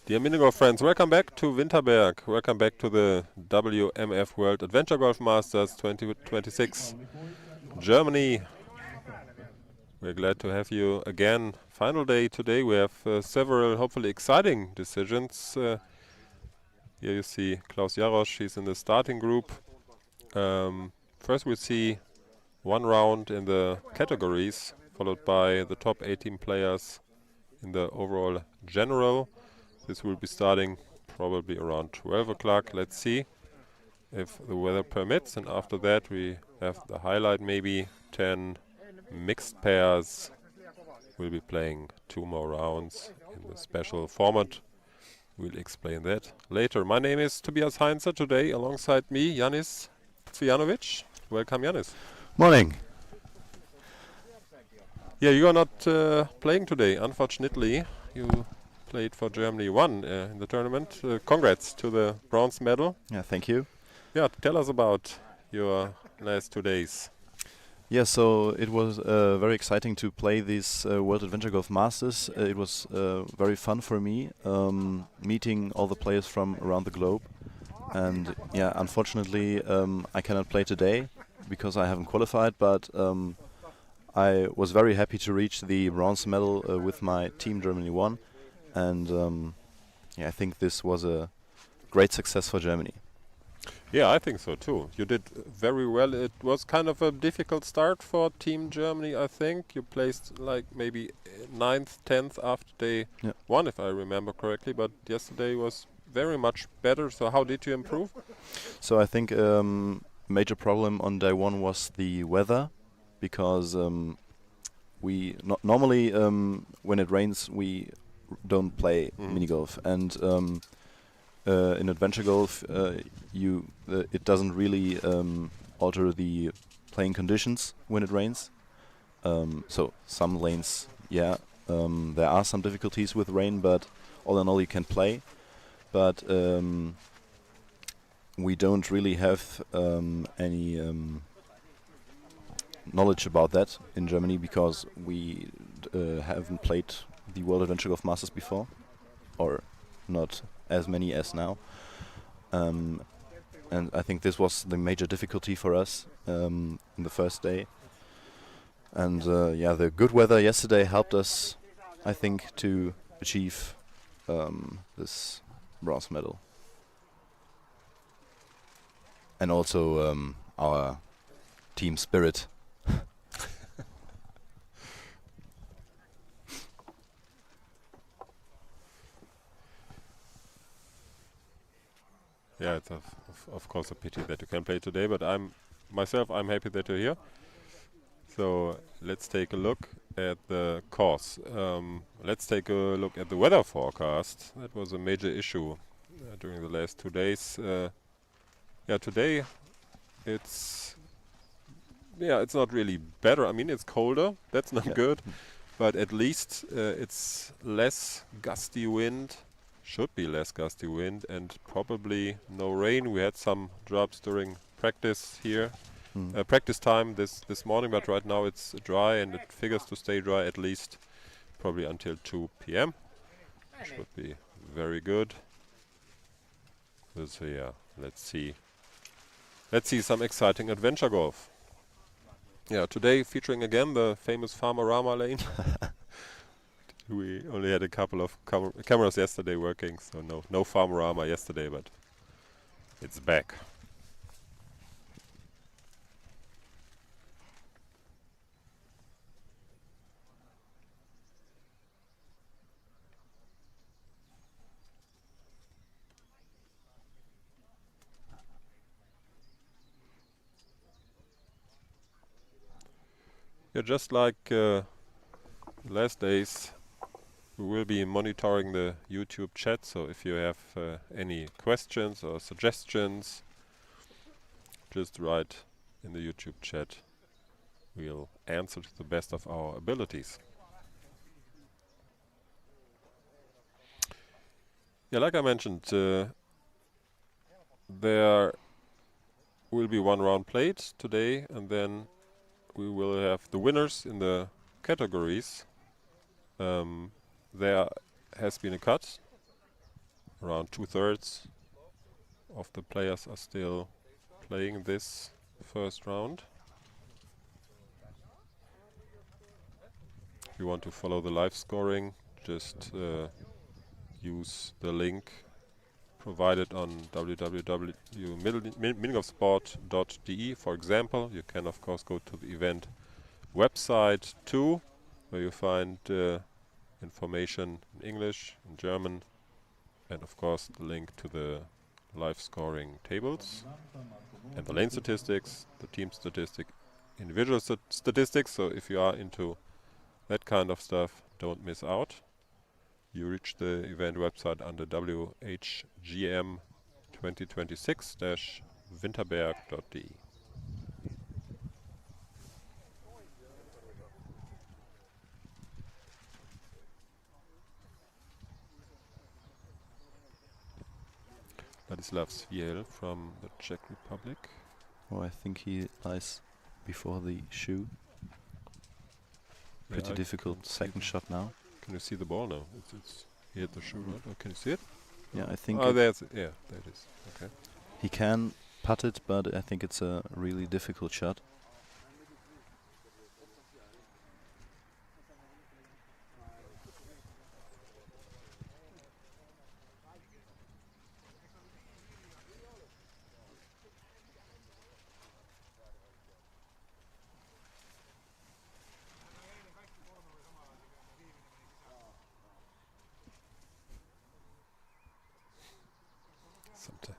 Dear Minigolf friends, welcome back to Winterberg. Welcome back to the WMF World Adventure Golf Masters 2026 Germany. We're glad to have you again. Final day today. We have several hopefully exciting decisions. Here you see Klaus Jarosch, he's in the starting group. First we see one round in the categories, followed by the top 18 players in the overall general. This will be starting probably around 12 o'clock. Let's see if the weather permits. And after that we have the highlight, maybe 10 mixed pairs. We'll be playing 2 more rounds in the special format. We'll explain that later. My name is Tobias Heinzer. Today alongside me, Yanis Cvijanovic. Welcome, Yanis. Morning. Yeah, you are not playing today, unfortunately. You played for Germany, won in the tournament. Congrats to the bronze medal. Yeah, thank you. Yeah, tell us about your last 2 days. Yeah, so it was very exciting to play this World Adventure Golf Masters. It was very fun for me, meeting all the players from around the globe. And yeah, unfortunately, I cannot play today because I haven't qualified, but I was very happy to reach the bronze medal with my team Germany won. And yeah, I think this was a great success for Germany. Yeah, I think so too. You did very well. It was kind of a difficult start for Team Germany, I think. You placed like maybe 9th, 10th after day 1, if I remember correctly. But yesterday was very much better. So how did you improve? So I think major problem on day 1 was the weather, because we normally when it rains we don't play mini golf, and in adventure golf it doesn't really alter the playing conditions when it rains. So some lanes, there are some difficulties with rain, but all in all you can play. But we don't really have any knowledge about that in Germany, because we haven't played the World Adventure Golf Masters before, or not as many as now. And I think this was the major difficulty for us in the first day. And the good weather yesterday helped us, I think, to achieve this bronze medal. And also our team spirit. Yeah, it's of course a pity that you can't play today, but I'm happy that you're here. So let's take a look at the course. Let's take a look at the weather forecast. That was a major issue during the last 2 days. Today it's not really better. I mean, it's colder. That's not good, but at least it's less gusty wind. Should be less gusty wind, and probably no rain. We had some drops during practice here, practice time this morning, but right now it's dry, and it figures to stay dry at least probably until 2 p.m. Should be very good. So yeah, let's see some exciting adventure golf. Yeah, today featuring again the famous Farmerama lane. We only had a couple of cameras yesterday working, so no Farmerama yesterday, but it's back. Yeah, just like last days, we will be monitoring the YouTube chat, so if you have any questions or suggestions, just write in the YouTube chat. We'll answer to the best of our abilities. Yeah, like I mentioned, there will be 1 round played today, and then we will have the winners in the categories. There has been a cut. Around 2/3 of the players are still playing this first round. If you want to follow the live scoring, just use the link provided on www.minigolfsport.de. For example, you can of course go to the event website too, where you find information in English, in German, and of course the link to the live scoring tables and the lane statistics, the team statistic, individual statistics. So if you are into that kind of stuff, don't miss out. You reach the event website under WHGM 2026-winterberg.de. Ladislav Sviel from the Czech Republic. Oh, I think he lies before the shoe. Pretty difficult second shot now. Can you see the ball now? It's he hit the shoe, right? Oh, can you see it? Yeah, I think Oh, there it is. Okay. he can putt it, but I think it's a really difficult shot.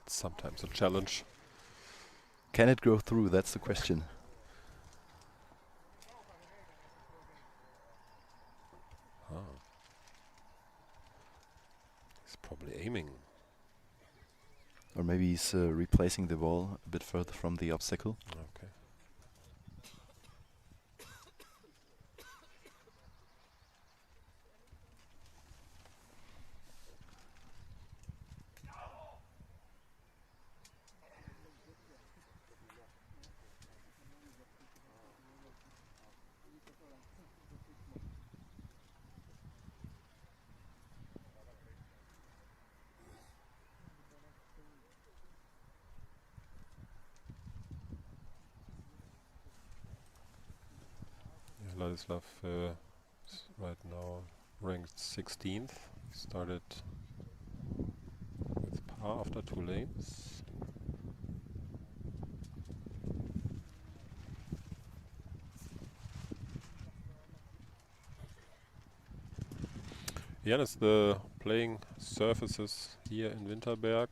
Sometimes a challenge. Can it go through? That's the question. He's probably aiming. Or maybe he's replacing the ball a bit further from the obstacle. Okay. Ladislav is right now ranked 16th. He started with par after 2 lanes. Janis, the playing surfaces here in Winterberg.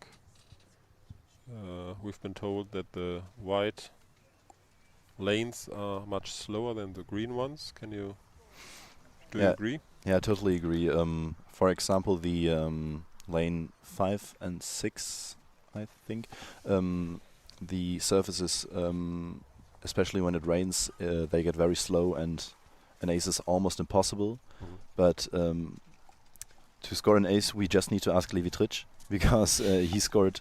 We've been told that the white lanes are much slower than the green ones. Do you agree? Yeah, I totally agree. For example, the lane 5 and 6, I think, the surfaces, especially when it rains, they get very slow, and an ace is almost impossible. But to score an ace, we just need to ask Levi Tritsch, because he scored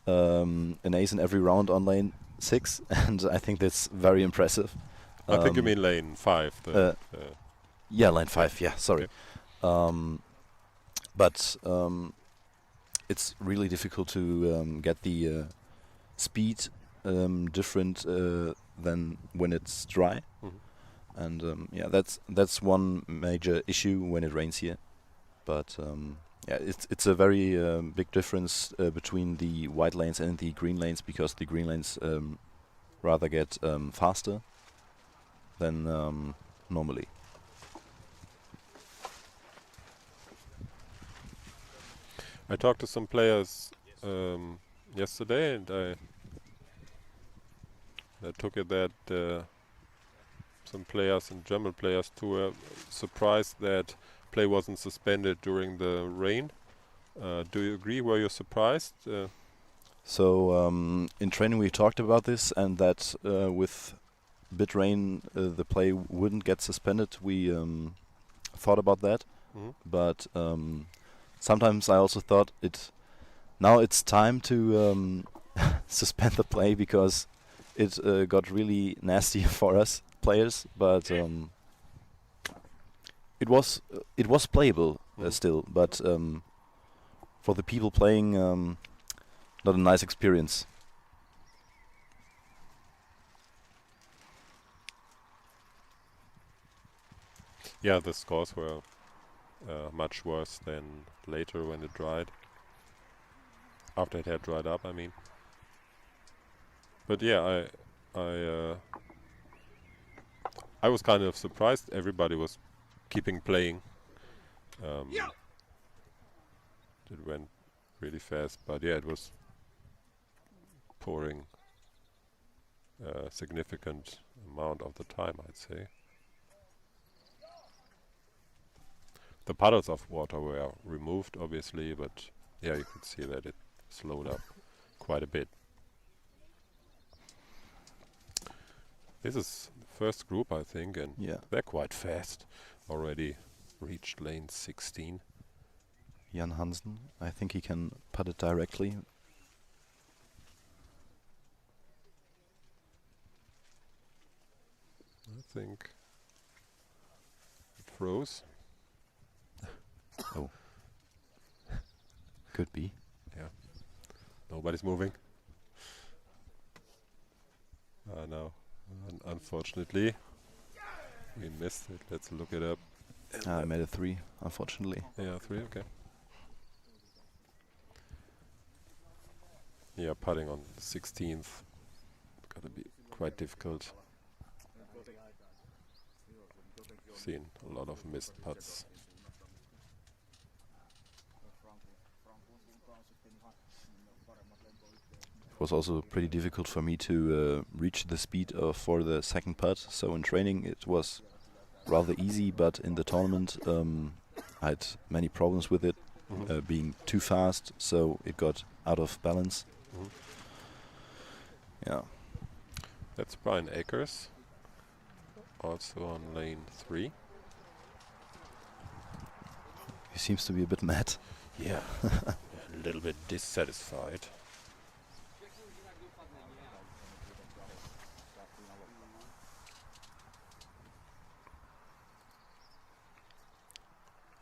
an ace in every round on lane 6, and I think that's very impressive. I think you mean lane 5. Yeah, lane 5. Yeah, sorry. Okay. But it's really difficult to get the speed different than when it's dry. And yeah, that's one major issue when it rains here. But yeah, it's a very big difference between the white lanes and the green lanes, because the green lanes rather get faster than normally. I talked to some players yesterday, and I took it that some players and German players too were surprised that play wasn't suspended during the rain. Do you agree? Were you surprised? So in training we talked about this, and that with bit rain the play wouldn't get suspended. We thought about that, but sometimes I also thought now it's time to suspend the play, because it got really nasty for us players. But it was playable. still, but for the people playing, not a nice experience. Yeah, the scores were much worse than later when it dried. After it had dried up, I mean. But yeah, I was kind of surprised. Everybody was keeping playing. It went really fast, but yeah, it was pouring a significant amount of the time, I'd say. The puddles of water were removed, obviously, but yeah, you could see that it slowed up quite a bit. This is the first group, I think, and they're quite fast. Already reached lane 16. Jan Hansen, I think he can putt it directly. I think it froze. Oh. Could be. Yeah. Nobody's moving. No. Unfortunately, we missed it. Let's look it up. I made a 3, unfortunately. Yeah, 3, okay. Yeah, putting on 16th. Gotta be quite difficult. Seen a lot of missed putts. It was also pretty difficult for me to reach the speed for the second putt. So in training it was rather easy, but in the tournament I had many problems with it, being too fast, so it got out of balance. Yeah. That's Brian Akers, also on lane 3. He seems to be a bit mad. Yeah, a little bit dissatisfied.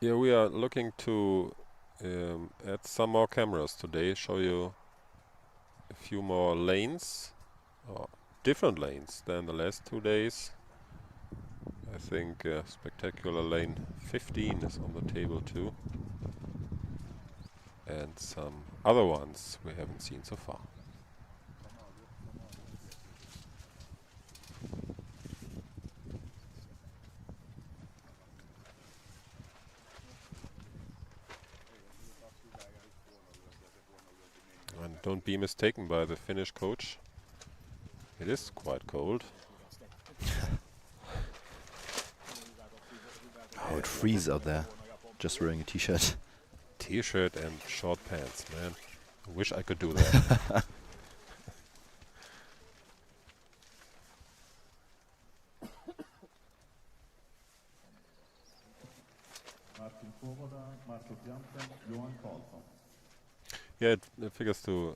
Yeah, we are looking to add some more cameras today, show you a few more lanes, or different lanes than the last 2 days. I think spectacular lane 15 is on the table too. And some other ones we haven't seen so far. And don't be mistaken by the Finnish coach. It is quite cold. Oh, it freezes out there. Just wearing a t-shirt. T-shirt and short pants, man. I wish I could do that. Yeah, it figures to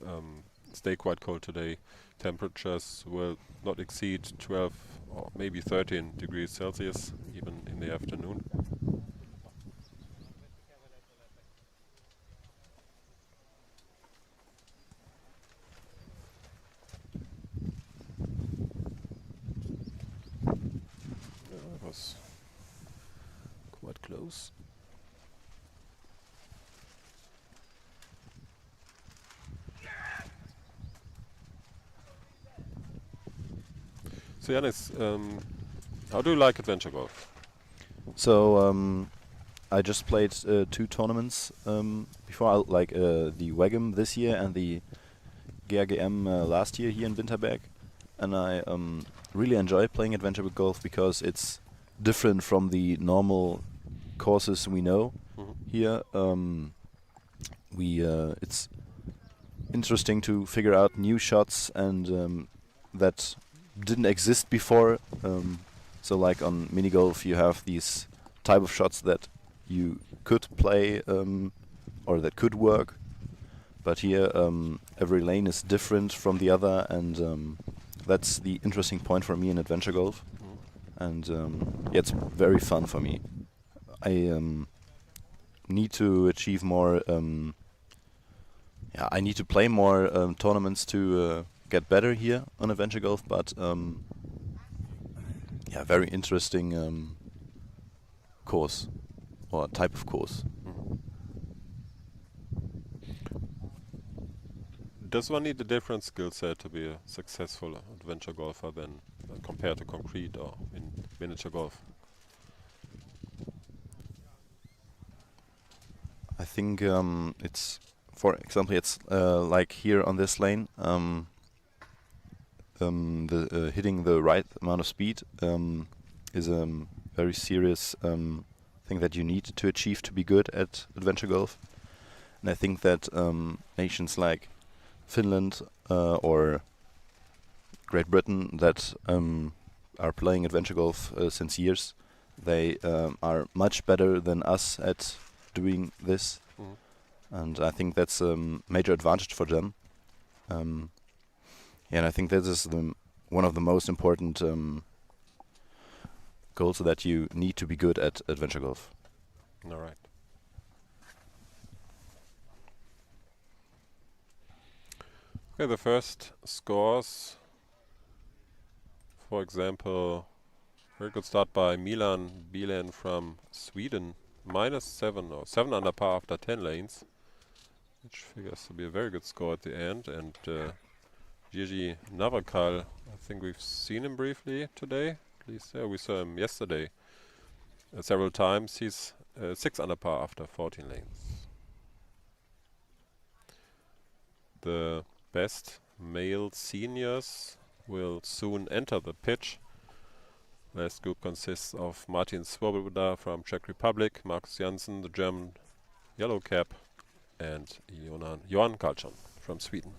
stay quite cold today. Temperatures will not exceed 12 or maybe 13 degrees Celsius, even in the afternoon. That was quite close. So Janis, how do you like adventure golf? So I just played 2 tournaments before, like the WAGM this year and the GRGM last year here in Winterberg, and I really enjoy playing adventure golf because it's different from the normal courses we know here. It's interesting to figure out new shots and that didn't exist before. So like on Minigolf you have these type of shots that you could play or that could work, but here every lane is different from the other, and that's the interesting point for me in adventure golf. And yeah, it's very fun for me. need to achieve more. Yeah, I need to play more tournaments to get better here on Adventure Golf. But yeah, very interesting course or type of course. Does one need a different skill set to be a successful adventure golfer than compared to concrete or in miniature golf? I think it's, for example, it's like here on this lane, the hitting the right amount of speed is a very serious thing that you need to achieve to be good at adventure golf. And I think that nations like Finland or Great Britain that are playing adventure golf since years, they are much better than us at doing this, and I think that's a major advantage for them. Yeah, and I think this is one of the most important goals, that you need to be good at adventure golf. All right. Okay, the first scores. For example, very good start by Milan Bilen from Sweden. -7 or 7 under par after 10 lanes, which figures to be a very good score at the end. And Gigi Navakal, I think we've seen him briefly today. At least we saw him yesterday several times. He's 6 under par after 14 lanes. The best male seniors will soon enter the pitch. Last group consists of Martin Svoboda from Czech Republic, Markus Janssen, the German yellow cap, and Johan Karlsson from Sweden.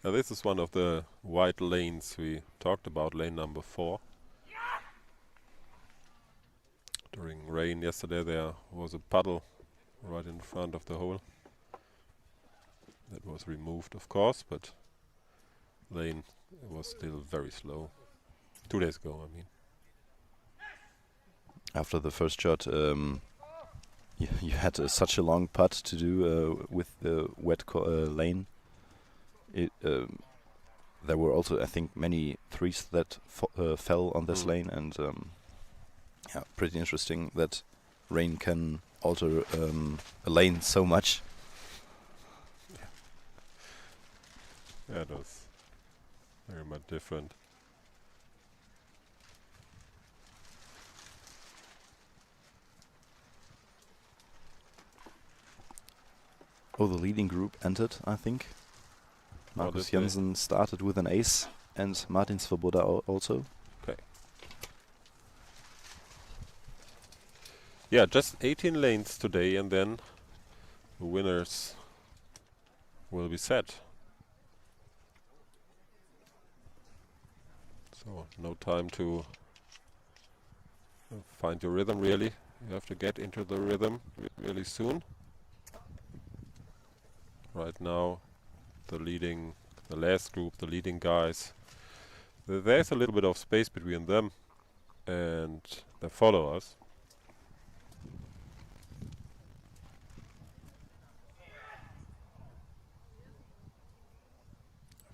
Now this is one of the wide lanes we talked about, lane number 4. During rain yesterday there was a puddle right in front of the hole. That was removed, of course, but lane was still very slow. 2 days ago, I mean. After the first shot, you had such a long putt to do with the wet lane. There were also, I think, many threes that fell on this lane, and yeah, pretty interesting that rain can alter a lane so much. Yeah, it was very much different. Oh, the leading group entered, I think. Markus Janssen started with an ace, and Martin Svoboda also. Okay. Yeah, just 18 lanes today, and then the winners will be set. So no time to find your rhythm, really. You have to get into the rhythm really soon. Right now, the last group, the leading guys, there's a little bit of space between them and the followers.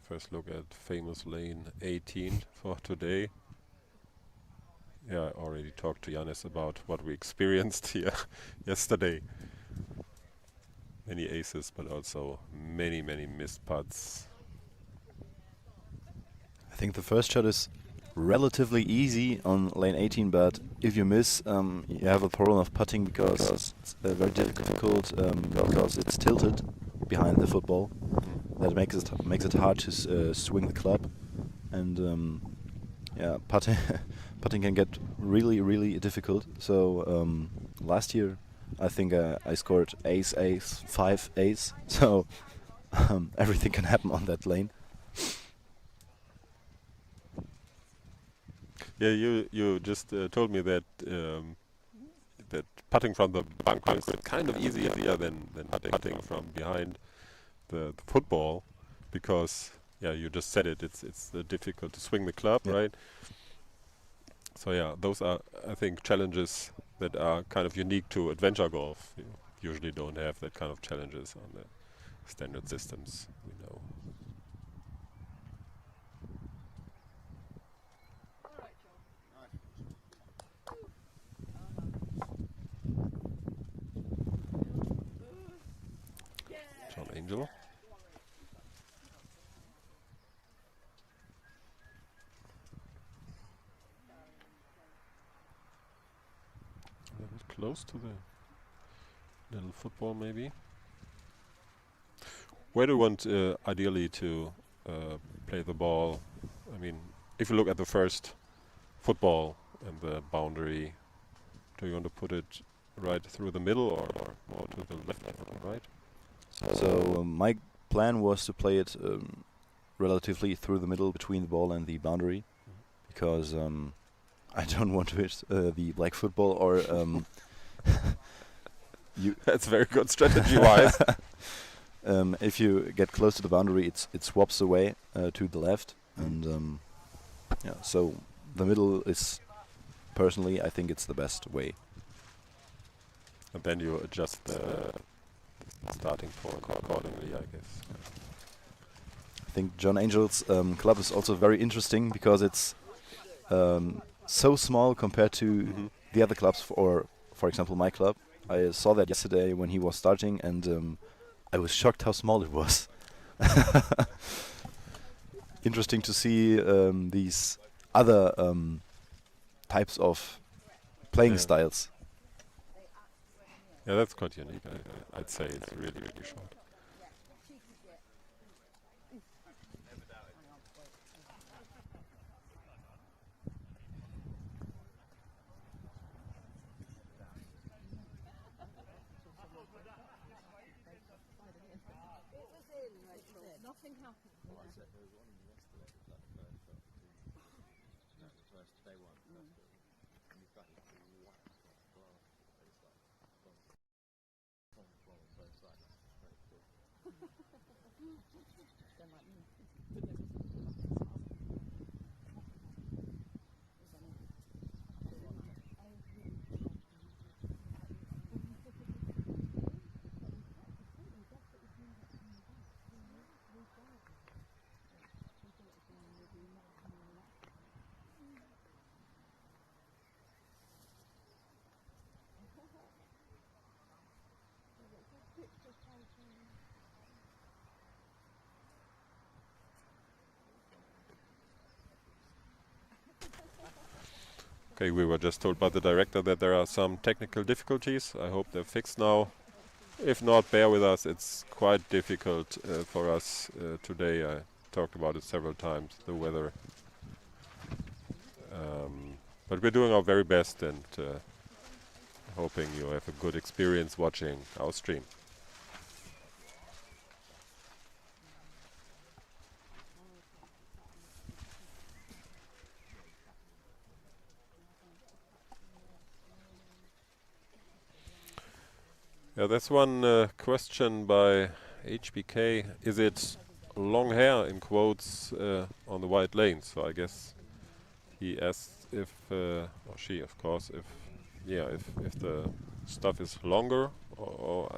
First look at famous lane 18 for today. Yeah, I already talked to Yannis about what we experienced here yesterday. Many aces, but also many missed putts. I think the first shot is relatively easy on lane 18, but if you miss, you have a problem of putting, because it's very difficult, because it's tilted behind the football. That makes it hard to swing the club, and yeah, putting can get really difficult. So last year, I think I scored ace, 5 ace. So everything can happen on that lane. Yeah, you just told me that that putting from the bunker is kind of easier than putting from behind the football, because yeah, you just said it. It's difficult to swing the club, Yeah. right? So yeah, those are, I think, challenges that are kind of unique to adventure golf. You usually don't have that kind of challenges on the standard systems, we know. John Angel. A little bit close to the little football, maybe. Where do you want ideally to play the ball? I mean, if you look at the first football and the boundary, do you want to put it right through the middle or more to the left or right? So my plan was to play it relatively through the middle between the ball and the boundary, because I don't want to hit the black football or you. That's very good strategy-wise. If you get close to the boundary, it swaps away to the left, and yeah. So the middle is, personally, I think it's the best way. And then you adjust the starting point accordingly, I guess. I think John Angel's club is also very interesting because it's so small compared to the other clubs. For example, my club. I saw that yesterday when he was starting, and I was shocked how small it was. Interesting to see these other types of playing styles. Yeah, that's quite unique. I'd say it's really, really short. Nothing happened. Okay, we were just told by the director that there are some technical difficulties. I hope they're fixed now. If not, bear with us. It's quite difficult for us today. I talked about it several times, the weather. But we're doing our very best and hoping you have a good experience watching our stream. Yeah, that's one question by HBK. Is it long hair in quotes on the white lanes? So I guess he asked if, or she, of course, if the stuff is longer, or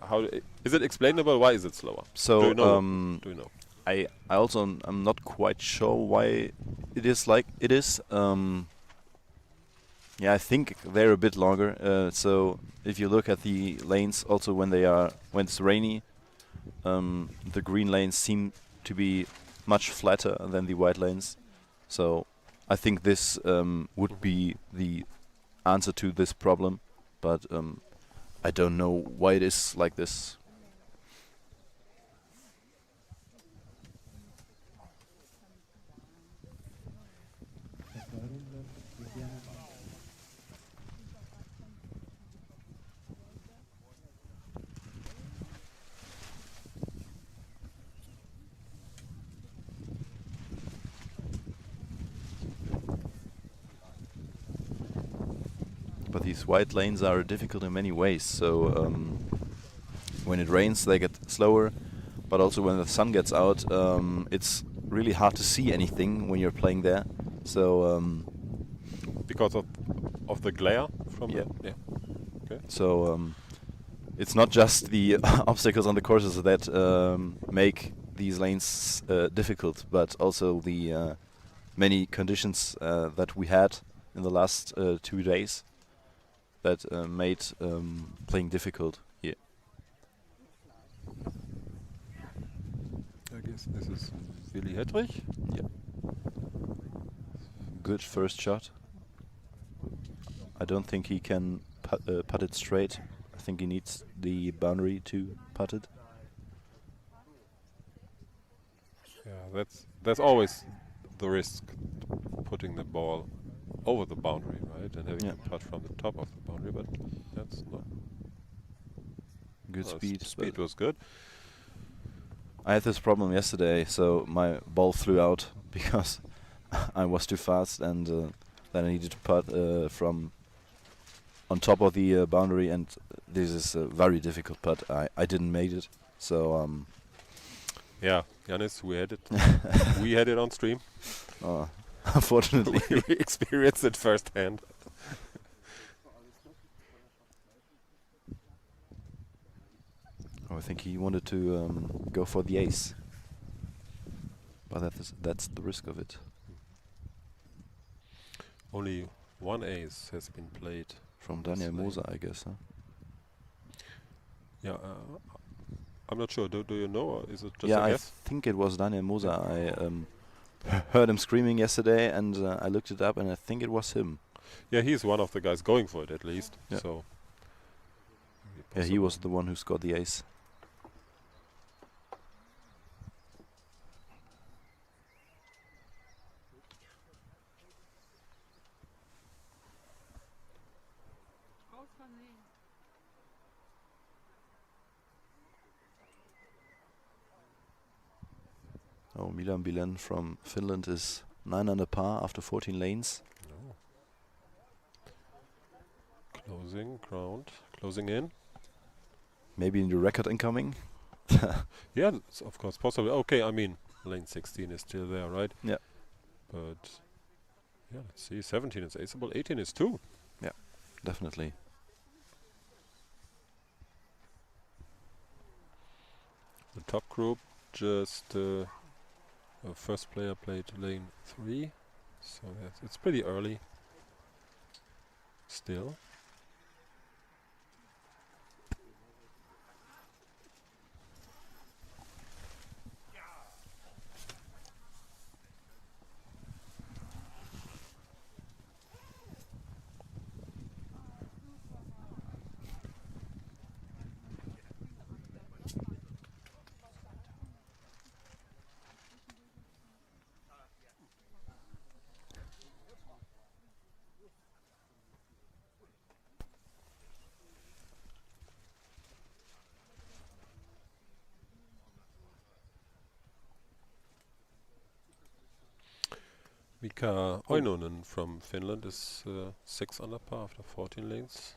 how is it explainable? Why is it slower? So do you know? Do you know? I also I'm not quite sure why it is like it is. Yeah, I think they're a bit longer. So if you look at the lanes, also when it's rainy, the green lanes seem to be much flatter than the white lanes. So I think this would be the answer to this problem, but I don't know why it is like this. But these white lanes are difficult in many ways. So when it rains, they get slower. But also when the sun gets out, it's really hard to see anything when you're playing there. So Because of the glare from Yeah. the okay. so it's not just the obstacles on the courses that make these lanes difficult, but also the many conditions that we had in the last 2 days that made playing difficult here. I guess this is Willi Hedrich. Good first shot. I don't think he can putt it straight. I think he needs the boundary to putt it. Yeah, that's always the risk, putting the ball over the boundary, right, and having Yeah. to putt from the top of the boundary. But that's not Good speed. Speed but was good. I had this problem yesterday, so my ball flew out because I was too fast, and then I needed to putt from on top of the boundary, and this is a very difficult putt. I didn't make it, so Yeah, Janis, we had it. We had it on stream. unfortunately. We experienced it firsthand. I think he wanted to go for the ace, but that's the risk of it. Only one ace has been played. From This Daniel lane. Moser, I guess. Huh? Yeah, I'm not sure. Do you know, or is it just Yeah, a I guess? think it was Daniel Moser. I heard him screaming yesterday, and I looked it up, and I think it was him. Yeah, he's one of the guys going for it at least. Yeah. So. Yeah, he was the one who scored the ace. Oh, Milan Bilen from Finland is 9 under par after 14 lanes. No. Closing in. Maybe in the record incoming. Yeah, it's of course possible. Okay, I mean, lane 16 is still there, right? Yeah. But yeah, let's see. 17 is aceable. 18 is 2. Definitely. The top group just first player played lane 3, so it's pretty early still. Mika Oinonen from Finland is 6 under par after 14 lanes.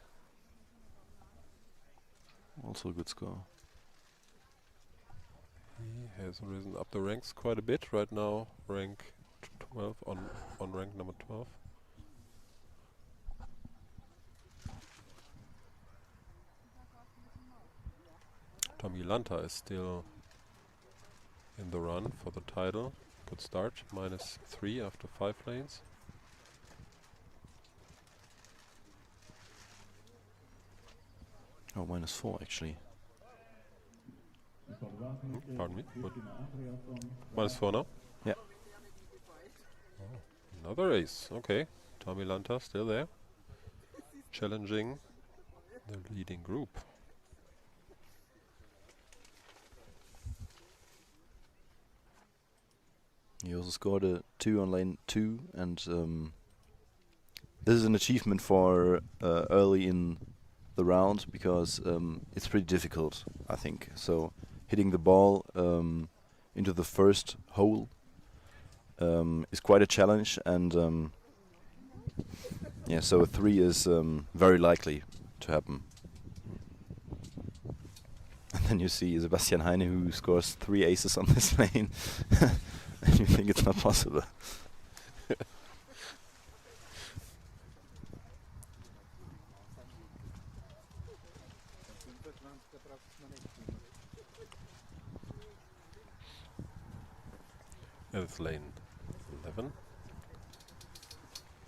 Also a good score. He has risen up the ranks quite a bit. Right now, rank 12 on rank number 12. Tommy Lanta is still in the run for the title. Good start, -3 after 5 lanes. Oh, -4 actually. Pardon me. What? -4 now? Yeah. Oh, another ace. Okay. Tommy Lanta still there. Challenging the leading group. He also scored a 2 on lane 2, and this is an achievement for early in the round, because it's pretty difficult, I think. So hitting the ball into the first hole is quite a challenge, and yeah, so a 3 is very likely to happen. And then you see Sebastian Heine, who scores 3 aces on this lane. and you think it's not possible. It's lane 11.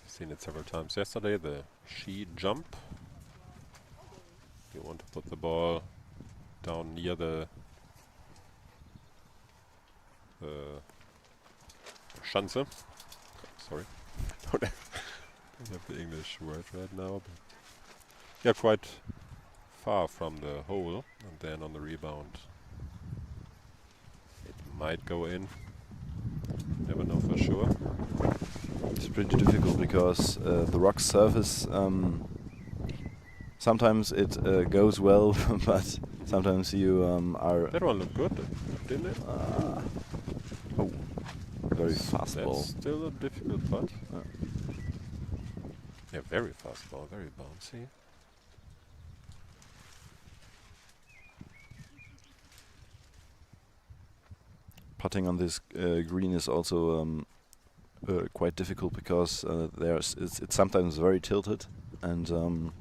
Seen it several times yesterday. The she jump. You want to put the ball down near the Schanze. Sorry, don't have the English word right now. But yeah, quite far from the hole, and then on the rebound, it might go in. Never know for sure. It's pretty difficult because the rock surface, sometimes it goes well, but sometimes you are... That one looked good, didn't it? Oh, very fast That's ball. still a difficult putt. Yeah, very fast ball, very bouncy. Putting on this green is also quite difficult because it's sometimes very tilted, and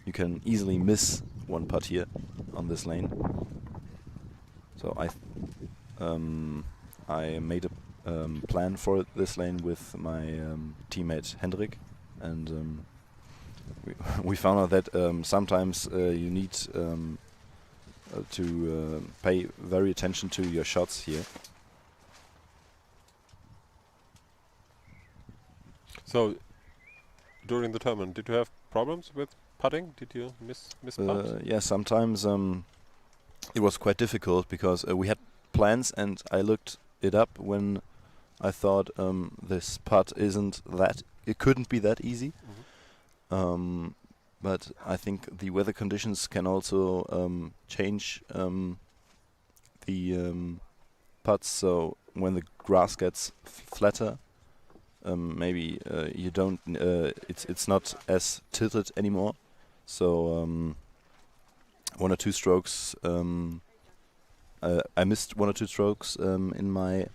you can easily miss one putt here on this lane. So I made a plan for this lane with my teammate Hendrik, and we found out that sometimes you need to pay very attention to your shots here. So, during the tournament, did you have problems with putting? Did you miss putt? Yeah, sometimes it was quite difficult because we had plans, and I looked it up when I thought this putt it couldn't be that easy. But I think the weather conditions can also change the putts. So when the grass gets flatter, maybe you don't. It's not as tilted anymore. So one or two strokes. I missed one or two strokes in my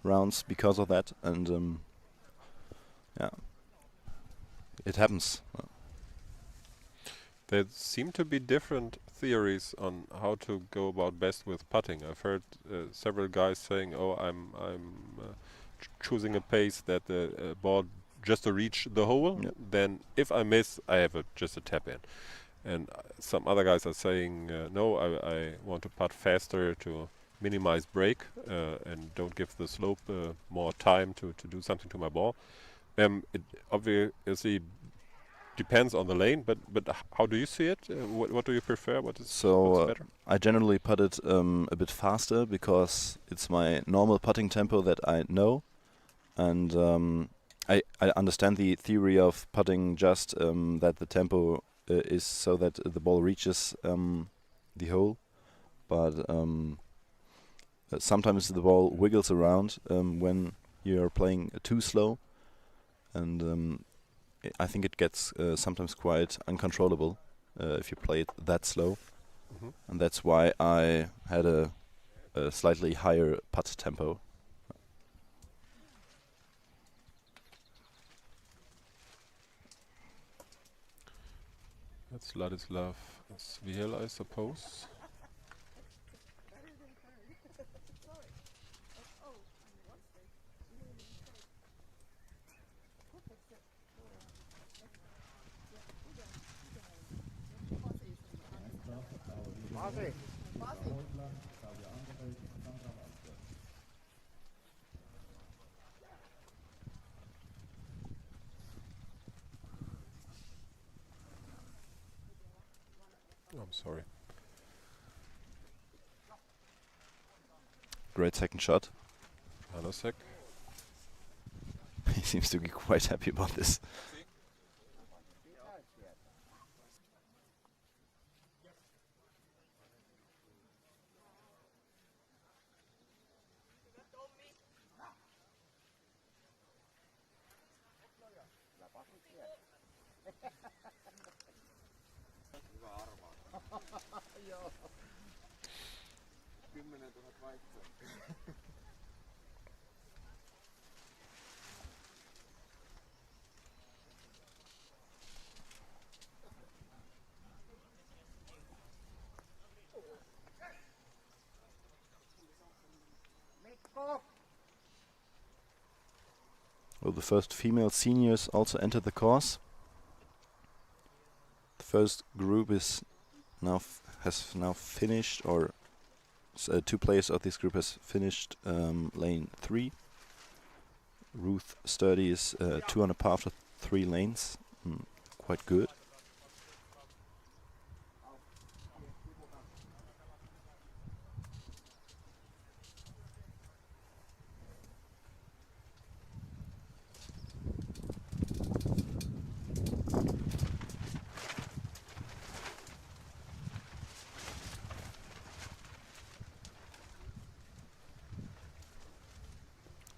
rounds because of that, and yeah, it happens. There seem to be different theories on how to go about best with putting. I've heard several guys saying, "Oh, I'm choosing a pace that the ball just to reach the hole. Yeah. Then, if I miss, I have just a tap in." And some other guys are saying, "No, I want to putt faster to minimize break and don't give the slope more time to do something to my ball." It obviously depends on the lane, but how do you see it? What do you prefer? What's better? I generally putt it a bit faster because it's my normal putting tempo that I know, and I understand the theory of putting just that the tempo is so that the ball reaches the hole, but sometimes the ball wiggles around when you're playing too slow, and I think it gets sometimes quite uncontrollable if you play it that slow, and that's why I had a slightly higher putt tempo. That's Ladislav Sviel, I suppose. I'm sorry. Great second shot. Hanasek. He seems to be quite happy about this. So the first female seniors also entered the course. The first group is now has now finished, or 2 players of this group has finished lane 3. Ruth Sturdy is 2 under par after 3 lanes. Quite good.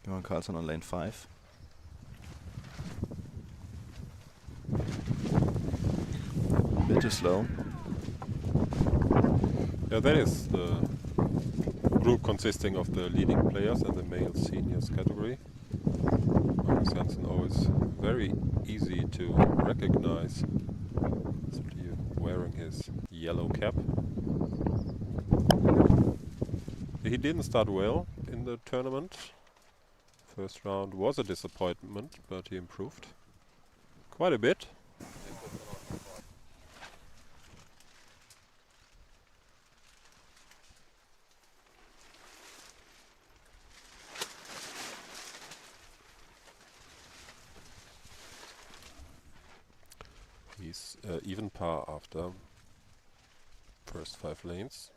Johan Carlson on lane 5. A bit too slow. Yeah, that is the group consisting of the leading players in the male seniors category. Magnus Jansen always very easy to recognize, especially wearing his yellow cap. He didn't start well in the tournament. First round was a disappointment, but he improved quite a bit. He's even par after first 5 lanes.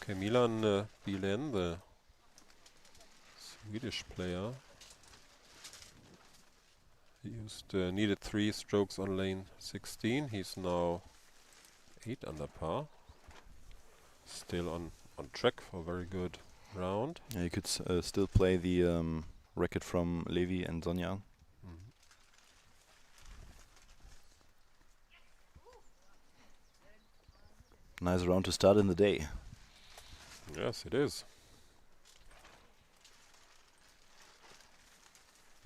Okay, Milan Bilen, the Swedish player, he needed 3 strokes on lane 16. He's now 8 under par. Still on track for a very good round. Yeah, you could still play the record from Levi and Sonja. Nice round to start in the day. Yes, it is.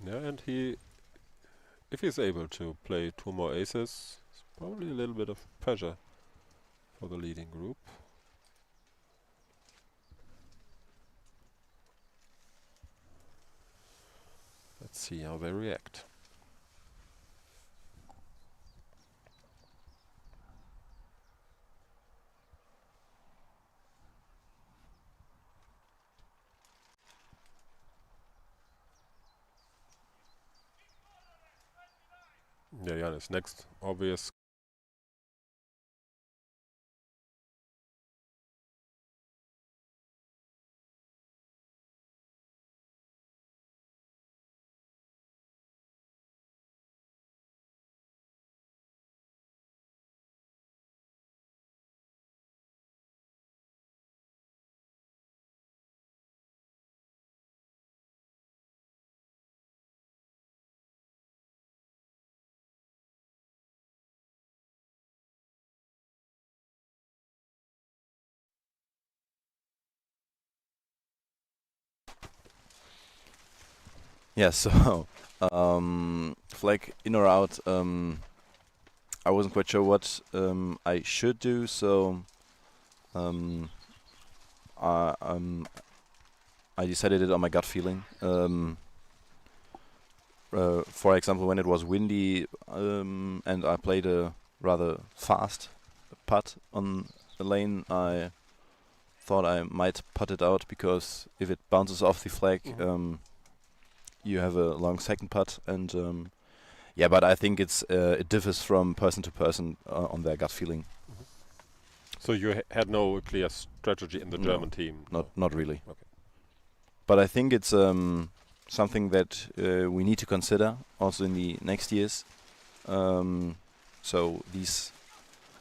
Yeah, and if he's able to play 2 more aces, it's probably a little bit of pressure for the leading group. Let's see how they react. Yeah, Janis, next obvious. Yeah, so flag in or out. I wasn't quite sure what I should do, so I decided it on my gut feeling. For example, when it was windy and I played a rather fast putt on the lane, I thought I might putt it out, because if it bounces off the flag, you have a long second putt, and yeah, but I think it differs from person to person on their gut feeling. So you had no clear strategy in the No, German team? Not really. Okay. But I think it's something that we need to consider also in the next years. So these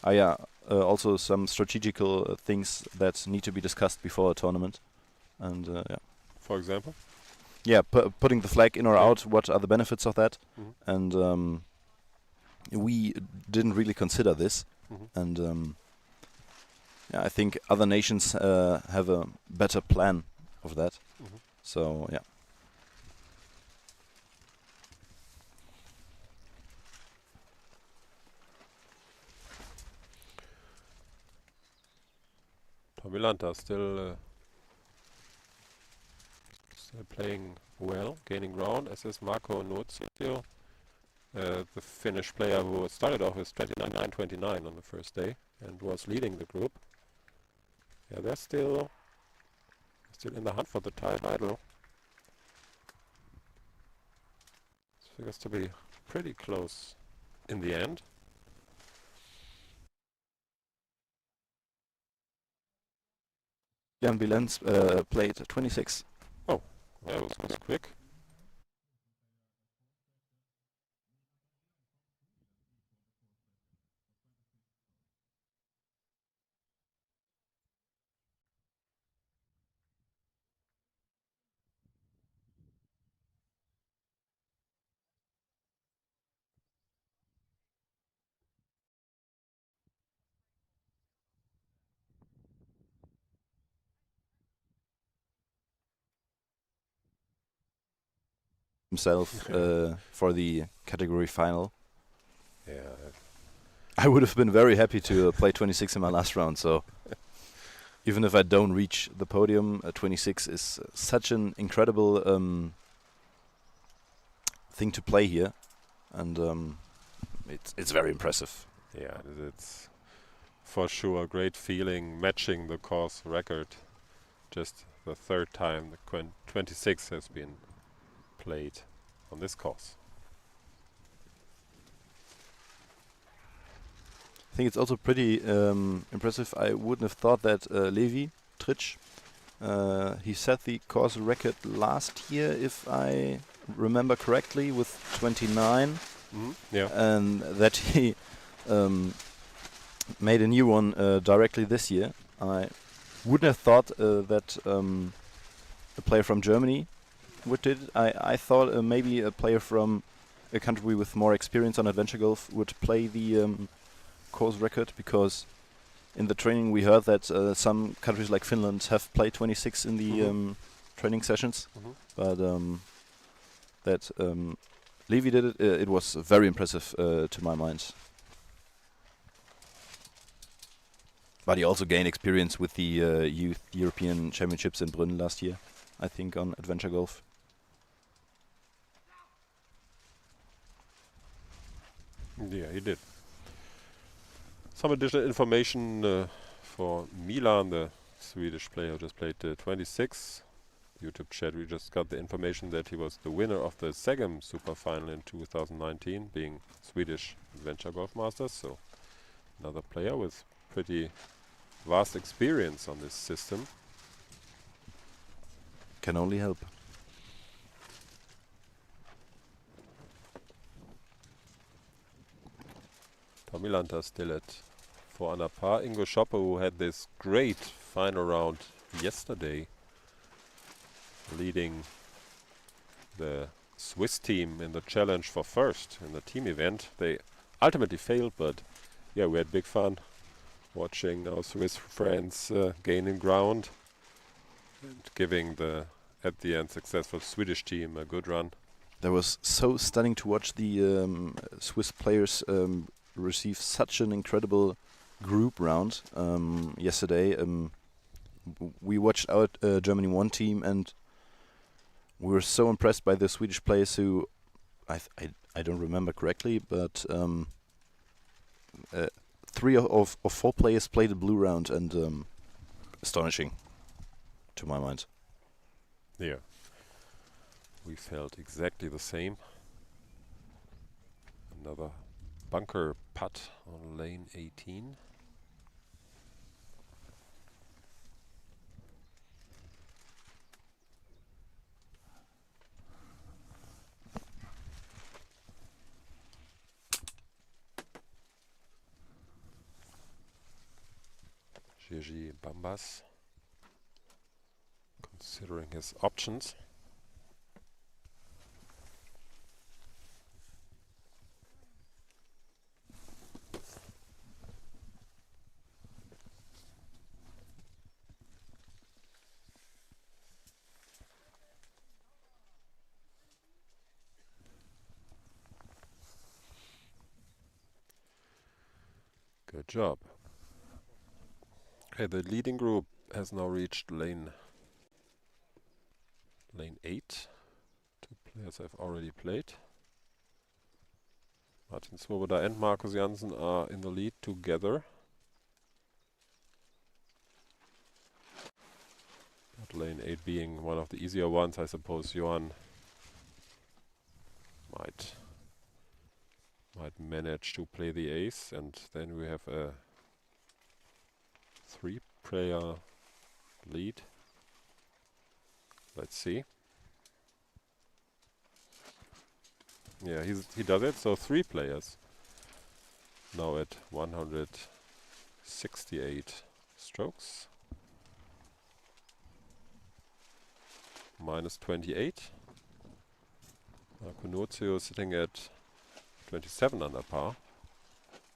are also some strategical things that need to be discussed before a tournament. And yeah. For example? Yeah, putting the flag in or out, what are the benefits of that? And we didn't really consider this. And yeah, I think other nations have a better plan of that. So yeah. Milanta still playing well, gaining ground, as is Marco Nozio, the Finnish player who started off with 29-29 on the first day and was leading the group. Yeah, they're still in the hunt for the title. It figures to be pretty close in the end. Jan Bilens played 26. Oh, that was quick. Himself for the category final. Yeah. I would have been very happy to play 26 in my last round, so even if I don't reach the podium, 26 is such an incredible thing to play here, and it's very impressive. Yeah, it's for sure a great feeling matching the course record. Just the third time the 26 has been played on this course. I think it's also pretty impressive. I wouldn't have thought that Levi Tritsch, he set the course record last year, if I remember correctly, with 29. Yeah. And that he made a new one directly this year. I wouldn't have thought that a player from Germany would do it. I thought maybe a player from a country with more experience on adventure golf would play the course record, because in the training we heard that some countries like Finland have played 26 in the training sessions, but that Levi did it. It was very impressive to my mind. But he also gained experience with the Youth European Championships in Brünn last year, I think, on adventure golf. Yeah, he did. Some additional information for Milan, the Swedish player who just played 26. YouTube chat, we just got the information that he was the winner of the Segem Super Final in 2019, being Swedish Adventure Golf Masters. So another player with pretty vast experience on this system. Can only help. Tommy Lanta still at 4 under par. Ingo Schoppe, who had this great final round yesterday, leading the Swiss team in the challenge for first in the team event. They ultimately failed, but yeah, we had big fun watching our Swiss friends gaining ground and giving the, at the end, successful Swedish team a good run. That was so stunning to watch the Swiss players receive such an incredible group round yesterday. We watched our Germany 1 team, and we were so impressed by the Swedish players who, I don't remember correctly, but 3 of 4 players played a blue round, and astonishing to my mind. Yeah. We felt exactly the same. Another bunker putt on lane 18. Gigi Bambas considering his options. Good job. Okay, the leading group has now reached lane 8. 2 players have already played. Martin Swoboda and Markus Janssen are in the lead together. But lane 8 being one of the easier ones, I suppose Johan might manage to play the ace, and then we have a 3-player lead. Let's see. Yeah, he does it. So 3 players now at 168 strokes. Minus 28. Kunozio sitting at 27 under par.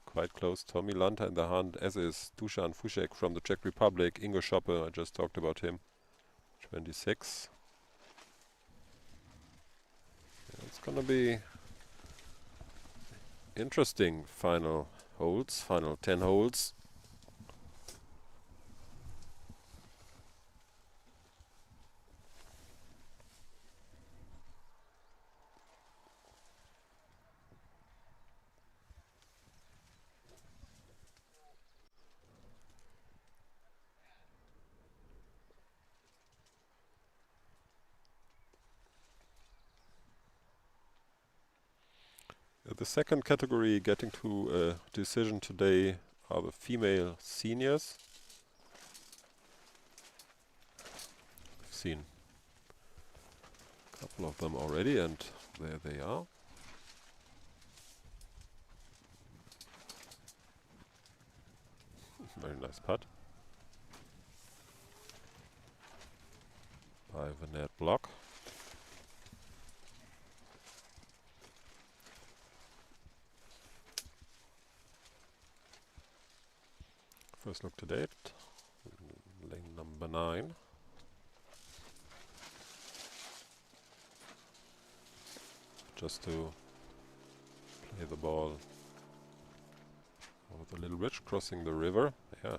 Quite close. Tommy Lanta in the hand, as is Dusan Fušek from the Czech Republic. Ingo Schoppe, I just talked about him. 26. Yeah, it's gonna be interesting final holes, final 10 holes. The second category getting to a decision today are the female seniors. I've seen a couple of them already, and there they are. Very nice putt by Vanette Block. First look to date, lane number 9. Just to play the ball over the little bridge crossing the river. Yeah.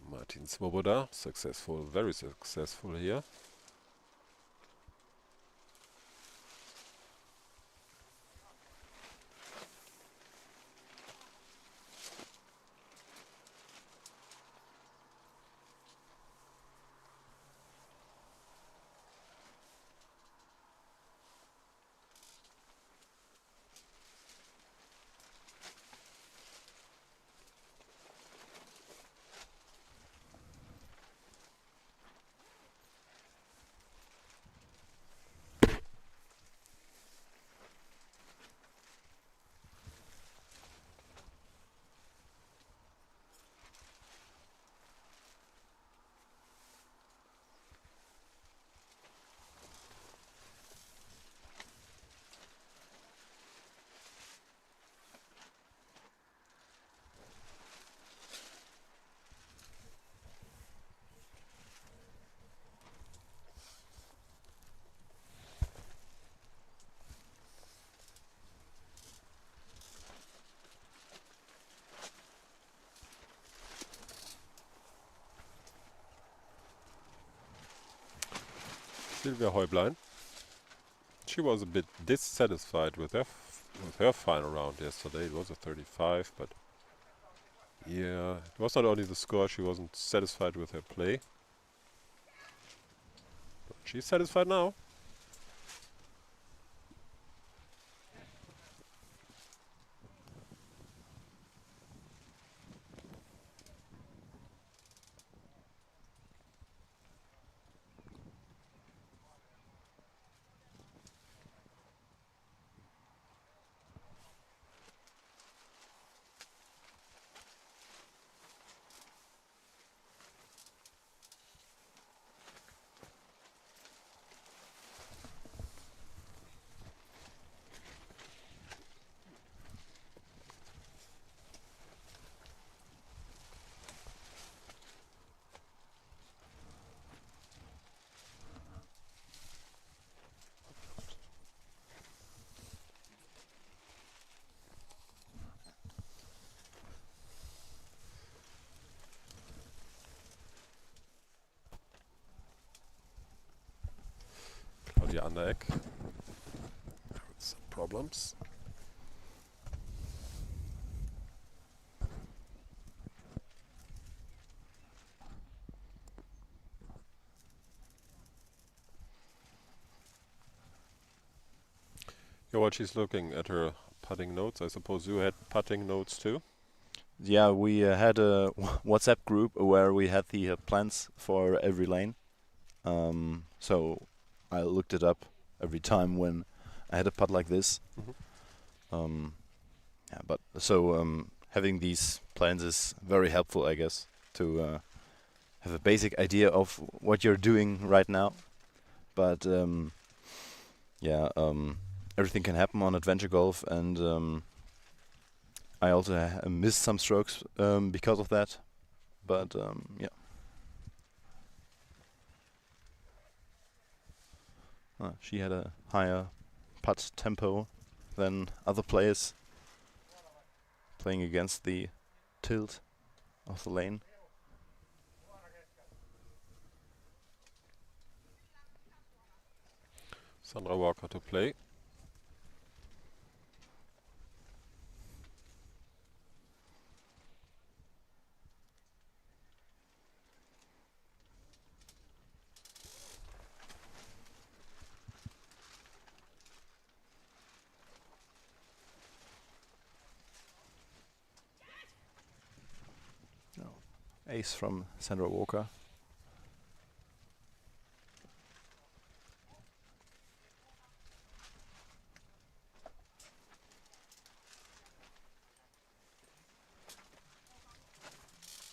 Martin Swoboda, successful, very successful here. Sylvia Heublein. She was a bit dissatisfied with her final round yesterday. It was a 35, but yeah, it was not only the score, she wasn't satisfied with her play. But she's satisfied now. neck. Some problems. Yeah, while she's looking at her putting notes, I suppose you had putting notes too? Yeah, we had a WhatsApp group where we had the plans for every lane. So I looked it up every time when I had a putt like this. Yeah, but so having these plans is very helpful, I guess, to have a basic idea of what you're doing right now. But yeah, everything can happen on adventure golf, and I also missed some strokes because of that. But yeah. She had a higher putt tempo than other players playing against the tilt of the lane. Sandra Walker to play. Ace from Sandra Walker.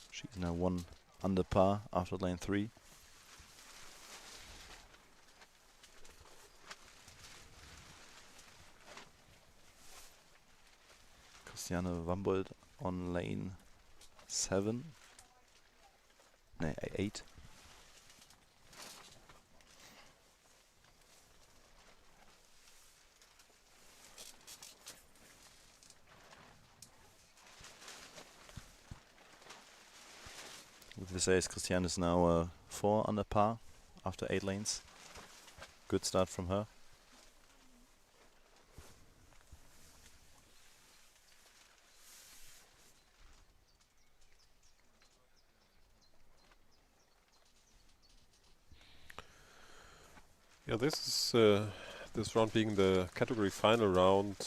She's now 1 under par after lane 3. Christiane Wambold on lane 7. No, 8. With this ace, Christiane is now 4 under par after 8 lanes. Good start from her. Yeah, this is this round being the category final round.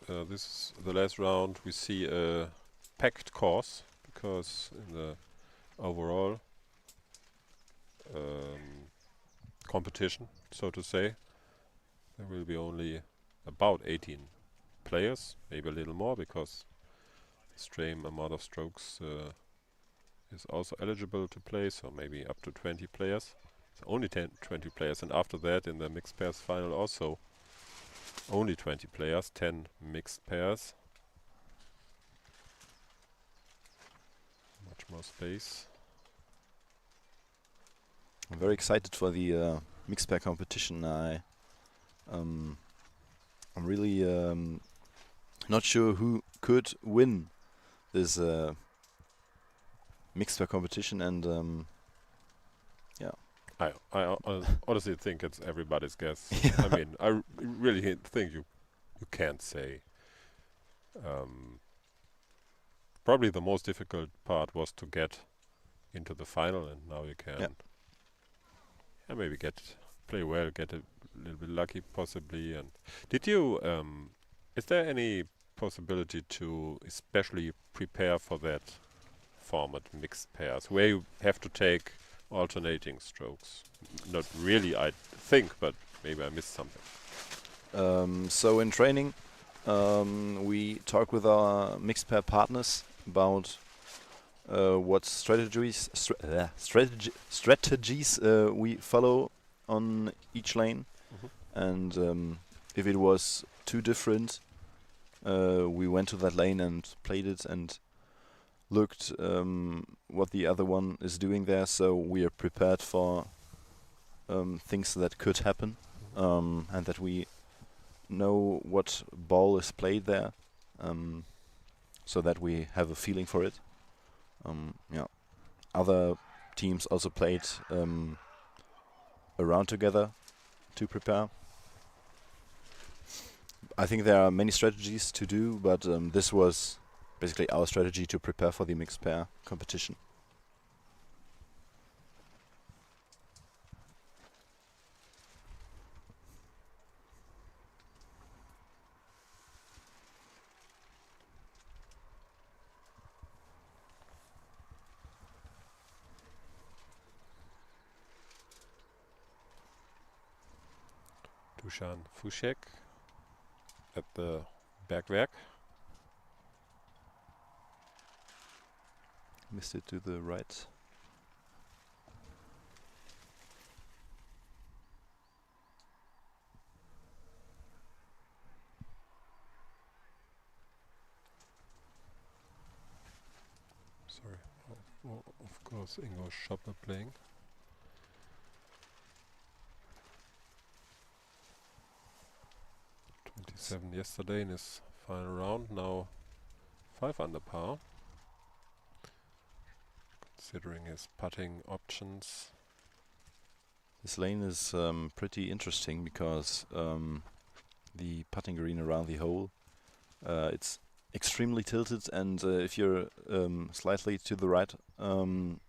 This is the last round. We see a packed course because in the overall competition, so to say, there will be only about 18 players, maybe a little more because the same amount of strokes is also eligible to play, so maybe up to 20 players. So only 20 players, and after that in the mixed pairs final also only 20 players, 10 mixed pairs. Much more space. I'm very excited for the mixed pair competition. I'm really not sure who could win this mixed pair competition, and yeah. I honestly think it's everybody's guess. I mean, I really think you can't say. Probably the most difficult part was to get into the final, and now you can maybe play well, get a little bit lucky possibly. And did you? Is there any possibility to especially prepare for that format, mixed pairs, where you have to take alternating strokes? Not really, I think, but maybe I missed something. So in training, we talk with our mixed pair partners about what strategies we follow on each lane, and if it was too different, we went to that lane and played it and looked what the other one is doing there, so we are prepared for things that could happen, and that we know what ball is played there, so that we have a feeling for it. Yeah, other teams also played around together to prepare. I think there are many strategies to do, but this was basically our strategy to prepare for the mixed pair competition. Dusan Fušek at the Bergwerk. Missed it to the right. Sorry. Oh, of course, Ingo Schopper playing. .27 yesterday in his final round. Now 5 under par. Considering his putting options. This lane is pretty interesting because the putting green around the hole, it's extremely tilted, and if you're slightly to the right, you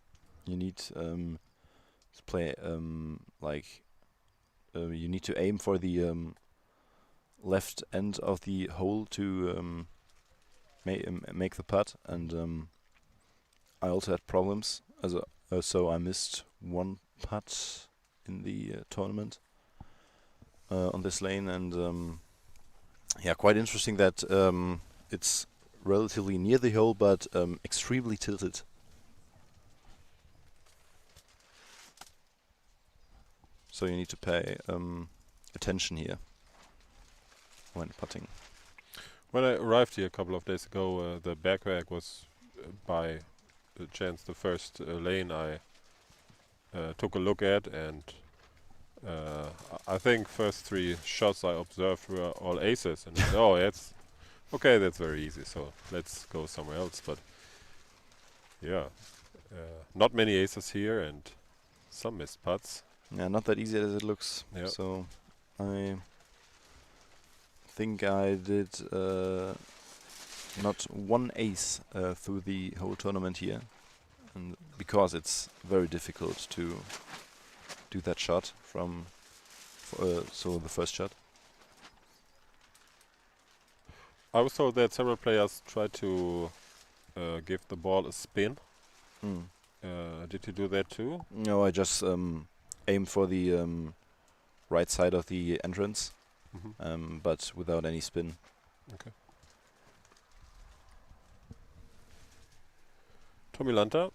need to play you need to aim for the left end of the hole to make the putt, and I also had problems, so I missed one putt in the tournament on this lane, and yeah, quite interesting that it's relatively near the hole, but extremely tilted. So you need to pay attention here when putting. When I arrived here a couple of days ago, the Bergwerk was by chance the first lane I took a look at, and I think first 3 shots I observed were all aces, and I said, oh, that's okay, that's very easy, so let's go somewhere else. But yeah, not many aces here and some missed putts. Yeah, not that easy as it looks. Yep. So I think I did not one ace through the whole tournament here, and because it's very difficult to do that shot from so the first shot. I was told that several players try to give the ball a spin. Did you do that too? No, I just aim for the right side of the entrance, but without any spin. Okay. Tommy Lanta.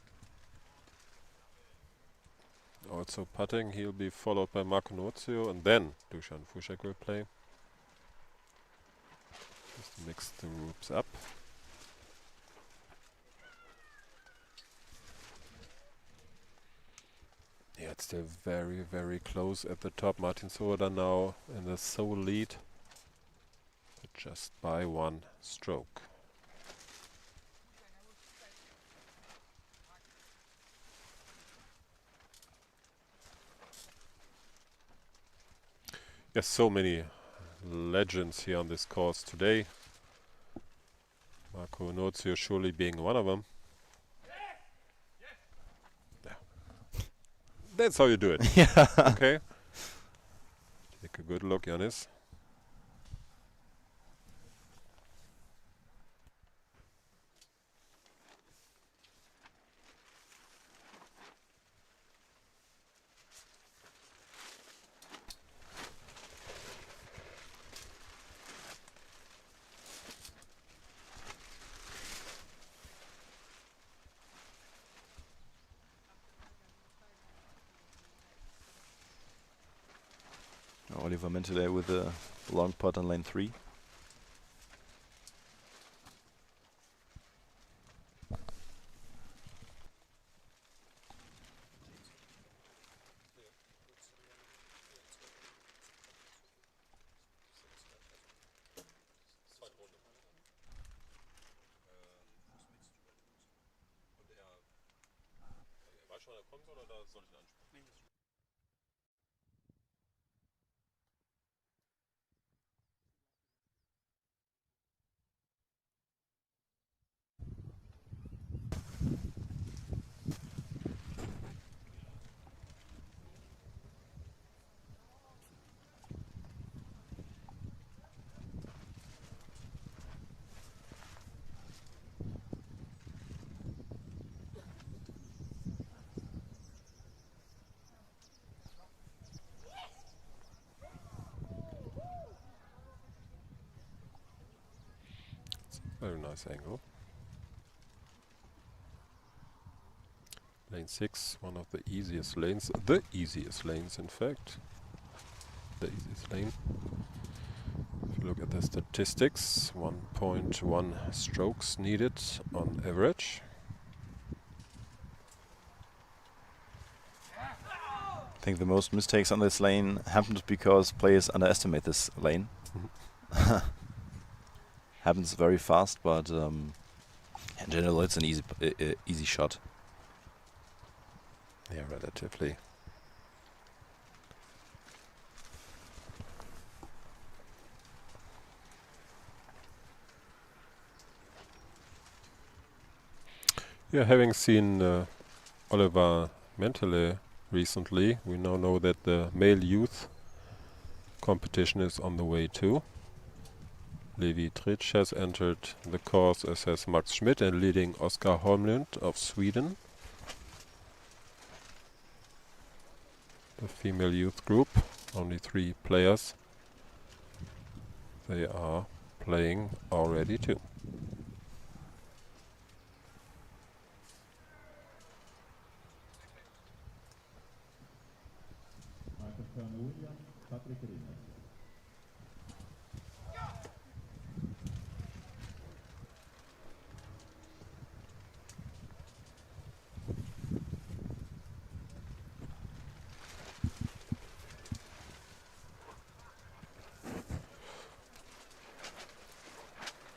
Also putting, he'll be followed by Marco Nozio, and then Dusan Fušek will play. Just mix the groups up. Yeah, it's still very, very close at the top. Martin Soda now in the sole lead, but just by 1 stroke. Yes, so many legends here on this course today. Marco Nozio surely being one of them. Yeah. That's how you do it. Yeah. Okay. Take a good look, Yannis. Oliver Menteley with a long putt on lane 3. Very nice angle. Lane 6, one of the easiest lanes. The easiest lanes, in fact. The easiest lane. If you look at the statistics, 1.1 strokes needed on average. I think the most mistakes on this lane happened because players underestimate this lane. Happens very fast, but in general it's an easy shot. Yeah, relatively. Yeah, having seen Oliver Mentele recently, we now know that the male youth competition is on the way too. Levi Tritsch has entered the course, as has Max Schmidt, and leading Oskar Holmlund of Sweden. The female youth group, only 3 players. They are playing already too.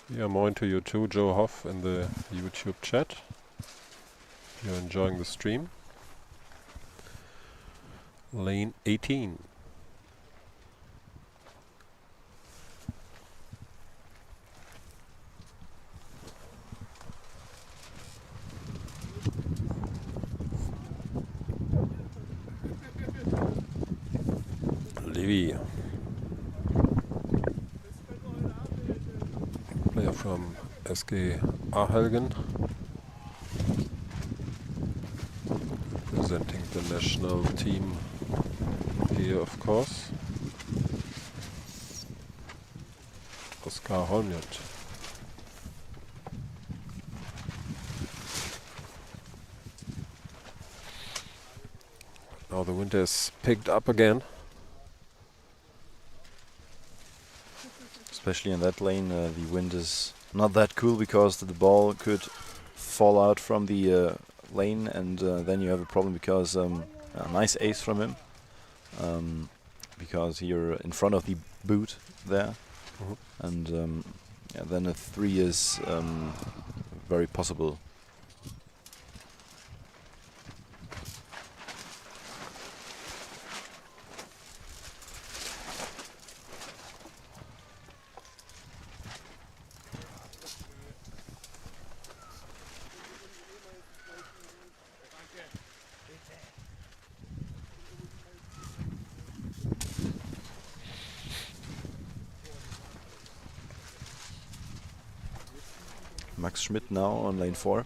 Yeah, more into you too, Joe Hoff, in the YouTube chat. If you're enjoying the stream. Lane 18. Levi. Player from SG Ahelgen. Representing the national team here, of course. Oskar Holmlund. Now the wind has picked up again. Especially in that lane, the wind is not that cool because the ball could fall out from the lane, and then you have a problem because a nice ace from him, because you're in front of the boot there, and yeah, then a 3 is very possible. Max Schmidt now on lane 4.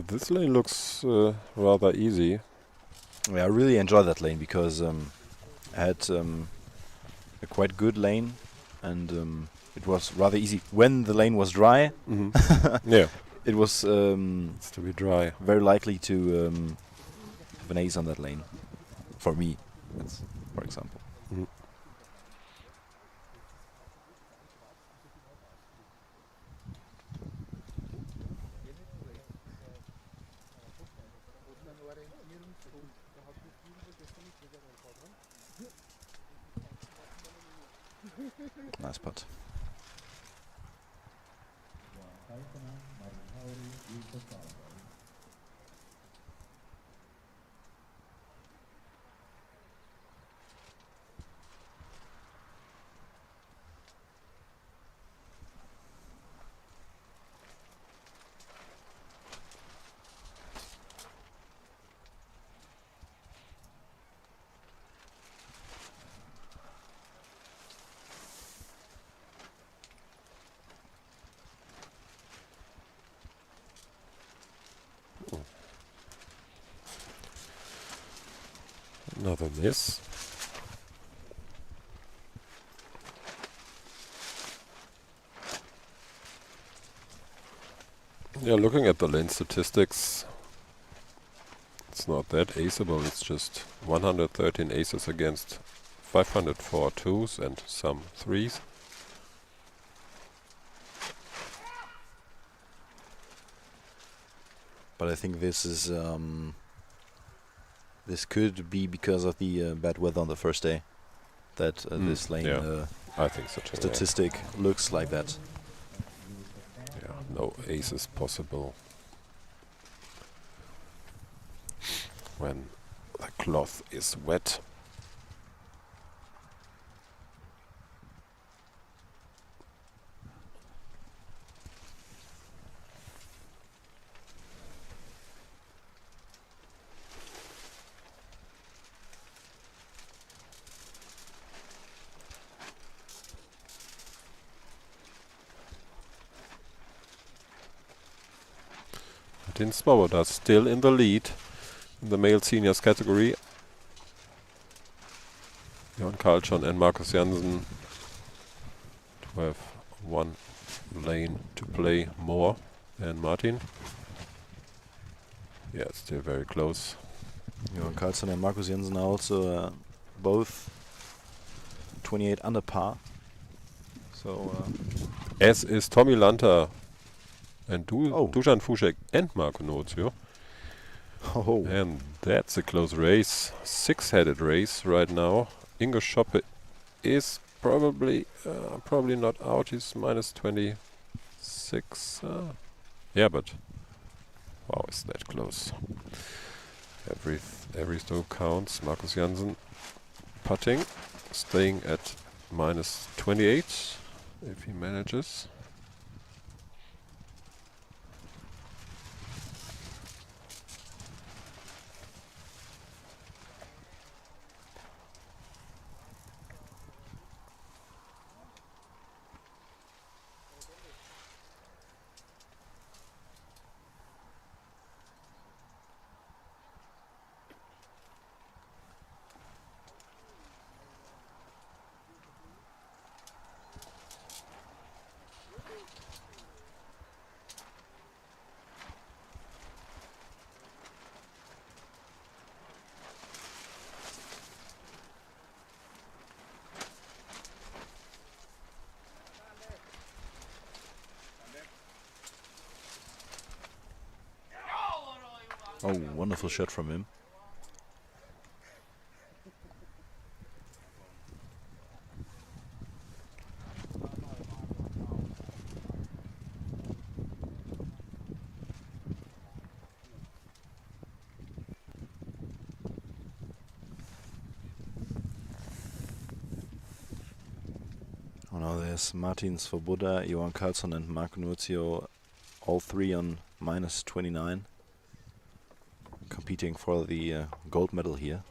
This lane looks rather easy. Yeah, I really enjoy that lane because I had a quite good lane, and it was rather easy when the lane was dry. Yeah, It was it's to be dry. very likely to have an ace on that lane. For me, that's for example. Nice putt. Another miss. Yeah, looking at the lane statistics, it's not that aceable. It's just 113 aces against 504 twos and some threes. But I think this is this could be because of the bad weather on the first day. That this lane yeah. I think so too. statistic looks like that. Yeah, no aces possible when the cloth is wet. Martin Svoboda still in the lead in the male seniors category. Jon Karlsson and Markus Jansen to have one lane to play more than Martin. Yeah, it's still very close. Jon Karlsson and Markus Jansen are also both 28 under par. So As is Tommy Lanter and Dusan Fušek and Marko Nozio. And that's a close race. Six-headed race right now. Ingo Schoppe is probably not out. He's minus 26. Yeah, but wow, is that close? Every stroke counts. Markus Jansen putting, staying at minus 28 if he manages. oh, wonderful shot from him. Oh, now there's Martin Svoboda, Jon Karlsson and Marko Nozio, all three on minus 29, competing for the gold medal here.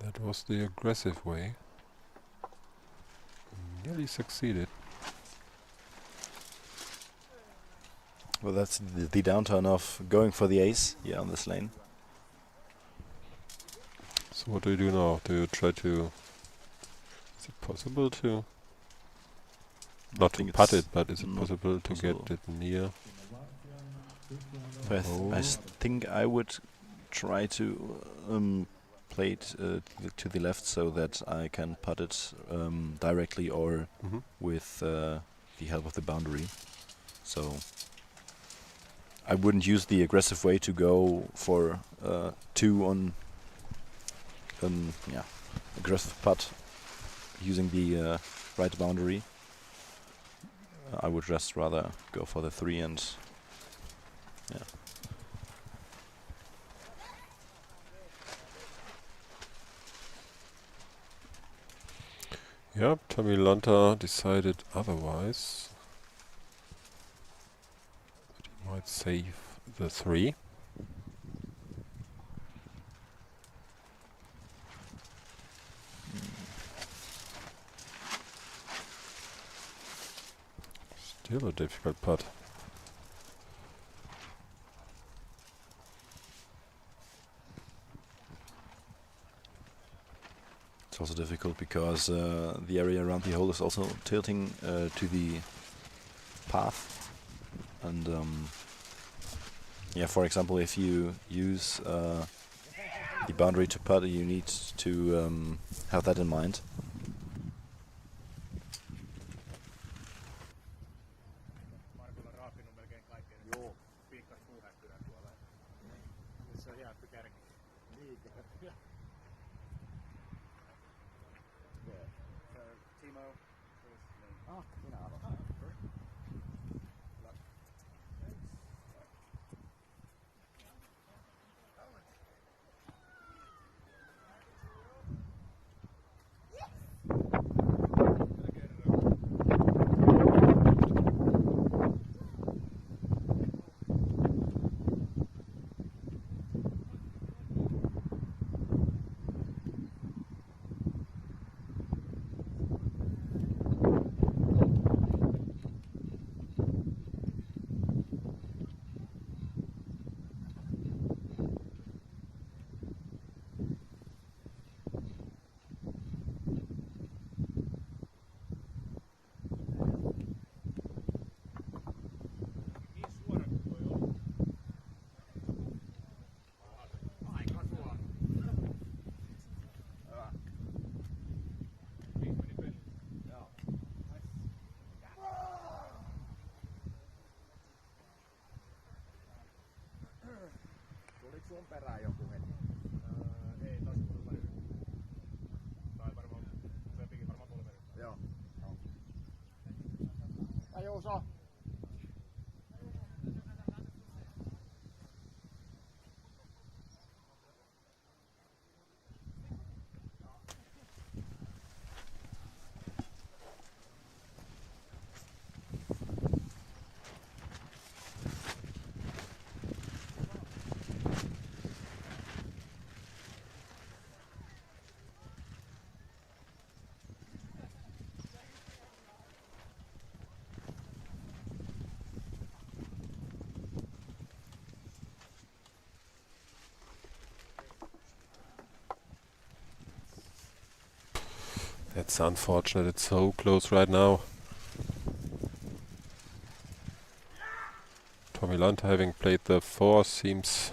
That was the aggressive way. Nearly succeeded. Well, that's the downturn of going for the ace here on this lane. So what do you do now? Do you try to... Is it possible to... Not to putt it, but is it possible to get it near? I think I would try to play it to the left so that I can putt it directly or with the help of the boundary. So I wouldn't use the aggressive way to go for 2 on aggressive putt using the right boundary. I would just rather go for the 3 and yeah. Yep, Tommy Lonta decided otherwise. But he might save the 3. Still a difficult putt. It's also difficult because the area around the hole is also tilting to the path. And yeah, for example, if you use the boundary to putt, you need to have that in mind. Sun perään joku heti. Ei, taas tullut väliin. Tai varmaan, se piti varmaan tullut väliin. Joo. Ajuuso! That's unfortunate, it's so close right now. Tommy Lonta, having played the 4, seems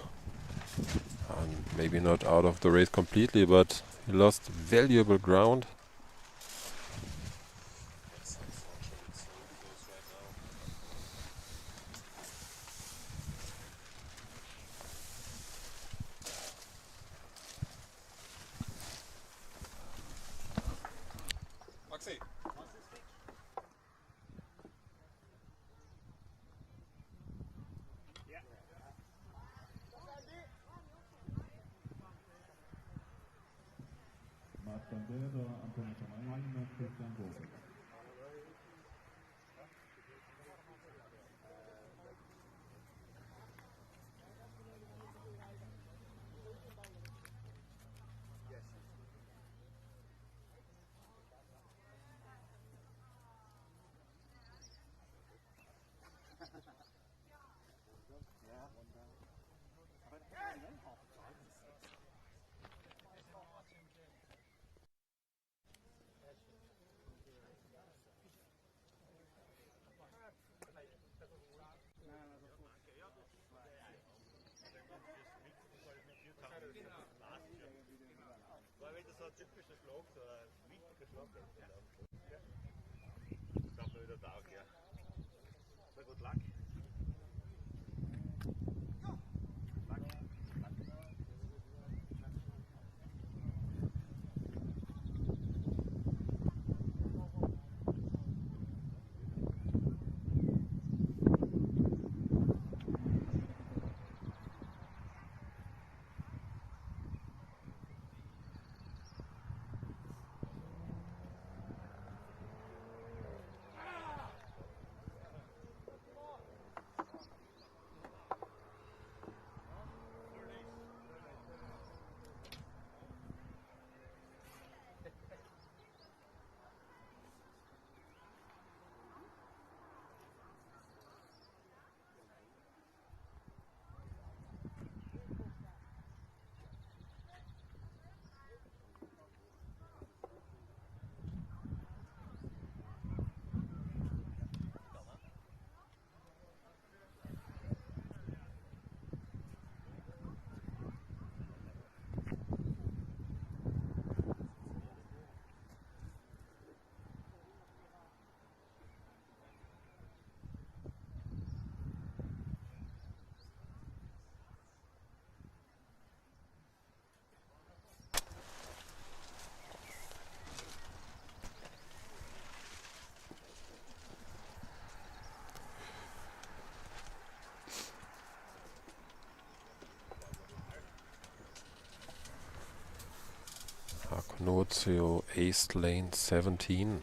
maybe not out of the race completely, but he lost valuable ground. Nozio aced lane 17.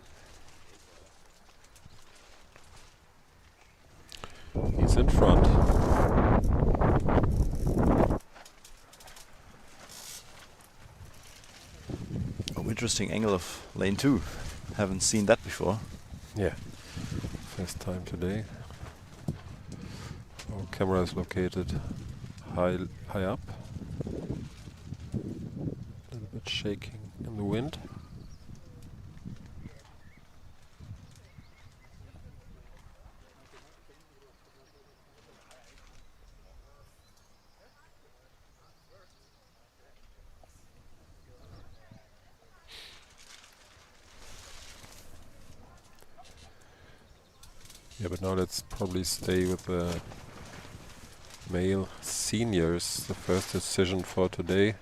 He's in front. Oh, interesting angle of lane 2. Haven't seen that before. Yeah, first time today. Our camera is located high up. A little bit shaking in the wind. Yeah, but now let's probably stay with the male seniors. The first decision for today.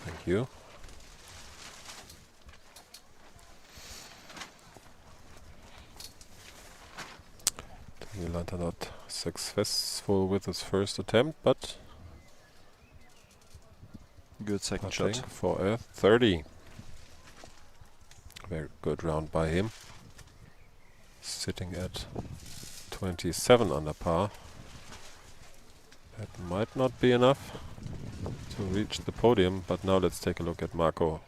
Thank you. Lanta not successful with his first attempt, but Good second putting shot. for a 30. Very good round by him. Sitting at 27 under par. That might not be enough to reach the podium, but now let's take a look at Marco.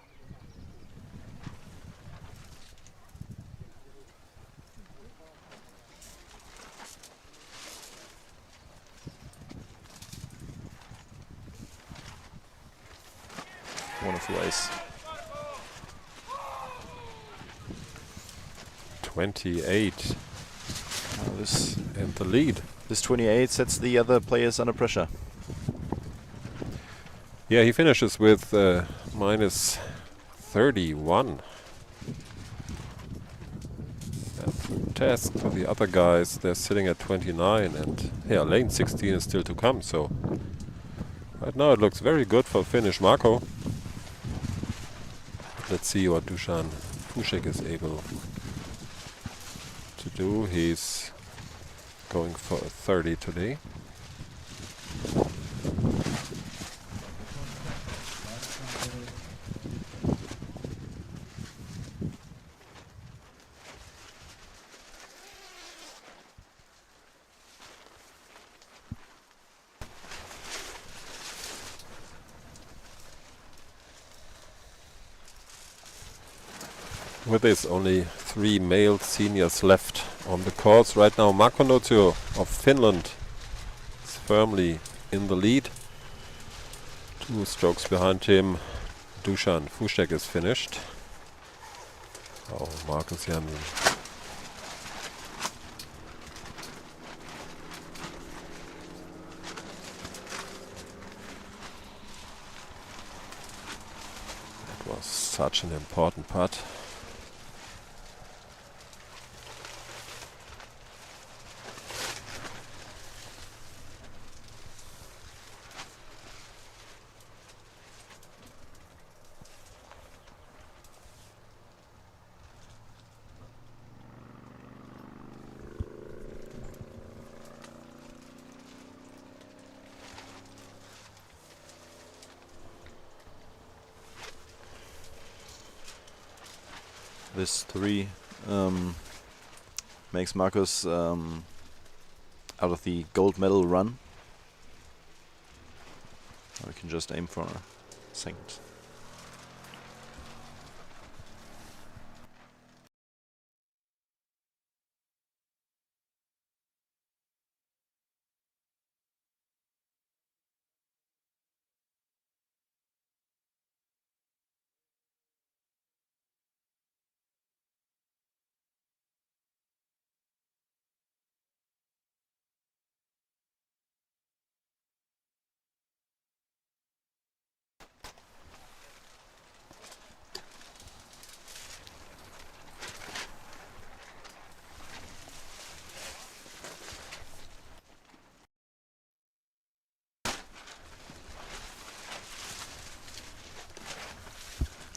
Wonderful ace. 28 This in the lead. 28 sets the other players under pressure. Yeah, he finishes with minus 31. And task for the other guys, they're sitting at 29, and yeah, lane 16 is still to come, so right now it looks very good for finish Marco. Let's see what Dusan Fušek is able to do. He's going for a 30 today. With this, only 3 male seniors left on the course. Right now, Marco Nozio of Finland is firmly in the lead. 2 strokes behind him, Dusan Fušek is finished. Oh, Markus Jansen. was such an important putt. This 3 makes Marcus out of the gold medal run. We can just aim for a second.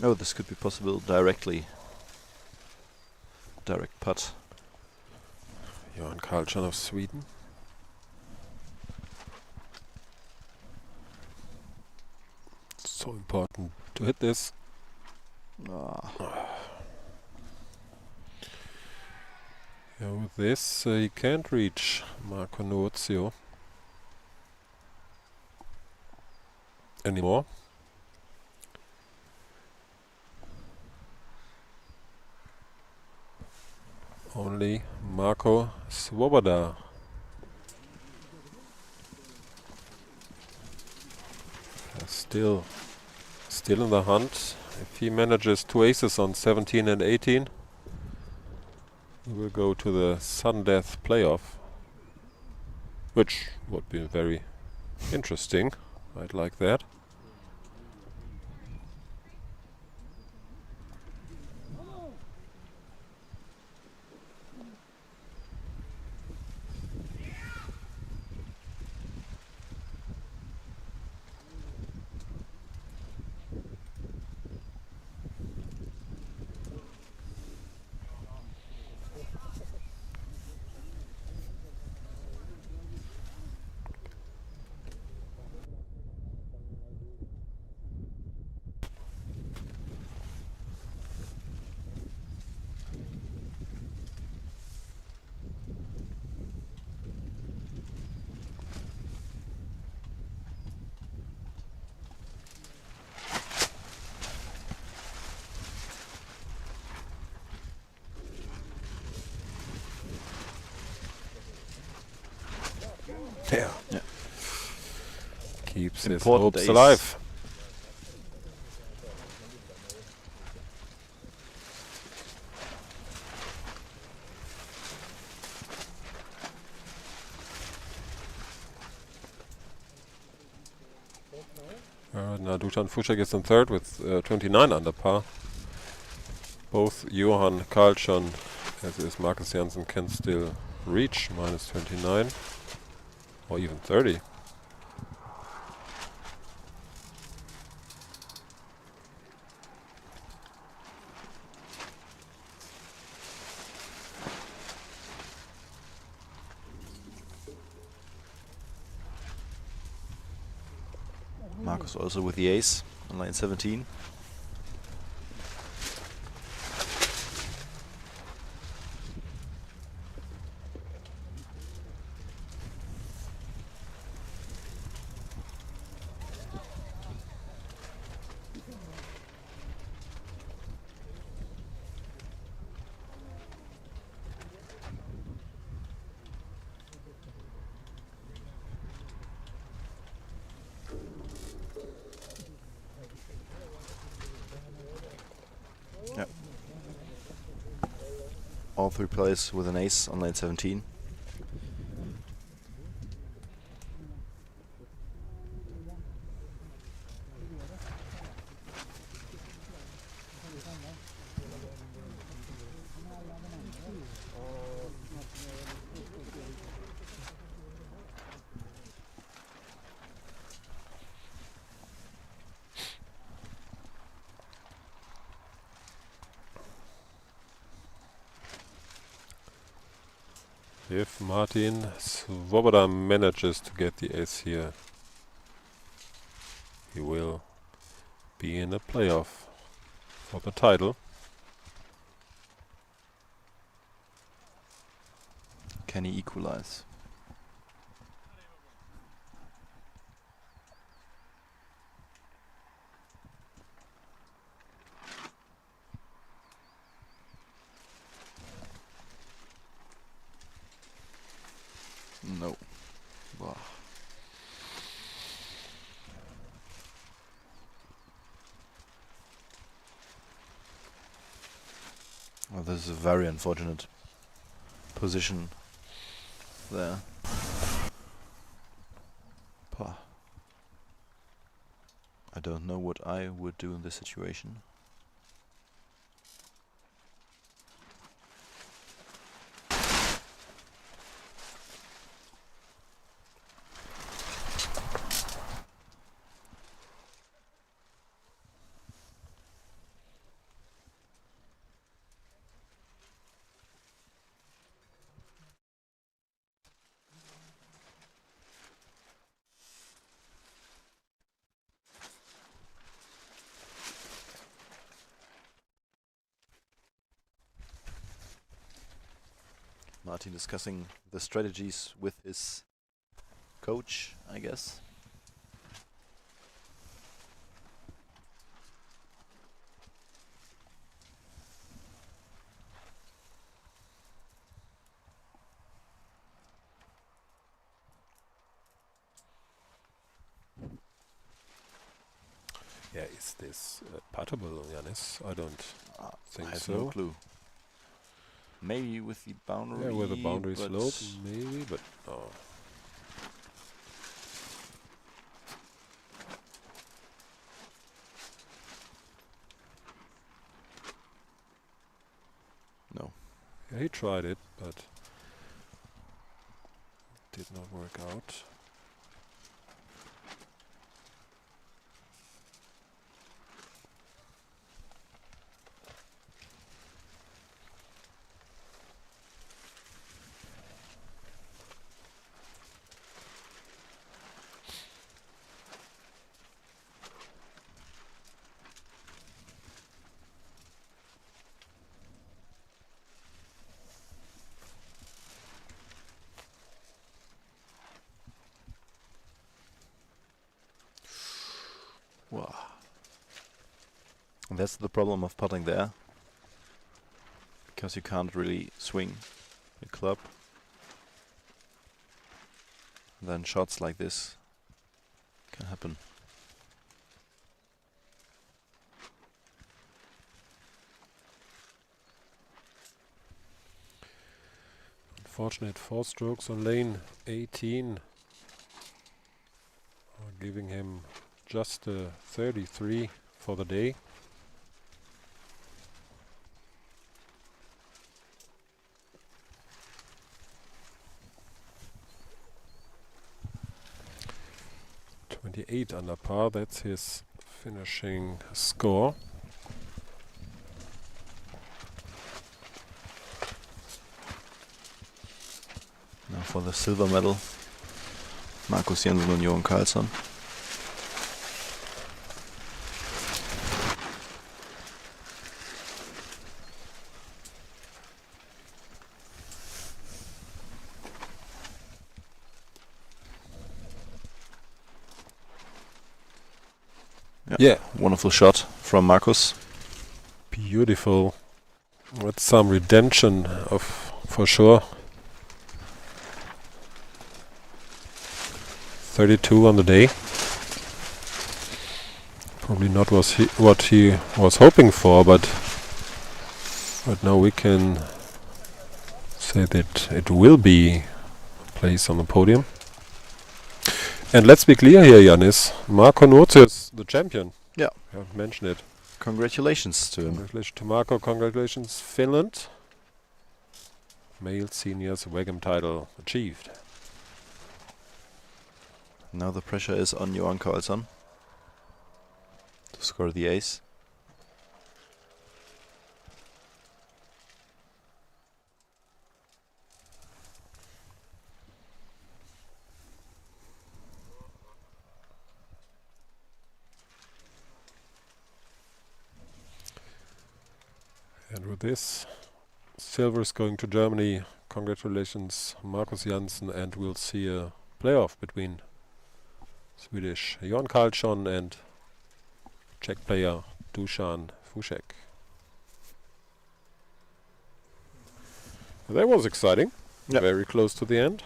Oh, this could be possible directly. Direct putt. Johan Karlsson of Sweden. It's so important to hit this. Yeah, with this, he can't reach Marco Nozio anymore. Only Marco Svoboda. Still in the hunt. If he manages 2 aces on 17 and 18, he will go to the sudden death playoff, which would be very interesting. I'd like that. Yeah. Keeps his Important hopes ace. alive. Now Dusan Fušek is in third with 29 under par. Both Johan Karlsson as is Marcus Janssen can still reach minus 29 or even 30. Marcus also with the ace on line 17. All 3 players with an ace on line 17. If Martin Svoboda manages to get the ace here, he will be in a playoff for the title. Can he equalize? No. Wow. Well, this is a very unfortunate position there. Pah. I don't know what I would do in this situation. Martin discussing the strategies with his coach, I guess. Yeah, is this puttable, Janis? I don't think I have so. no clue. Maybe with the boundary. Yeah, with a boundary but slope, maybe, but no. No. Yeah, he tried it, but did not work out. Wow. And that's the problem of putting there. Because you can't really swing the club. Then shots like this can happen. Unfortunate 4 strokes on lane 18. Giving him just a 33 for the day. .28 under par, that's his finishing score. Now for the silver medal, Markus Jensen and Johan Karlsson. Yeah. Wonderful shot from Markus. Beautiful. That's some redemption of for sure. 32 on the day. Probably not what he was hoping for, but now we can say that it will be a place on the podium. And let's be clear here, Janis. Marko Nurcius, the champion. Yeah. I haven't mentioned it. Congratulations to him. Congratulations to Marko. Congratulations, Finland. Male seniors WAGM title achieved. Now the pressure is on Johan Karlsson to score the ace. And with this, silver is going to Germany. Congratulations, Markus Janssen, and we'll see a playoff between Swedish Jon Karlsson and Czech player Dusan Fušek. That was exciting. Yep. Very close to the end.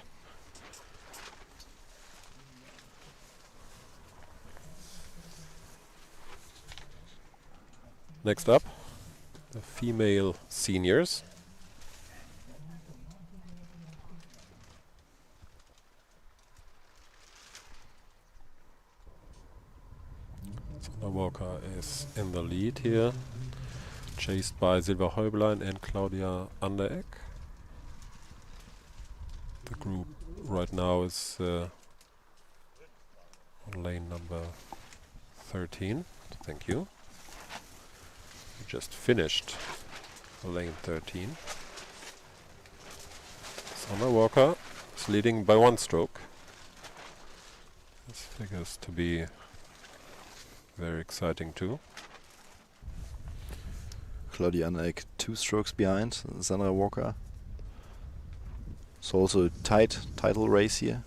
Next up, the female seniors. Sandra Walker is in the lead here, chased by Silva Häublein and Claudia Anderegg. The group right now is on lane number 13. Thank you. We just finished lane 13. Sandra Walker is leading by 1 stroke. This figures to be very exciting too. Claudia Anderegg 2 strokes behind Sandra Walker. So also a tight title race here.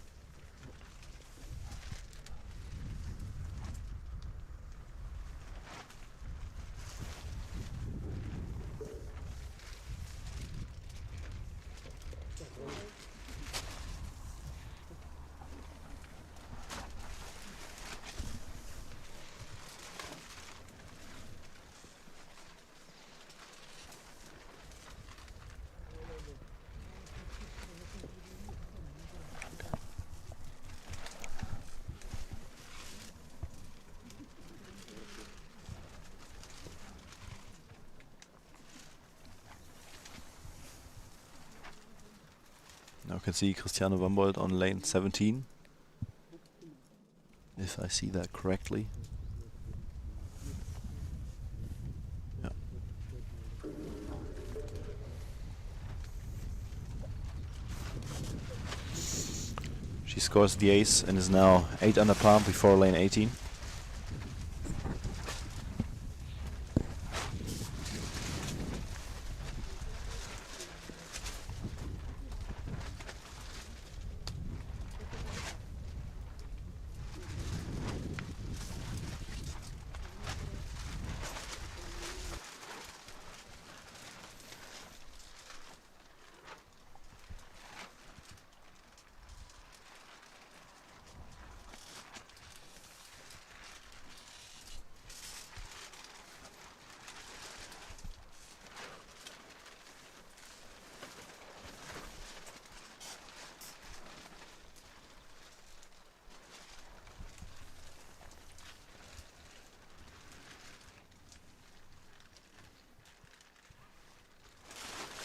Now you can see Christiane Wambold on lane 17, if I see that correctly. Yeah. She scores the ace and is now 8 under par before lane 18.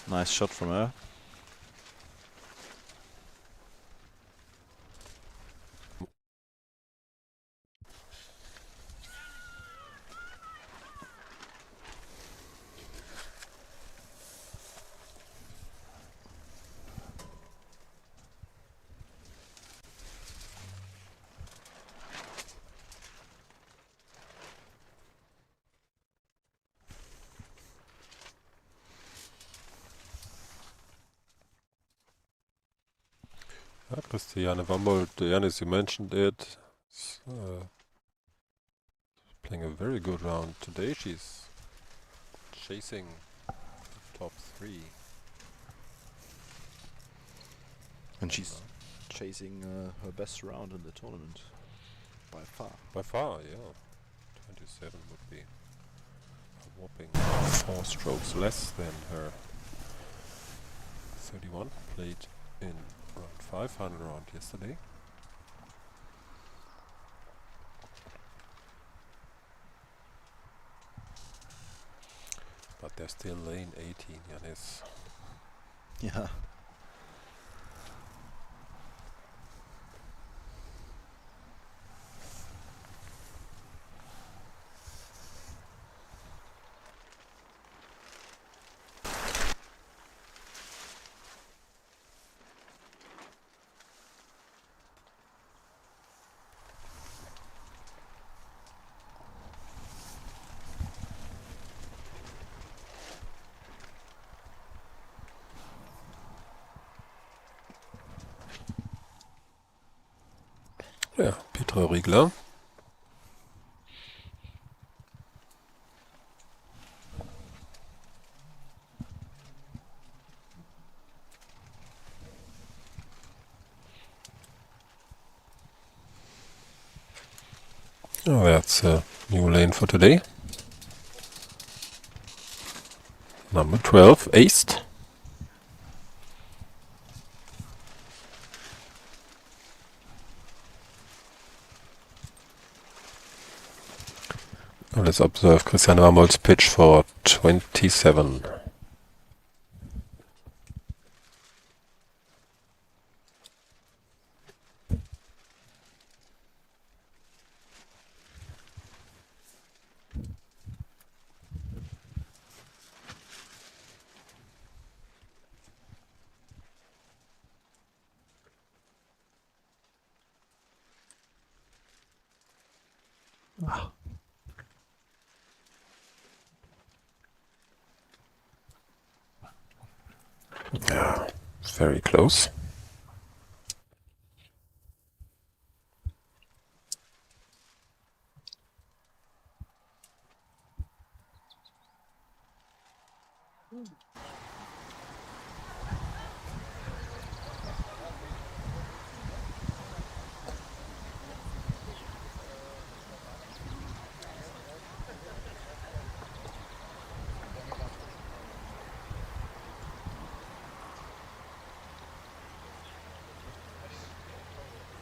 Nice shot from her. Christiane Wambold, Janis, you mentioned it. Playing a very good round today. She's chasing top 3. And she's chasing her best round in the tournament. By far. By far, yeah. 27 would be a whopping 4 strokes less than her 31 played in round 5, final round yesterday. But they're still lane 18, Janis. Yeah. Ja, Petra Riegler. Oh, that's a new lane for today. Number 12, aced. Now let's observe Christian Ramol's pitch for 27. Yeah, it's very close.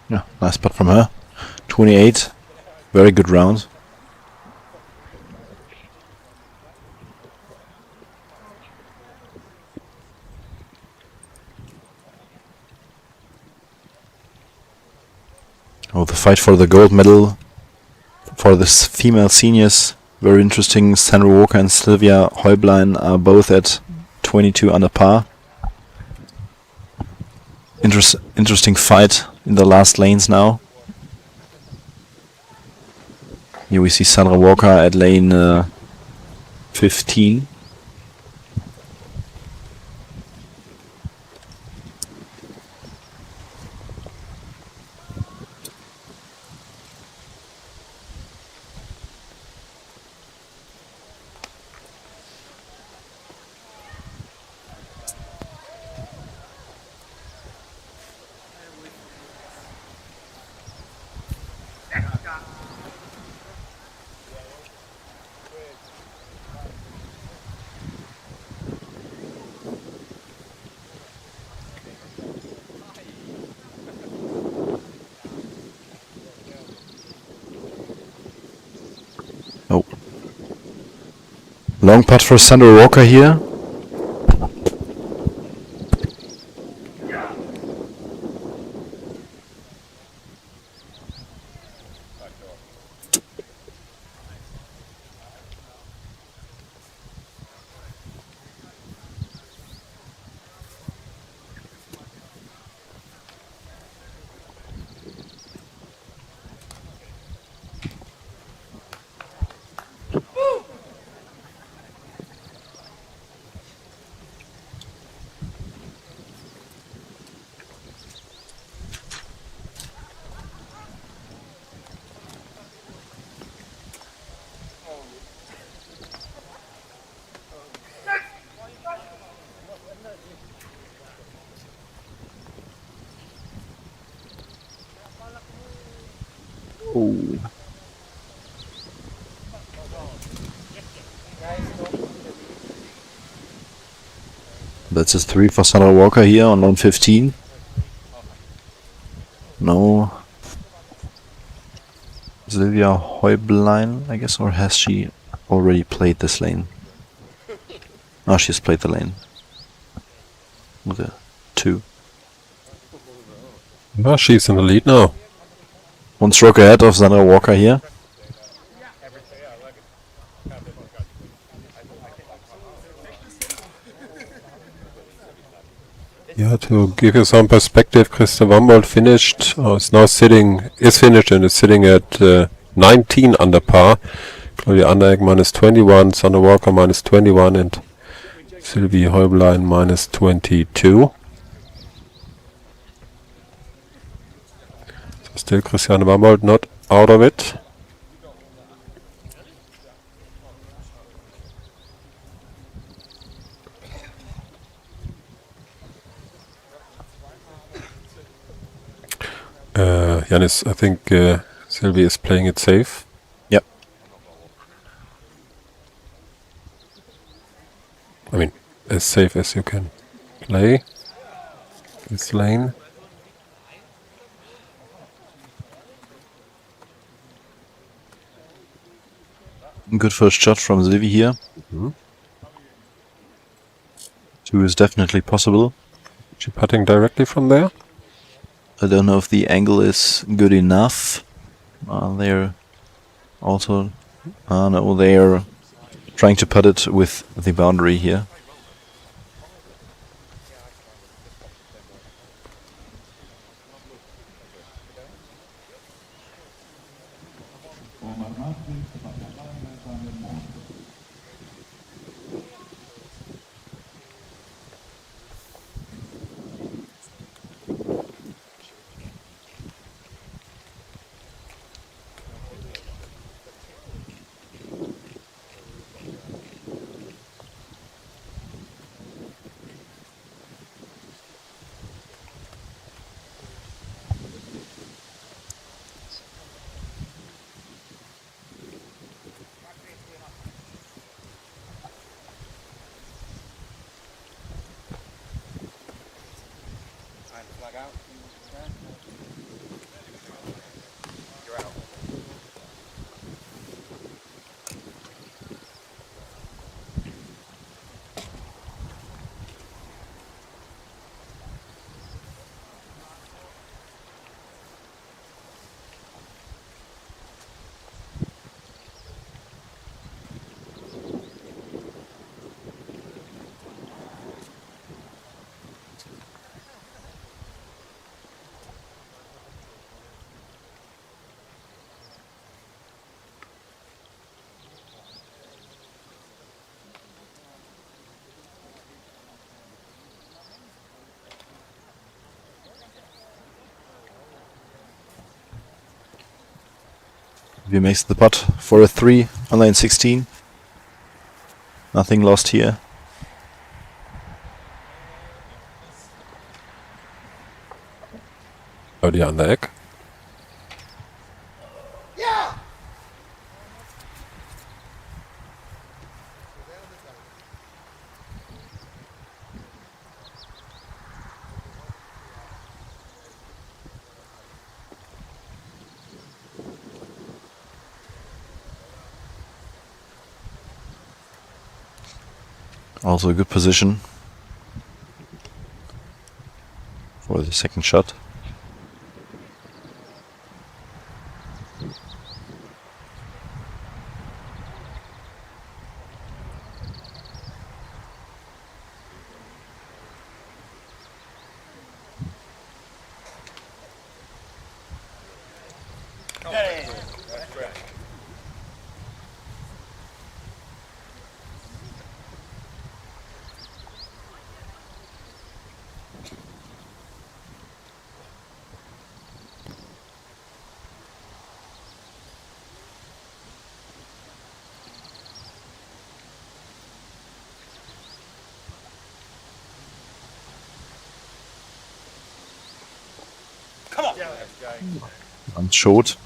Yeah, nice putt from her. 28. Very good round. Oh, the fight for the gold medal for the female seniors. Very interesting. Sandra Walker and Sylvia Heublein are both at 22 under par. Interesting fight in the last lanes now. Here we see Sandra Walker at lane 15. Oh. Long putt for Sandra Walker here. That's a 3 for Sandra Walker here on lane 15. No. Sylvia Heublein, I guess, or has she already played this lane? Oh, she's played the lane. With a 2. Well, she's in the lead now. 1 stroke ahead of Sandra Walker here. Yeah, to give you some perspective, Christian Wambold finished, is finished and is sitting at 19 under par. Claudia Anderegg minus 21, Sandra Walker minus 21 and Sylvie Heublein minus 22. Still Christiane Bambold not out of it. Janis, I think Sylvie is playing it safe. Yep. I mean, as safe as you can play this lane. Good first shot from Sylvie here. Mhm. 2 is definitely possible. She putting directly from there. I don't know if the angle is good enough. They're also... no, they're trying to putt it with the boundary here. Sylvie makes the putt for a 3 on lane 16. Nothing lost here. Birdie on the egg. Also a good position for the second shot. And short.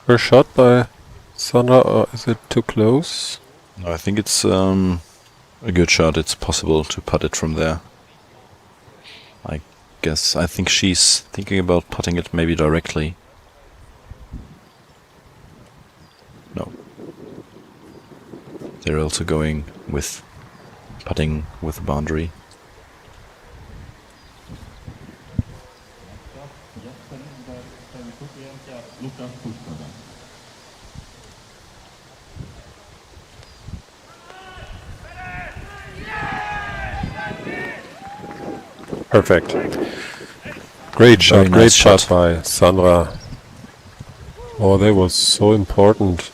First shot by Sandra, or is it too close? No, I think it's a good shot. It's possible to putt it from there. I think she's thinking about putting it maybe directly. No. They're also going with putting with the boundary. Perfect. Great shot, Very great nice shot shot. by Sandra. Oh, that was so important.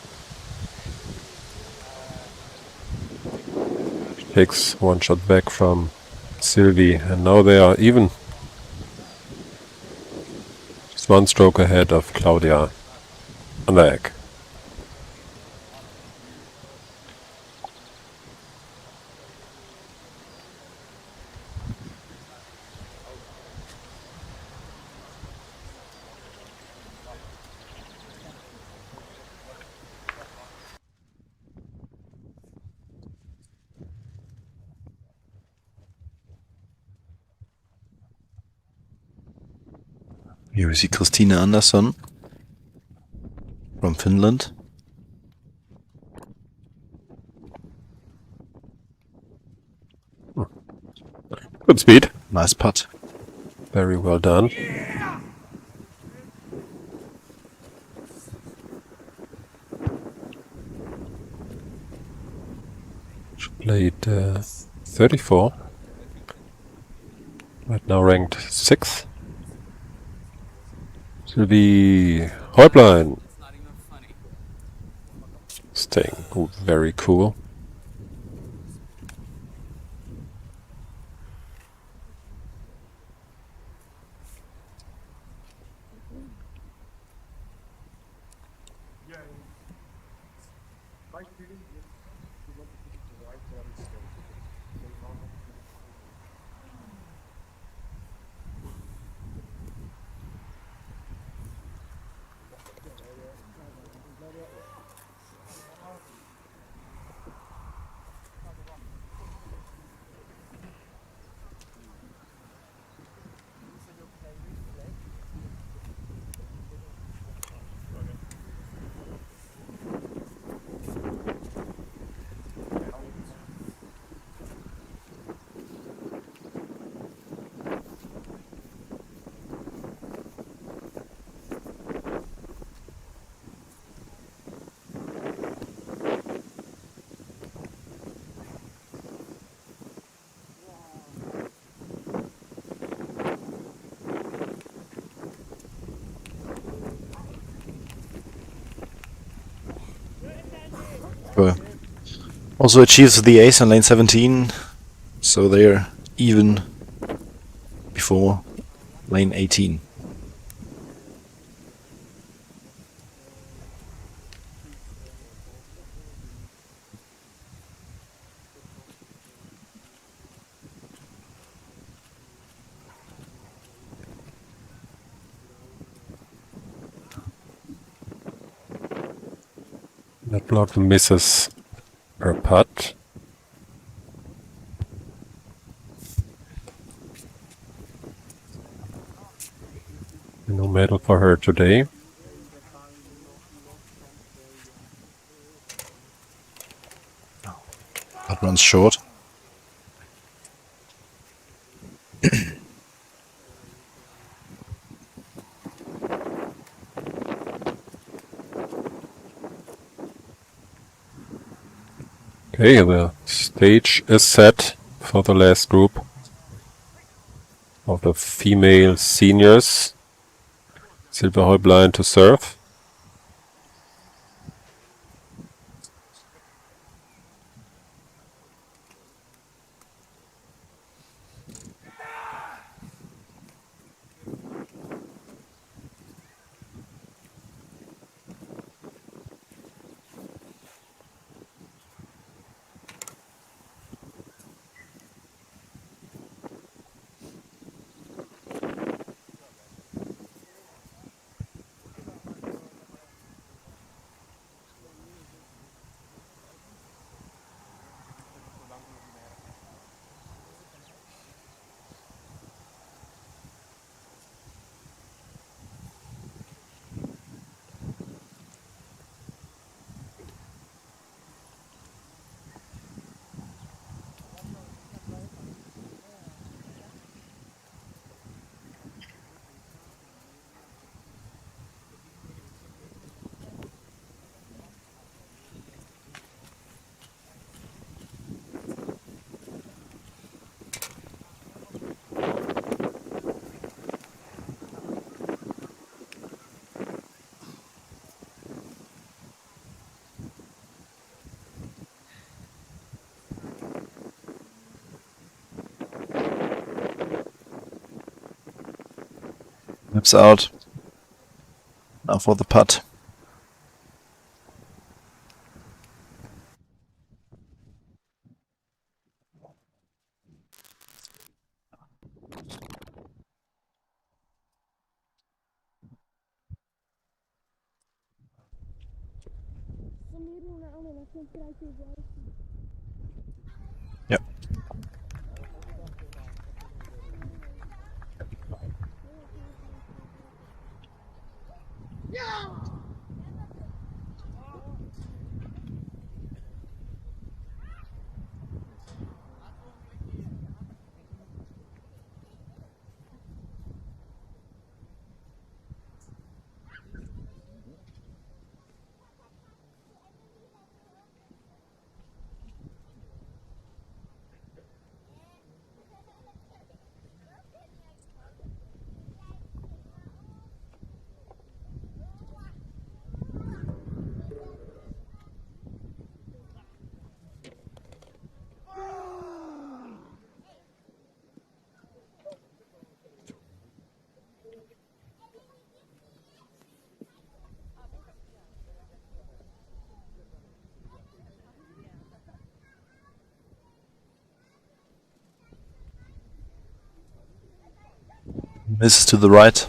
She takes one shot back from Sylvie, and now they are even. Just one stroke ahead of Claudia on the egg. Here we see Christina Andersson from Finland. Good speed. Nice putt. Very well done. She played 34. Right now ranked 6th. Sylvie Häuplein. Staying very cool. Also achieves the ace in lane 17, so they're even before lane 18. That block misses her putt. No medal for her today. That runs short. Okay, the stage is set for the last group of the female seniors. Silvia Häuplein to serve. Hips out. Now for the putt. Yep. Misses to the right.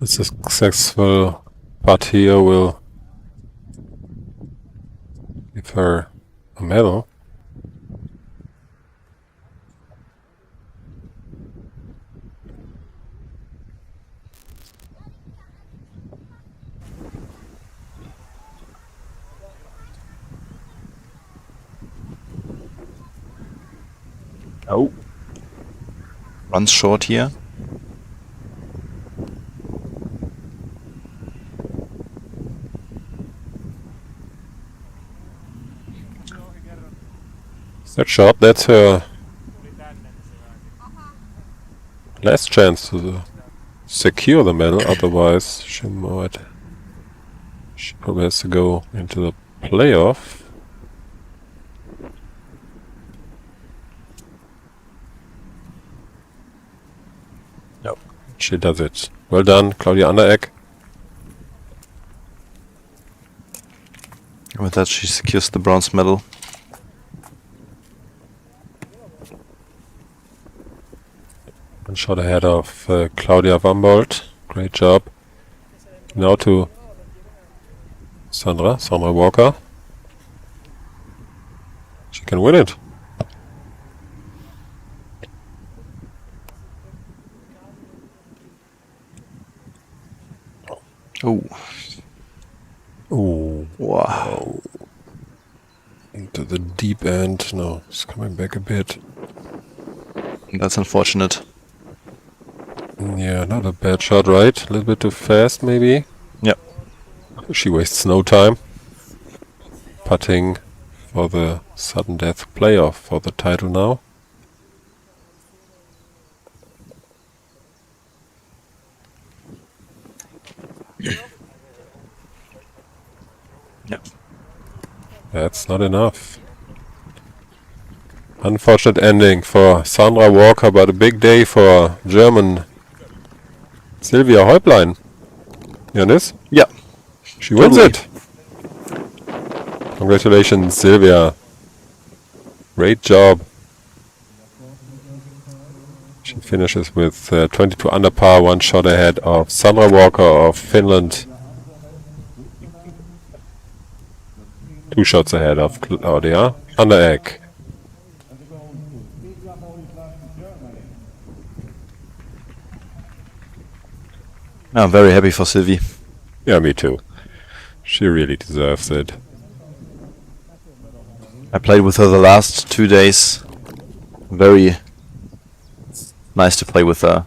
A successful putt here will give her a medal. Oh. Runs short here. That shot, that's her last chance to secure the medal, otherwise she probably has to go into the playoff. Nope. She does it. Well done, Claudia Anderegg. With that, she secures the bronze medal. One shot ahead of Claudia Wambold. Great job. Now to Sandra Walker. She can win it. Oh. Oh, Wow. into the deep end. No, it's coming back a bit. That's unfortunate. Yeah, not a bad shot, right? A little bit too fast, maybe. Yep. She wastes no time. Putting for the sudden death playoff for the title now. Yep. That's not enough. Unfortunate ending for Sandra Walker, but a big day for German Sylvia Häuplein. Janis? Yeah. She wins Totally. it! Congratulations, Sylvia. Great job. She finishes with 22 under par, one shot ahead of Sandra Walker of Finland. 2 shots ahead of Claudia Anderegg. I'm very happy for Sylvie. Yeah, me too. She really deserves it. I played with her the last 2 days. Very nice to play with her.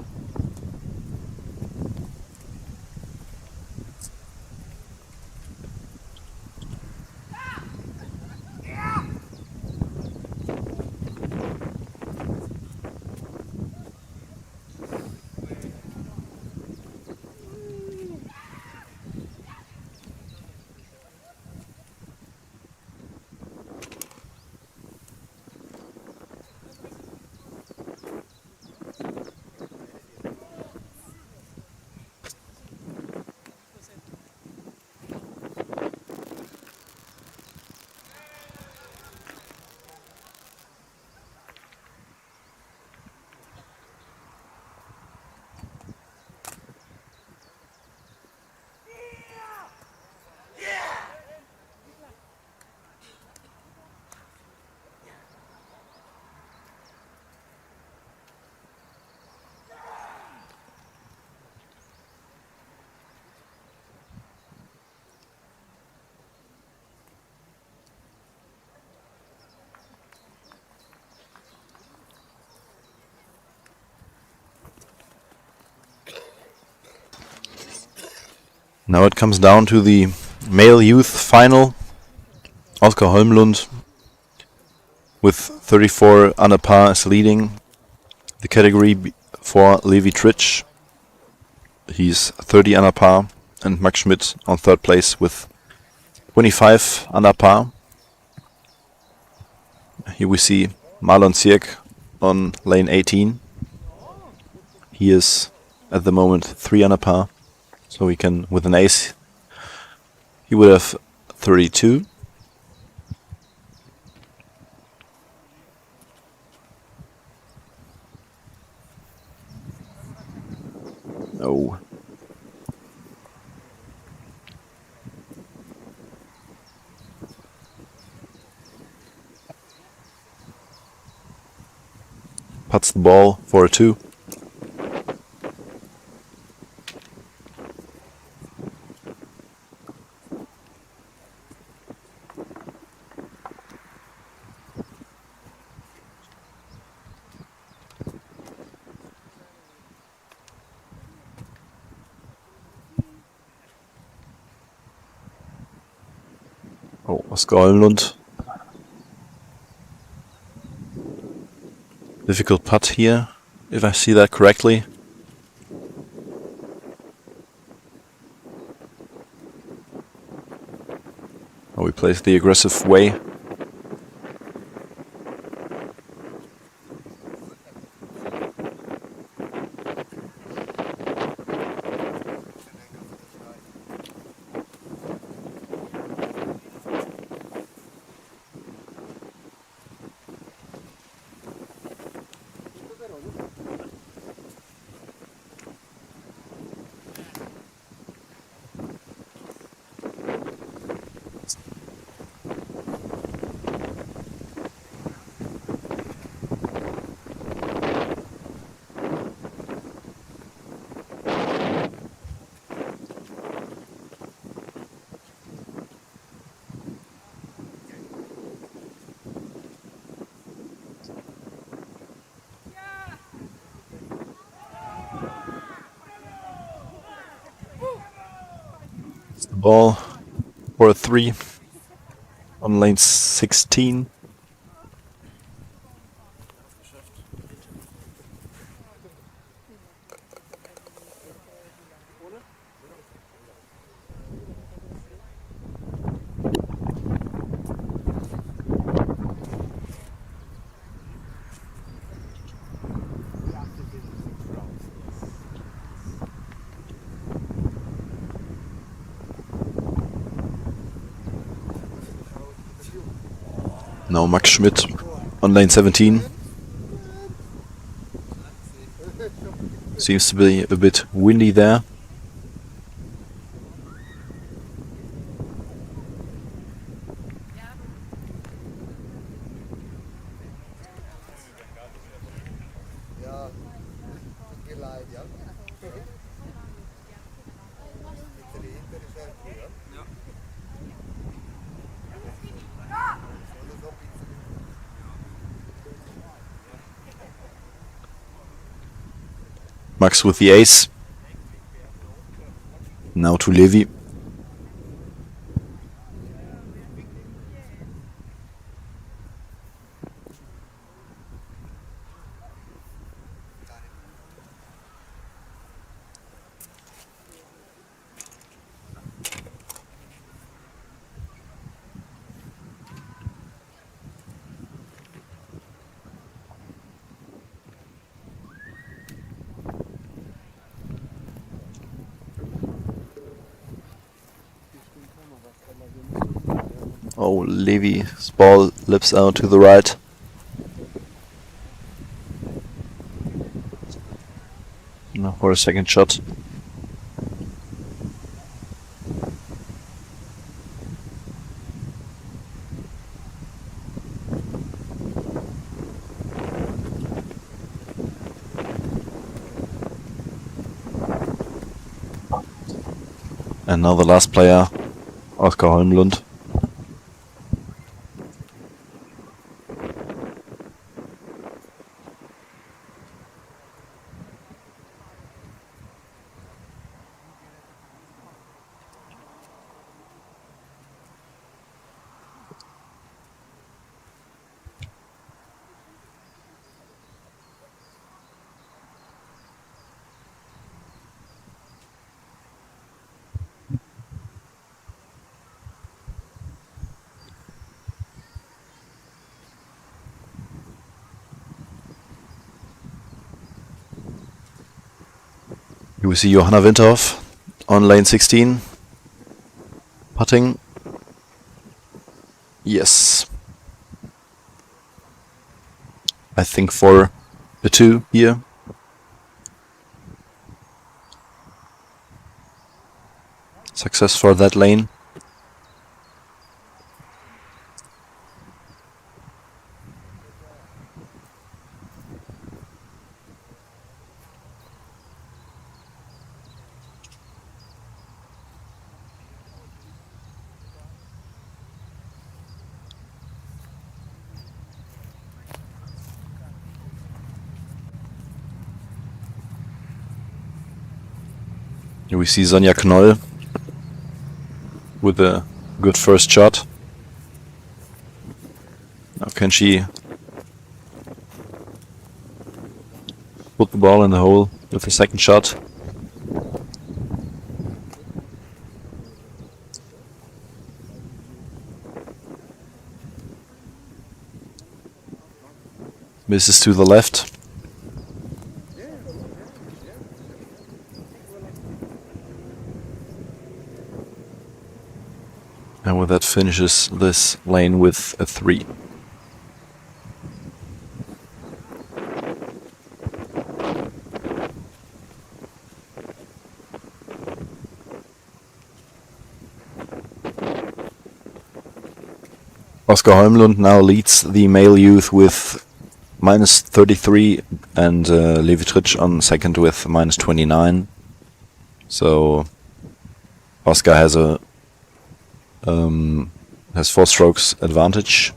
Now it comes down to the male youth final. Oskar Holmlund with 34 under par is leading the category for Levi Tritsch. He's 30 under par, and Max Schmidt on third place with 25 under par. Here we see Marlon Zierk on lane 18. He is at the moment 3 under par, so he can, with an ace, he would have 32. No. Puts the ball for a 2. Oh, Oskar Holmlund. Difficult putt here, if I see that correctly. Oh, he plays the aggressive way. The ball for a 3 on lane 16. Now Max Schmidt on lane 17. Seems to be a bit windy there. Max with the ace. Now to Levi. Oh, Levi's ball lips out to the right. Now for a second shot. And now the last player, Oskar Holmlund. Here we see Johanna Winterhoff on lane 16. Putting. Yes. I think for a 2 here. Success for that lane. Here we see Sonja Knoll with a good first shot. Now can she put the ball in the hole with the second shot? Misses to the left. And with that finishes this lane with a 3. Oskar Holmlund now leads the male youth with -33 and Levi Tritsch on second with -29. So Oskar has a has 4 strokes advantage.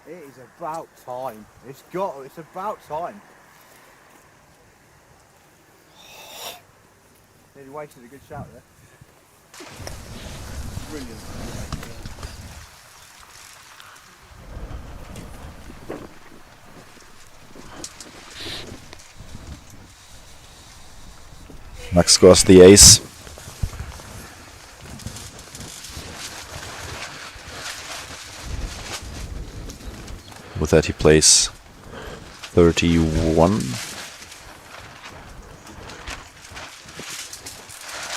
It is about time. It's about time. Nearly wasted a good shot there. Brilliant. Max scores the ace. With that he plays 31.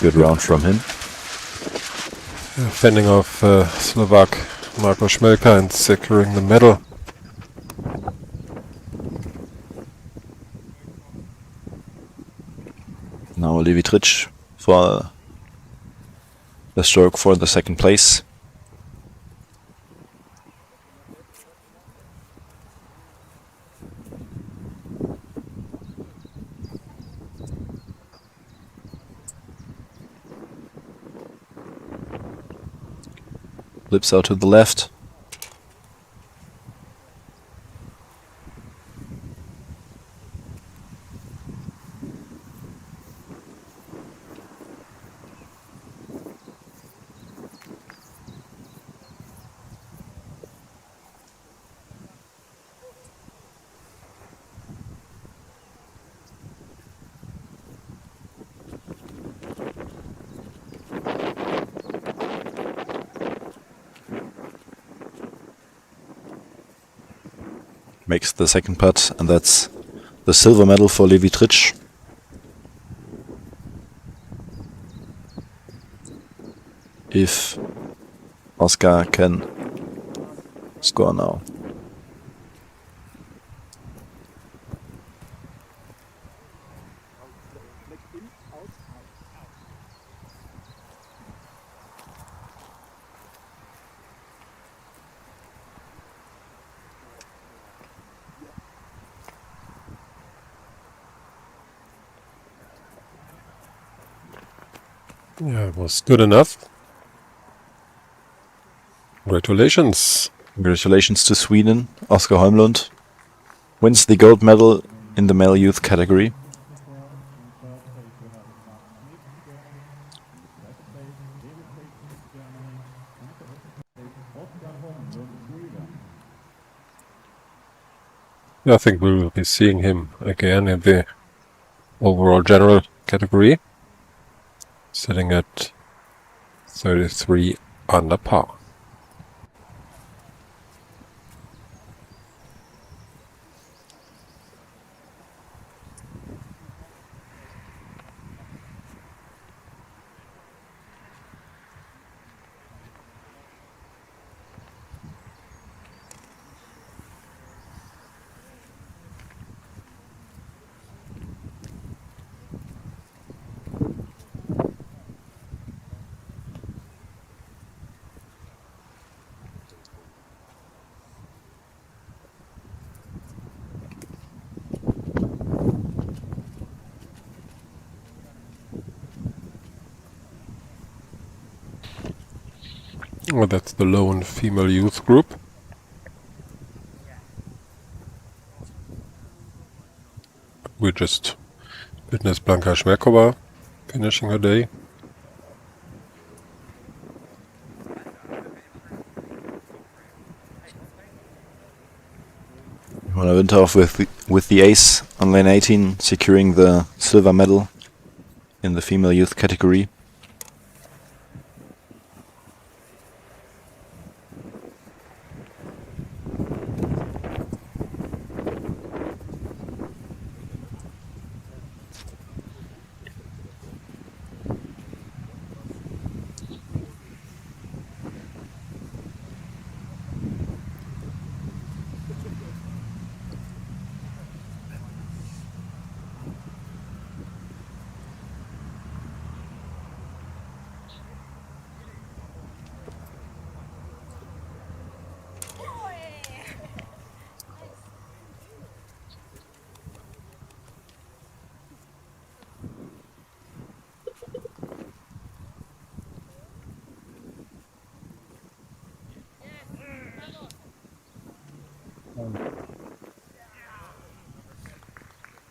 Good round from him. Fending off Slovak Marko Šmelka and securing the medal. Now Levi Tritsch for the stroke for the second place. Flips out to the left. Makes the second putt, and that's the silver medal for Levi Tritsch. If Oskar can score now. Yeah, it was good enough. Congratulations. Congratulations to Sweden. Oskar Holmlund wins the gold medal in the male youth category. I think we will be seeing him again in the overall general category, sitting at 33 under par. Well, that's the lone female youth group. We just witnessed Blanka Schmerkova finishing her day. Johanna Winterhoff with the ace on lane 18, securing the silver medal in the female youth category.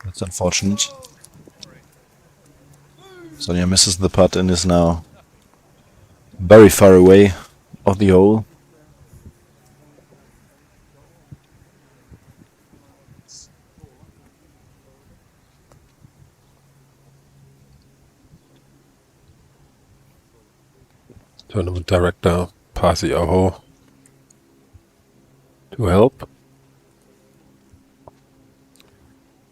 That's unfortunate. Sonia misses the putt and is now very far away of the hole. Tournament director Pasi Aho to help.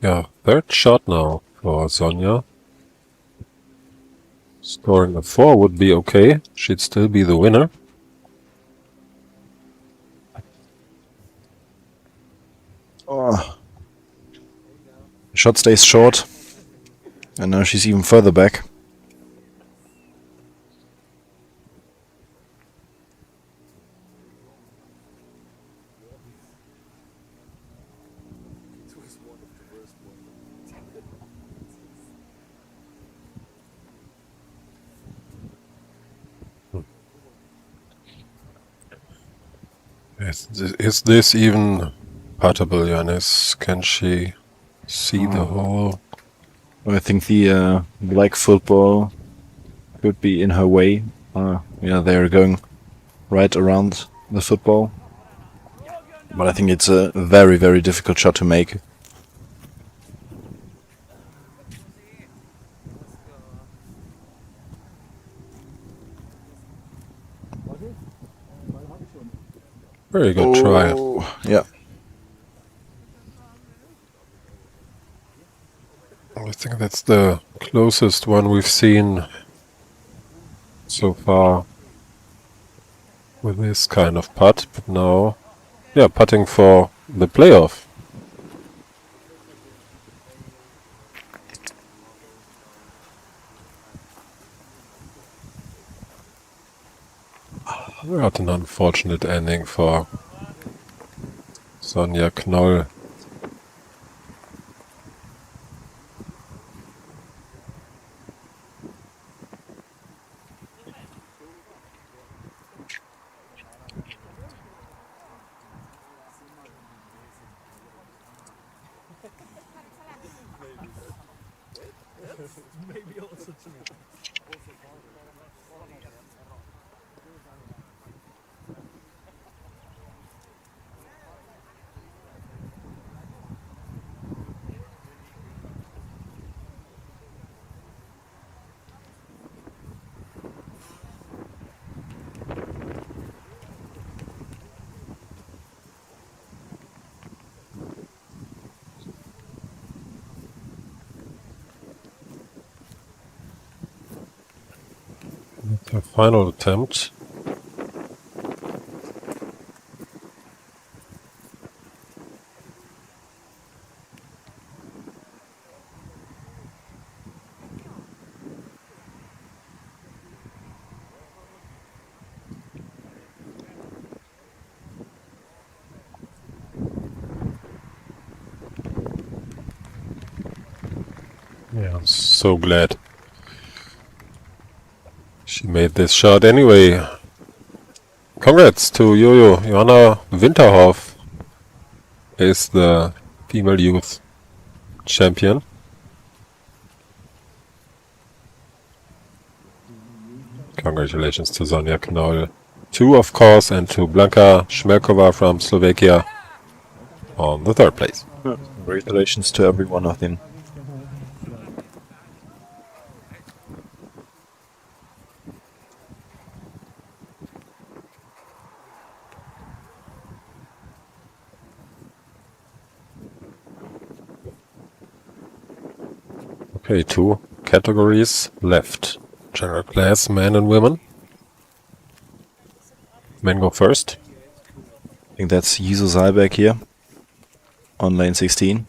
Yeah, third shot now for Sonia. Scoring a 4 would be okay. She'd still be the winner. Oh. Shot stays short. And now she's even further back. Is this even puttable, Janis? Can she see the hole? I think the black football could be in her way. Yeah, they're going right around the football. But I think it's a very, very difficult shot to make. Very good try. Yeah. I think that's the closest one we've seen so far with this kind of putt. But now, yeah, putting for the playoff. What an unfortunate ending for Sonja Knoll. The final attempt. Yeah, I'm so glad she made this shot anyway. Congrats to Jojo. Johanna Winterhoff is the female youth champion. Congratulations to Sonja Knoll too, of course, and to Blanka Šmelková from Slovakia on the third place. Congratulations to every one of them. Okay, 2 categories left. General class, men and women. Men go first. I think that's Yiso Saalberg here on lane 16.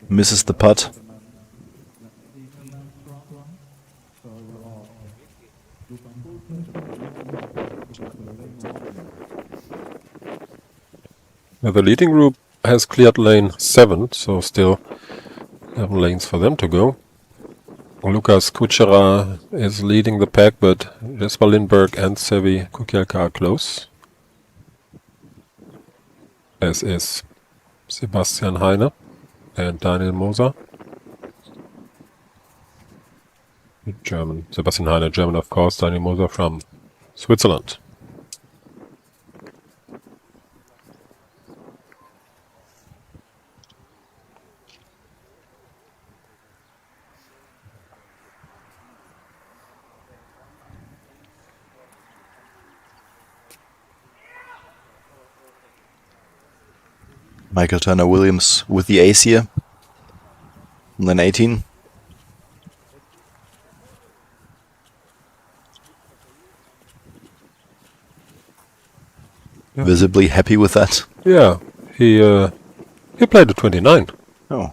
Misses the putt. Now the leading group has cleared lane 7, so still 11 lanes for them to go. Lukas Kuchera is leading the pack, but Jesper Lindberg and Sevi Kukielka are close. As is Sebastian Heine and Daniel Moser. German. Sebastian Heine, German of course, Daniel Moser from Switzerland. Michael Turner Williams with the ace here. Lane 18. Yeah. Visibly happy with that. Yeah, he played a 29. Oh.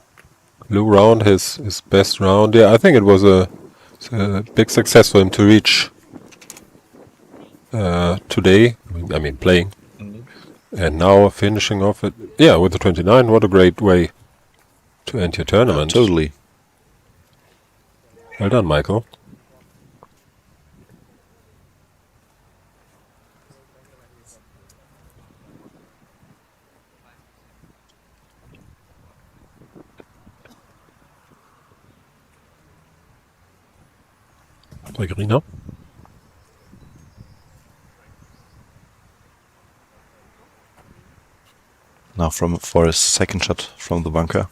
Lou round, his best round. Yeah, I think it was a big success for him to reach today. I mean, playing. And now finishing off it. Yeah, with the 29. What a great way to end your tournament. Totally. Well done, Michael. Gregerina. Now for his second shot from the bunker.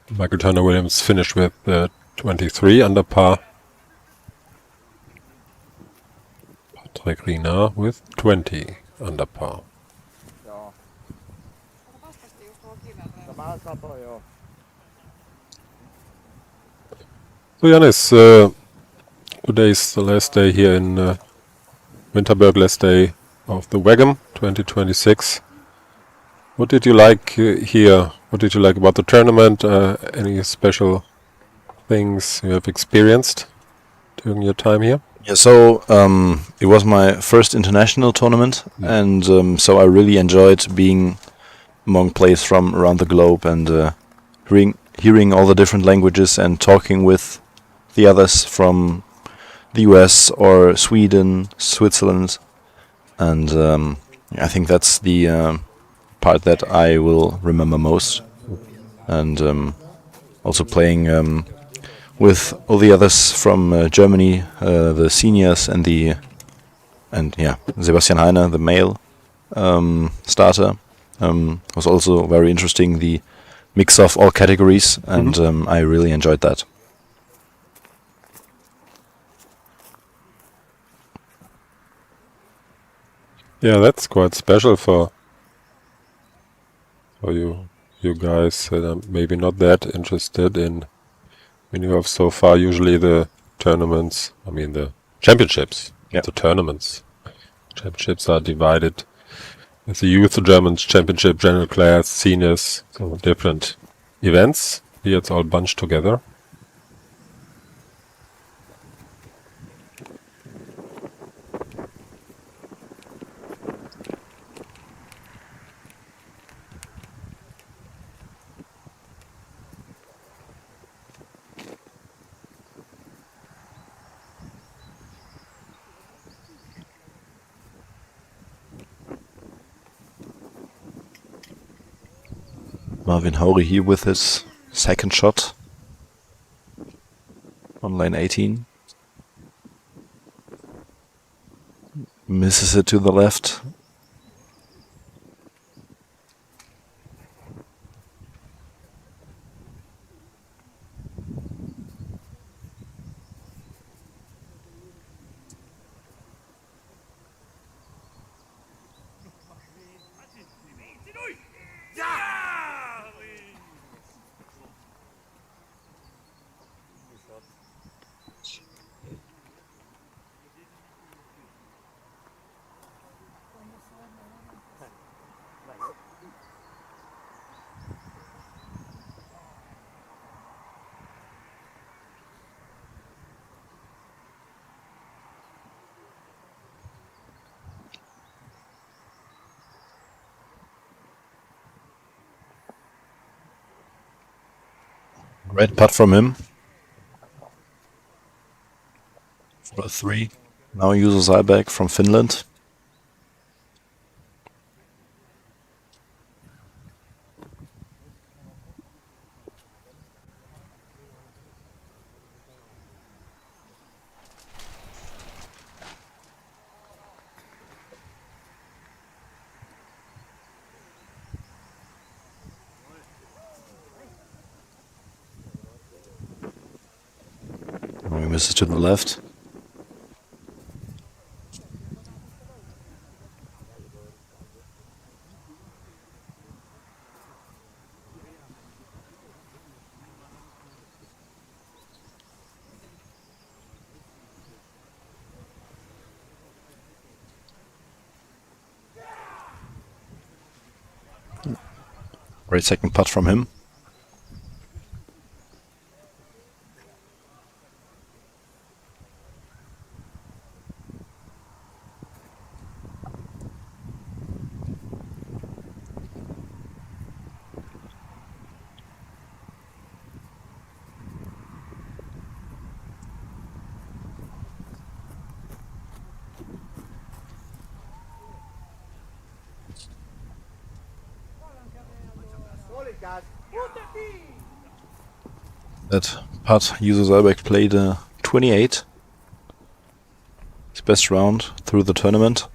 Michael Turner Williams finished with 23 under par. Patrick Rina with 20 under par. Joo. No mä katoin joo. So Janis, today's the last day here in Winterberg, last day of the WAGM 2026. What did you like here? What did you like about the tournament? Any special things you have experienced during your time here? Yeah, so it was my first international tournament, and so I really enjoyed being among players from around the globe and hearing all the different languages and talking with the others from the US or Sweden, Switzerland, and I think that's the part that I will remember most. And also playing with all the others from Germany, the seniors and Sebastian Heine, the male starter, was also very interesting. The mix of all categories, and I really enjoyed that. Yeah, that's quite special for you guys that are maybe not that interested in minigolf so far. Usually the tournaments, I mean the championships, Yeah. the tournaments. Championships are divided with the youth German championship, general class, seniors, so different events. Here it's all bunched together. Marvin Haury here with his second shot on lane 18. Misses it to the left. Great putt from him. For a 3. Now uses Zyberg from Finland. Now he misses to the left. Great second putt from him. That putt, Juso Zyberg played 28. His best round through the tournament.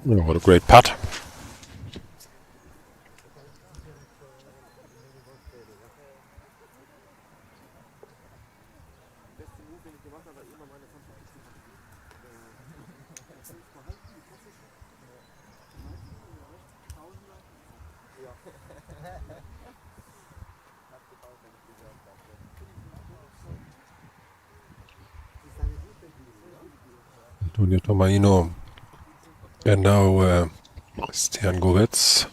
Oh, what a great putt. Antonio Tomaino and now Stian Goretz.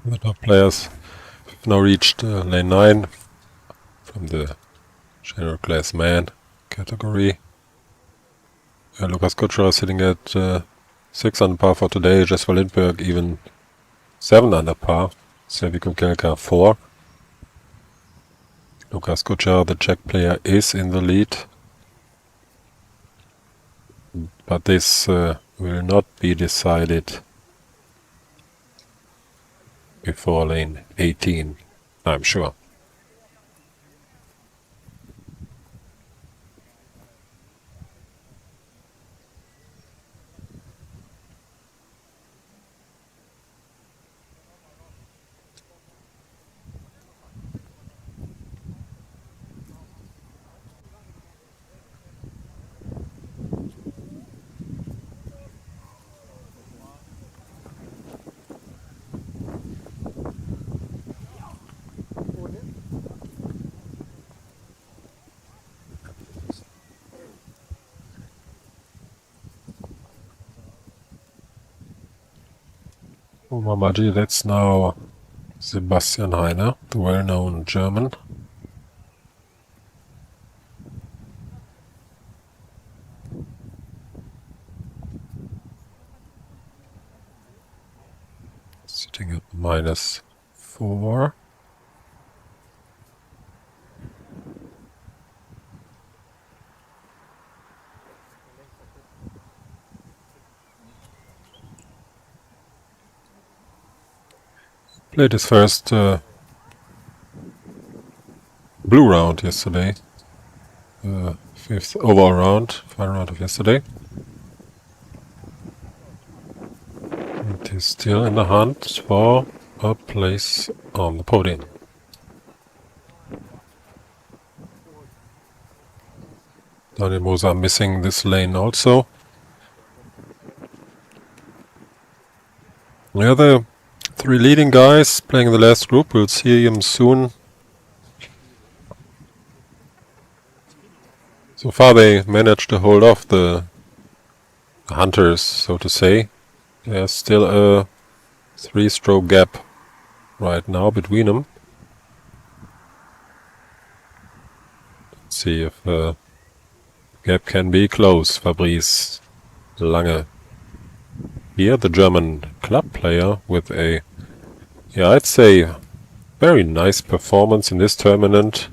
The top players have now reached lane 9 from the general class man category. Lukas Kutscher is sitting at 6 under par for today. Jesper Lindberg even 7 under par. Sergej Kukelka 4. Lukas Kutscher, the Czech player, is in the lead. But this will not be decided before lane 18, I'm sure. Mamaji, that's now Sebastian Heiner, the well-known German. Sitting at -4. Played his first blue round yesterday. 5th overall round, final round of yesterday. And he's still in the hunt for a place on the podium. Daniel Moser missing this lane also. The other 3 leading guys playing in the last group, we'll see him soon. So far they managed to hold off the hunters, so to say. There's still a 3-stroke gap right now between them. Let's see if the gap can be closed. Fabrice Lange here, the German club player, with a, I'd say, very nice performance in this tournament.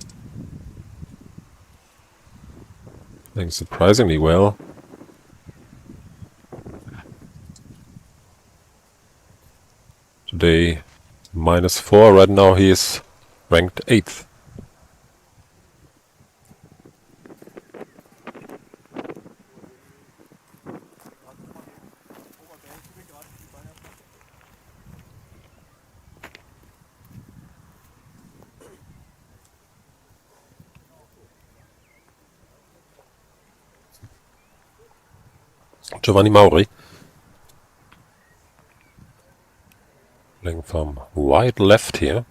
Playing surprisingly well. Today -4, right now he is ranked 8th. Giovanni Mauri. Playing from wide left here.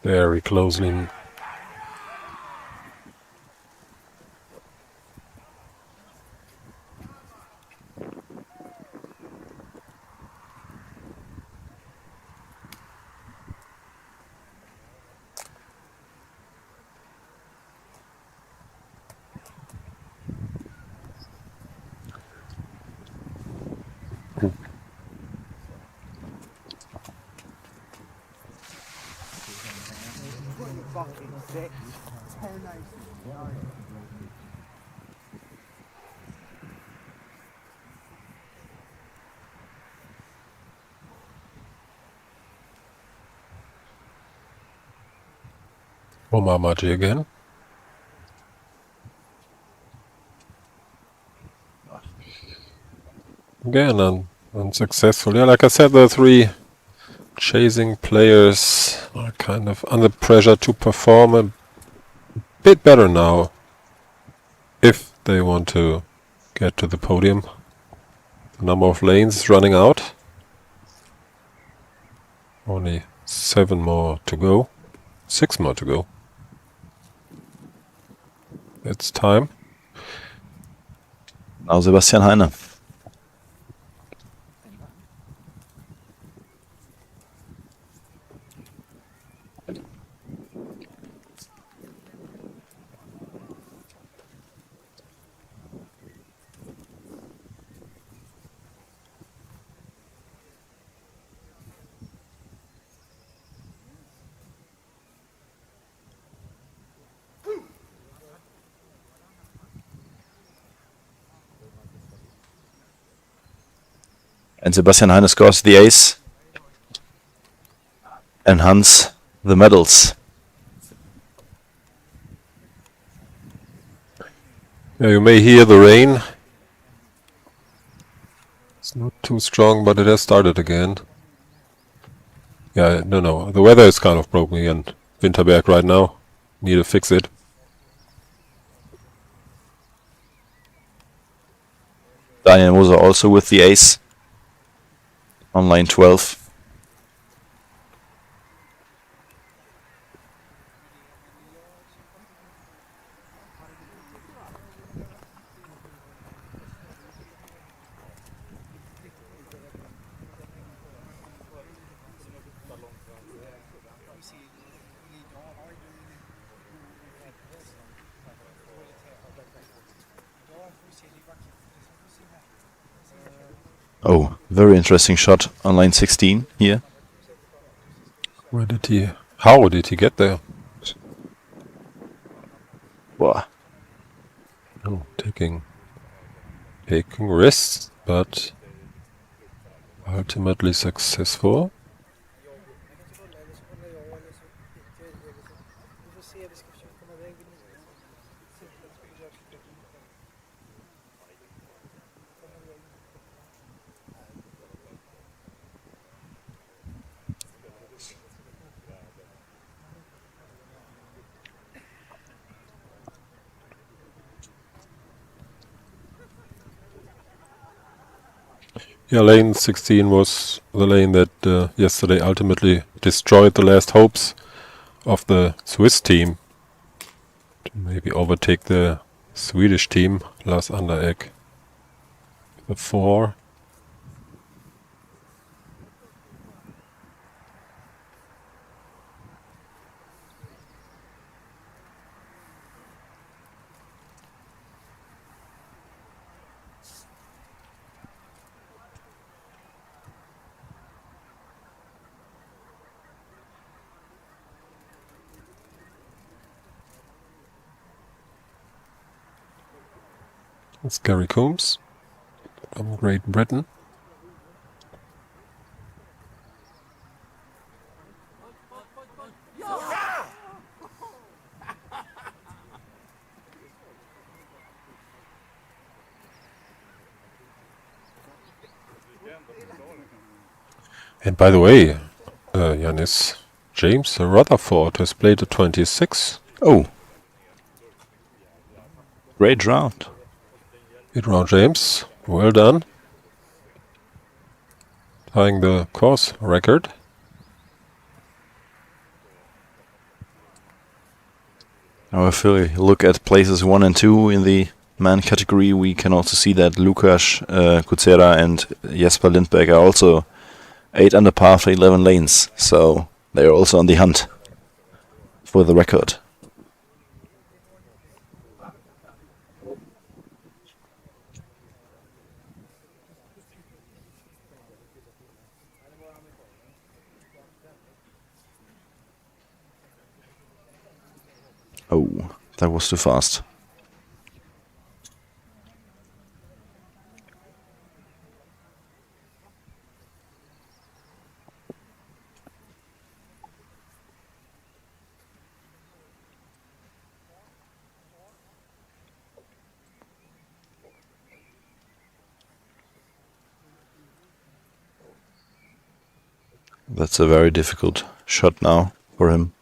Very closely. Fucking six. 10 aces. Omar Maji again. Again, unsuccessful. Yeah, like I said, the three chasing players are kind of under pressure to perform a bit better now if they want to get to the podium. The number of lanes is running out. Only 7 more to go. 6 more to go. It's time. Now Sebastian Heine. And Sebastian Heine scores the ace. And Hans the medals. Yeah, you may hear the rain. It's not too strong, but it has started again. Yeah, no. The weather is kind of broken again. Winterberg right now. Need to fix it. Daniel Moser also with the ace. On line 12. Oh, very interesting shot on line 16 here. How did he get there? Wow. Oh, taking risks, but ultimately successful. Yeah, lane 16 was the lane that yesterday ultimately destroyed the last hopes of the Swiss team to maybe overtake the Swedish team, Lars Anderegg. The 4. It's Gary Coombs from Great Britain. And by the way, Yanis, James Rutherford has played a 26. Oh. Great round. Good round, James. Well done. Tying the course record. Now if we look at places 1 and 2 in the man category, we can also see that Lukas Kucera and Jesper Lindberg are also 8 under par for 11 lanes. So they are also on the hunt for the record. Oh, that was too fast. That's a very difficult shot now for him.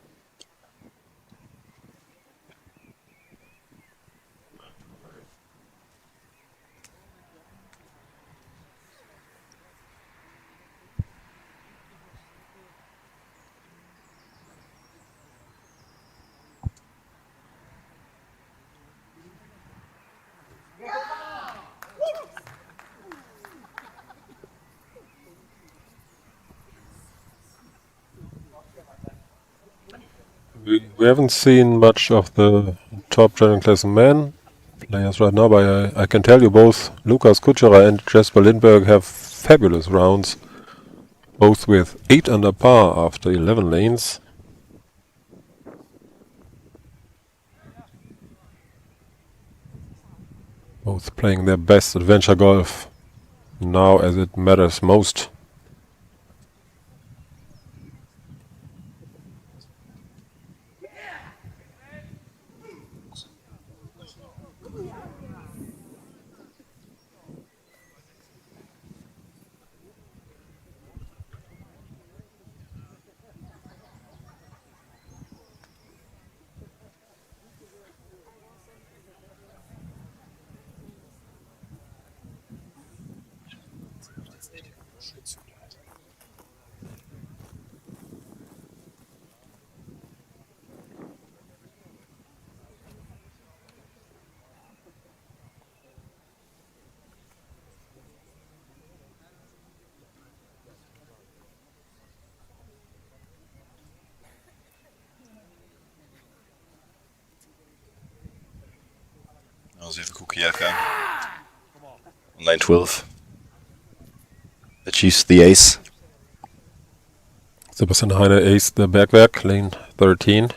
We haven't seen much of the top German class men players right now, but I can tell you both Lukas Kucera and Jesper Lindberg have fabulous rounds, both with 8 under par after 11 lanes. Both playing their best adventure golf now as it matters most. Nou, eens even Kukier gaan. On lane 12. Achieves the ace. Sebastian Heine aced the Bergwerk, lane 13.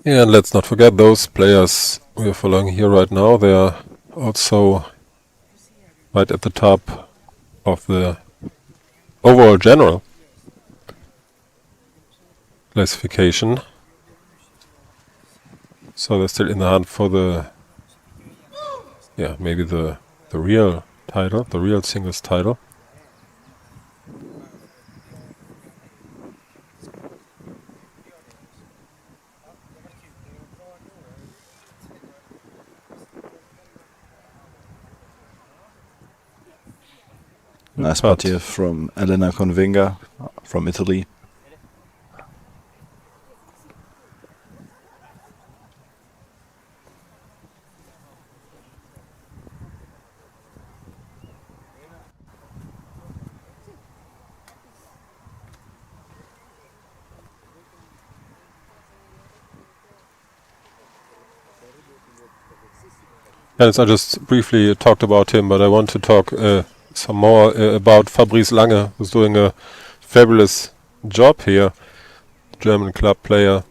Yeah, and let's not forget those players we are following here right now. They are also right at the top of the overall general classification. So they're still in the hunt for the, yeah, maybe the real title, the real singles title. Nice putt here from Elena Convinga from Italy. Yes, I just briefly talked about him, but I want to talk some more about Fabrice Lange, who's doing a fabulous job here. German club player.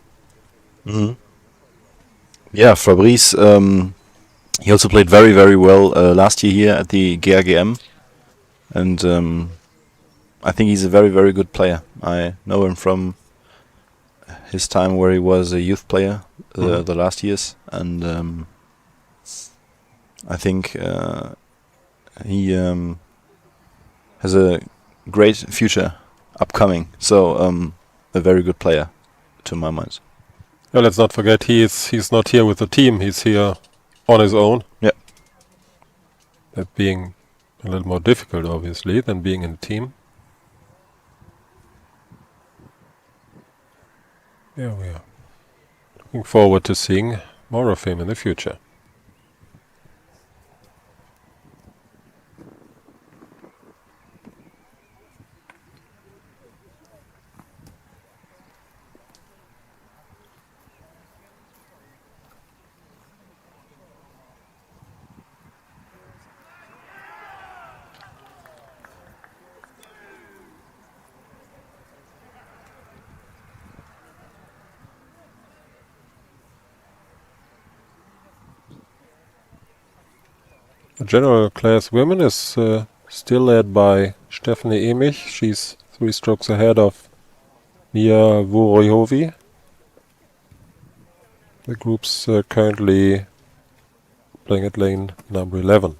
Yeah, Fabrice. He also played very, very well last year here at the GRGM, and I think he's a very, very good player. I know him from his time where he was a youth player the last years, and I think he has a great future upcoming. So a very good player, to my mind. Yeah, let's not forget he's not here with the team. He's here on his own. Yeah. That being a little more difficult, obviously, than being in a team. Yeah, we are looking forward to seeing more of him in the future. The general class women is still led by Stephanie Emich. She's 3 strokes ahead of Mia Vorojovi. The group's currently playing at lane number 11.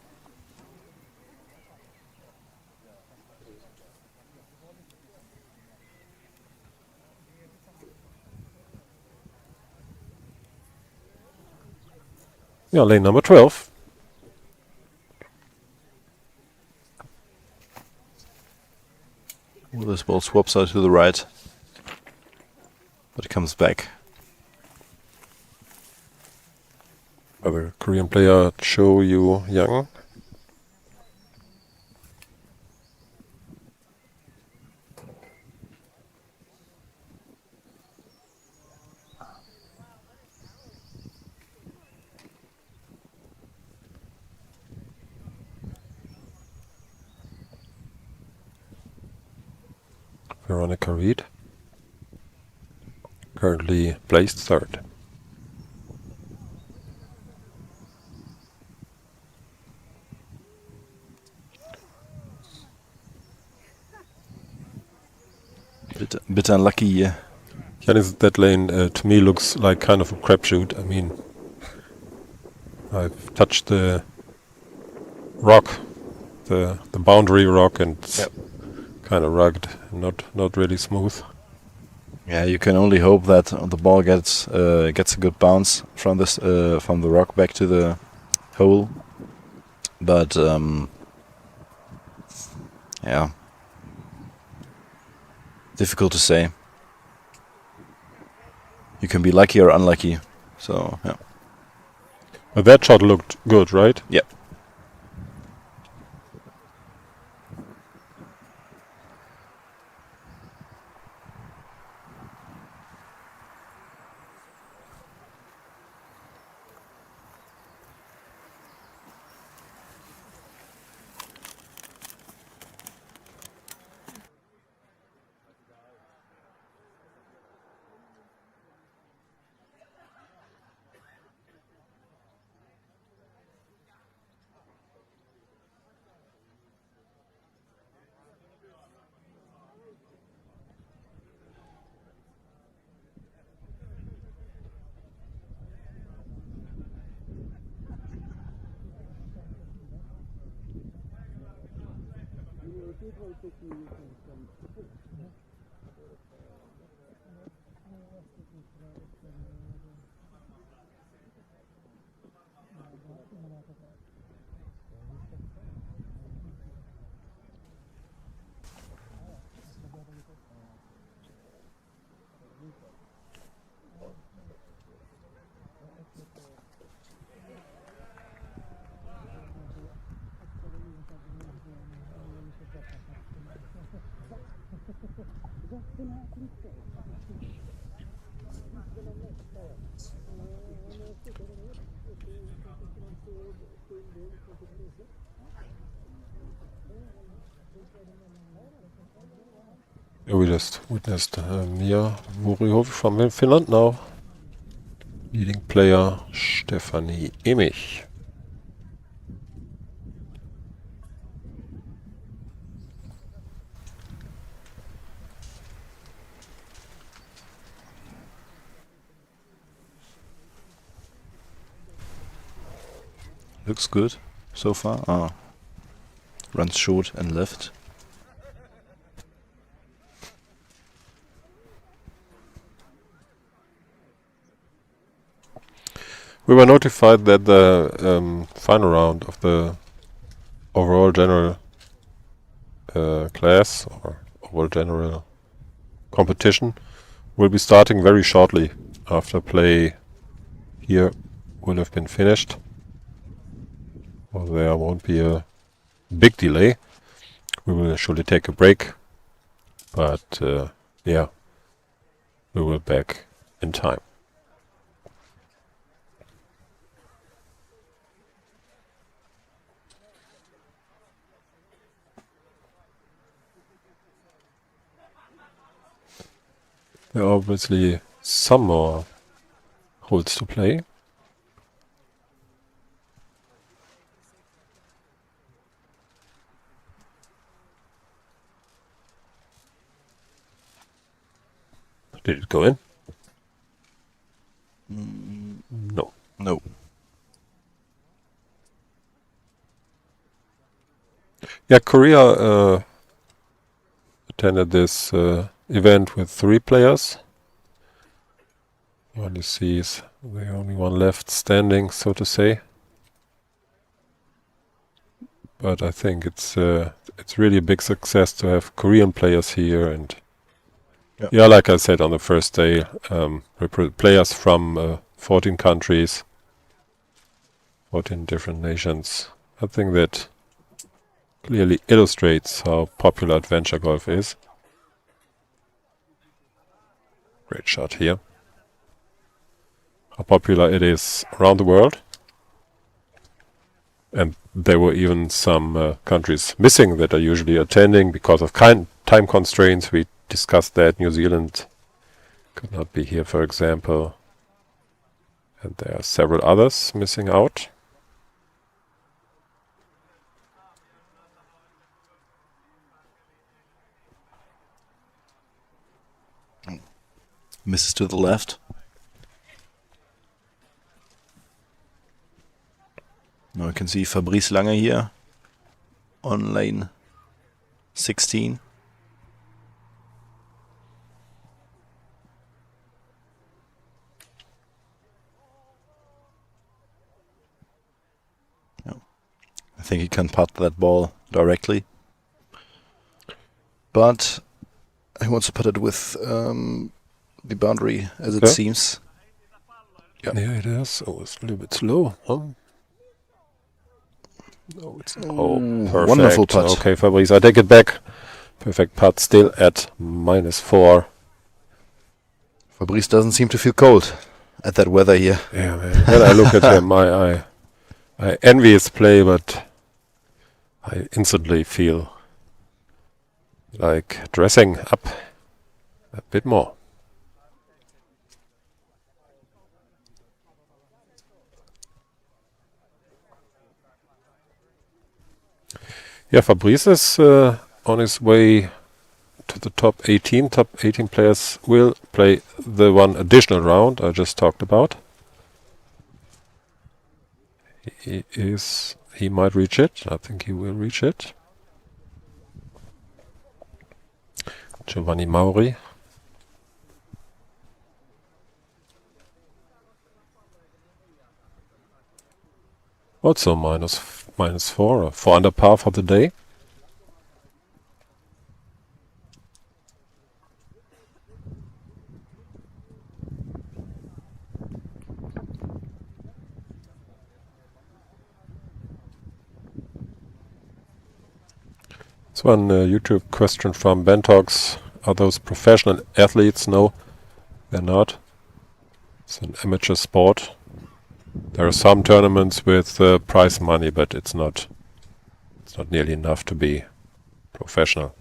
Yeah, lane number 12. Well, this ball swaps out to the right, but it comes back. Our Korean player Cho Yu Young. Veronica Reed, currently placed 3rd. Bit unlucky here. That lane to me looks like kind of a crapshoot. I mean, I've touched the rock, the boundary rock, and it's kind of rugged, not really smooth. Yeah, you can only hope that the ball gets a good bounce from this from the rock back to the hole. But yeah, difficult to say. You can be lucky or unlucky. So yeah. But that shot looked good, right? Yeah. Yeah, we just witnessed Mia Murihovi from Finland now. Leading player Stefanie Emich. Looks good so far. Ah, runs short and left. We were notified that the final round of the overall general class or overall general competition will be starting very shortly after play here will have been finished. Well, there won't be a big delay. We will surely take a break, but yeah, we will back in time. There are obviously some more holes to play. Did it go in? No. No. Yeah, Korea attended this event with 3 players. What you see is the only one left standing, so to say. But I think it's really a big success to have Korean players here, and yeah, like I said on the first day, players from 14 countries, 14 different nations. I think that clearly illustrates how popular adventure golf is. Great shot here. How popular it is around the world. And there were even some countries missing that are usually attending because of time constraints. We discussed that. New Zealand could not be here, for example. And there are several others missing out. Misses to the left. Now you can see Fabrice Lange here on lane 16. No. I think he can putt that ball directly. But he wants to put it with the boundary, as it seems. Yeah, it is. Oh, it's a little bit slow. Oh, it's perfect. Wonderful putt. Okay, Fabrice, I take it back. Perfect putt, still at -4. Fabrice doesn't seem to feel cold at that weather here. Yeah, man. When I look at him, I envy his play, but I instantly feel like dressing up a bit more. Yeah, Fabrice is on his way to the top 18. Top 18 players will play the one additional round I just talked about. He might reach it. I think he will reach it. Giovanni Mauri. Also -4, 4 under par for the day. It's one YouTube question from Bentox. Are those professional athletes? No, they're not. It's an amateur sport. There are some tournaments with prize money, but it's not nearly enough to be professional.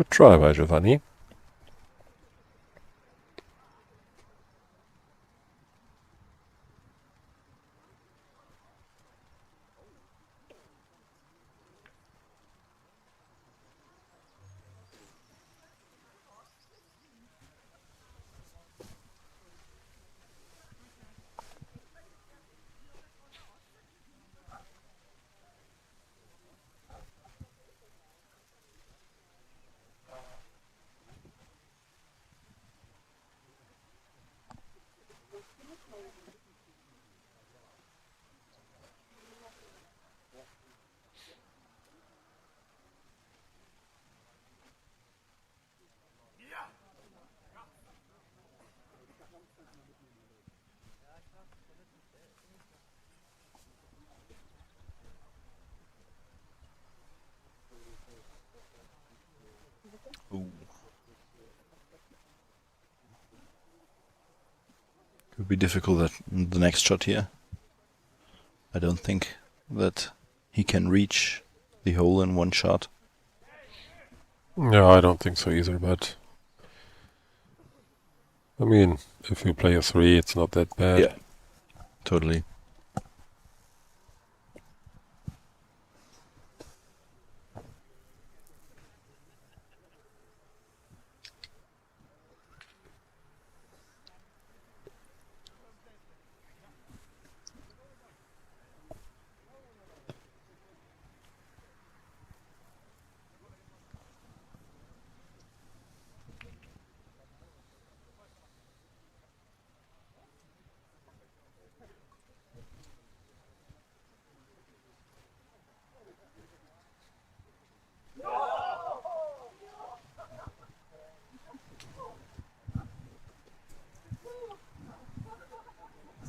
Good try by Giovanni. Could be difficult at the next shot here. I don't think that he can reach the hole in one shot. Yeah, I don't think so either, but I mean, if you play a 3, it's not that bad. Yeah, totally.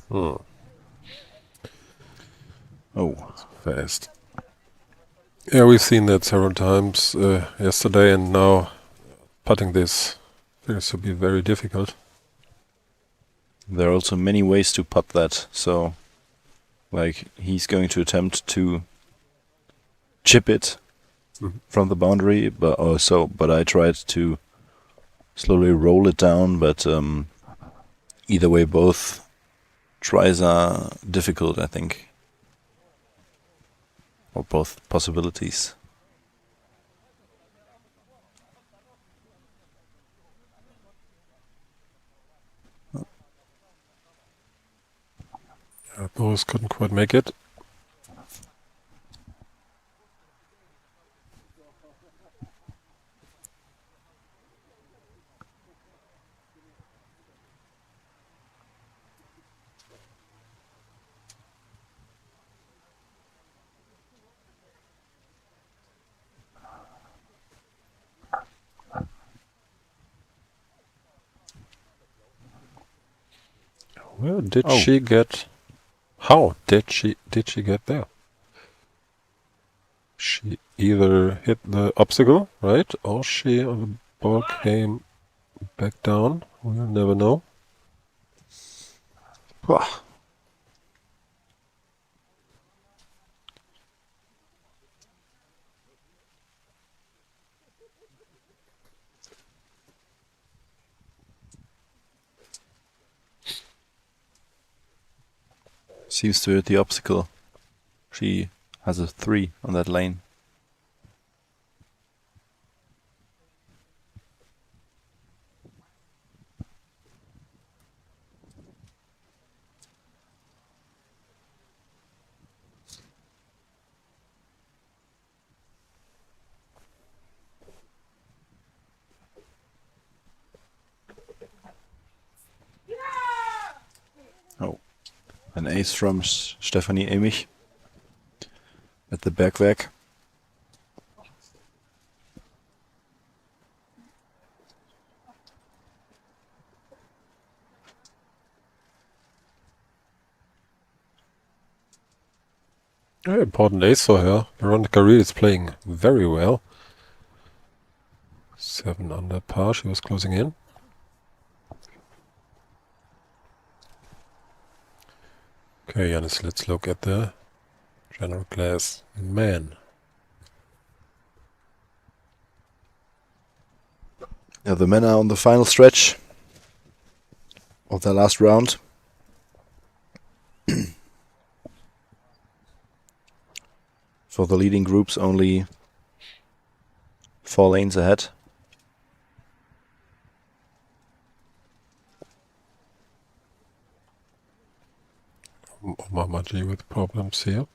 Hmm. Oh, Fast. Yeah, we've seen that several times yesterday, and now putting this appears to be very difficult. there are also many ways to putt that. So, like, he's going to attempt to chip it from the boundary, but I tried to slowly roll it down. But either way, both tries are difficult, I think, or both possibilities. Both couldn't quite make it. Where did she get? How did she get there? She either hit the obstacle, right, or the ball came back down. We'll never know. Seems to hit the obstacle. She has a 3 on that lane. Oh, an ace from Stefanie Emich at the Bergwerk. Yeah, important ace for her. Veronica Reed is playing very well. 7 under par. She was closing in. Okay, Janis, let's look at the general class man. Yeah, the men are on the final stretch of their last round. For the leading groups, only 4 lanes ahead. Mamaji with problems here.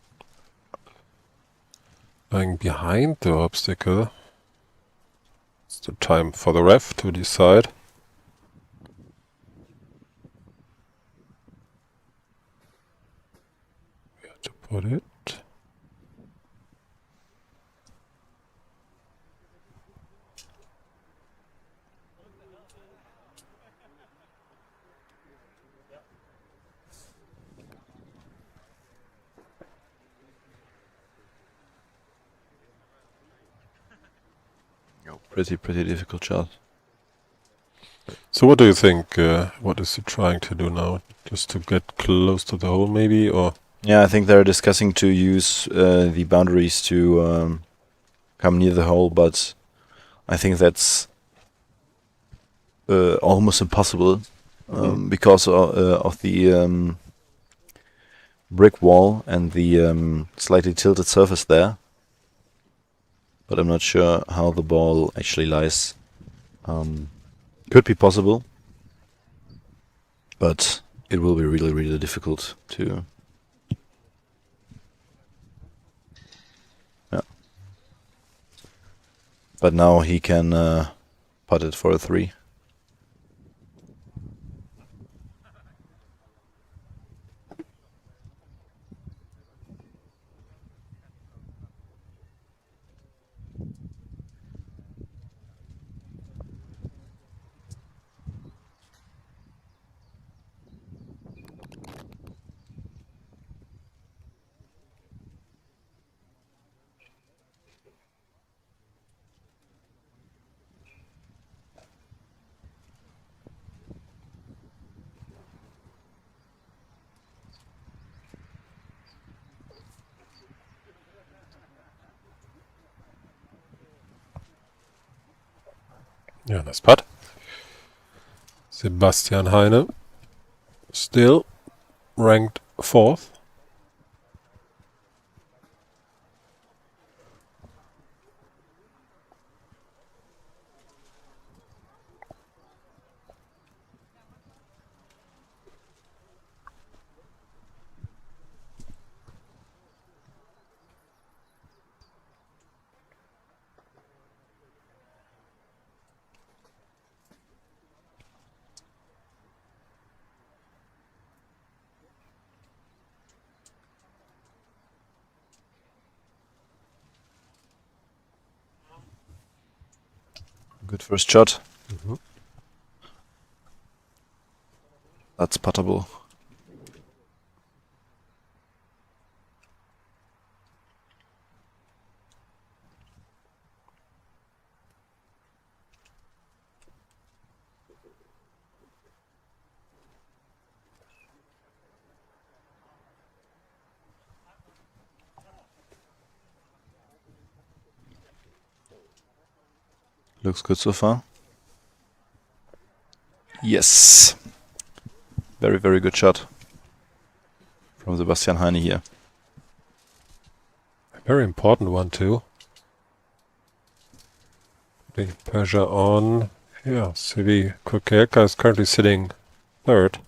Going behind the obstacle. It's the time for the ref to decide. Where to put it? Pretty difficult shot. So what do you think? What is he trying to do now? Just to get close to the hole, maybe, or? Yeah, I think they're discussing to use the boundaries to come near the hole, but I think that's almost impossible because of the brick wall and the slightly tilted surface there. But I'm not sure how the ball actually lies. Could be possible, but it will be really difficult to... Yeah. But now he can putt it for a 3. Yeah, nice putt. Sebastian Heine, still ranked 4th. Good first shot. That's puttable. Looks good so far. Yes. Very good shot from Sebastian Heine here. A very important one too. Putting pressure on. Yeah, Sivi Kokelka is currently sitting 3rd.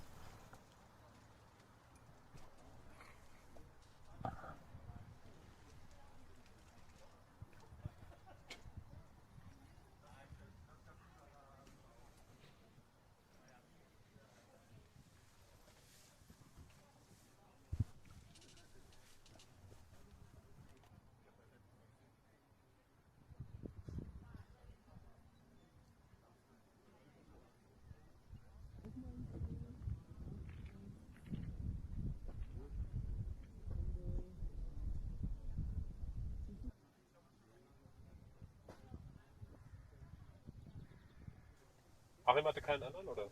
Achim hatte keinen anderen, oder?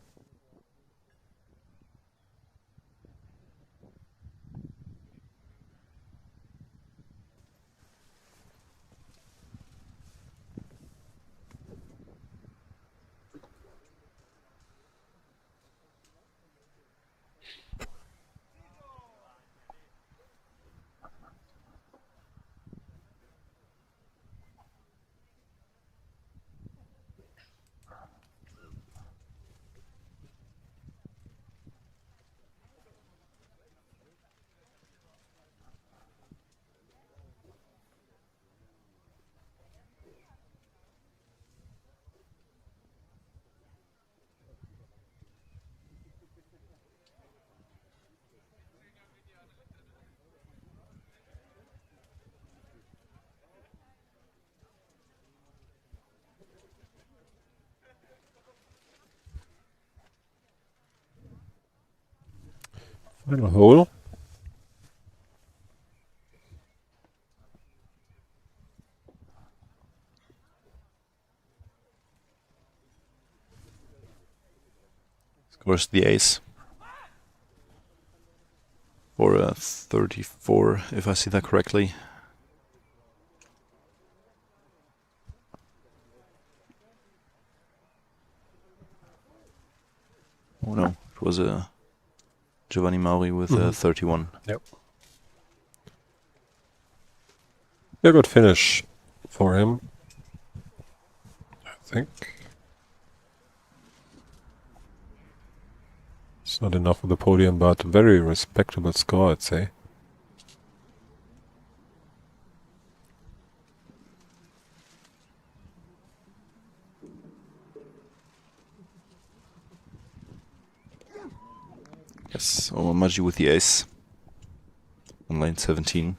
Final hole. Scores the ace. For a 34, if I see that correctly. Oh no, it was a Giovanni Mauri with a 31. Yep. A good finish for him, I think. It's not enough for the podium, but very respectable score, I'd say. Yes, Omaji with the ace. On lane 17.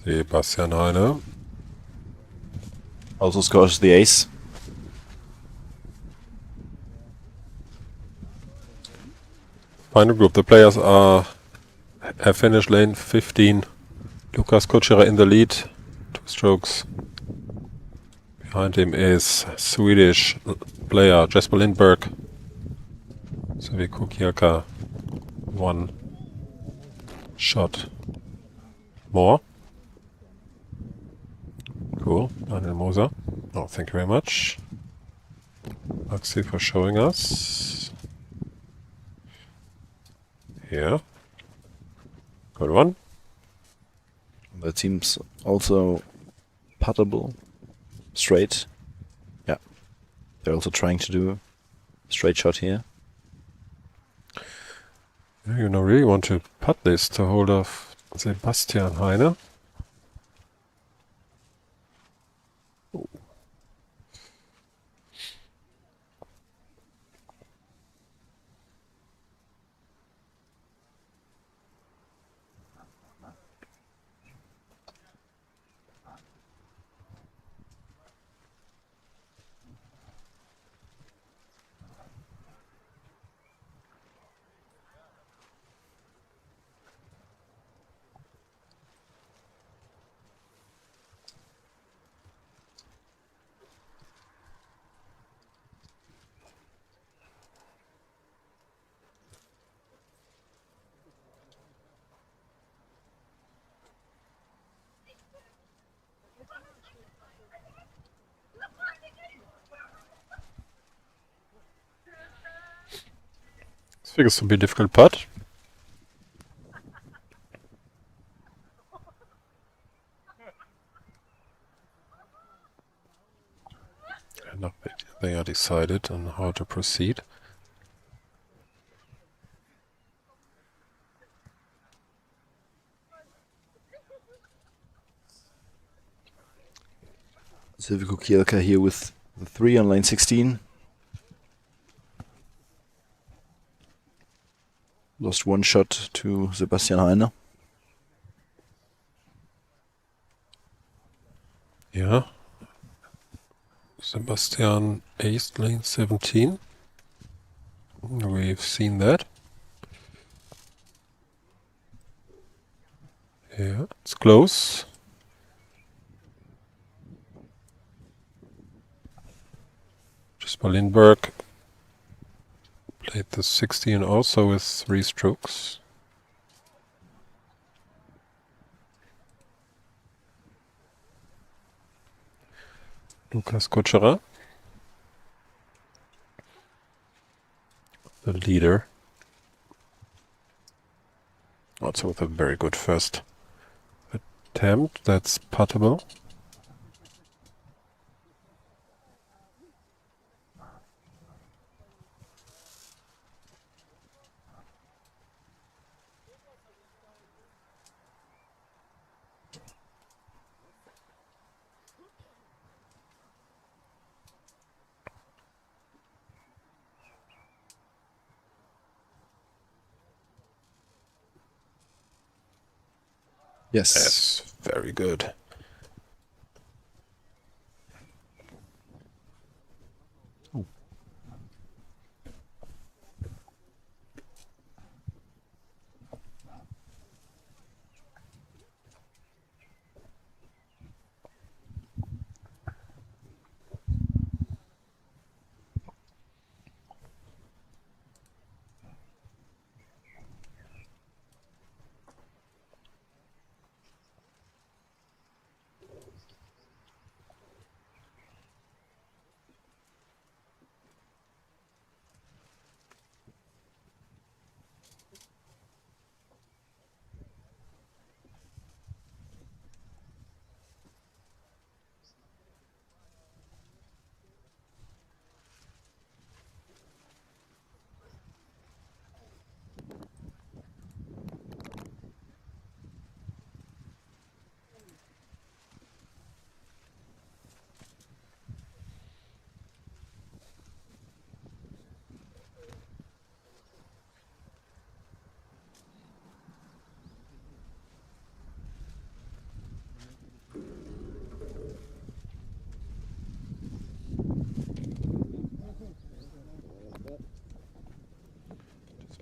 Sebastian Heine. Also scores the ace. Final group. The players have finished lane 15. Lukas Kutschera in the lead, 2 strokes. Behind him is Swedish player Jesper Lindberg. Sylvie Kukielka, 1 shot more. Cool. Daniel Moser. Oh, thank you very much, Maxi, for showing us. Here. Good one. That seems also puttable. Straight. Yeah. They're also trying to do a straight shot here. You know, really want to putt this to hold off Sebastian Heine. This figures to be a difficult putt. And they are decided on how to proceed. Sylvie Kukielka here with the 3 on lane 16. Lost 1 shot to Sebastian Heine. Yeah. Sebastian aced lane 17. We've seen that. Yeah, it's close. Jesper Lindberg played the 16 also with 3 strokes. Lukas Kutschera, the leader, also with a very good first attempt. That's puttable. Yes. Very good.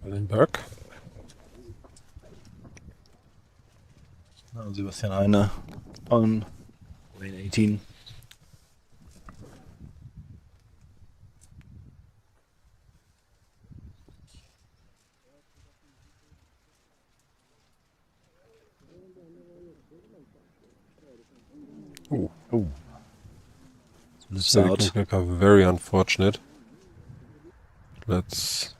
Winterberg. Now Sebastian Heine on lane 18. Ooh. Lives Very out. technical, very unfortunate. Let's.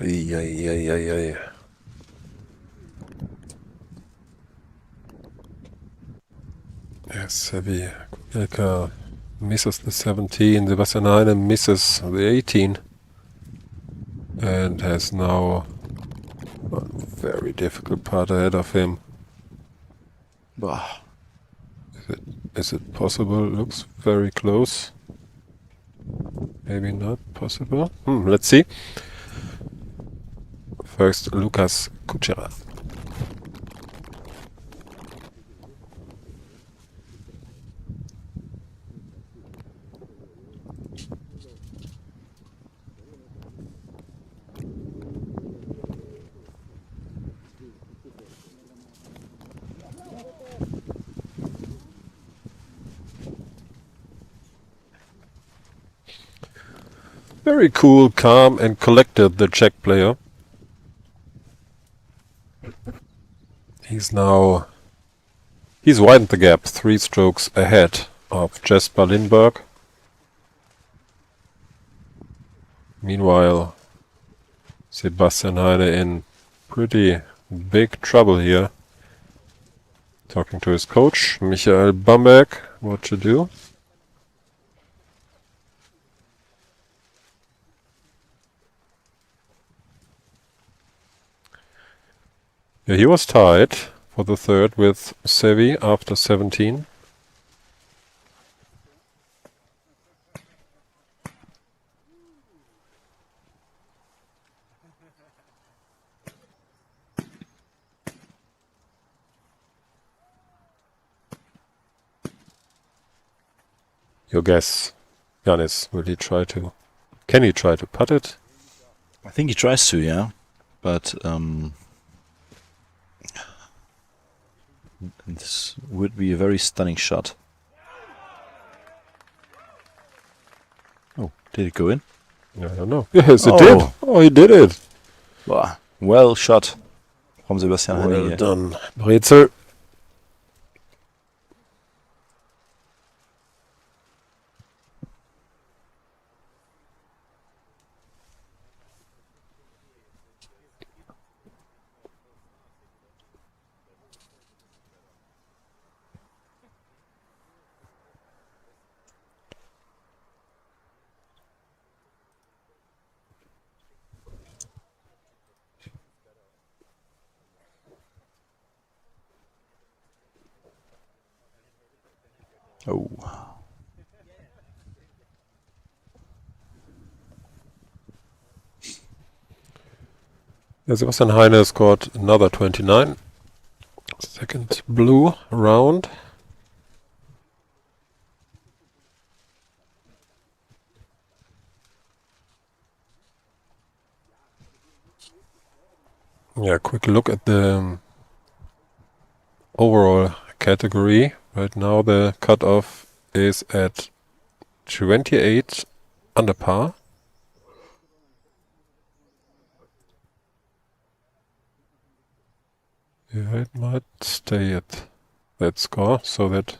Ay, ay, ay, ay, ay. Yes, heavy. Kugelka misses the 17. Sebastian Heine misses the 18. And has now a very difficult part ahead of him. Bah. Is it possible? Looks very close. Maybe not possible. Let's see. First, Lukas Kuchera. Very cool, calm and collected, the Czech player. He's widened the gap, 3 strokes ahead of Jesper Lindberg. Meanwhile, Sebastian Heine in pretty big trouble here. Talking to his coach, Michael Bamberg, what to do. Yeah, he was tied for the third with Sevi after 17. Your guess, Janis, can he try to putt it? I think he tries to, yeah. But this would be a very stunning shot. Oh, did it go in? I don't know. Yes, it Oh. did. Oh, he did it. Bah. Well shot from Sebastian Heine Well here. done, Brezel. Oh. Sebastian Heine scored another 29. Second blue round. Yeah, quick look at the overall category. Right now the cutoff is at 28 under par. Yeah, it might stay at that score, so that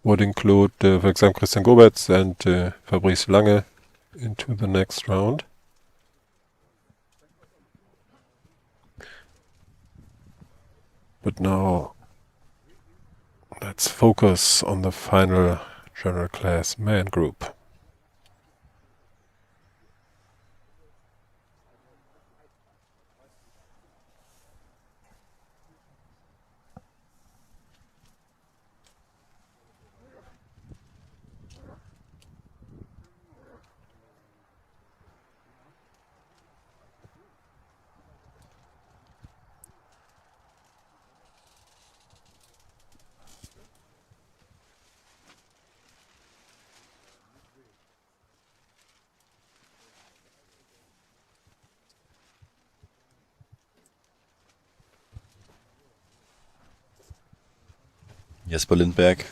would include, for example, Christian Gobetz and Fabrice Lange into the next round. But now let's focus on the final general class man group. Jesper Lindberg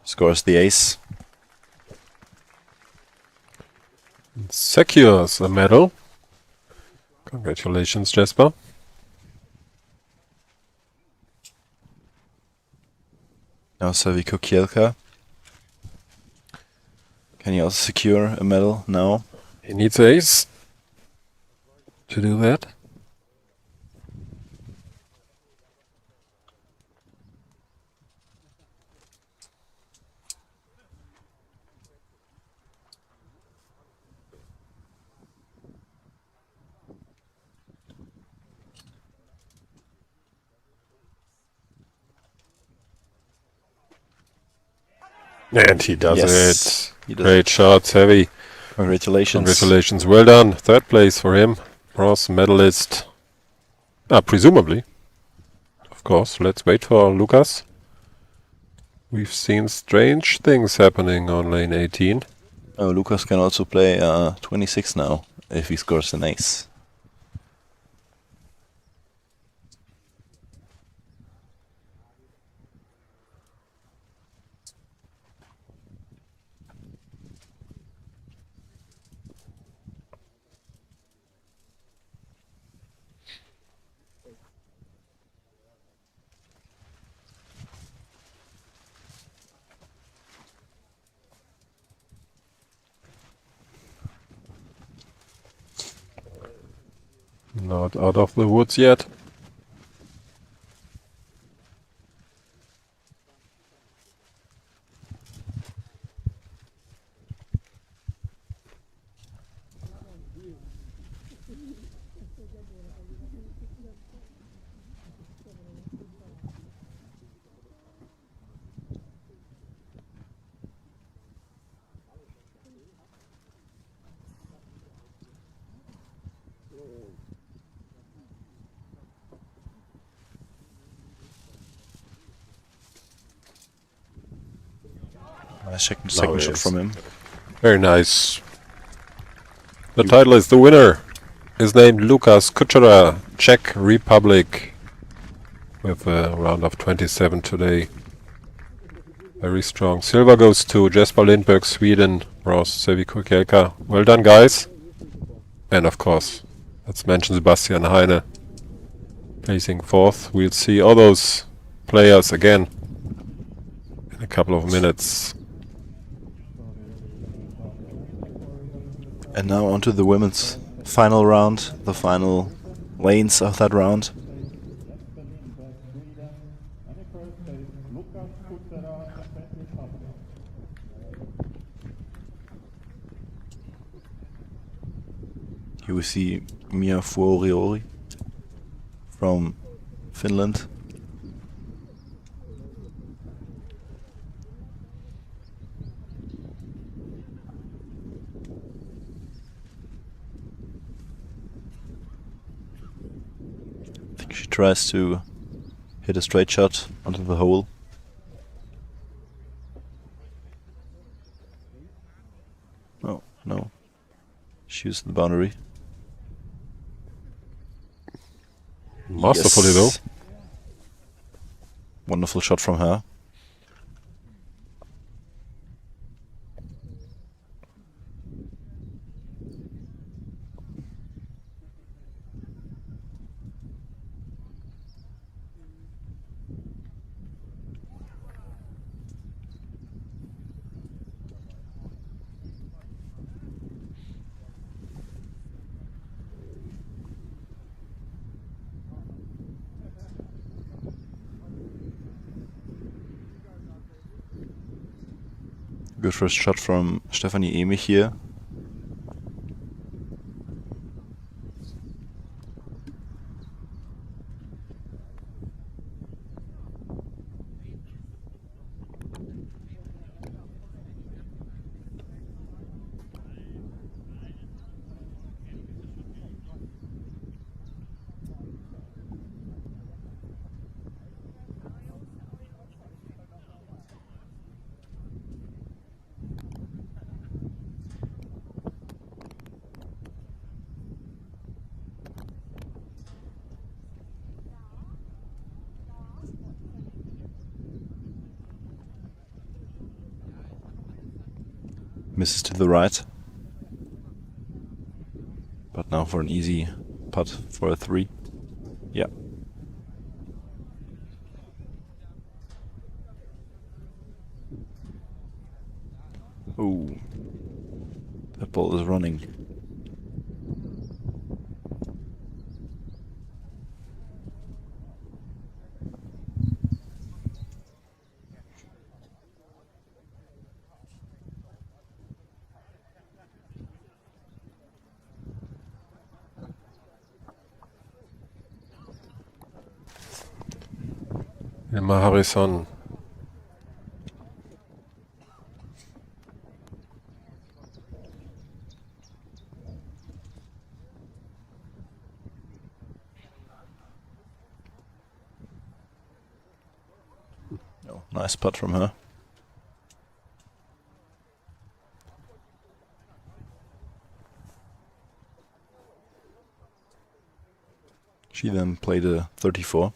scores the ace. Secures a medal. Congratulations, Jesper. Now Saviko Kielka. Can he also secure a medal now? He needs ace to do that. And he does Yes, it. he does Great it. shots, heavy. Congratulations. Congratulations, well done. Third place for him. Bronze medalist. Presumably. Of course, let's wait for Lucas. We've seen strange things happening on lane 18. Oh, Lucas can also play 26 now if he scores an ace. Not out of the woods yet. Nice second shot is. from him. Very nice. The title is the winner. Is named Lukas Kuchera, Czech Republic, with a round of 27 today. Very strong. Silver goes to Jesper Lindberg, Sweden. Bronze, Saviko Kielka. Well done, guys. And of course, let's mention Sebastian Heine, placing fourth. We'll see all those players again in a couple of minutes. And now onto the women's final round, the final lanes of that round. Here we see Mia Fuoriori from Finland. tries to hit a straight shot onto the hole. Oh, no. Shoots the boundary. Masterfully though. Wonderful shot from her. Good first shot from Stefanie Emich here. Misses to the right. But now for an easy putt for a 3. Yeah. Ooh. That ball is running. Emma Harrison. Oh, nice putt from her. She then played a 34.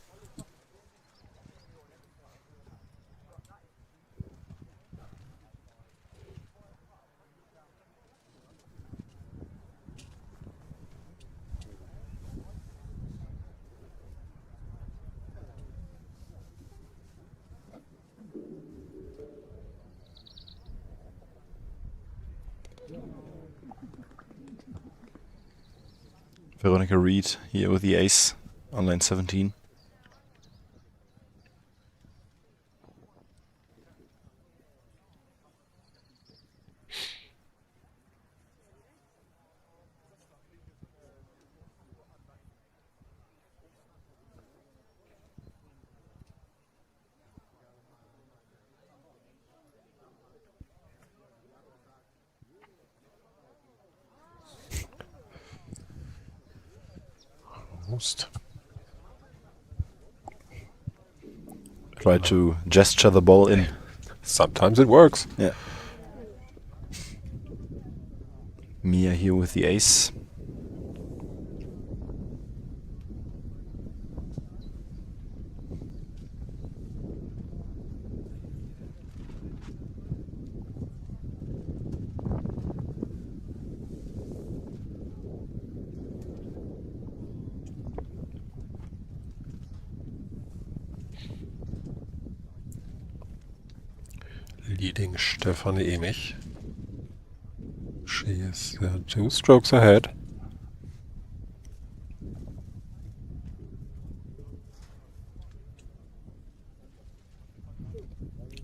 Veronica Reed here with the ace on lane 17. Try to gesture the ball in. Sometimes it works. Yeah. Mia here with the ace. Leading Stefanie Emich. She is 2 strokes ahead.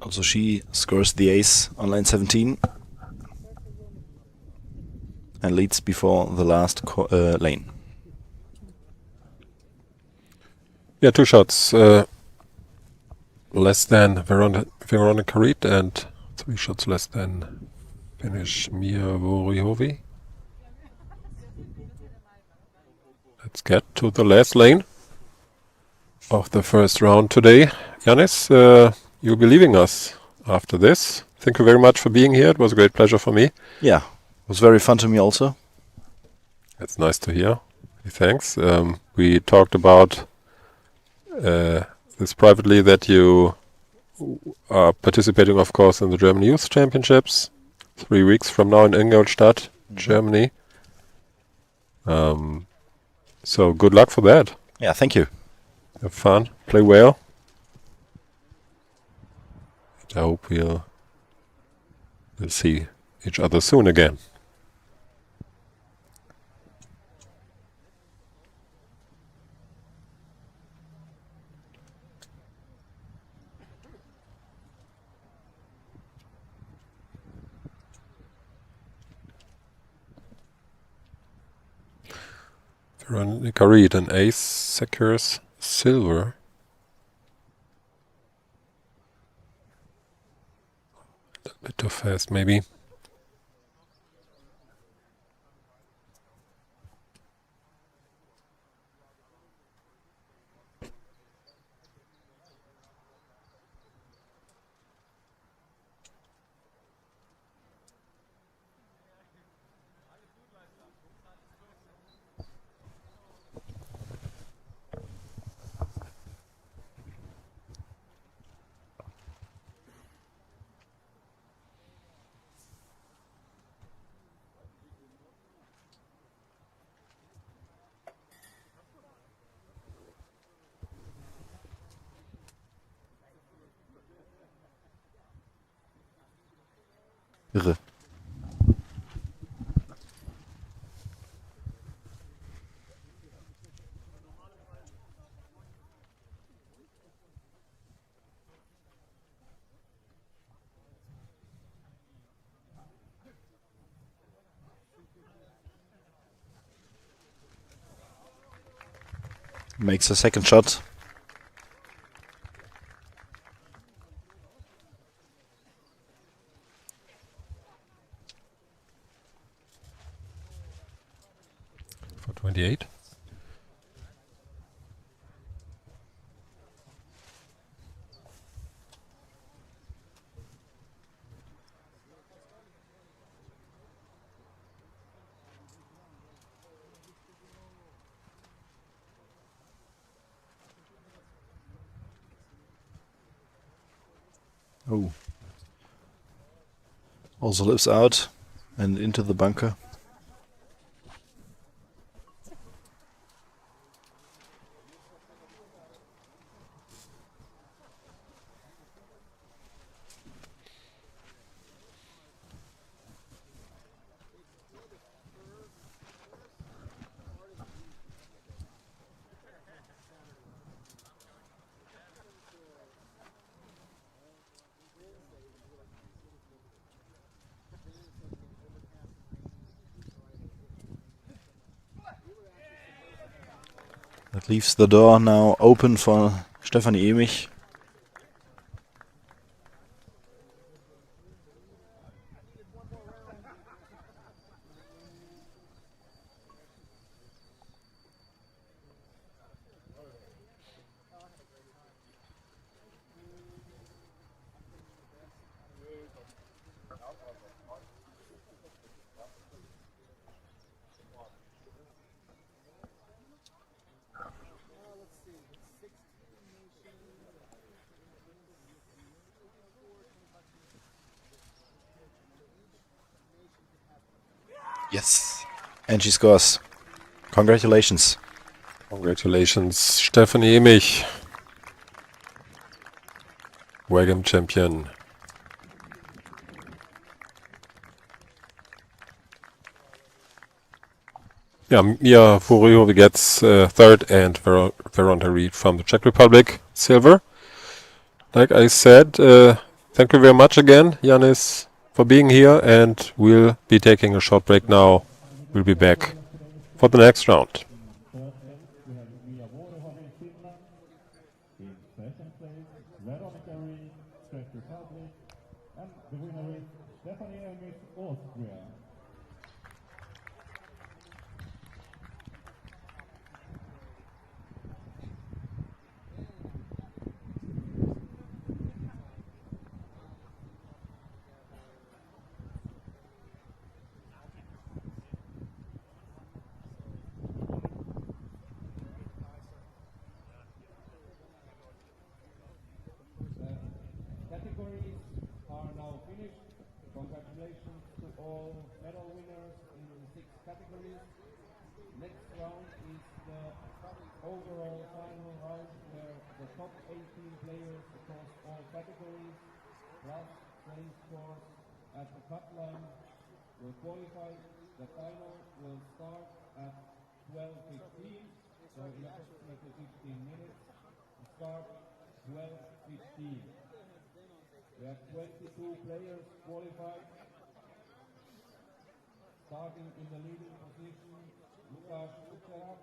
Also she scores the ace on line 17 and leads before the last lane. Yeah, 2 shots less than Veronica Reed and 3 shots less than Finnish Mia Vorihovi. Let's get to the last lane. of the first round today. Yannis, you'll be leaving us after this. Thank you very much for being here. It was a great pleasure for me. Yeah, it was very fun to me also. That's nice to hear. Thanks. We talked about this privately, that you are participating, of course, in the German Youth Championships 3 weeks from now in Ingolstadt, Germany. So good luck for that. Yeah, thank you. Have fun. Play well. I hope we'll see each other soon again. Veronica Reed, an ace, secures silver. A little bit too fast, maybe. Irre. Makes a second shot. For 28. Oh. Also lives out and into the bunker. That leaves the door now open for Stefanie Emich. Yes. And she scores. Congratulations. Congratulations, Stefanie Emich. WAGM champion. Yeah, Mia Furiovi gets third, and Veronica Reed from the Czech Republic, silver. Like I said, thank you very much again, Yannis, for being here, and we'll be taking a short break now. We'll be back for the next round. all medal winners in 6 categories. Next round is the overall final round where the top 18 players across all categories plus place scores at the cut line will qualify. The final will start at 12:15, so in approximately 15 minutes. Start 12:15. We have 22 players qualified. Starting in the leading position, Lukas Kucherov,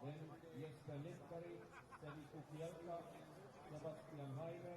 then Jesper Lindberg, Sevi Kukielka, Sebastian Heine,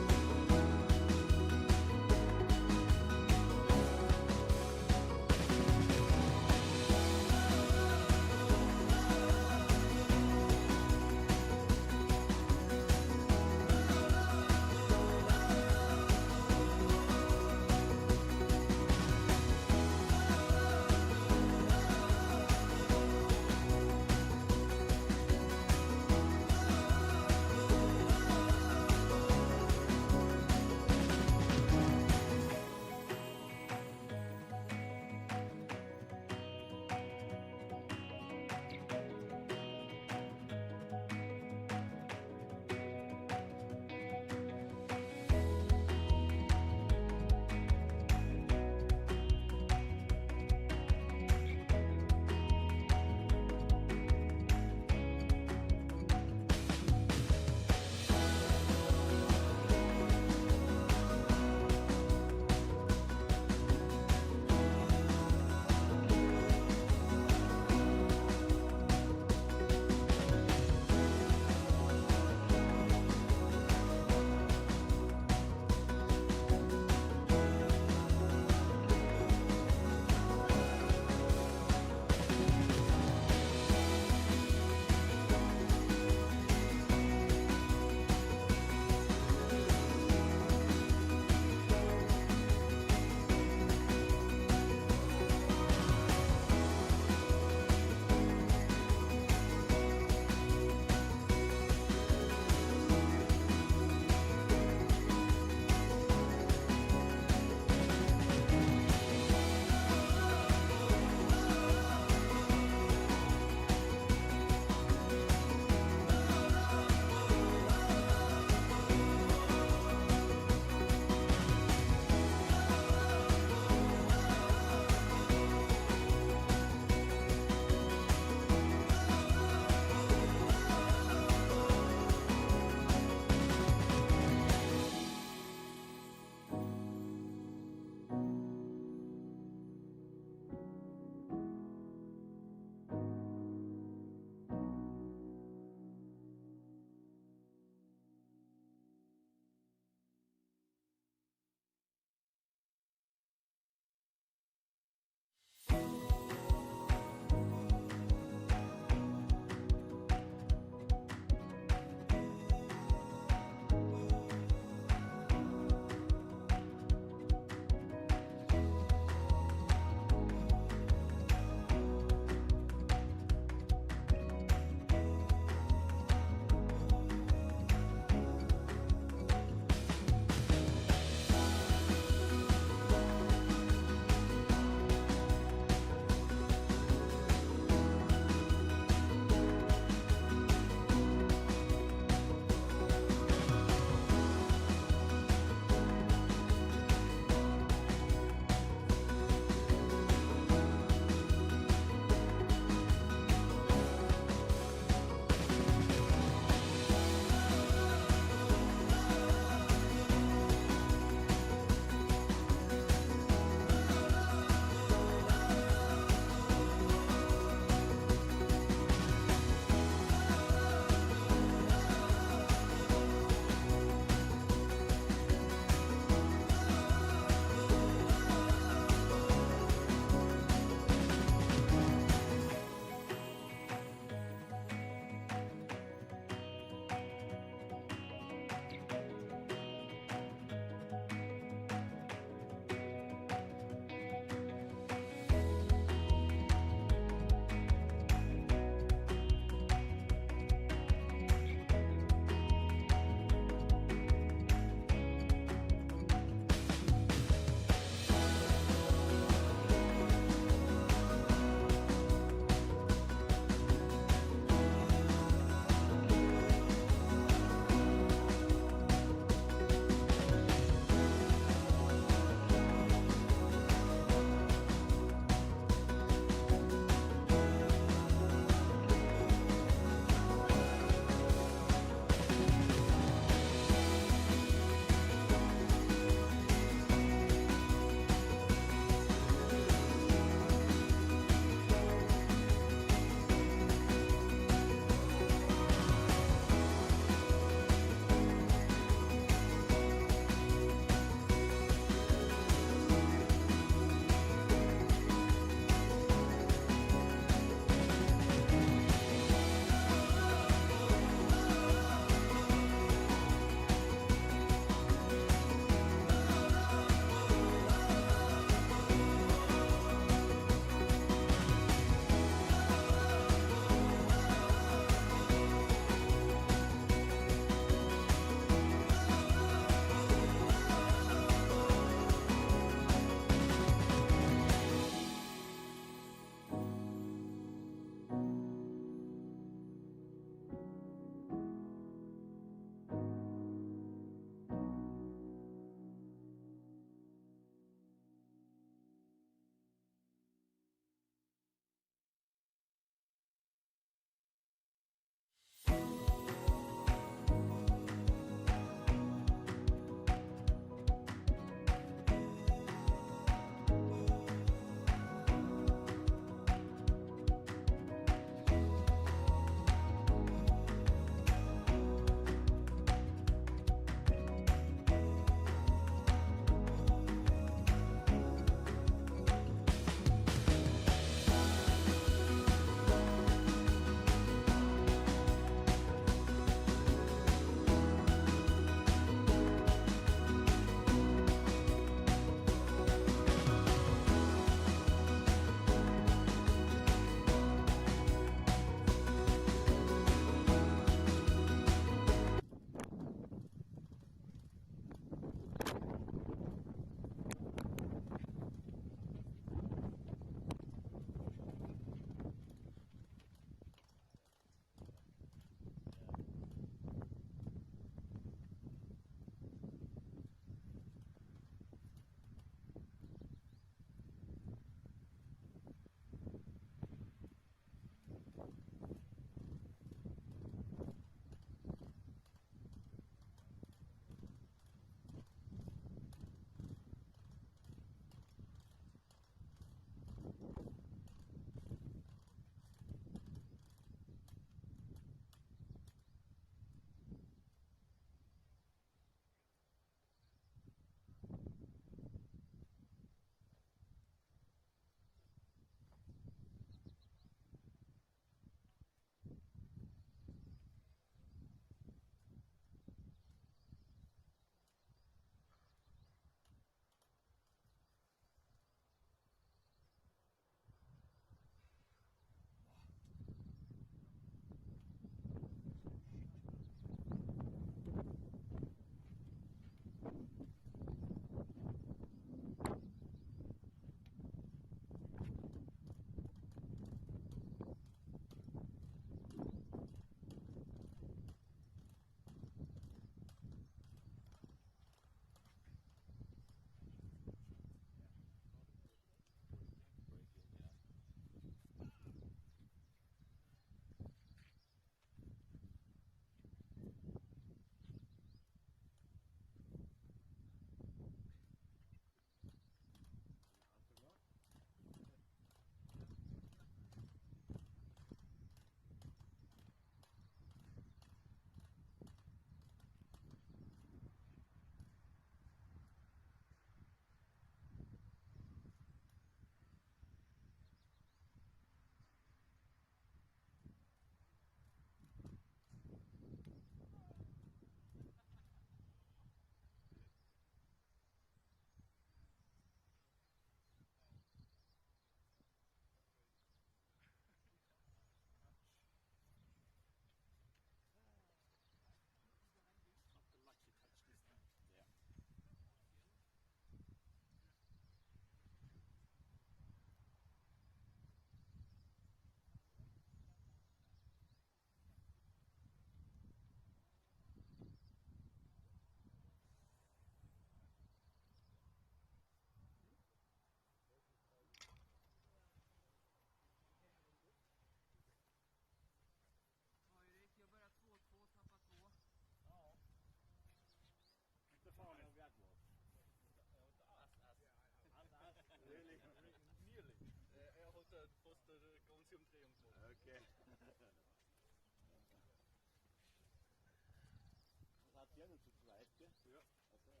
Ja, nur zu zweit, gell? Ja. Also,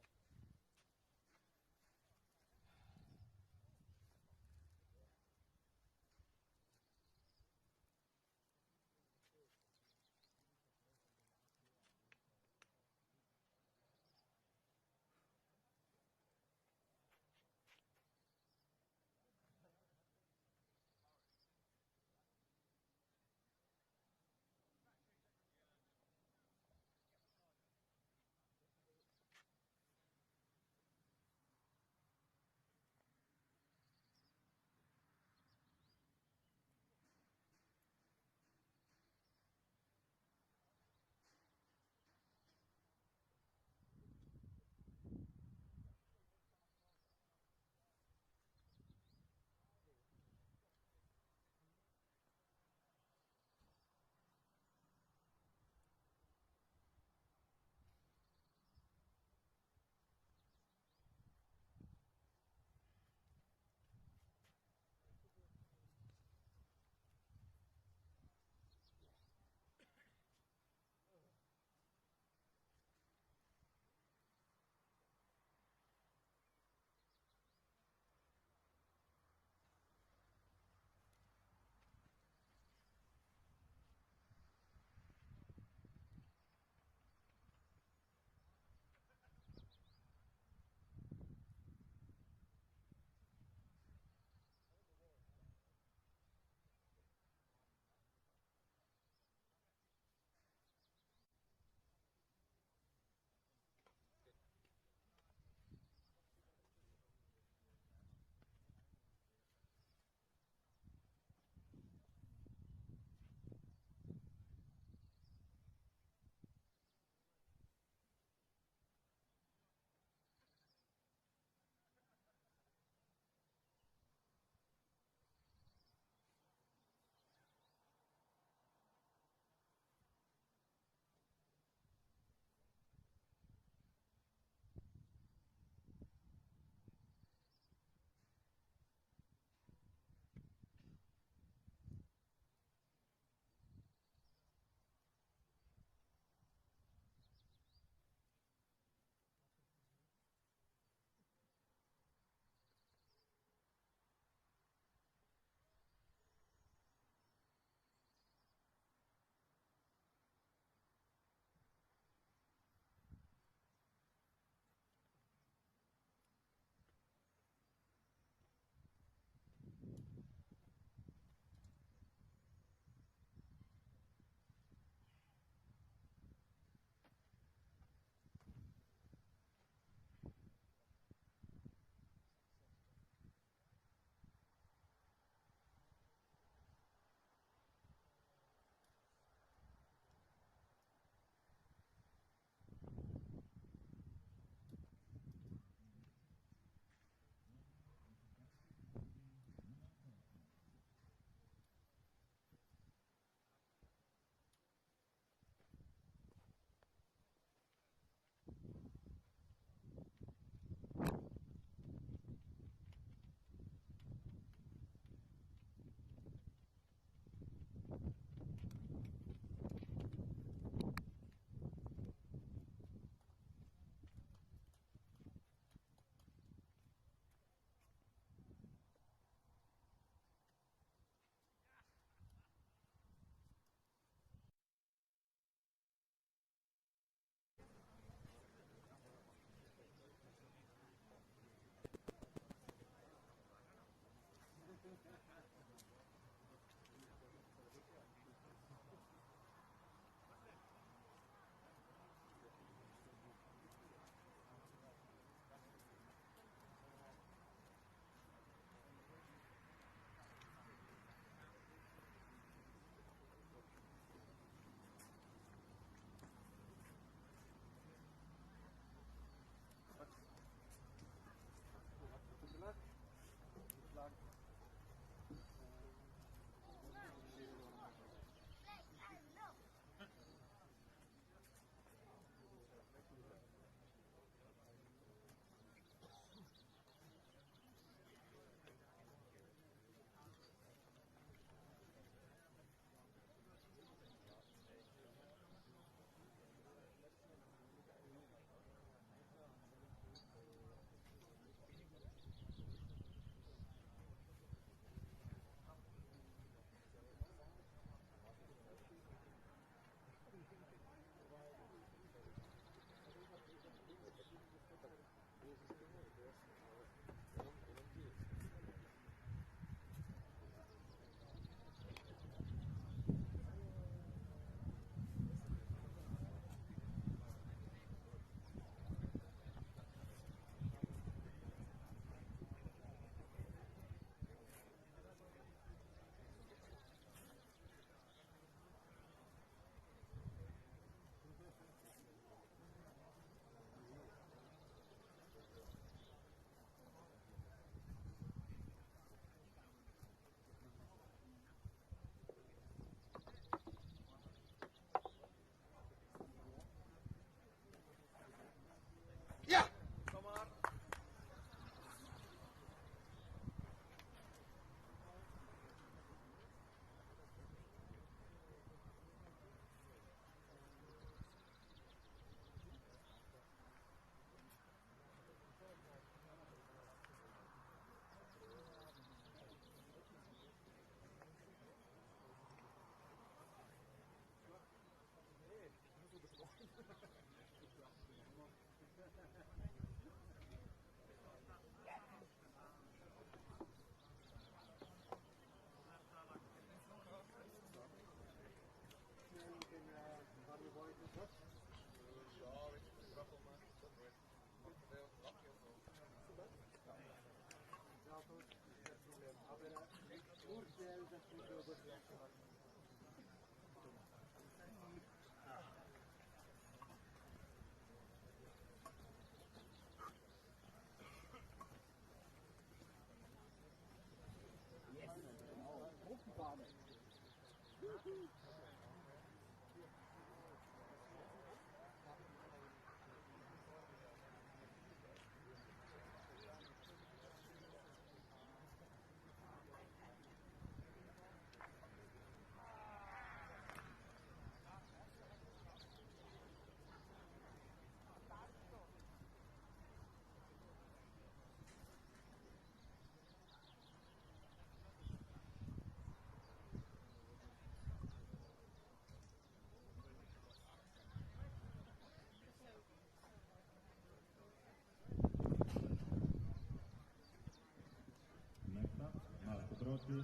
Next up, Marco Brotti,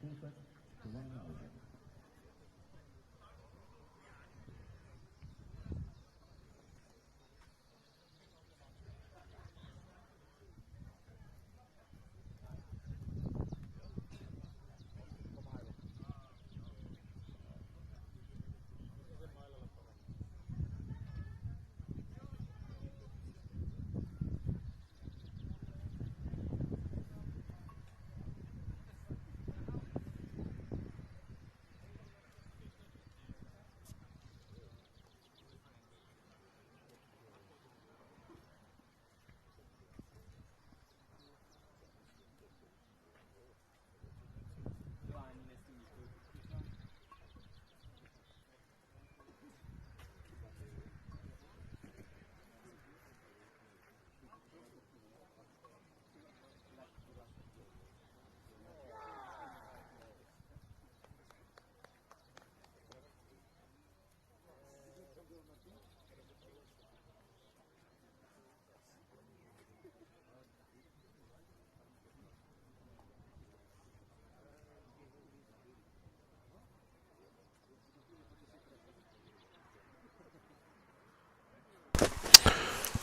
2 sets to 1 hour.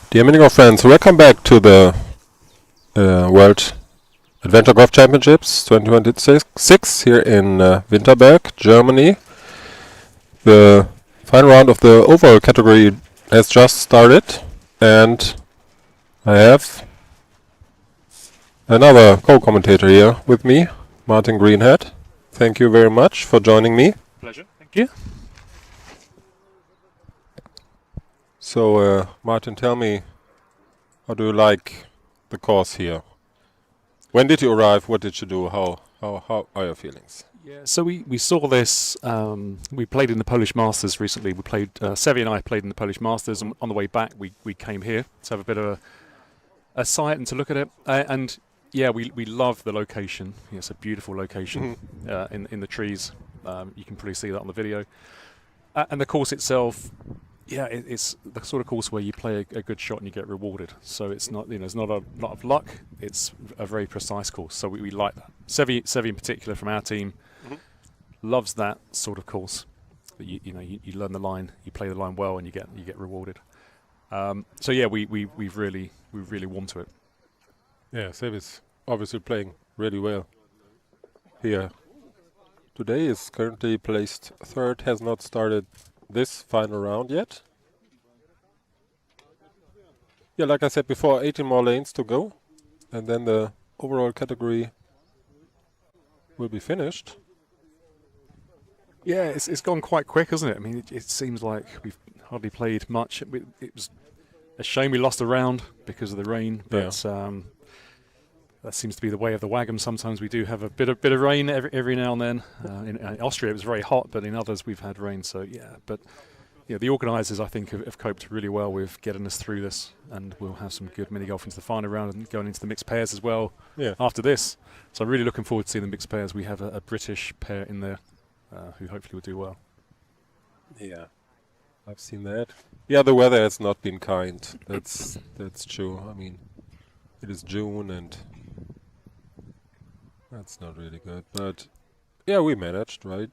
Dear Minigolf friends, welcome back to the World Adventure Golf Championships 2026 here in Winterberg, Germany. The final round of the overall category has just started, and I have another co-commentator here with me, Martin Greenhead. Thank you very much for joining me. Pleasure. Thank you. So, Martin, tell me, how do you like the course here? When did you arrive? What did you do? How are your feelings? Yeah, so we saw this. We played in the Polish Masters recently. We played. Sevi and I played in the Polish Masters, and on the way back, we came here to have a bit of a sight and to look at it. And yeah, we love the location. Yeah, it's a beautiful location in the trees. You can probably see that on the video. And the course itself. Yeah, it's the sort of course where you play a good shot and you get rewarded. So it's not, it's not a lot of luck. It's a very precise course. So we like that. Sevi in particular from our team loves that sort of course. That you learn the line, you play the line well, and you get rewarded. So yeah, we really warm to it. Yeah, Sevi's obviously playing really well here. Today is currently placed third, has not started this final round yet. Yeah, like I said before, 18 more lanes to go, and then the overall category will be finished. Yeah, it's gone quite quick, hasn't it? I mean, it seems like we've hardly played much. It was a shame we lost a round because of the rain, but that seems to be the way of the wagon. Sometimes we do have a bit of rain every now and then. In Austria, it was very hot, but in others we've had rain. So yeah, but the organisers I think have coped really well with getting us through this, and we'll have some good mini golf into the final round and going into the mixed pairs as well after this. So I'm really looking forward to seeing the mixed pairs. We have a British pair in there who hopefully will do well. Yeah, I've seen that. Yeah, the weather has not been kind. That's true. I mean, it is June and that's not really good. But yeah, we managed, right?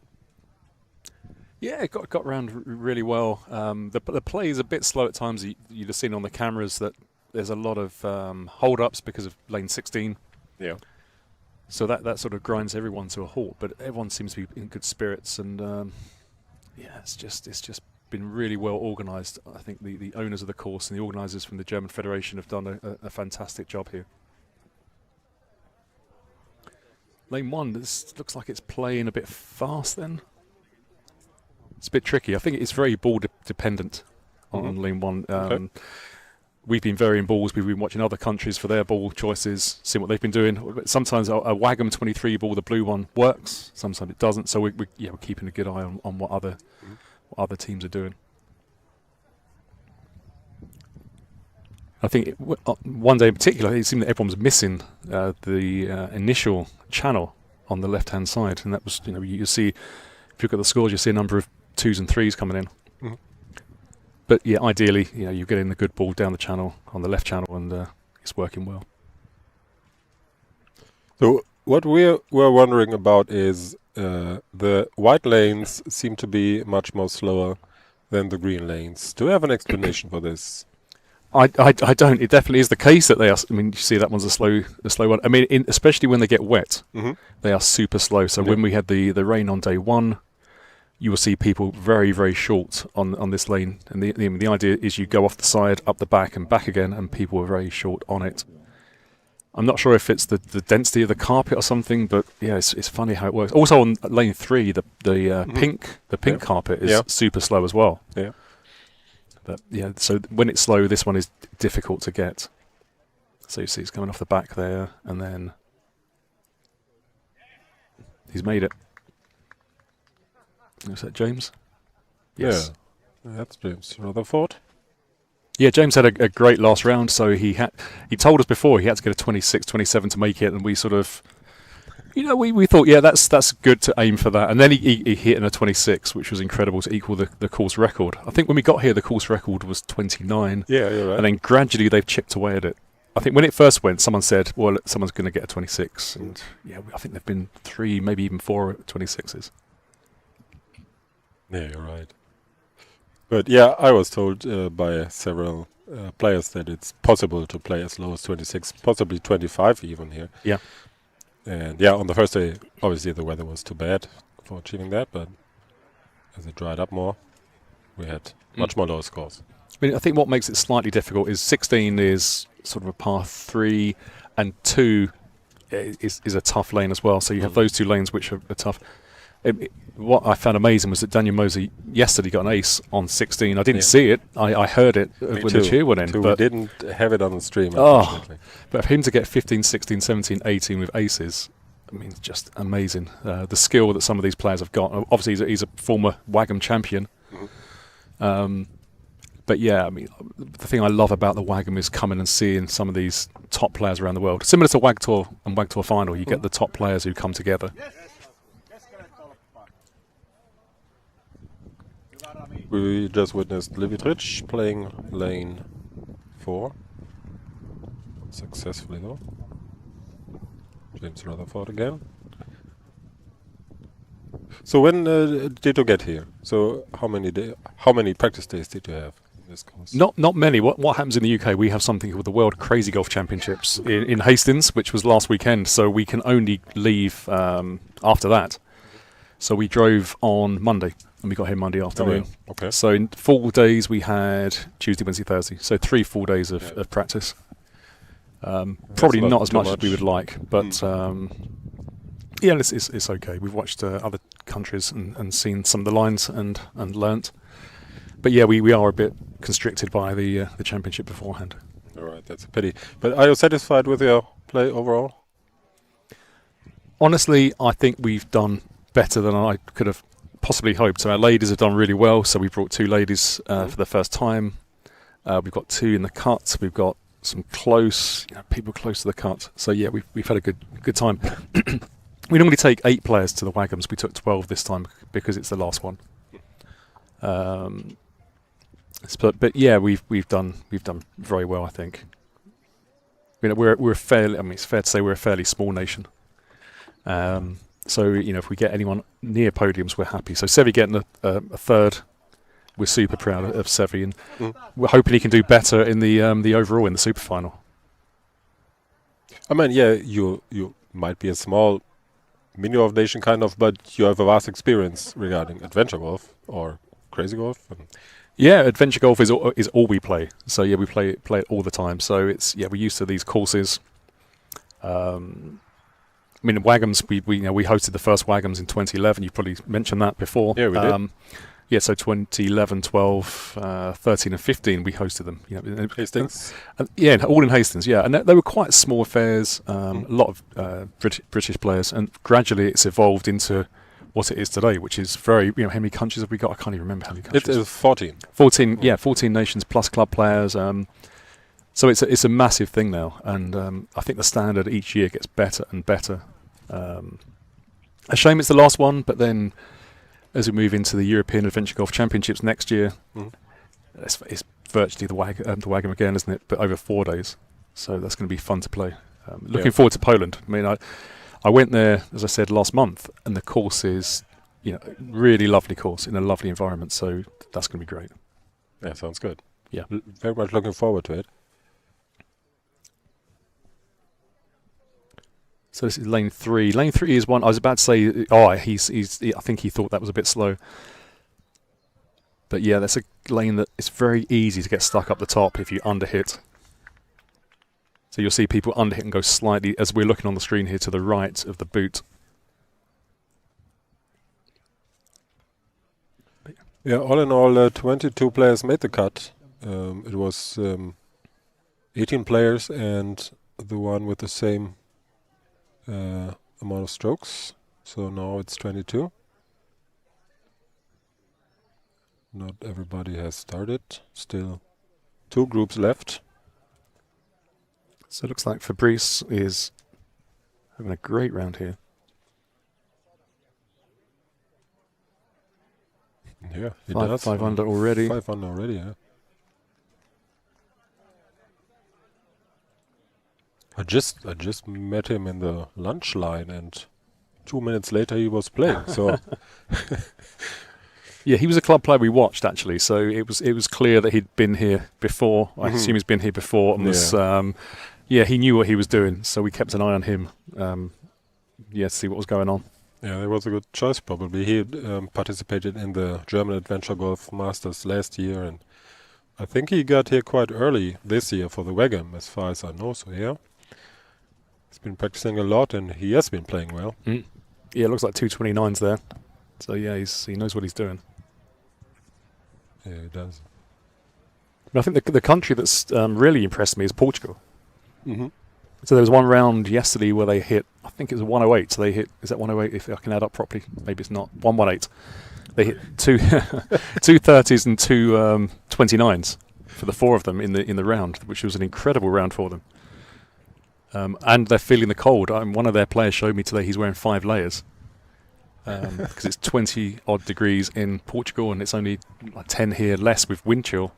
Yeah, it got around really well. The play is a bit slow at times. You'd have seen on the cameras that there's a lot of hold-ups because of lane 16. Yeah. So that sort of grinds everyone to a halt. But everyone seems to be in good spirits, and it's just been really well organised. I think the owners of the course and the organisers from the German Federation have done a fantastic job here. Lane 1, this looks like it's playing a bit fast then. It's a bit tricky. I think it's very ball dependent on lane 1. Okay. We've been varying balls. We've been watching other countries for their ball choices, seeing what they've been doing. Sometimes a Wagam 23 ball, the blue one, works. Sometimes it doesn't. So we're keeping a good eye on what other teams are doing. I think one day in particular, it seemed that everyone was missing the initial channel on the left-hand side, and that was, you see, if you look at the scores, you see a number of 2s and 3s coming in. Mm-hmm. But yeah, ideally, you're getting the good ball down the channel on the left channel, and it's working well. So what we're wondering about is the white lanes seem to be much more slower than the green lanes. Do you have an explanation for this? I don't. It definitely is the case that they are. I mean, you see that one's a slow one. I mean, especially when they get wet, they are super slow. So when we had the rain on day 1, you will see people very, very short on this lane. And the idea is you go off the side, up the back, and back again, and people are very short on it. I'm not sure if it's the density of the carpet or something, but yeah, it's funny how it works. Also on lane 3, the pink carpet is super slow as well. Yeah. But yeah, so when it's slow, this one is difficult to get. So you see it's coming off the back there, and then he's made it. Is that James? Yes. Yeah, that's James Rutherford. Yeah, James had a great last round, so he told us before he had to get a 26, 27 to make it, and we sort of, we thought, yeah, that's good to aim for that. And then he hit in a 26, which was incredible to equal the course record. I think when we got here, the course record was 29. Yeah, you're right. And then gradually they've chipped away at it. I think when it first went, someone said, well, someone's going to get a 26. And yeah, I think there've been 3, maybe even 4 26s. Yeah, you're right. But yeah, I was told by several players that it's possible to play as low as 26, possibly 25 even here. Yeah. And yeah, on the first day, obviously the weather was too bad for achieving that, but as it dried up more, we had much more lower scores. I mean, I think what makes it slightly difficult is 16 is sort of a par 3, and 2 is a tough lane as well. So you have those 2 lanes which are tough. What I found amazing was that Daniel Moser yesterday got an ace on 16. I didn't see it. I heard it when the cheer went in. But we didn't have it on the stream, unfortunately. But for him to get 15, 16, 17, 18 with aces, I mean, just amazing. The skill that some of these players have got. Obviously, he's a former Wagam champion. But yeah, I mean, the thing I love about the Wagam is coming and seeing some of these top players around the world. Similar to WAG Tour and WAG Tour Final, you get the top players who come together. We just witnessed Levitrich playing lane 4. Successfully though. James Rutherford again. So when did you get here? So how many practice days did you have in this course? Not many. What happens in the UK? We have something called the World Crazy Golf Championships in Hastings, which was last weekend. So we can only leave after that. So we drove on Monday, and we got here Monday afternoon. Oh, yeah. Okay. So in 4 days we had Tuesday, Wednesday, Thursday. So 3 full days of practice. Probably not as much as we would like, but yeah, it's okay. We've watched other countries and seen some of the lines and learnt. But yeah, we are a bit constricted by the championship beforehand. All right, that's a pity. But are you satisfied with your play overall? Honestly, I think we've done better than I could have possibly hoped. So our ladies have done really well. So we brought 2 ladies for the first time. We've got 2 in the cut. We've got some close, people close to the cut. So yeah, we've had a good time. We normally take 8 players to the Wagams. We took 12 this time because it's the last one. But yeah, we've done very well, I think. We're fairly. I mean, it's fair to say we're a fairly small nation. So if we get anyone near podiums, we're happy. So Sevi getting a third, we're super proud of Sevi, and we're hoping he can do better in the overall in the super final. I mean, yeah, you might be a small mini golf nation kind of, but you have a vast experience regarding adventure golf or crazy golf. Yeah, adventure golf is all we play. So yeah, we play it all the time. So it's we're used to these courses. I mean, Wagams, we hosted the first Wagams in 2011. You probably mentioned that before. Yeah, we did. Yeah, so 2011, 12, 13 and 15, we hosted them. Hastings? Yeah, all in Hastings, yeah. And they were quite small affairs, a lot of British players, and gradually it's evolved into what it is today, which is very, how many countries have we got? I can't even remember how many countries. It is 14. 14, yeah, 14 nations plus club players. So it's a massive thing now, and I think the standard each year gets better and better. A shame it's the last one, but then as we move into the European Adventure Golf Championships next year, it's virtually the Wagam again, isn't it? But over 4 days, so that's going to be fun to play. Looking forward to Poland. I mean, I went there, as I said, last month, and the course is, really lovely course in a lovely environment. So that's going to be great. Yeah, sounds good. Yeah, very much looking forward to it. So this is lane 3. Lane 3 is one I was about to say. I think he thought that was a bit slow. But yeah, that's a lane that it's very easy to get stuck up the top if you underhit. So you'll see people underhit and go slightly, as we're looking on the screen here, to the right of the boot. Yeah, all in all, 22 players made the cut. It was 18 players and the one with the same amount of strokes. So now it's 22. Not everybody has started. Still 2 groups left. So it looks like Fabrice is having a great round here. Yeah, he Five, does. 5 under already. 5 under already, yeah. I just met him in the lunch line, and 2 minutes later he was playing. So yeah, he was a club player we watched actually. So it was clear that he'd been here before. I assume he's been here before, and was he knew what he was doing. So we kept an eye on him. To see what was going on. yeah, it was a good choice probably. He participated in the German Adventure Golf Masters last year, and I think he got here quite early this year for the Wagam, as far as I know. So yeah. He's been practicing a lot, and he has been playing well. Yeah, it looks like 229s there. So yeah, he knows what he's doing. Yeah, he does. And I think the country that's really impressed me is Portugal. Mm-hmm. So there was one round yesterday where they hit, I think it was 108. So they hit, is that 108 if I can add up properly? Maybe it's not. 118. They hit two 30s and two 29s for the 4 of them in the round, which was an incredible round for them. And they're feeling the cold. One of their players showed me today he's wearing 5 layers because it's 20 odd degrees in Portugal and it's only like 10 here less with wind chill.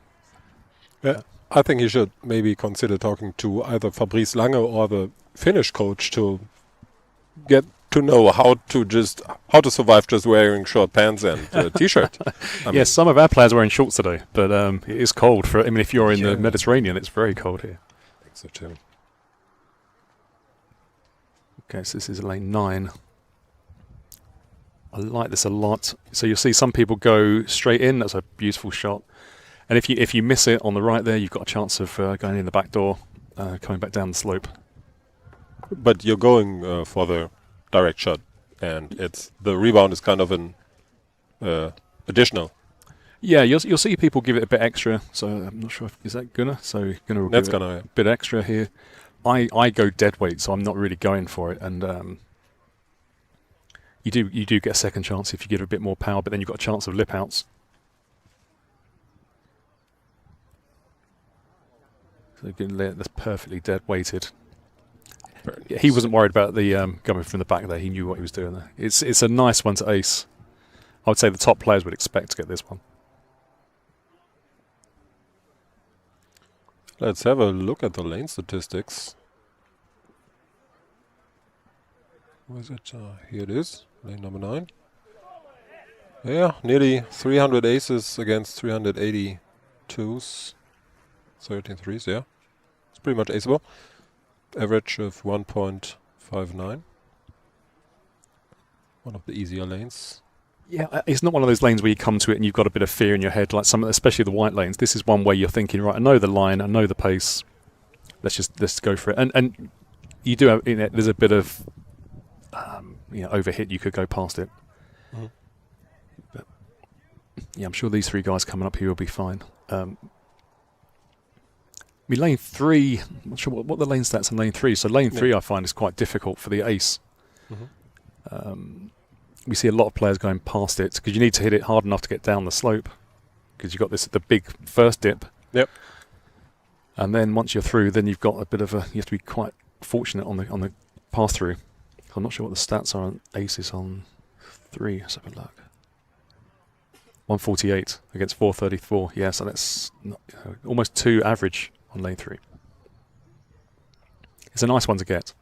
I think he should maybe consider talking to either Fabrice Lange or the Finnish coach to get to know how to survive just wearing short pants and a t-shirt. Yes, some of our players are wearing shorts today, but it is cold. If you're in the Mediterranean, it's very cold here. I think so too. Okay, so this is lane 9. I like this a lot. So you'll see some people go straight in. That's a beautiful shot. And if you miss it on the right there, you've got a chance of going in the back door, coming back down the slope. But you're going for the direct shot, and the rebound is kind of an additional. Yeah, you'll see people give it a bit extra. So I'm not sure is that Gunnar. So Gunnar will give it a bit extra here. I go dead weight, so I'm not really going for it, and you do get a second chance if you give it a bit more power, but then you've got a chance of lip outs. So again, that's perfectly dead weighted. Yeah, he wasn't worried about the coming from the back there. He knew what he was doing there. It's a nice one to ace. I would say the top players would expect to get this one. Let's have a look at the lane statistics. Where is it? Here it is, lane number 9. Yeah, nearly 300 aces against 380 twos. 13 threes, yeah. It's pretty much aceable. Average of 1.5 5-9. One of the easier lanes. Yeah, it's not one of those lanes where you come to it and you've got a bit of fear in your head, like some, especially the white lanes. This is one where you're thinking, right, I know the line, I know the pace. Let's go for it. And you do have, there's a bit of overhit. You could go past it. Mhm. But, yeah, I'm sure these three guys coming up here will be fine. Lane 3, I'm not sure what the lane stats in lane 3. So lane 3 I find is quite difficult for the ace. Mhm. We see a lot of players going past it because you need to hit it hard enough to get down the slope because you've got the big first dip. Yep. And then once you're through, then you've got a bit of you have to be quite fortunate on the pass through. I'm not sure what the stats are on aces on 3. Let's have a look. 148 against 434. Yeah, so that's almost 2 average on lane 3. It's a nice one to get.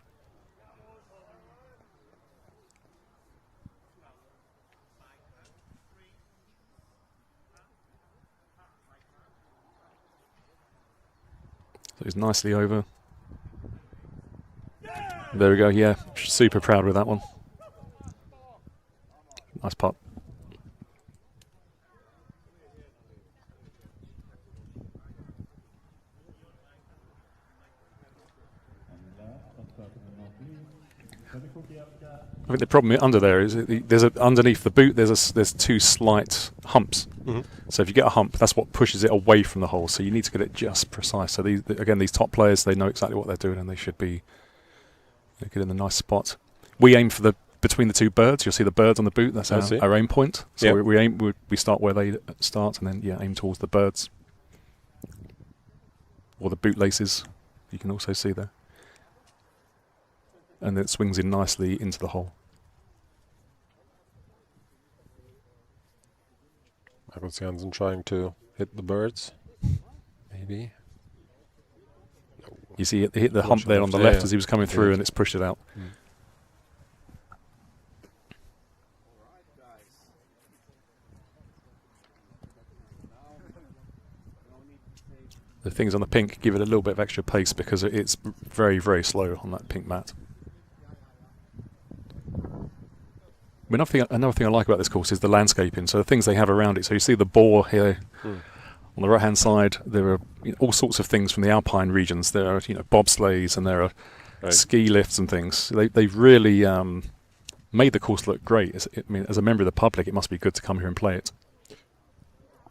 So he's nicely over. There we go, yeah. Super proud with that one. Nice putt. I think the problem under there is underneath the boot there's 2 slight humps. Mhm. So if you get a hump, that's what pushes it away from the hole. So you need to get it just precise. So these top players, they know exactly what they're doing and they should be get in the nice spot. We aim for between the 2 birds. You'll see the birds on the boot. That's our aim point. So we start where they start and then aim towards the birds or the boot laces. You can also see there. And then it swings in nicely into the hole. Markus Jansen trying to hit the birds. Maybe. You see, it hit the hump there on the left as he was coming through, and it's pushed it out. Mm. The things on the pink give it a little bit of extra pace because it's very, very slow on that pink mat. Another thing I like about this course is the landscaping. So the things they have around it. So you see the boar here on the right-hand side. There are all sorts of things from the alpine regions. There are bobsleighs and there are ski lifts and things. They've really made the course look great. As a member of the public, it must be good to come here and play it.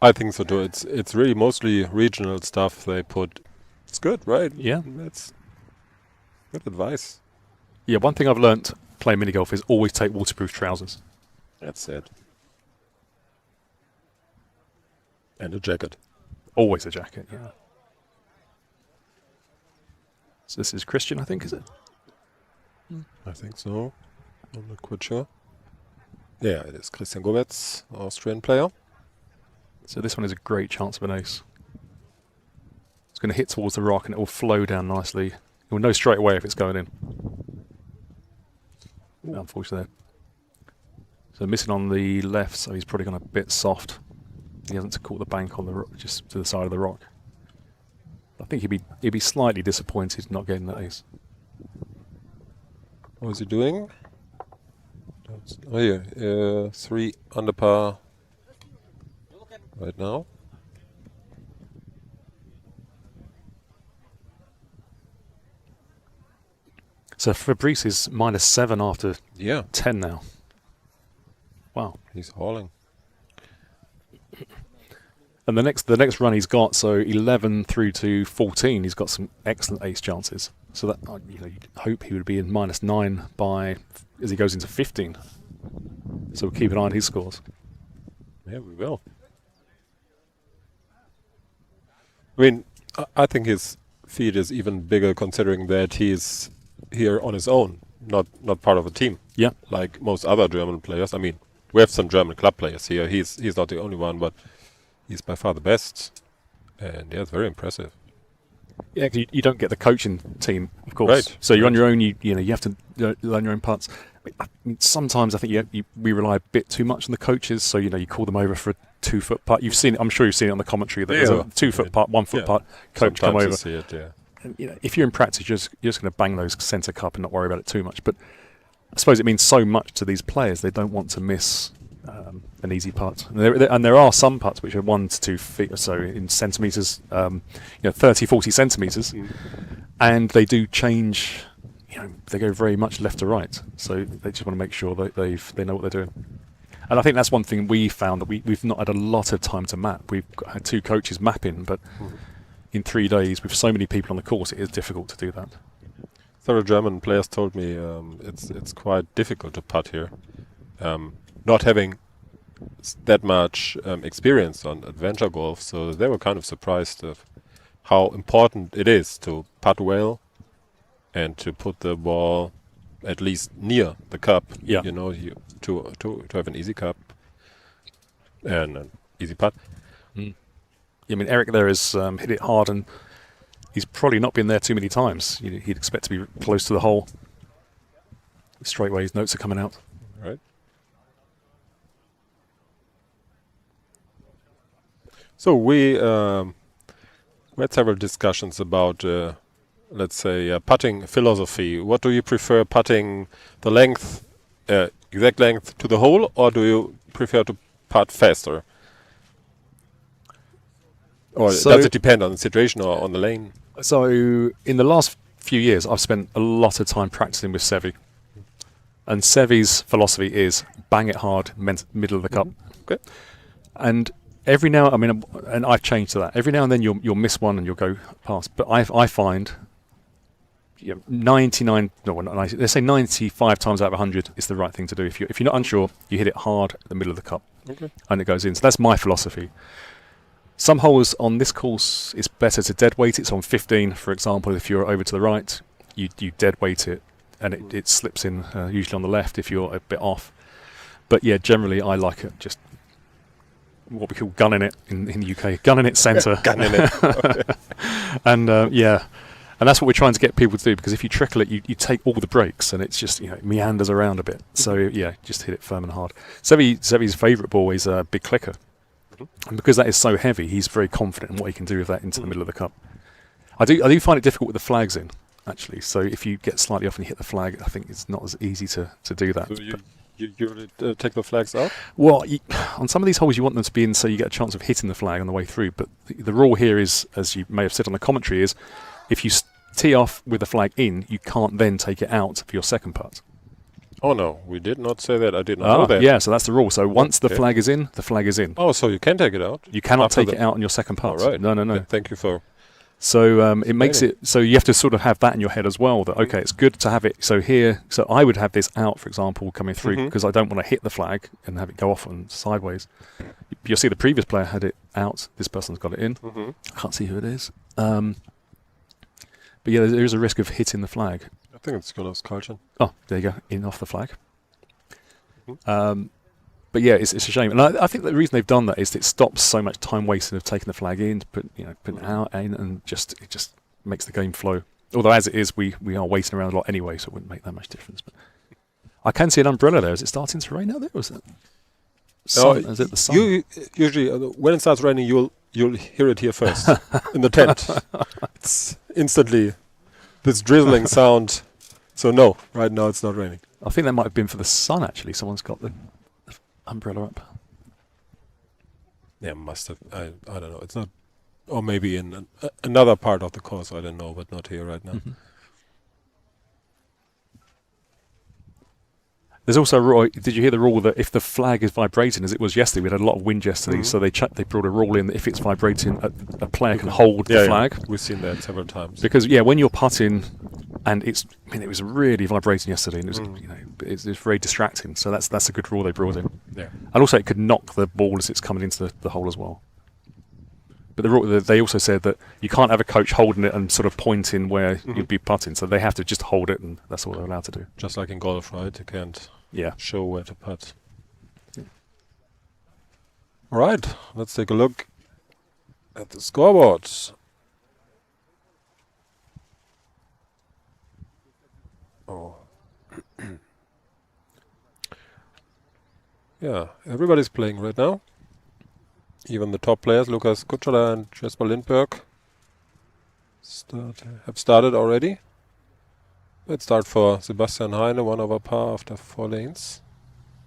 I think so too. It's really mostly regional stuff they put. It's good, right? Yeah, that's good advice. Yeah, one thing I've learnt playing mini golf is always take waterproof trousers. That's it. And a jacket. Always a jacket, yeah. So this is Christian, I think, is it? I think so. I'm not quite sure. Yeah, it is Christian Govetz, Austrian player. So this one is a great chance of an ace. It's going to hit towards the rock and it will flow down nicely. You'll know straight away if it's going in. Unfortunately. So missing on the left, so he's probably gone a bit soft. He hasn't caught the bank on the rock, just to the side of the rock. I think he'd be slightly disappointed not getting that ace. What is he doing? Oh yeah, 3 under par right now. So Fabrice is -7 after 10 now. Wow. He's hauling. And the next run he's got, so 11 through to 14, he's got some excellent ace chances. So that you'd hope he would be in -9 by as he goes into 15. So we'll keep an eye on his scores. Yeah, we will. I mean, I think his feat is even bigger considering that he's here on his own, not part of a team. Yeah. Like most other German players. I mean, we have some German club players here. He's not the only one, but he's by far the best. And yeah, it's very impressive. Yeah, 'cause you don't get the coaching team, of course. Right. So you're on your own. You have to learn your own putts. I mean, sometimes I think we rely a bit too much on the coaches. So you call them over for a 2-foot putt. You've seen it. I'm sure you've seen it on the commentary. That there's a 2-foot putt, 1-foot putt. Coach Sometimes come over. you see it, yeah. you know, if you're in practice, you're just going to bang those centre cup and not worry about it too much. But I suppose it means so much to these players. They don't want to miss an easy putt. And there are some putts which are 1 to 2 feet or so in centimetres, 30, 40 centimetres. And they do change, they go very much left to right. So they just want to make sure that they know what they're doing. And I think that's one thing we found, that we've not had a had of time to map. We've had 2 coaches mapping, but in 3 days, with so many people on the course, it is difficult to do that. Several German players told me it's quite difficult to putt here. Not having that much experience on adventure golf, so they were kind of surprised of how important it is to putt well and to put the ball at least near the cup. Yeah. To have an easy cup and an easy putt. I mean, Eric there has hit it hard, and he's probably not been there too many times. He'd expect to be close to the hole. Straight away, his notes are coming out. Right. So we had several discussions about, let's say, putting philosophy. What do you prefer, putting the length, exact length to the hole, or do you prefer to putt faster? Or does it depend on the situation or on the lane? So in the last few years, I've spent a lot of time practicing with Sevi. And Sevi's philosophy is bang it hard, middle of the cup. Okay. And every now, and I've changed to that. Every now and then you'll miss one and you'll go past. But I find 95 times out of 100 is the right thing to do. If you're not unsure, you hit it hard at the middle of the cup. Okay. And it goes in. So that's my philosophy. Some holes on this course, it's better to dead weight it. So on 15, for example, if you're over to the right, you dead weight it, and it slips in usually on the left if you're a bit off. But yeah, generally I like it just what we call gunning it in the UK, gunning it centre. Gunning it. And and that's what we're trying to get people to do, because if you trickle it, you take all the breaks and it's just it meanders around a bit. So yeah, just hit it firm and hard. Sevi's favourite ball is a big clicker. And because that is so heavy, he's very confident in what he can do with that into the middle of the cup. I do find it difficult with the flags in, actually. So if you get slightly off and you hit the flag, I think it's not as easy to do that. So you take the flags out? Well, on some of these holes you want them to be in so you get a chance of hitting the flag on the way through. But the rule here is, as you may have said on the commentary, is if you tee off with the flag in, you can't then take it out for your second putt. Oh no, we did not say that. I did not know that. Yeah, so that's the rule. So once the flag is in, the flag is in. Oh, so you can take it out? You cannot take it out on your second putt. All right. No. Thank you for... So it makes it so you have to sort of have that in your head as well, that okay, it's good to have it. So I would have this out, for example, coming through, because I don't want to hit the flag and have it go off and sideways. You'll see the previous player had it out. This person's got it in. I can't see who it is. But yeah, there is a risk of hitting the flag. I think it's Jonas Carlson. Oh, there you go, in off the flag. But yeah, it's a shame, and I think the reason they've done that is it stops so much time wasted of taking the flag in, putting it out in, and it just makes the game flow. Although as it is, we are waiting around a lot anyway, so it wouldn't make that much difference. But I can see an umbrella there. Is it starting to rain out there? Or is it sun? Is it the sun? You usually when it starts raining, you'll hear it here first in the tent. It's instantly this drizzling sound. So no, right now it's not raining. I think that might have been for the sun. Actually, someone's got the umbrella up. Yeah, must have. I don't know. It's not, or maybe in another part of the course. I don't know, but not here right now. There's also a rule. Did you hear the rule that if the flag is vibrating, as it was yesterday, we had a lot of wind yesterday, so they brought a rule in that if it's vibrating, a player can hold the flag. We've seen that several times. Because when you're putting, and it was really vibrating yesterday, and it was it's very distracting. So that's a good rule they brought in. Yeah. And also it could knock the ball as it's coming into the hole as well. But the rule, they also said that you can't have a coach holding it and sort of pointing where you'd be putting. So they have to just hold it, and that's all they're allowed to do. Just like in golf, right? You can't show where to putt. Yeah. All right, let's take a look at the scoreboard. Oh. Yeah, everybody's playing right now. Even the top players, Lukas Kutsala and Jesper Lindberg. have started already. Let's start for Sebastian Heine, 1 over par after 4 lanes.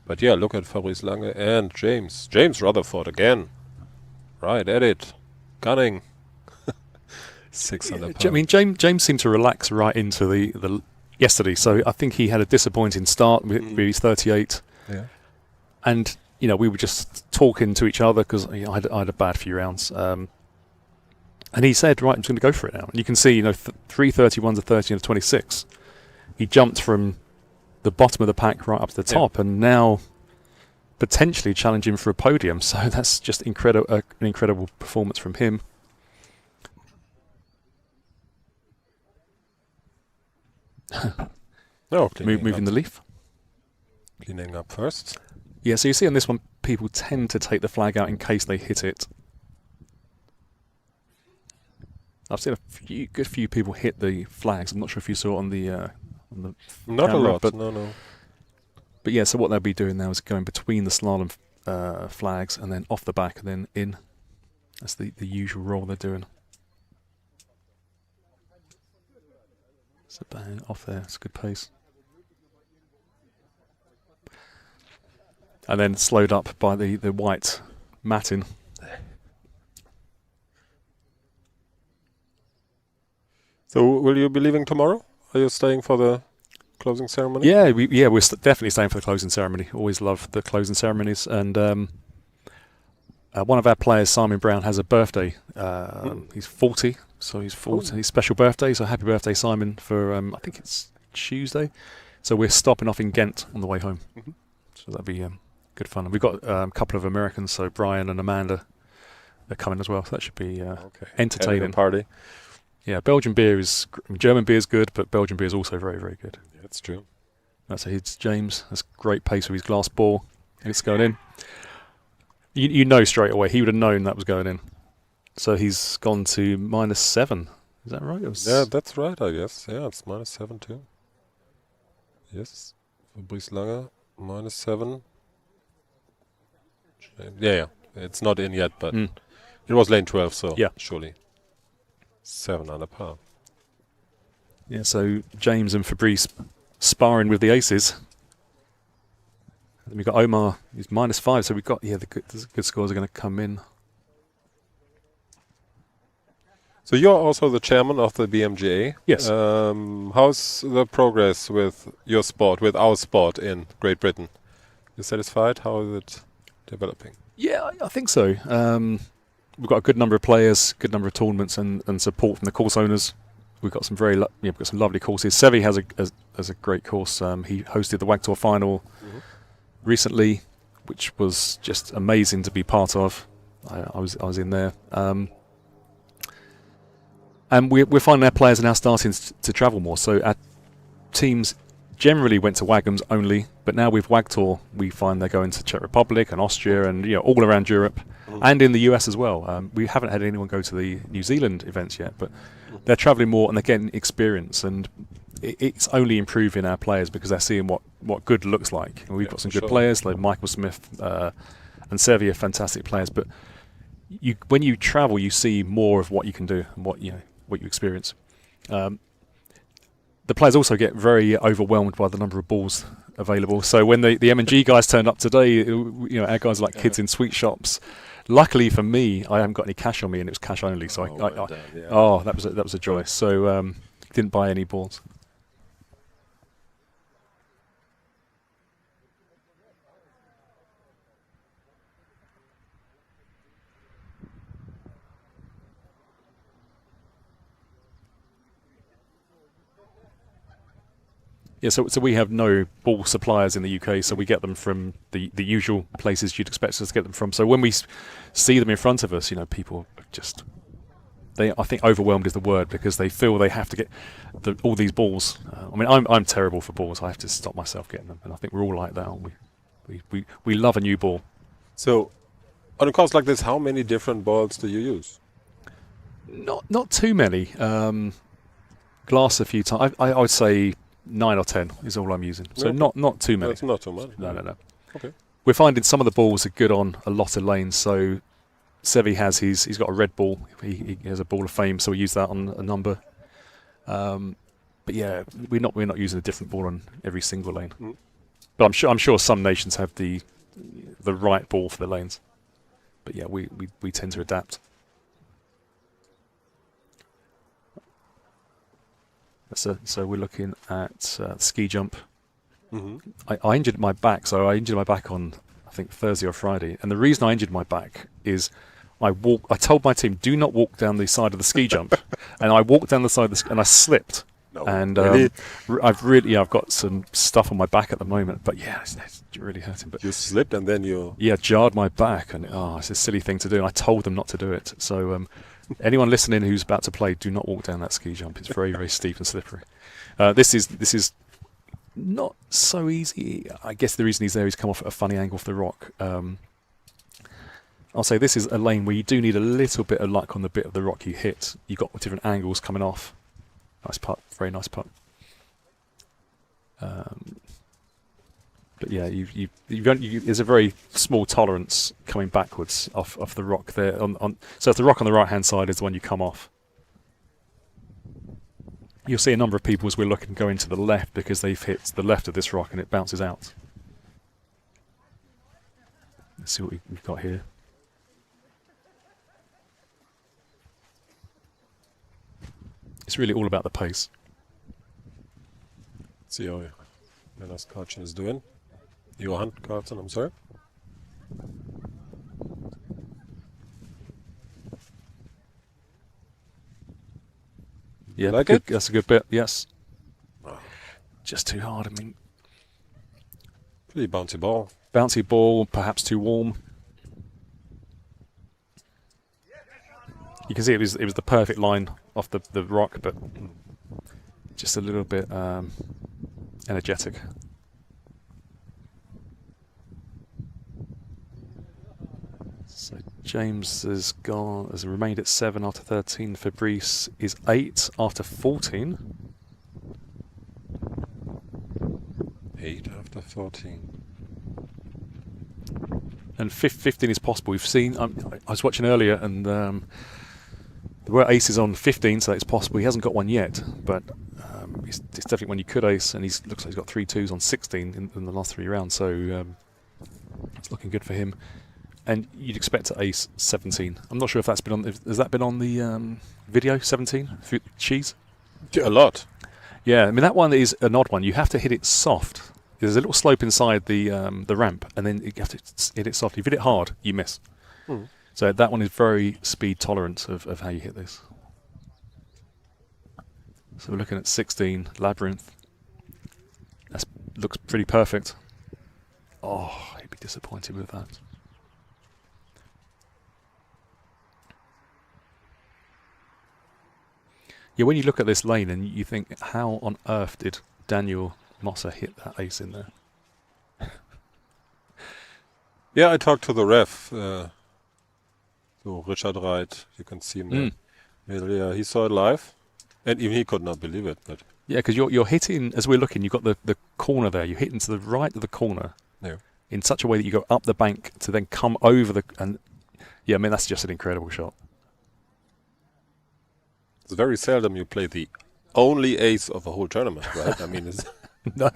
But yeah, look at Fabrice Lange and James. James Rutherford again. Right at it. Gunning. 6 under par. I mean, James seemed to relax right into the yesterday. So I think he had a disappointing start with his 38. Yeah. And, you know, we were just talking to each other because I had a bad few rounds. And he said, right, I'm just going to go for it now. And you can see, you know, 331 to 30 and 26. He jumped from the bottom of the pack right up to the top, and now potentially challenging for a podium. So that's just an incredible performance from him. Moving the leaf. Cleaning up first. Yeah, so you see on this one, people tend to take the flag out in case they hit it. I've seen a good few people hit the flags. I'm not sure if you saw it on the Not camera, a lot, but no. But yeah, so what they'll be doing now is going between the slalom flags and then off the back and then in. That's the usual roll they're doing. So bang, off there. It's a good pace. And then slowed up by the white matting. So will you be leaving tomorrow? Are you staying for the closing ceremony? Yeah, we're definitely staying for the closing ceremony. Always love the closing ceremonies. And one of our players, Simon Brown, has a birthday. He's 40, so he's 40. His special birthday. So happy birthday, Simon! For I think it's Tuesday. So we're stopping off in Ghent on the way home. So that'll be good fun. And we've got a couple of Americans, so Brian and Amanda are coming as well. So that should be entertaining. Party. Yeah, Belgian beer German beer is good, but Belgian beer is also very, very good. Yeah, that's true. That's James. That's great pace with his glass ball. It's going in. You know straight away. He would have known that was going in. So he's gone to -7. Is that right? Yeah, that's right, I guess. Yeah, it's -7 too. Yes. Fabrice Lange, -7. Yeah. It's not in yet, but it was lane 12, so surely 7 under par. Yeah, so James and Fabrice sparring with the aces. And we've got Omar, he's -5, so we've got, the good scores are going to come in. So you're also the chairman of the BMGA. Yes. How's the progress with your sport, with our sport in Great Britain? You satisfied? How is it developing? Yeah, I think so. We've got a good number of players, good number of tournaments, and support from the course owners. We've got some we've got some lovely courses. Sevi has a great course. He hosted the WAG Tour final recently, which was just amazing to be part of. I was in there, and we're finding our players are now starting to travel more. So our teams generally went to WAGMs only, but now with WAG Tour, we find they're going to Czech Republic and Austria and all around Europe and in the US as well. We haven't had anyone go to the New Zealand events yet, but they're travelling more and they're getting experience, and it's only improving our players because they're seeing what good looks like. And we've got some good players like Michael Smith and Sevi are fantastic players, but when you travel, you see more of what you can do and what you experience. The players also get very overwhelmed by the number of balls available. So when the M&G guys turned up today, our guys are like kids in sweet shops. Luckily for me, I haven't got any cash on me, and it was cash only. So that was a joy. So didn't buy any balls. Yeah, so we have no ball suppliers in the UK, so we get them from the usual places you'd expect us to get them from. So when we see them in front of us, people just, I think overwhelmed is the word, because they feel they have to get all these balls. I'm terrible for balls. I have to stop myself getting them, and I think we're all like that, aren't we? We love a new ball. So on a course like this, how many different balls do you use? Not too many. Glass a few times. I would say 9 or 10 is all I'm using. So not too many. That's not too much. No. Okay. We're finding some of the balls are good on a lot of lanes. So Sevi he's got a red ball. He has a ball of fame, so we use that on a number. But yeah, we're not using a different ball on every single lane. Mm. But I'm sure some nations have the right ball for the lanes. But yeah, we tend to adapt. So we're looking at ski jump. Mm-hmm. I injured my back, so I injured my back on, I think, Thursday or Friday. And the reason I injured my back is I told my team, do not walk down the side of the ski jump. And I walked down the side of and I slipped. No, And really? I've got some stuff on my back at the moment. But yeah, it's really hurting. But You slipped and then you... yeah, jarred my back. And it's a silly thing to do. And I told them not to do it. So anyone listening who's about to play, do not walk down that ski jump. It's very, very steep and slippery. This is not so easy. I guess the reason he's there is come off at a funny angle off the rock. I'll say this is a lane where you do need a little bit of luck on the bit of the rock you hit. You've got different angles coming off. Nice putt, very nice putt. But yeah, there's a very small tolerance coming backwards off the rock there. So if the rock on the right hand side is the one you come off, you'll see a number of people as we're looking going to the left because they've hit the left of this rock and it bounces out. Let's see what we've got here. It's really all about the pace. See how Jonas Carlsen is doing. Johan Carlsen, I'm sorry. Yeah, like good, it? that's a good bit, yes. Oh. Just too hard, I mean. Pretty bouncy ball. Bouncy ball, perhaps too warm. You can see it was the perfect line off the rock, but just a little bit energetic. So James has remained at 7 after 13. Fabrice is 8 after 14. 8 after 14. And 15 is possible. We've seen. I was watching earlier, and there were aces on 15, so it's possible. He hasn't got one yet, but it's definitely one you could ace. And looks like he's got 3 2s on 16 in the last 3 rounds, so it's looking good for him. And you'd expect to ace 17. I'm not sure if that's been on. Has that been on the video? 17 cheese. A lot. Yeah, I mean that one is an odd one. You have to hit it soft. There's a little slope inside the ramp, and then you have to hit it soft. If you hit it hard, you miss. Mm. So that one is very speed tolerant of how you hit this. So we're looking at 16 Labyrinth. That looks pretty perfect. Oh, he'd be disappointed with that. Yeah, when you look at this lane and you think, how on earth did Daniel Mosser hit that ace in there? Yeah, I talked to the ref. So Richard Reit, you can see him there. Yeah, he saw it live, and even he could not believe it. But yeah, because you're hitting, as we're looking, you've got the corner there. You're hitting to the right of the corner in such a way that you go up the bank to then come over and yeah, I mean, that's just an incredible shot. it's very seldom you play the only ace of a whole tournament, right? I mean, it's No.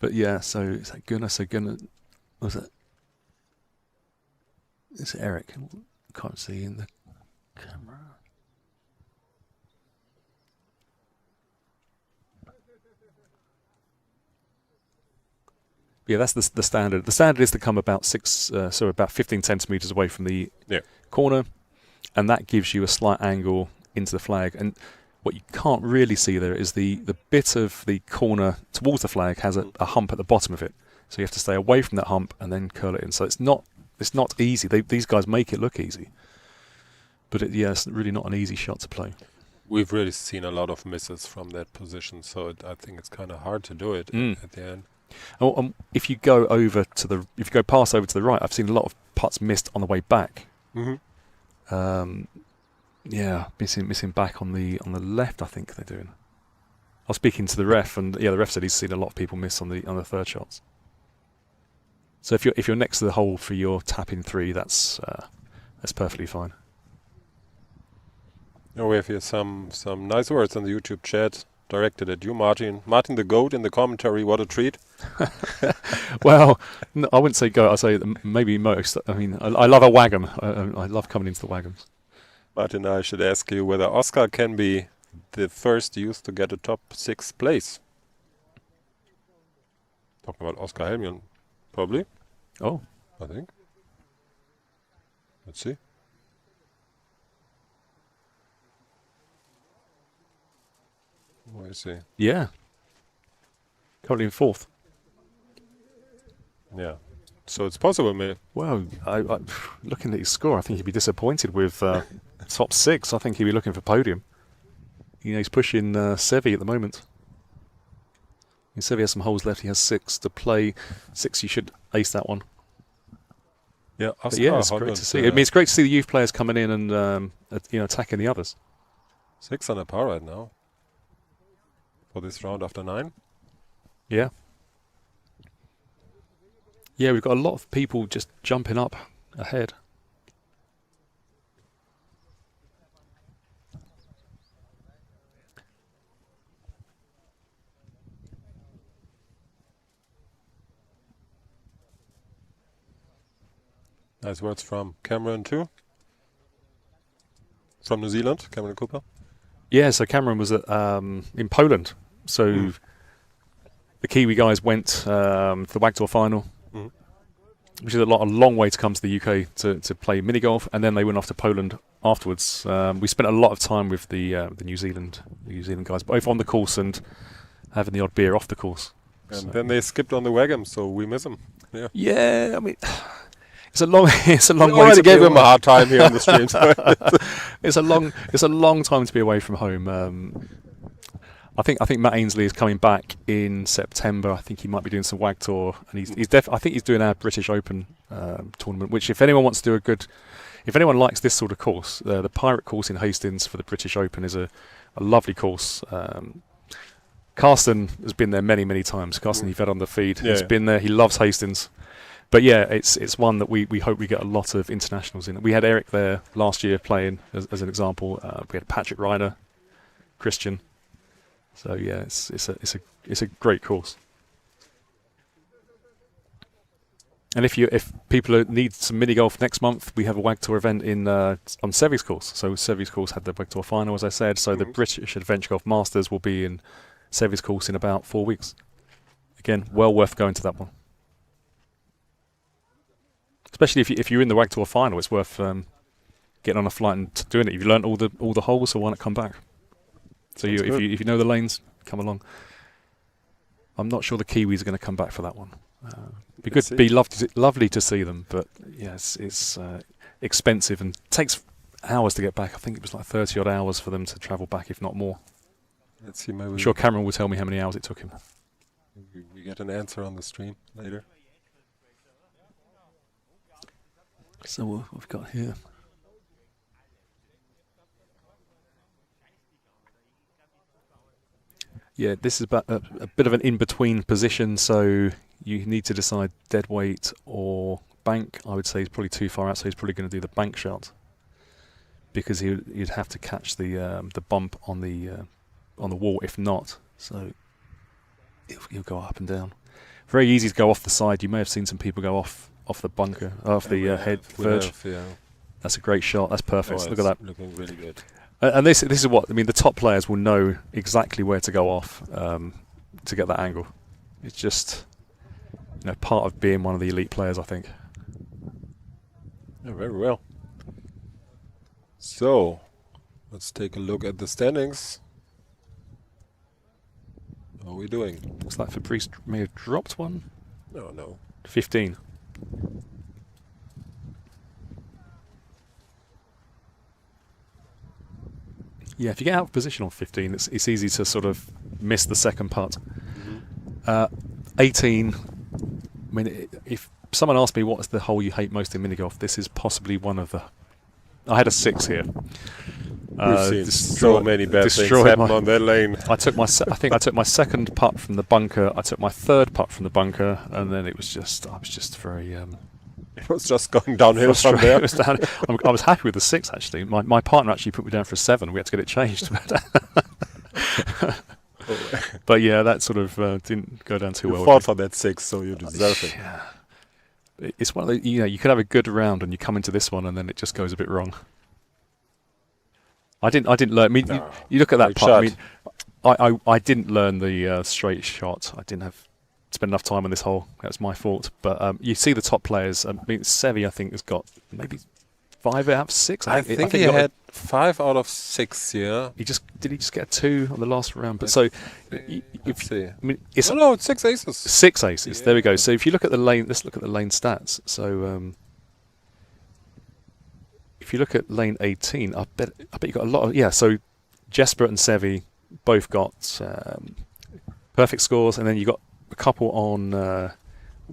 But yeah, so is that Gunnar? So Gunnar, was it? Is it Eric? Can't see in the camera. Yeah, that's the standard. The standard is to come about about 15 centimeters away from the corner, and that gives you a slight angle into the flag. And what you can't really see there is the bit of the corner towards the flag has a hump at the bottom of it. So you have to stay away from that hump and then curl it in. So it's not easy. These guys make it look easy, but it's really not an easy shot to play. we've really seen a lot of misses from that position, so I think it's kind of hard to do it at the end. Oh, if you go past over to the right, I've seen a lot of putts missed on the way back. Mm-hmm. Missing back on the left. I think they're doing. I was speaking to the ref, and the ref said he's seen a lot of people miss on the third shots. So if you're next to the hole for your tap in three, that's perfectly fine. Now we have here some nice words on the YouTube chat directed at you, Martin. Martin the Goat in the commentary. What a treat! Well, I wouldn't say goat. I'd say maybe most. I mean, I love a wagon. I love coming into the wagons. Martin, I should ask you whether Oscar can be the first youth to get a top 6 place. Talking about Oscar Helmion, probably. Oh, I think. Let's see. Where is he? yeah. Currently in 4th. Yeah. So it's possible, maybe. Well, looking at his score, I think he'd be disappointed with top 6. I think he'd be looking for podium. You know, he's pushing Sevi at the moment. And Sevi has some holes left. He has 6 to play. 6, you should ace that one. Yeah, But yeah, it's great to see. I mean, it's great to see the youth players coming in and attacking the others. 6 under par right now. For this round after 9. Yeah. Yeah, we've got a lot of people just jumping up ahead. Nice words from Cameron too. From New Zealand, Cameron Cooper. Yeah, so Cameron was at, in Poland. So the Kiwi guys went to the WAG Tour final, which is a long way to come to the UK to play minigolf, and then they went off to Poland afterwards. We spent a lot of time with the New Zealand guys, both on the course and having the odd beer off the course. And then they skipped on the wagon, so we miss them. Yeah. Yeah, I mean, it's a long way. We already gave him a hard time here on the streams. It's a long time to be away from home. I think Matt Ainsley is coming back in September. I think he might be doing some WAG Tour, and I think he's doing our British Open tournament. Which, if anyone wants to do if anyone likes this sort of course, the Pirate course in Hastings for the British Open is a lovely course. Carsten has been there many times. Carsten, you've had on the feed. He's been there. He loves Hastings. But yeah, it's one that we hope we get a lot of internationals in. We had Eric there last year playing as an example. We had Patrick Ryder, Christian. So yeah, it's a great course. And if people need some mini golf next month, we have a WAG Tour event on Sevi's course. So Sevi's course had the WAG Tour final, as I said. So the British Adventure Golf Masters will be in Sevi's course in about 4 weeks. Again, well worth going to that one. Especially if you're in the WAG Tour final, it's worth getting on a flight and doing it. You've learnt all the holes, so why not come back? So if you know the lanes, come along. I'm not sure the Kiwis are going to come back for that one. Be lovely to see them, but yes, it's expensive and takes hours to get back. I think it was like 30 odd hours for them to travel back, if not more. Let's see, maybe I'm sure Cameron will tell me how many hours it took him. we get an answer on the stream later. So what we've got here. Yeah, this is about a bit of an in-between position, so you need to decide dead weight or bank. I would say he's probably too far out, so he's probably going to do the bank shot because you'd have to catch the bump on the wall. If not, so he'll go up and down. Very easy to go off the side. You may have seen some people go off the bunker, off the head verge. That's a great shot. That's perfect. Look at that. Looking really good. And this is what I mean. The top players will know exactly where to go off to get that angle. It's just part of being one of the elite players, I think. Yeah, very well. So let's take a look at the standings. How are we doing? Looks like Fabrice may have dropped one. No. 15. Yeah, if you get out of position on 15, it's easy to sort of miss the second putt. 18. I mean, if someone asked me what's the hole you hate most in minigolf, this is possibly one of the. I had a 6 here. We've seen so many bad things happen on that lane. I took I think I took my second putt from the bunker. I took my third putt from the bunker, and then I was just very It was just going downhill from Frustrating. there. It was down. I was happy with the 6 actually. My partner actually put me down for a 7. We had to get it changed. But yeah, that sort of didn't go down too You well. fought for that 6, so you deserve it. Yeah. It's one of the, you could have a good round and you come into this one and then it just goes a bit wrong. I didn't learn. I mean, No. you look at that Great part. I shot. mean, I didn't learn the straight shot. I didn't have spend enough time on this hole. That's my fault. But you see the top players. I mean, Sevi, I think, has got maybe 5 out of 6. I think he got had 5 out of 6, yeah. He just get a 2 on the last round. But so, Let's see. I mean, it's No, it's 6 aces. 6 aces. Yeah. There we go. So if you look at the lane, let's look at the lane stats. So if you look at lane 18, I bet you got a lot of So Jesper and Sevi both got perfect scores, and then you got a couple on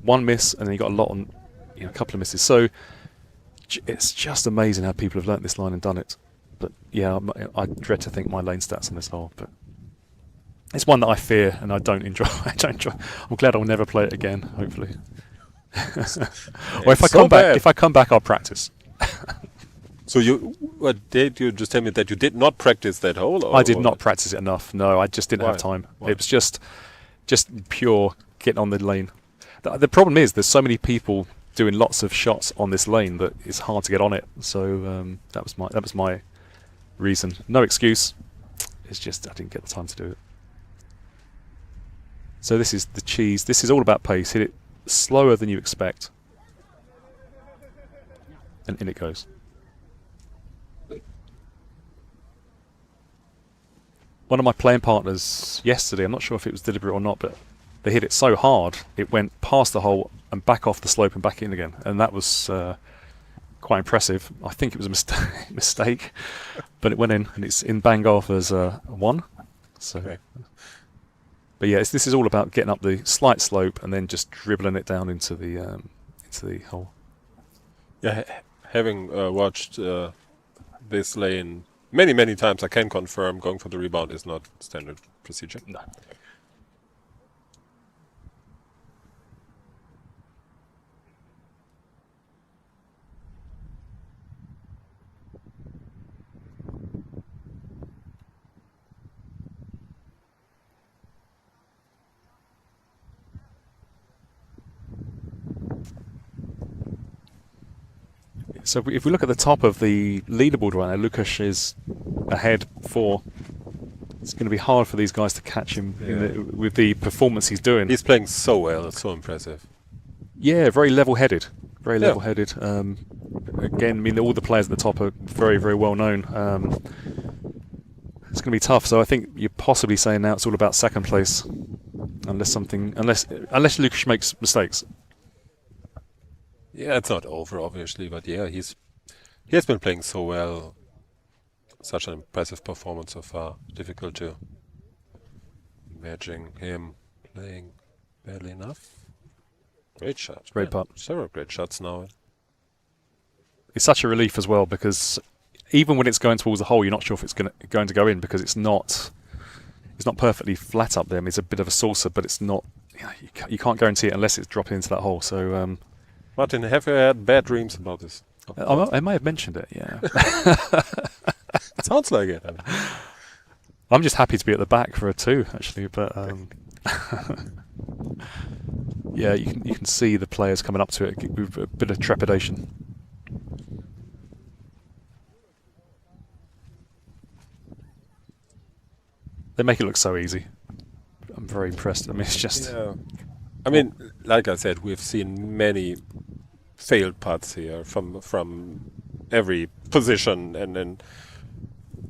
1 miss, and then you got a lot on a couple of misses. So it's just amazing how people have learnt this line and done it. But yeah, I dread to think my lane stats on this hole, but it's one that I fear and I don't enjoy. I'm glad I'll never play it again. Hopefully, or if I come back, I'll practice. So did you just tell me that you did not practice that hole? Or I did not practice it enough. No, I just didn't Why? have time. Why? It was just pure getting on the lane. The problem is there's so many people doing lots of shots on this lane that it's hard to get on it. So that was my reason. No excuse. It's just I didn't get the time to do it. So this is the cheese. This is all about pace. Hit it slower than you expect, and in it goes. One of my playing partners yesterday, I'm not sure if it was deliberate or not, but they hit it so hard it went past the hole and back off the slope and back in again, and that was quite impressive. I think it was a mistake, but it went in, and it's in Bangor as a 1. So, Okay. But yeah, this is all about getting up the slight slope and then just dribbling it down into the hole. Yeah, having watched this lane many times, I can confirm going for the rebound is not standard procedure. No. So if we look at the top of the leaderboard right now, Lukas is ahead 4. It's going to be hard for these guys to catch him with the performance he's doing. He's playing so well. It's so impressive. Yeah, very level-headed. Very Yeah. level-headed. Again, I mean, all the players at the top are very well known. It's going to be tough. So I think you're possibly saying now it's all about second place, unless Lukas makes mistakes. Yeah, it's not over, obviously, but yeah, he has been playing so well. Such an impressive performance so far. Difficult to imagine him playing badly enough. Great shot. Great putt. Several great shots now. It's such a relief as well, because even when it's going towards the hole, you're not sure if it's going to go in, because it's not perfectly flat up there. I mean, it's a bit of a saucer, but it's not. You can't guarantee it unless it's dropping into that hole. So. Martin, have you had bad dreams about this? I may have mentioned it, yeah. It sounds like it. I'm just happy to be at the back for a 2, actually. But yeah, you can see the players coming up to it with a bit of trepidation. They make it look so easy. I'm very impressed. I mean, it's just. Yeah. I mean, like I said, we've seen many failed putts here from every position, and then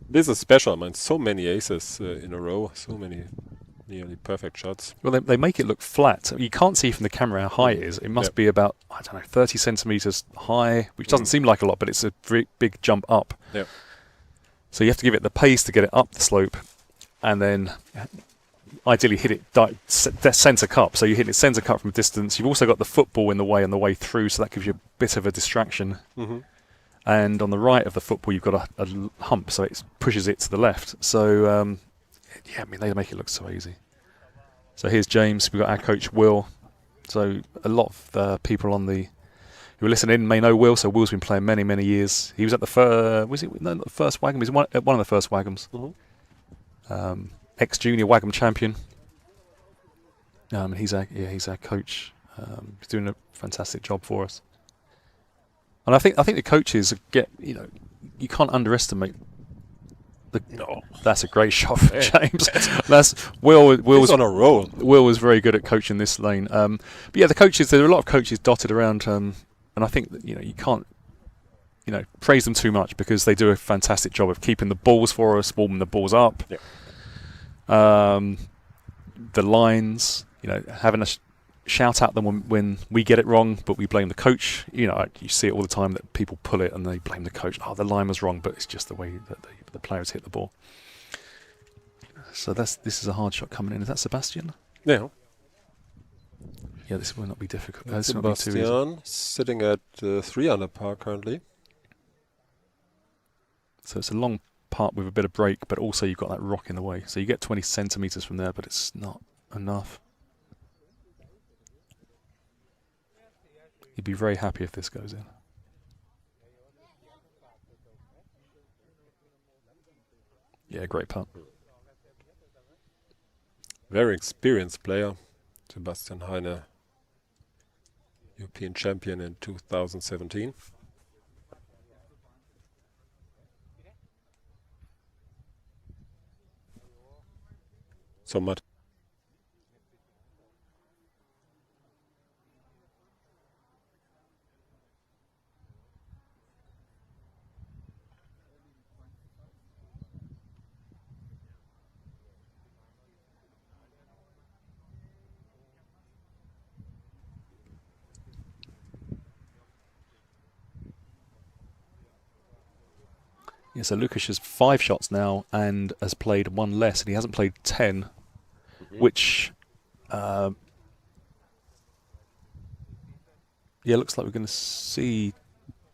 this is special. I mean, so many aces in a row, so many nearly perfect shots. Well, they make it look flat. You can't see from the camera how high it is. It must be about, I don't know, 30 centimetres high, which doesn't seem like a lot, but it's a very big jump up. Yeah. So you have to give it the pace to get it up the slope, and then ideally hit it centre cup. So you hit it centre cup from a distance. You've also got the football in the way on the way through, so that gives you a bit of a distraction. Mm-hmm. And on the right of the football, you've got a hump, so it pushes it to the left. So, yeah, I mean, they make it look so easy. So here's James. We've got our coach, Will. So a lot of people on the who are listening may know Will. So Will's been playing many years. He was at the first Wagam? He's one of the first Wagams. Ex-junior Wagam champion. He's our coach. He's doing a fantastic job for us. And I think the coaches you can't underestimate. That's a great shot for James. That's Will's on a roll. Will was very good at coaching this lane. But yeah, the coaches. There are a lot of coaches dotted around, and I think that you can't praise them too much because they do a fantastic job of keeping the balls for us, warming the balls up. Yeah. The lines, having a shout at them when we get it wrong, but we blame the coach. You see it all the time that people pull it and they blame the coach. Oh, the line was wrong, but it's just the way that the players hit the ball. So this is a hard shot coming in. Is that Sebastian? Yeah. Yeah, this will not be difficult. This will not be too easy. Sebastian sitting at 3 under par currently. So it's a long part with a bit of break, but also you've got that rock in the way. So you get 20 centimetres from there, but it's not enough. You'd be very happy if this goes in. Yeah, great putt. Very experienced player, Sebastian Heine, European champion in 2017. So much. Yeah, so Lukas has 5 shots now and has played 1 less, and he hasn't played 10, which looks like we're going to see.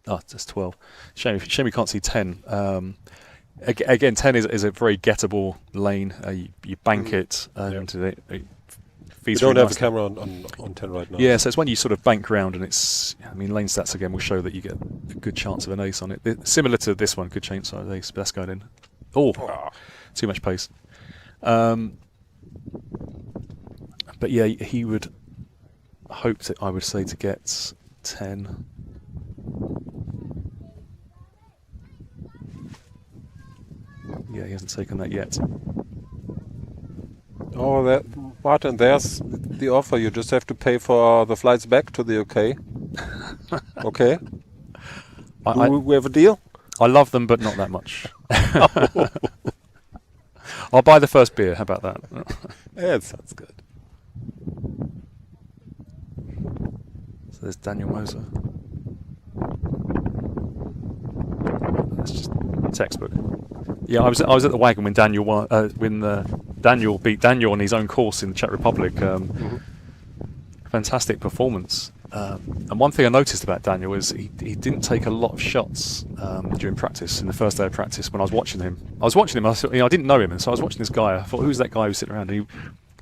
Oh, that's 12. Shame we can't see 10. Again, 10 is a very gettable lane. You bank it, and it We don't have a camera on 10 right now. Yeah, so it's when you sort of bank round, and lane stats again will show that you get a good chance of an ace on it. Similar to this one, good chance of an ace, but that's going in. Oh, too much pace. But yeah, he would hope to, I would say, to get 10. Yeah, he hasn't taken that yet. Oh, Martin, there's the offer. You just have to pay for the flights back to the UK. Okay. We have a deal? I love them, but not that much. I'll buy the first beer. How about that? Yeah, it sounds good. So there's Daniel Moser. That's just textbook. Yeah, I was at the Wagon when Daniel beat Daniel on his own course in the Czech Republic. Fantastic performance. And one thing I noticed about Daniel is he didn't take a lot of shots during practice, in the first day of practice when I was watching him. I thought, I didn't know him, and so I was watching this guy. I thought, who's that guy who's sitting around? And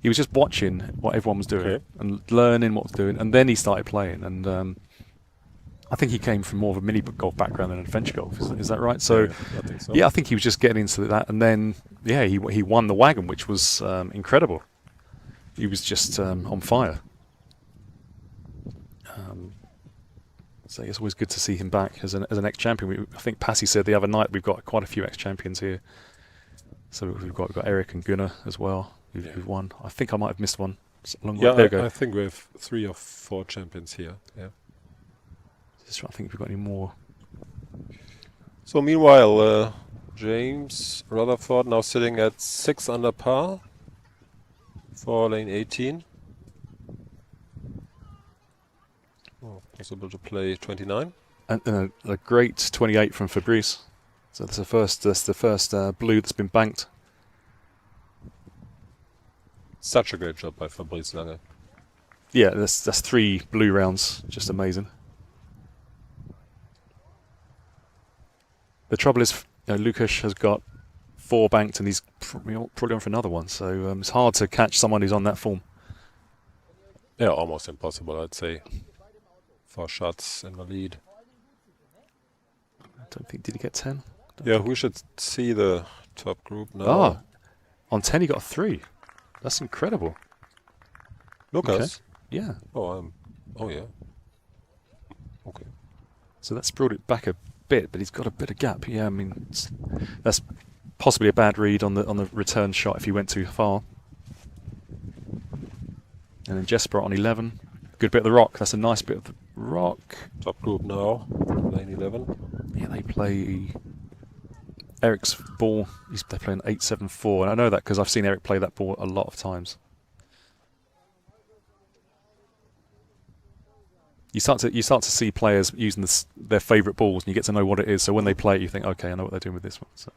he was just watching what everyone was doing and learning what was doing, and then he started playing. And I think he came from more of a mini golf background than adventure golf. Is that right? So, I think so. Yeah, I think he was just getting into that, and then he won the Wagon, which was incredible. He was just on fire. So it's always good to see him back as an ex-champion. I think Passy said the other night we've got quite a few ex-champions here. So we've got Eric and Gunnar as well who've won. I think I might have missed one. I think we have 3 or 4 champions here. Yeah. Just trying to think if we've got any more. So meanwhile, James Rutherford now sitting at 6 under par for lane 18. Possible to play 29. And a great 28 from Fabrice. So that's the first blue that's been banked. Such a great job by Fabrice Lange. Yeah, that's 3 blue rounds. Just amazing. The trouble is, Lukas has got 4 banked, and he's probably on for another one. So it's hard to catch someone who's on that form. Yeah, almost impossible, I'd say. 4 shots in the lead. I don't think, did he get 10? Yeah, we should see the top group now. Oh, on 10 he got a 3. That's incredible. Lucas. Yeah. Oh yeah. Okay. So that's brought it back a bit, but he's got a bit of gap. Yeah, I mean, that's possibly a bad read on the return shot if he went too far. And then Jesper on 11. Good bit of the rock. That's a nice bit of the rock. Top group now. Lane 11. Yeah, they play Eric's ball. They're playing 8-7-4, and I know that because I've seen Eric play that ball a lot of times. You start to see players using their favourite balls, and you get to know what it is. So when they play it, you think, okay, I know what they're doing with this one. So,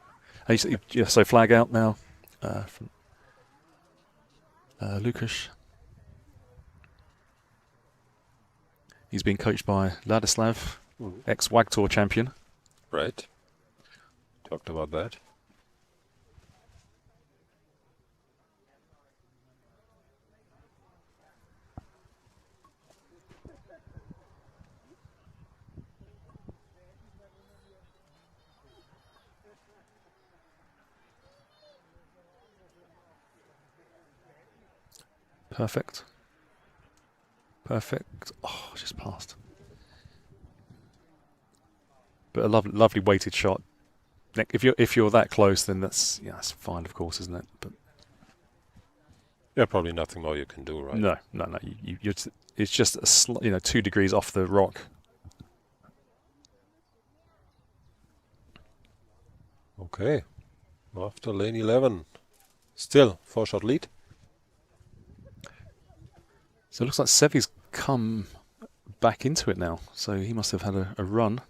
so flag out now from Lukas. He's been coached by Ladislav, ex-WAG Tour champion. Right. Talked about that. Perfect. Perfect. Oh, just passed. But a lovely weighted shot. If you're that close, then that's fine, of course, isn't it? But Yeah, probably nothing more you can do, right? no. It's just 2 degrees off the rock. Okay. After lane 11. Still 4-shot lead. So it looks like Sevi's come back into it now. So he must have had a run.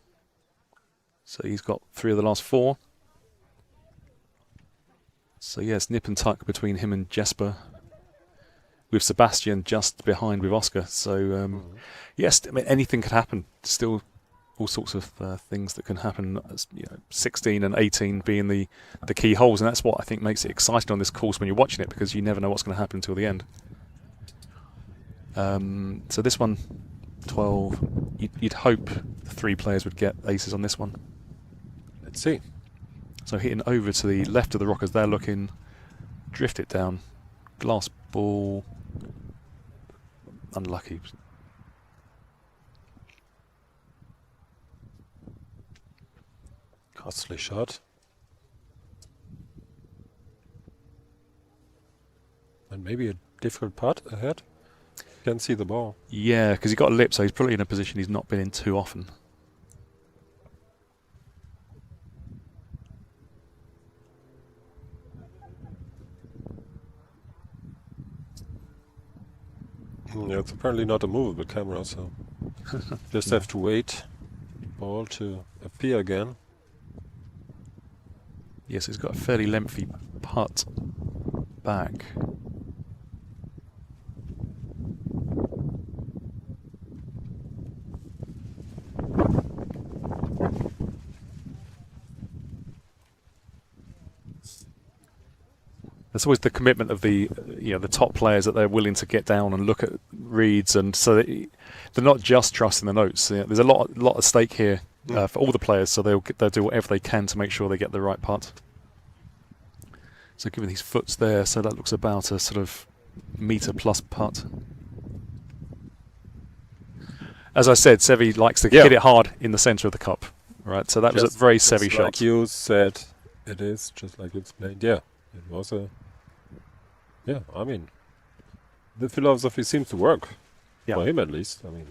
So he's got 3 of the last 4. So yes, nip and tuck between him and Jesper, with Sebastian just behind with Oscar. So yes, I mean, anything could happen. Still, all sorts of things that can happen. 16 and 18 being the key holes, and that's what I think makes it exciting on this course when you're watching it, because you never know what's going to happen until the end. So this one, 12. You'd hope the 3 players would get aces on this one. Let's see. So hitting over to the left of the rockers, they're looking, drift it down, glass ball, unlucky. Costly shot. And maybe a difficult putt ahead. Can't see the ball. Yeah, because he got a lip, so he's probably in a position he's not been in too often. Yeah, it's apparently not a movable camera, so just have to wait ball to appear again. Yes, he's got a fairly lengthy putt back. There's always the commitment of the top players that they're willing to get down and look at reads, and so they're not just trusting the notes. There's a lot at stake here for all the players, so they'll do whatever they can to make sure they get the right putt. So given these foots there, so that looks about a sort of metre plus putt. As I said, Sevi likes to hit it hard in the centre of the cup, right? So that was a very Sevi shot. Like you said, it is just like you explained. Yeah, it was a. Yeah, I mean, the philosophy seems to work for him at least. I mean,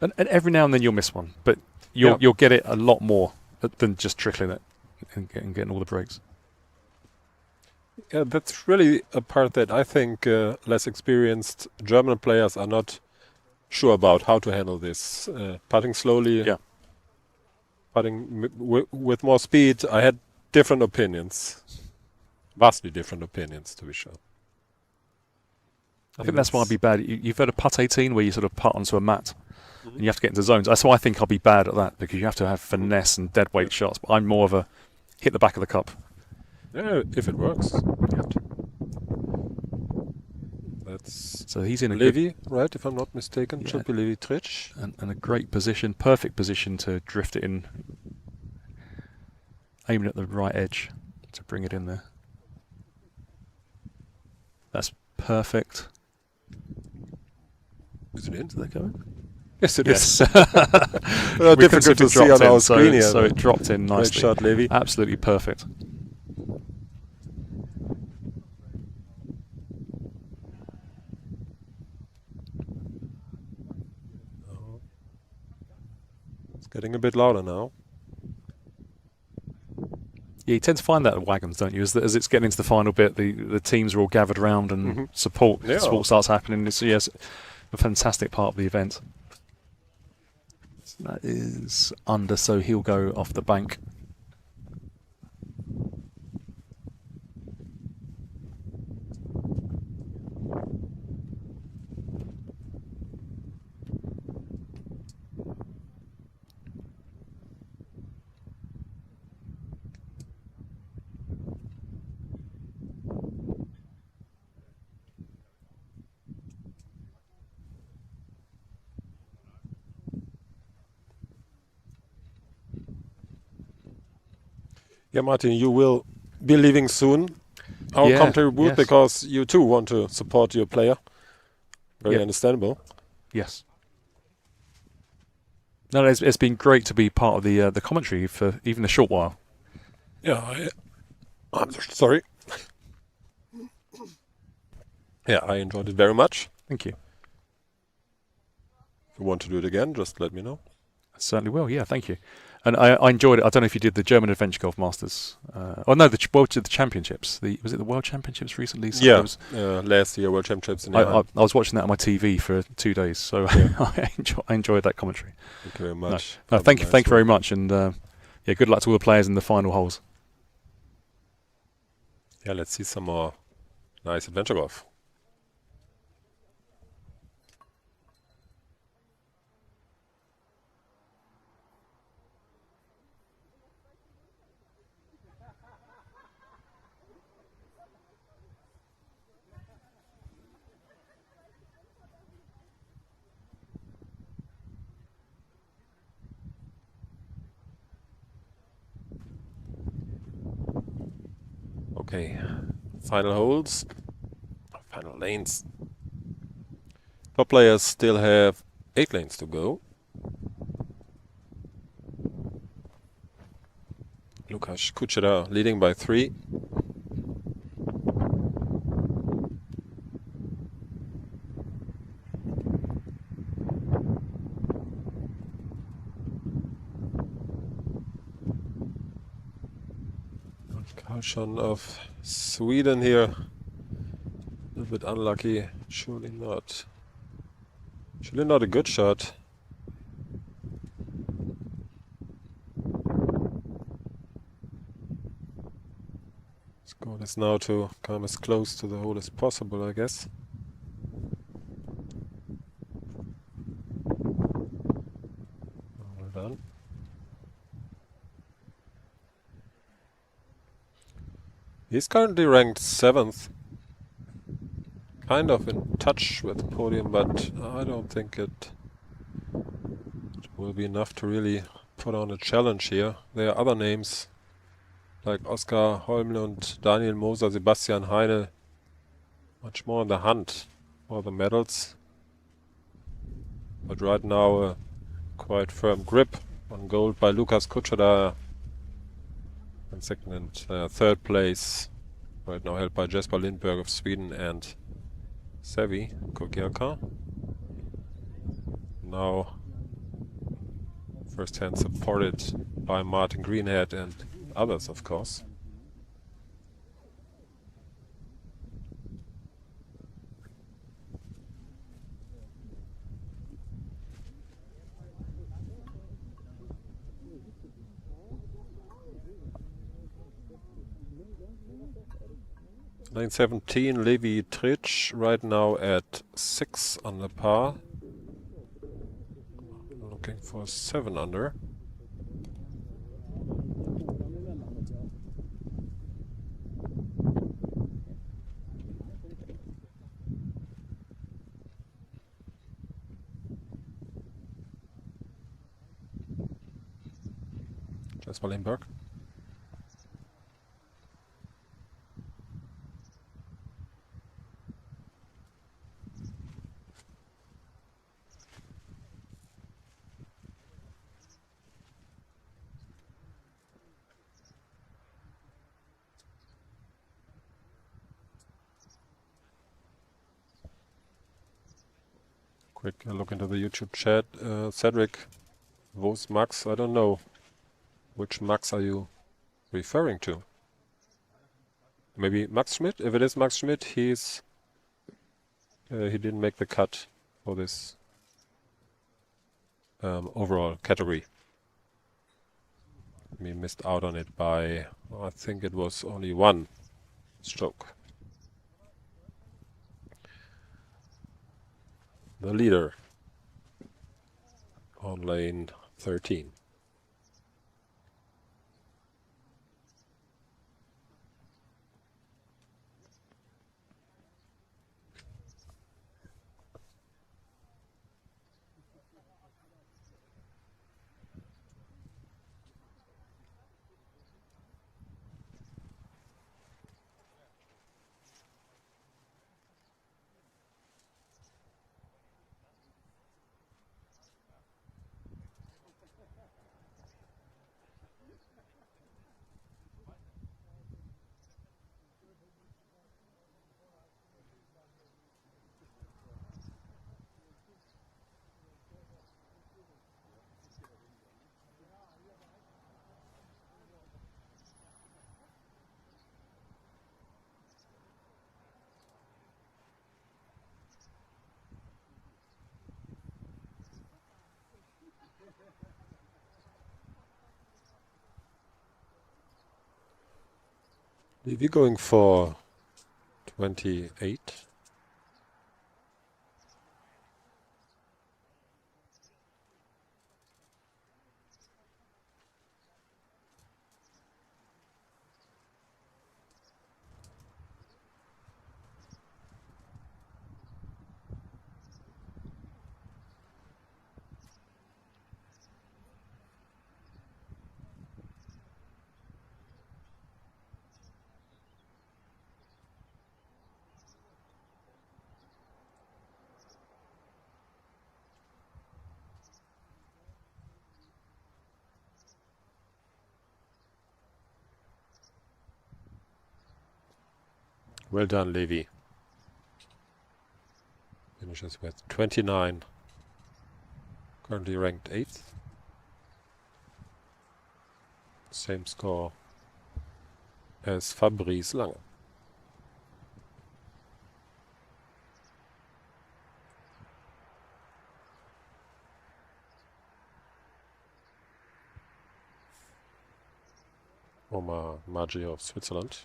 and every now and then you'll miss one, but you'll get it a lot more than just trickling it and getting all the breaks. Yeah, that's really a part that I think less experienced German players are not sure about how to handle this. Putting slowly, putting with more speed. I had different opinions, vastly different opinions, to be sure. I think that's why I'd be bad. You've heard of putt 18, where you sort of putt onto a mat, and you have to get into zones. That's why I think I'll be bad at that, because you have to have finesse and dead weight shots. But I'm more of a hit the back of the cup. Yeah, if it works. That That's So he's in a good Levi, right? If I'm not mistaken, Yeah. should be Levi Trich. and a great position, perfect position to drift it in, aiming at the right edge to bring it in there. That's perfect. Is it in? Did that go in? Yes, it Yes. is. Well, We couldn't see difficult if to it see dropped on our in, screen here. so it but dropped in Great nicely. shot, Levi. Absolutely perfect. It's getting a bit louder now. Yeah, you tend to find that at Wagons, don't you? As it's getting into the final bit, the teams are all gathered around and support Yeah. starts happening. It's yes, a fantastic part of the event. So that is under, so he'll go off the bank. Yeah, Martin, you will be leaving soon our Yeah, commentary booth yes. because you too want to support your player. Very Yeah. understandable. Yes. No, it's been great to be part of the commentary for even a short while. Yeah, I'm sorry. Yeah, I enjoyed it very much. Thank you. If you want to do it again, just let me know. I certainly will. Yeah, thank you. And I enjoyed it. I don't know if you did the German Adventure Golf Masters. The Championships. Was it the World Championships recently? So there was- last year World Championships in I Japan. was watching that on my TV for 2 days, so I enjoyed that commentary. Thank you very much. No, Have a thank you nice very one. much, and yeah, good luck to all the players in the final holes. Yeah, let's see some more nice adventure golf. Okay, final holes, final lanes. Top players still have 8 lanes to go. Lukas Kuchera leading by 3. Karlsson of Sweden here. A little bit unlucky. Surely not. Surely not a good shot. His goal is now to come as close to the hole as possible, I guess. Well done. He's currently ranked 7th. Kind of in touch with the podium, but I don't think it will be enough to really put on a challenge here. There are other names like Oskar Holmle and Daniel Moser, Sebastian Heinel, much more in the hunt for the medals. But right now a quite firm grip on gold by Lukas Kuchera. And second and third place right now held by Jesper Lindberg of Sweden and Sevi Kogielka. Now first hand supported by Martin Greenhead and others, of course. Lane 17, Levi Trich, right now at 6 under par. Looking for 7 under. Jasper Lindberg. Quick look into the YouTube chat. Cedric, Vos Max, I don't know. Which Max are you referring to? Maybe Max Schmidt? If it is Max Schmidt, he didn't make the cut for this overall category. We missed out on it by, I think it was only one stroke. The leader on lane 13. We're going for 28. Well done, Levi. Finishes with 29. Currently ranked 8th. Same score as Fabrice Lange. Omar Maggi of Switzerland.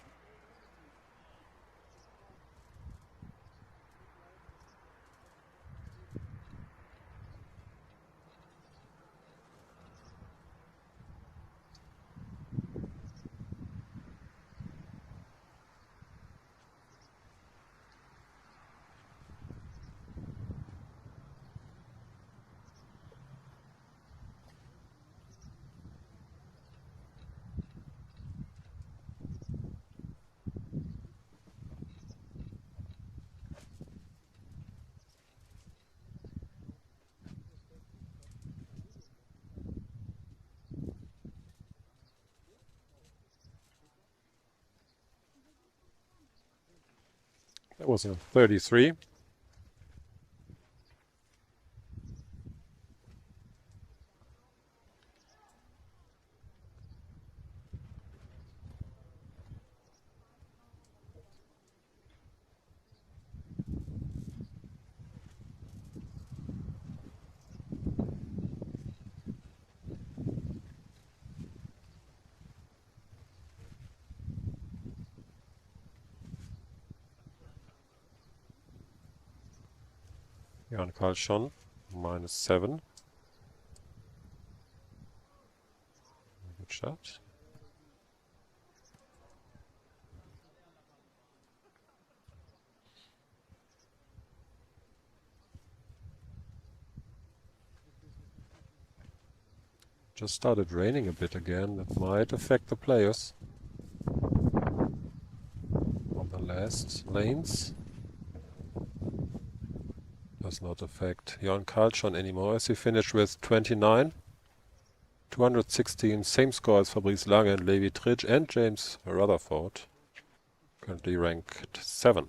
That was a 33. Jan Karlsson, -7. Good shot. Just started raining a bit again. That might affect the players on the last lanes. Does not affect Jan Karlsson anymore as he finished with 29. 216, same score as Fabrice Lange and Levi Tridge and James Rutherford. Currently ranked 7.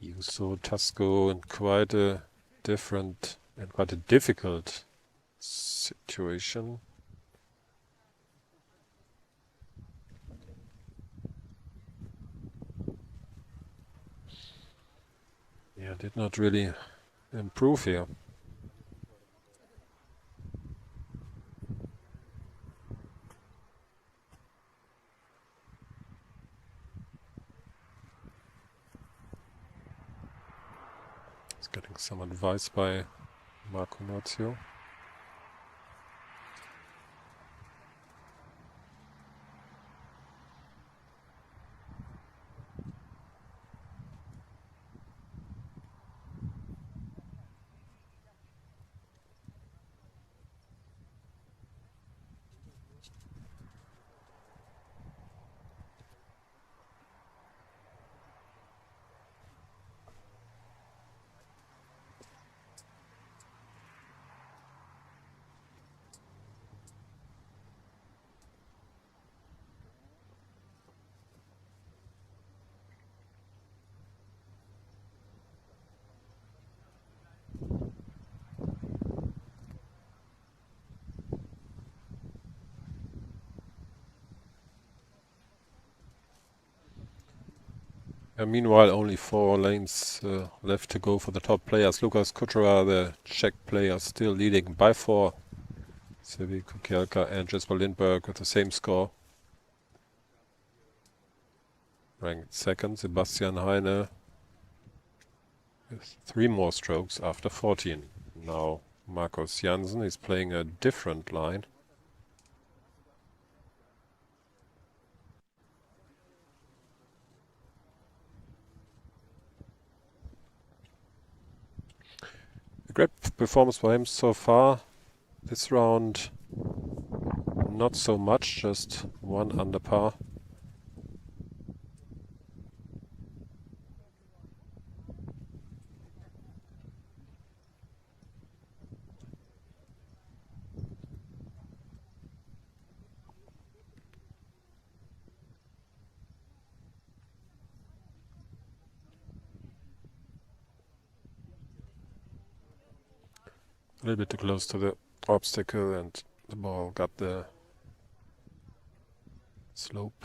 You saw Tasco in quite a different and quite a difficult situation. Yeah, did not really improve here. He's getting some advice by Marco Nozio. Meanwhile, only 4 lanes left to go for the top players. Lukas Kuchera, the Czech player, still leading by 4. Sergej Kukielka and Jesper Lindberg with the same score. Ranked 2nd, Sebastian Heine with 3 more strokes after 14. Now Marcus Janssen is playing a different line. A great performance for him so far. This round not so much, just 1 under par. A little bit too close to the obstacle and the ball got the slope.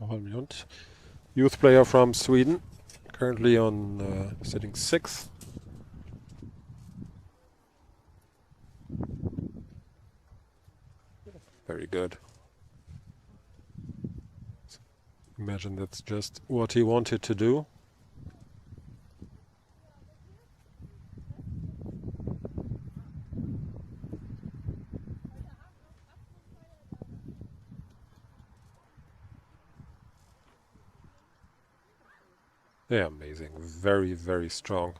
Holmlund, youth player from Sweden, currently on sitting 6th. Very good. Imagine that's just what he wanted to do. Yeah, amazing. Very, very strong.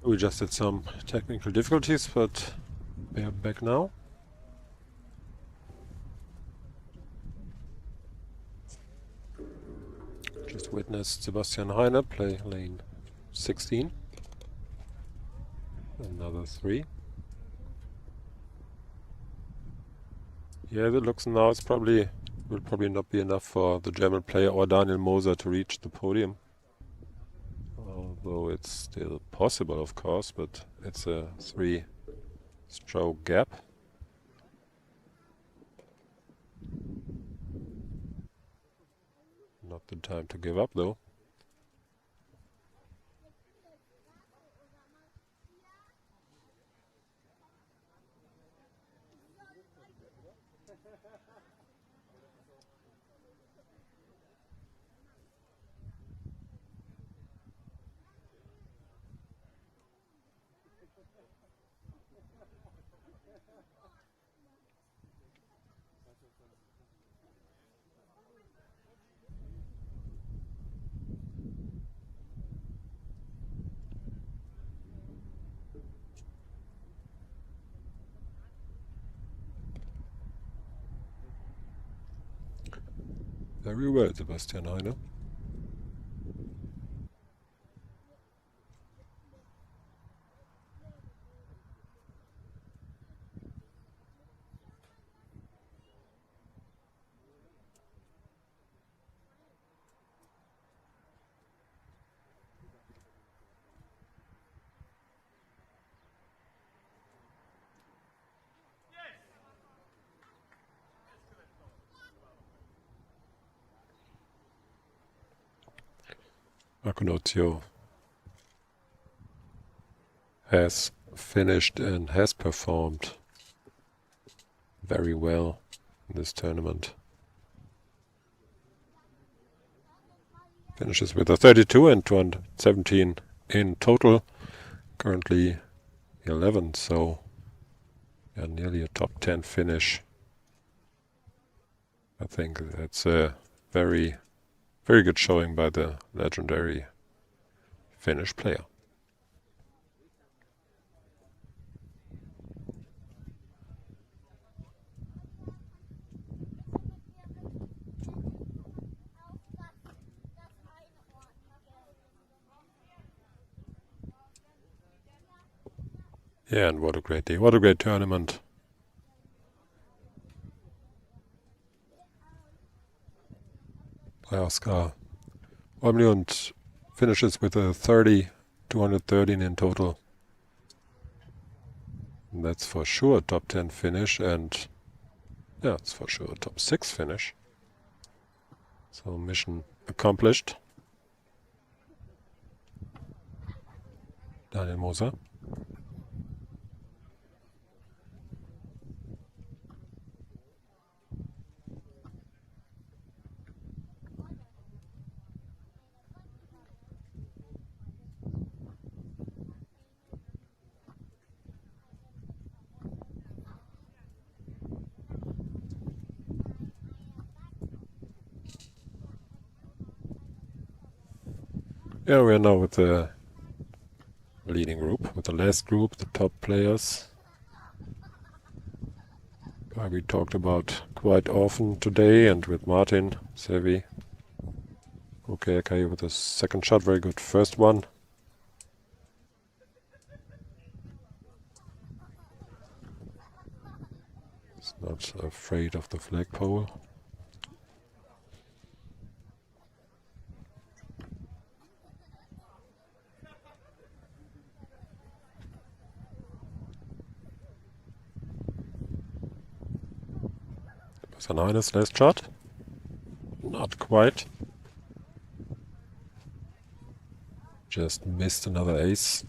We just had some technical difficulties, but we are back now. Just witnessed Sebastian Heine play lane 16. Another 3. Yeah, it looks now it's will probably not be enough for the German player or Daniel Moser to reach the podium. Although it's still possible, of course, but it's a 3-stroke gap. Not the time to give up, though. Very well, Sebastian Heine. Akunotio has finished and has performed very well in this tournament. Finishes with a 32 and 217 in total. Currently 11, so yeah, nearly a top 10 finish. I think that's a very, very good showing by the legendary Finnish player. Yeah, and what a great day, what a great tournament. By Oskar Omlund finishes with a 30, 213 in total. And that's for sure a top 10 finish, and yeah, it's for sure a top 6 finish. So mission accomplished. Daniel Moser. Yeah, we are now with the leading group, with the last group, the top players. We talked about quite often today, and with Martin, Sevi. Okay, with the second shot, very good first one. He's not afraid of the flagpole. Sanai's last shot. Not quite. Just missed another ace.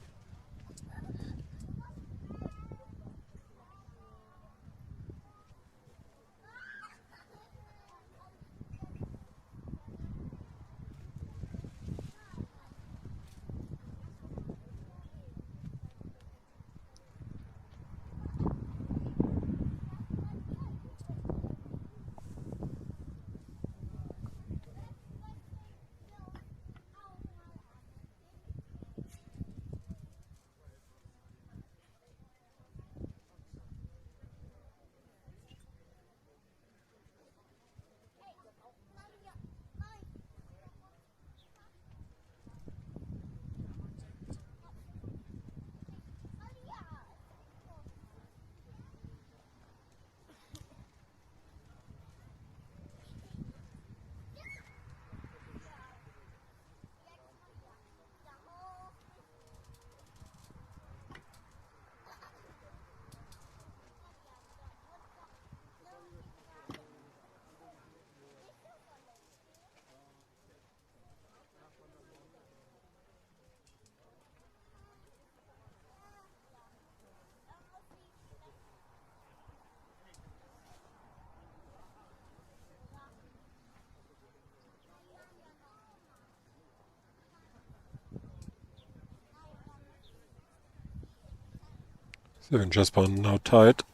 Seven Jasper now tied.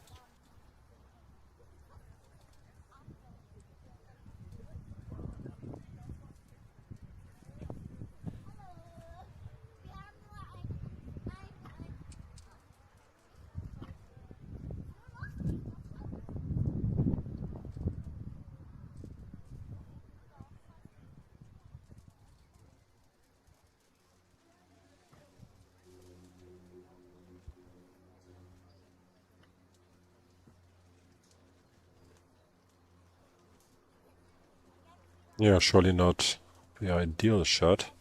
Yeah, surely not the ideal shot.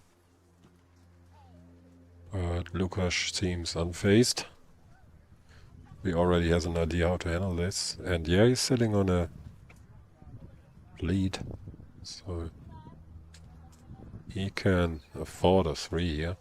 But Lukas seems unfazed. He already has an idea how to handle this. And yeah, he's sitting on a lead. So He can afford a 3 here.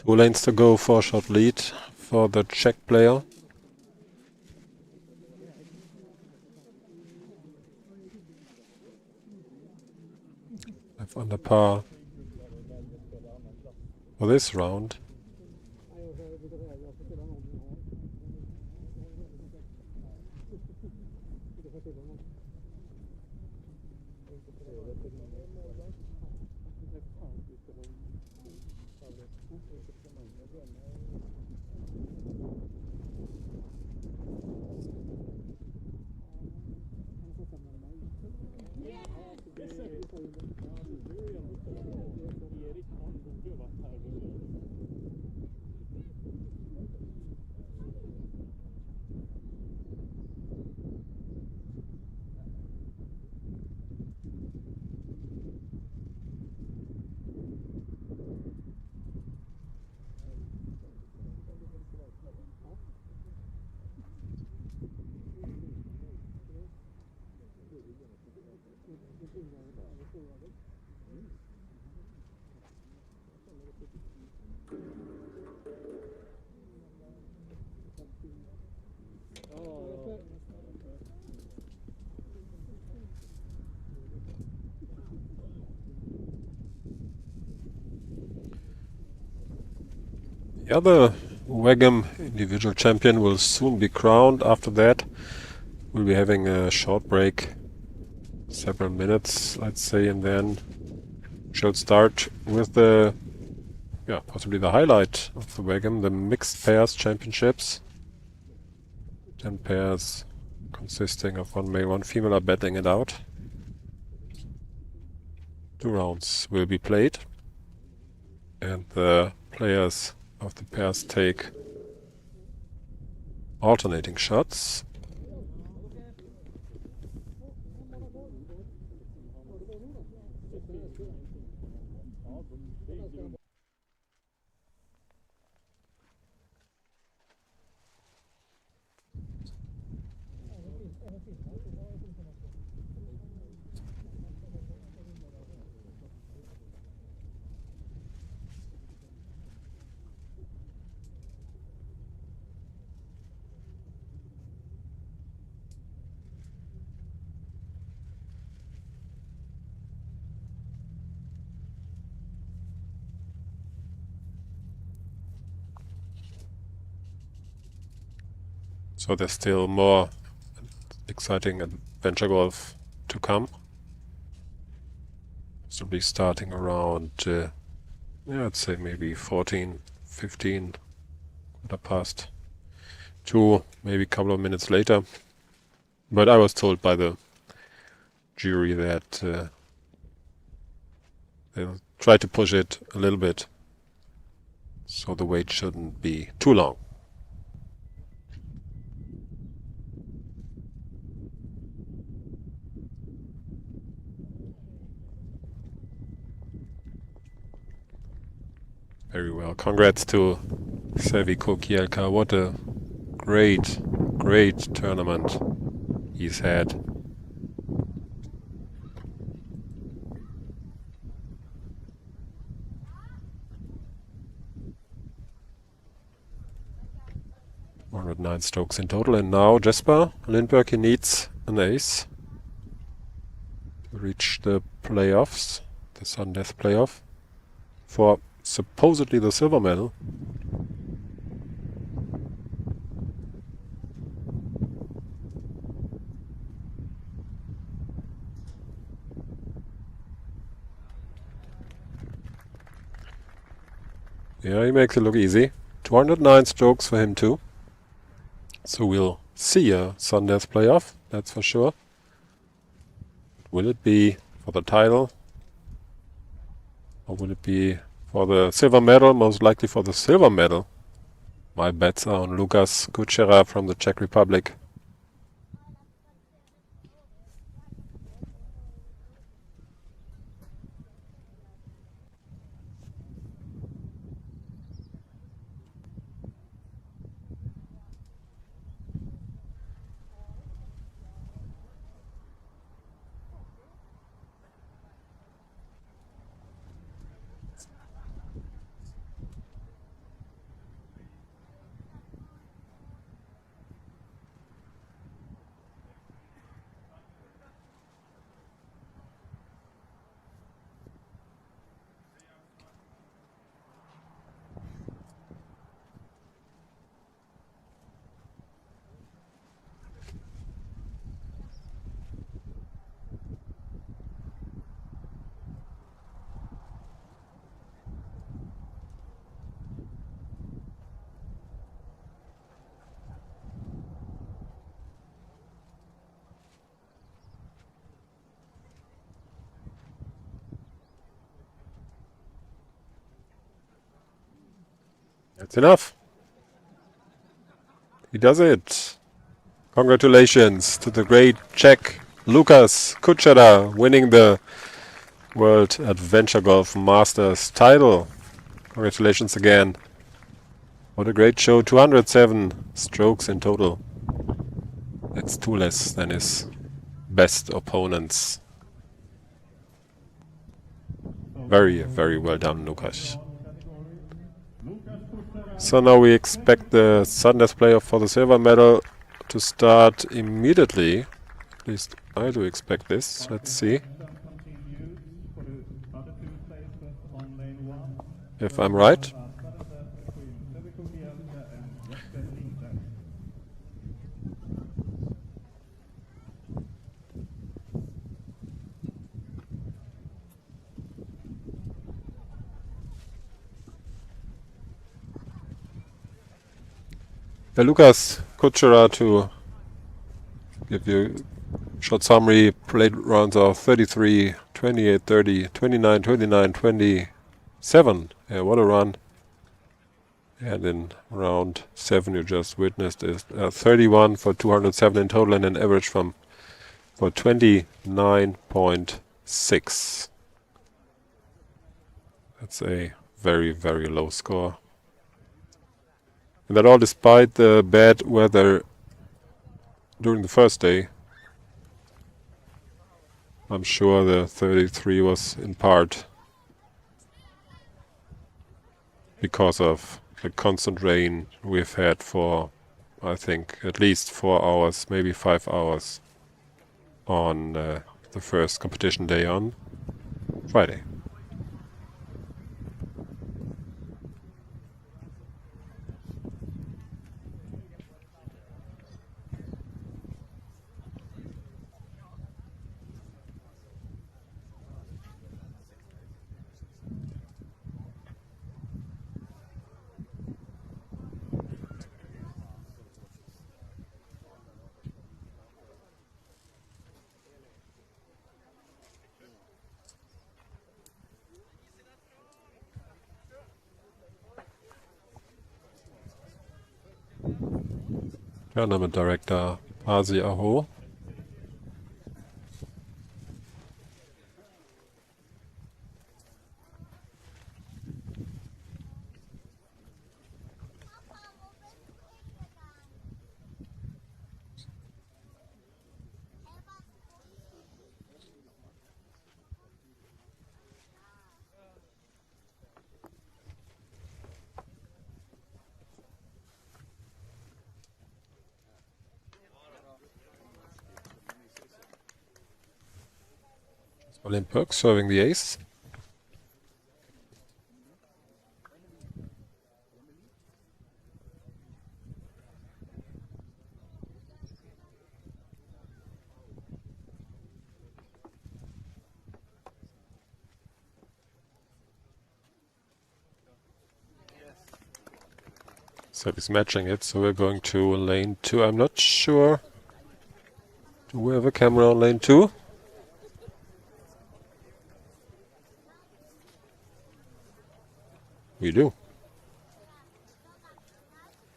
Two lanes to go, 4-shot lead for the Czech player. 5 under par for this round. The other WAGM individual champion will soon be crowned. After that, we'll be having a short break, several minutes, let's say, and then she'll start with the, possibly the highlight of the WAGM, the mixed pairs championships. 10 pairs consisting of 1 male, 1 female are battling it out. 2 rounds will be played, and the players of the pairs take alternating shots. So there's still more exciting adventure golf to come. So we'll be starting around, I'd say maybe 14, 15, past 2, maybe a couple of minutes later. But I was told by the jury that they'll try to push it a little bit, so the wait shouldn't be too long. Very well. Congrats to Serviko Kielka. What a great, great tournament he's had. 109 strokes in total, and now Jesper Lindberg, he needs an ace to reach the playoffs, the sudden death playoff, for supposedly the silver medal. Yeah, he makes it look easy. 209 strokes for him too. So we'll see a sudden death playoff, that's for sure. Will it be for the title? Or will it be for the silver medal? Most likely for the silver medal. My bets are on Lukas Kuchera from the Czech Republic. That's enough. He does it. Congratulations to the great Czech Lukas Kuchera winning the World Adventure Golf Masters title. Congratulations again. What a great show. 207 strokes in total. That's two less than his best opponents. Very, very well done, Lukas. So now we expect the sudden death playoff for the silver medal to start immediately. At least I do expect this. Let's see if I'm right. Lukas Kuchera, to give you a short summary, played rounds of 33, 28, 30, 29, 29, 27. Yeah, what a run. And in round 7 you just witnessed is 31 for 207 in total and an average for 29.6. That's a very, very low score. And that all despite the bad weather during the first day. I'm sure the 33 was in part because of the constant rain we've had for, I think, at least 4 hours, maybe 5 hours on the first competition day on Friday. Tournament Director Pasi Aho. Winterberg serving the ace. So he's matching it, so we're going to lane 2. I'm not sure. Do we have a camera on lane 2? We do.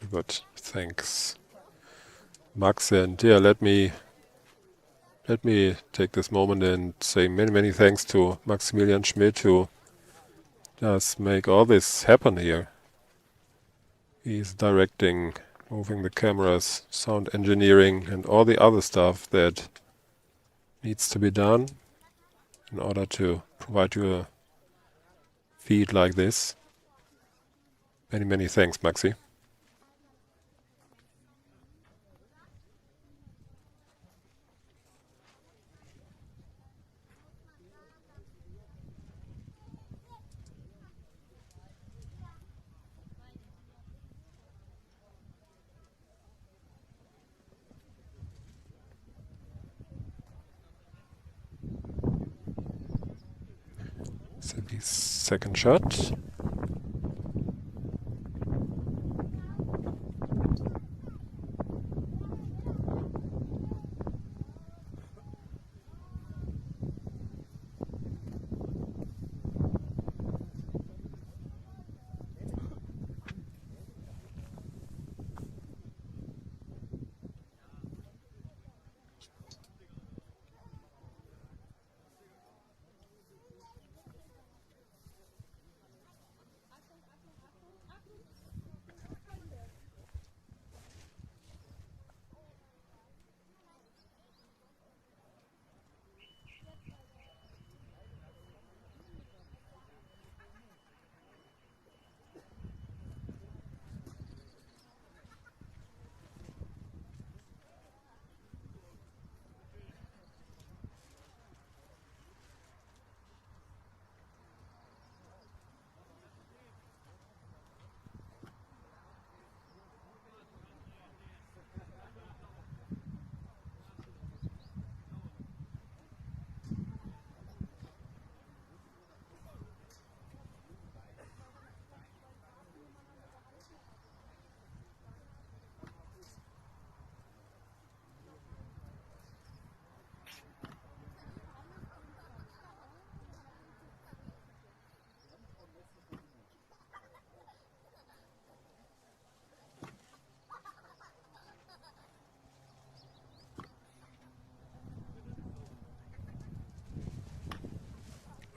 Good, thanks, Max. And yeah, let me take this moment and say many thanks to Maximilian Schmidt, who does make all this happen here. He's directing, moving the cameras, sound engineering, and all the other stuff that needs to be done in order to provide you a feed like this. Many thanks, Maxi. So the second shot.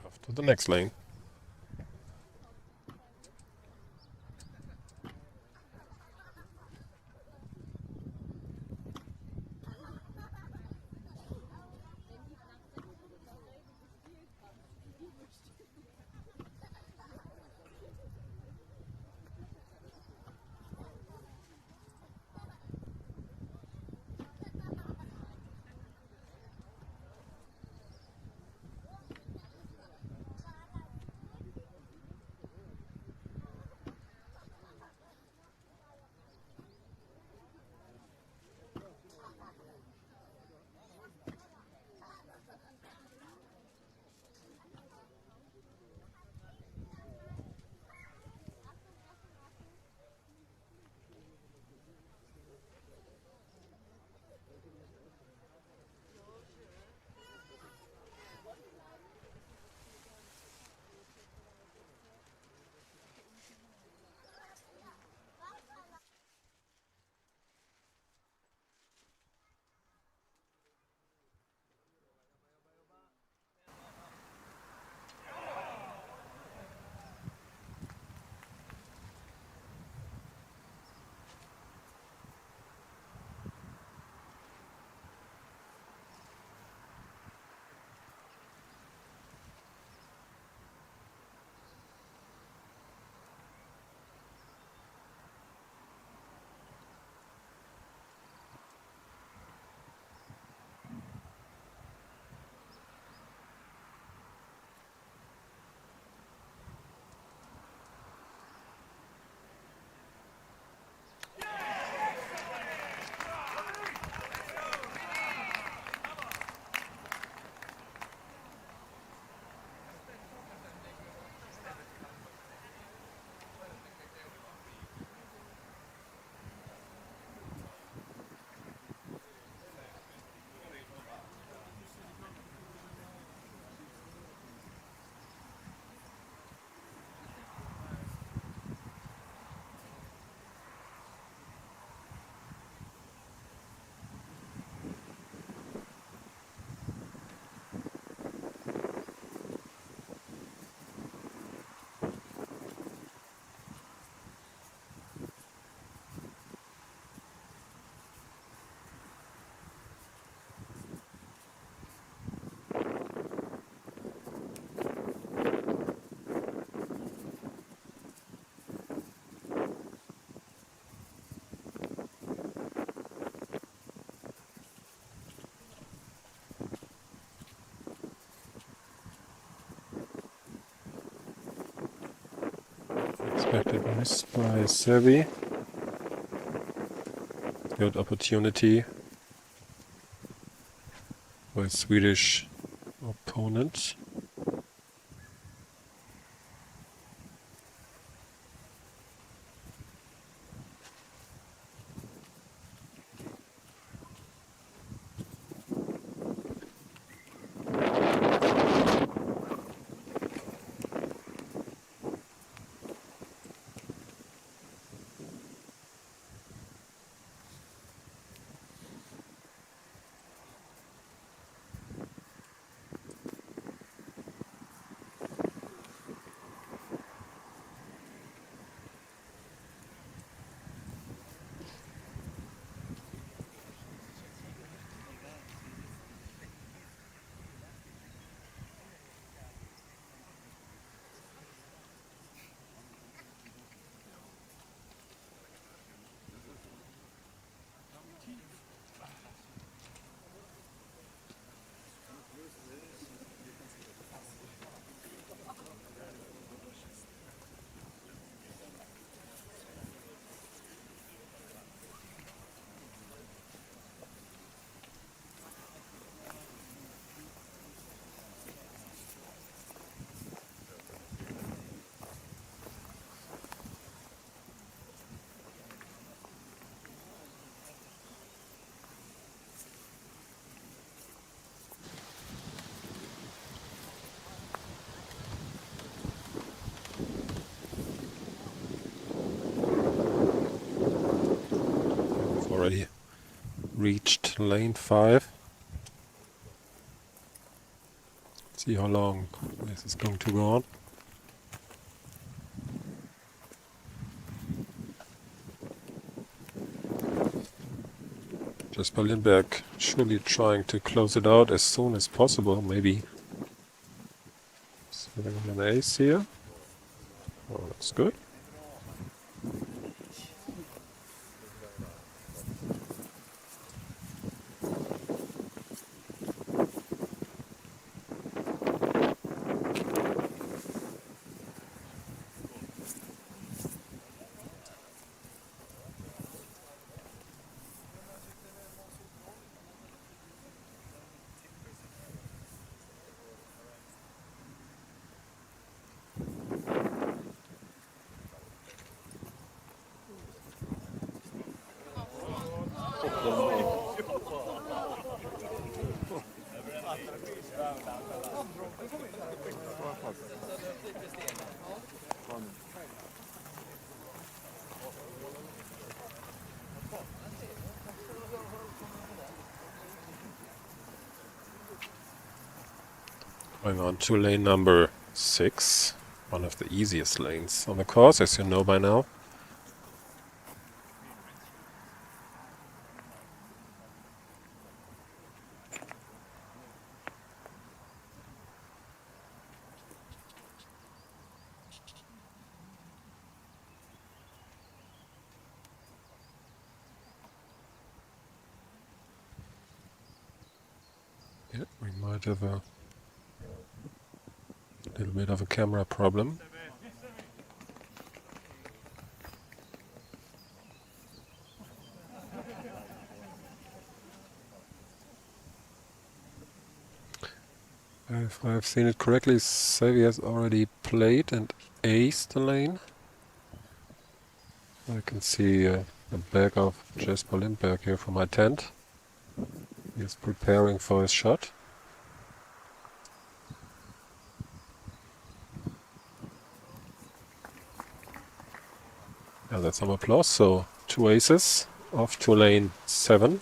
Off to the next lane. Unexpected miss by Sevi. Good opportunity for a Swedish opponent. Already reached lane 5. See how long this is going to go on. Jesper Lindberg surely trying to close it out as soon as possible, maybe setting an ace here. Oh, that's good. Going on to lane number 6, one of the easiest lanes on the course, as you know by now. Yeah, we might have a little bit of a camera problem. If I've seen it correctly, Sevi has already played and aced the lane. I can see the back of Jesper Lindberg here from my tent. He's preparing for his shot. Yeah, that's some applause. So 2 aces off to lane 7.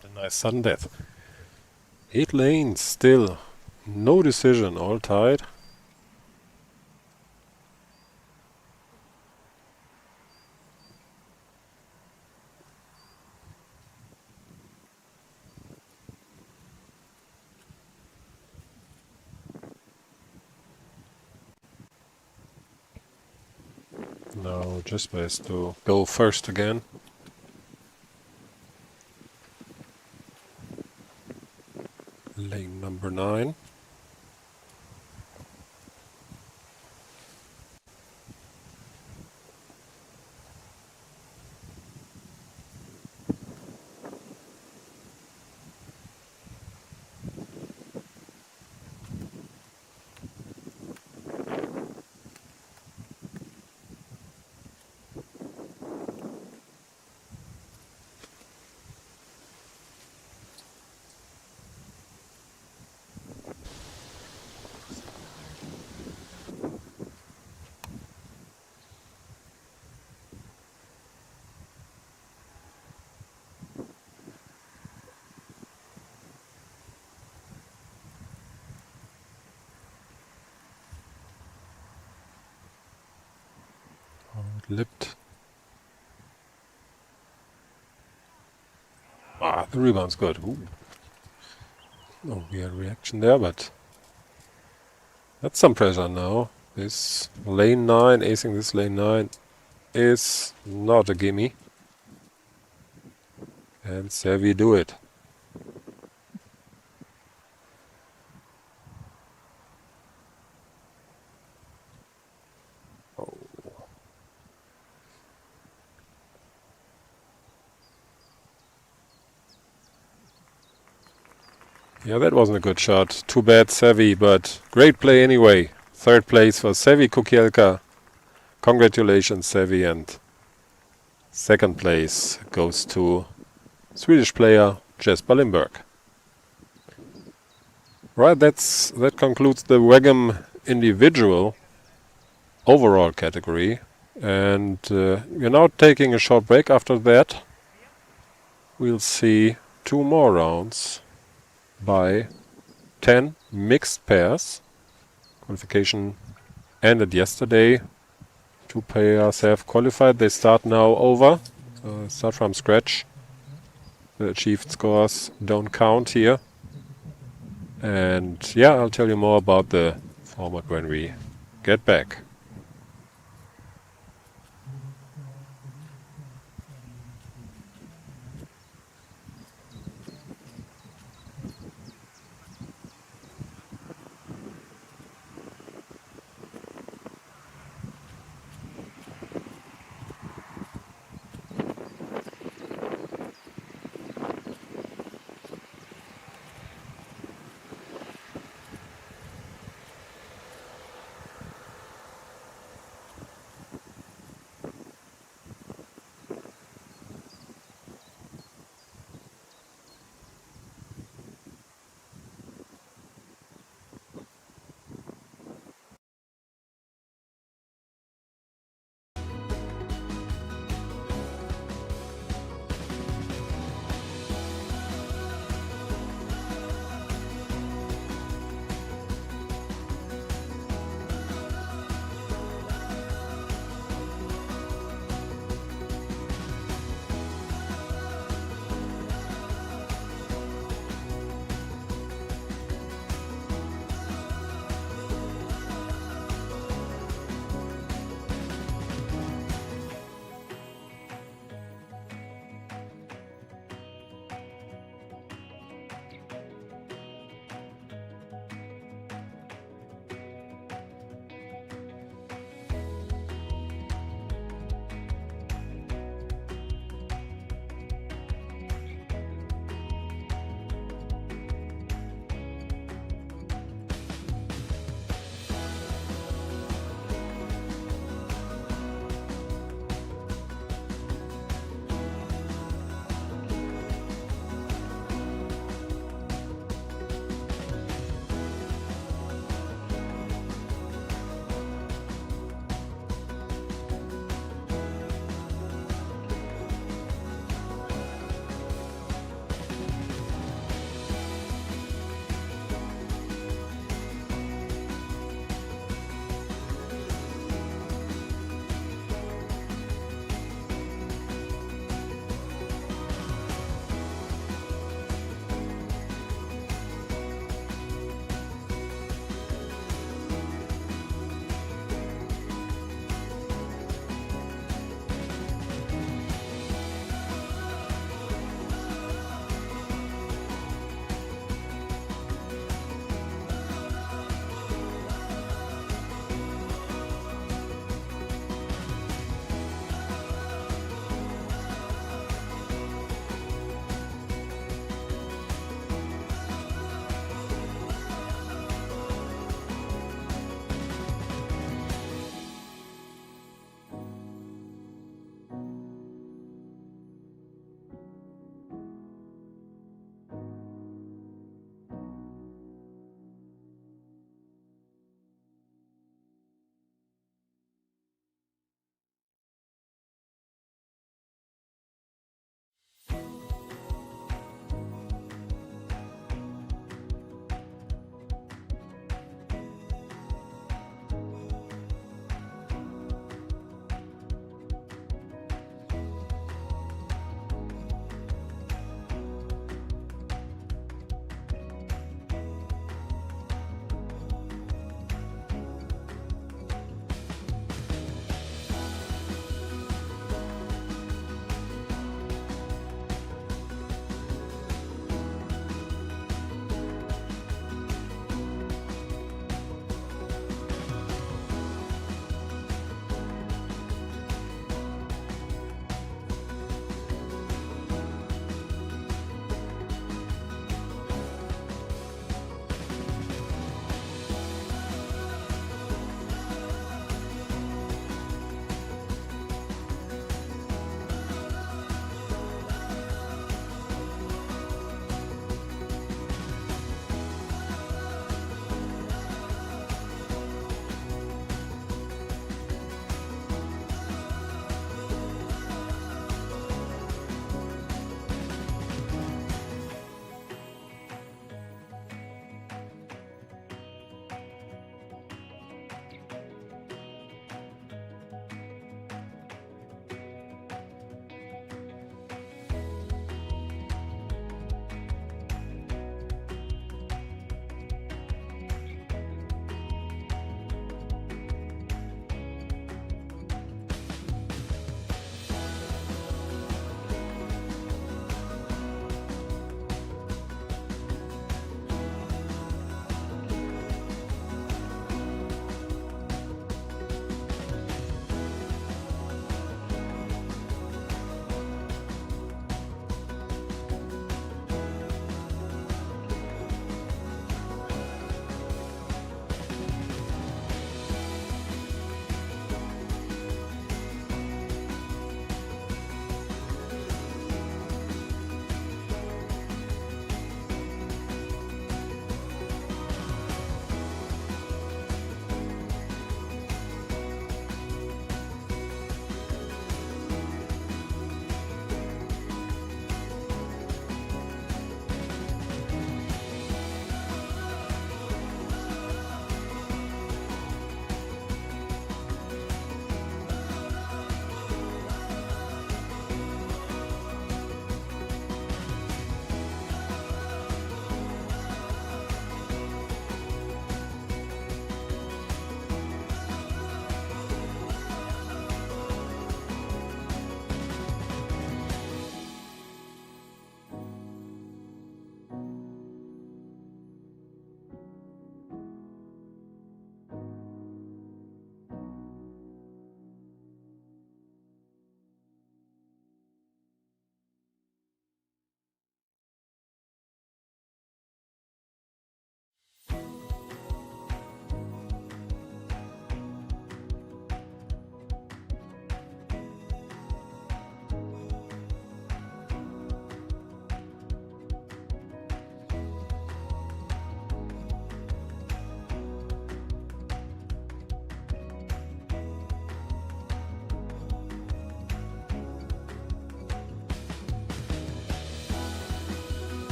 What a nice sudden death. 8 lanes still. No decision, all tied. Now just best to go first again. Lane number 9. Lipped. Ah, the rebound's good. Ooh. Oh, we had a reaction there, but that's some pressure now. This lane 9, acing this lane 9 is not a gimme. And Savvy do it. Oh. Yeah, that wasn't a good shot. Too bad, Savvy, but great play anyway. 3rd place for Savvy Kukielka. Congratulations, Savvy, and 2nd place goes to Swedish player Jesper Lindberg. Right, that concludes the WEGM individual overall category, and we're now taking a short break. After that, we'll see 2 more rounds by 10 mixed pairs. Qualification ended yesterday. 2 pairs have qualified. They start now over. Start from scratch. The achieved scores don't count here. And yeah, I'll tell you more about the format when we get back.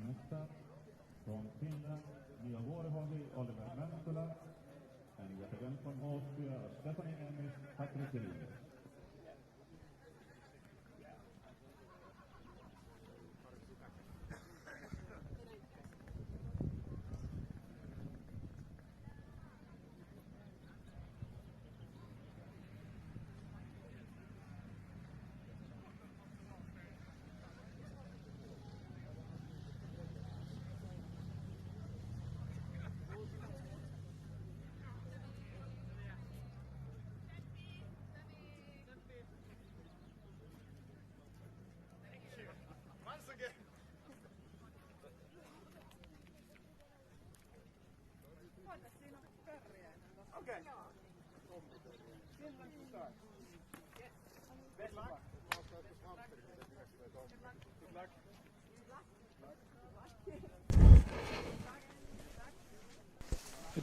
Nästa från Finland, Mia Vuorihovi, Oliver Mäntylä. And yet again from Austria, Stephanie Emmis, Patrick Elias.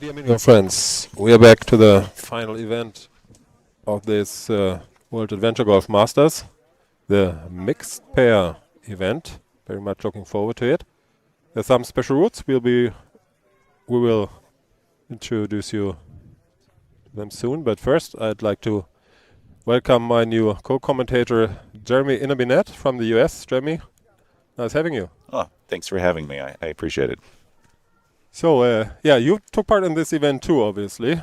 Dear Minigolf friends, we are back to the final event of this World Adventure Golf Masters, the mixed pair event. Very much looking forward to it. There's some special rules. We will introduce you to them soon. But first, I'd like to welcome my new co-commentator, Jeremy Inabinet from the US. Jeremy, nice having you. Oh, thanks for having me. I appreciate it. So, yeah, you took part in this event too, obviously.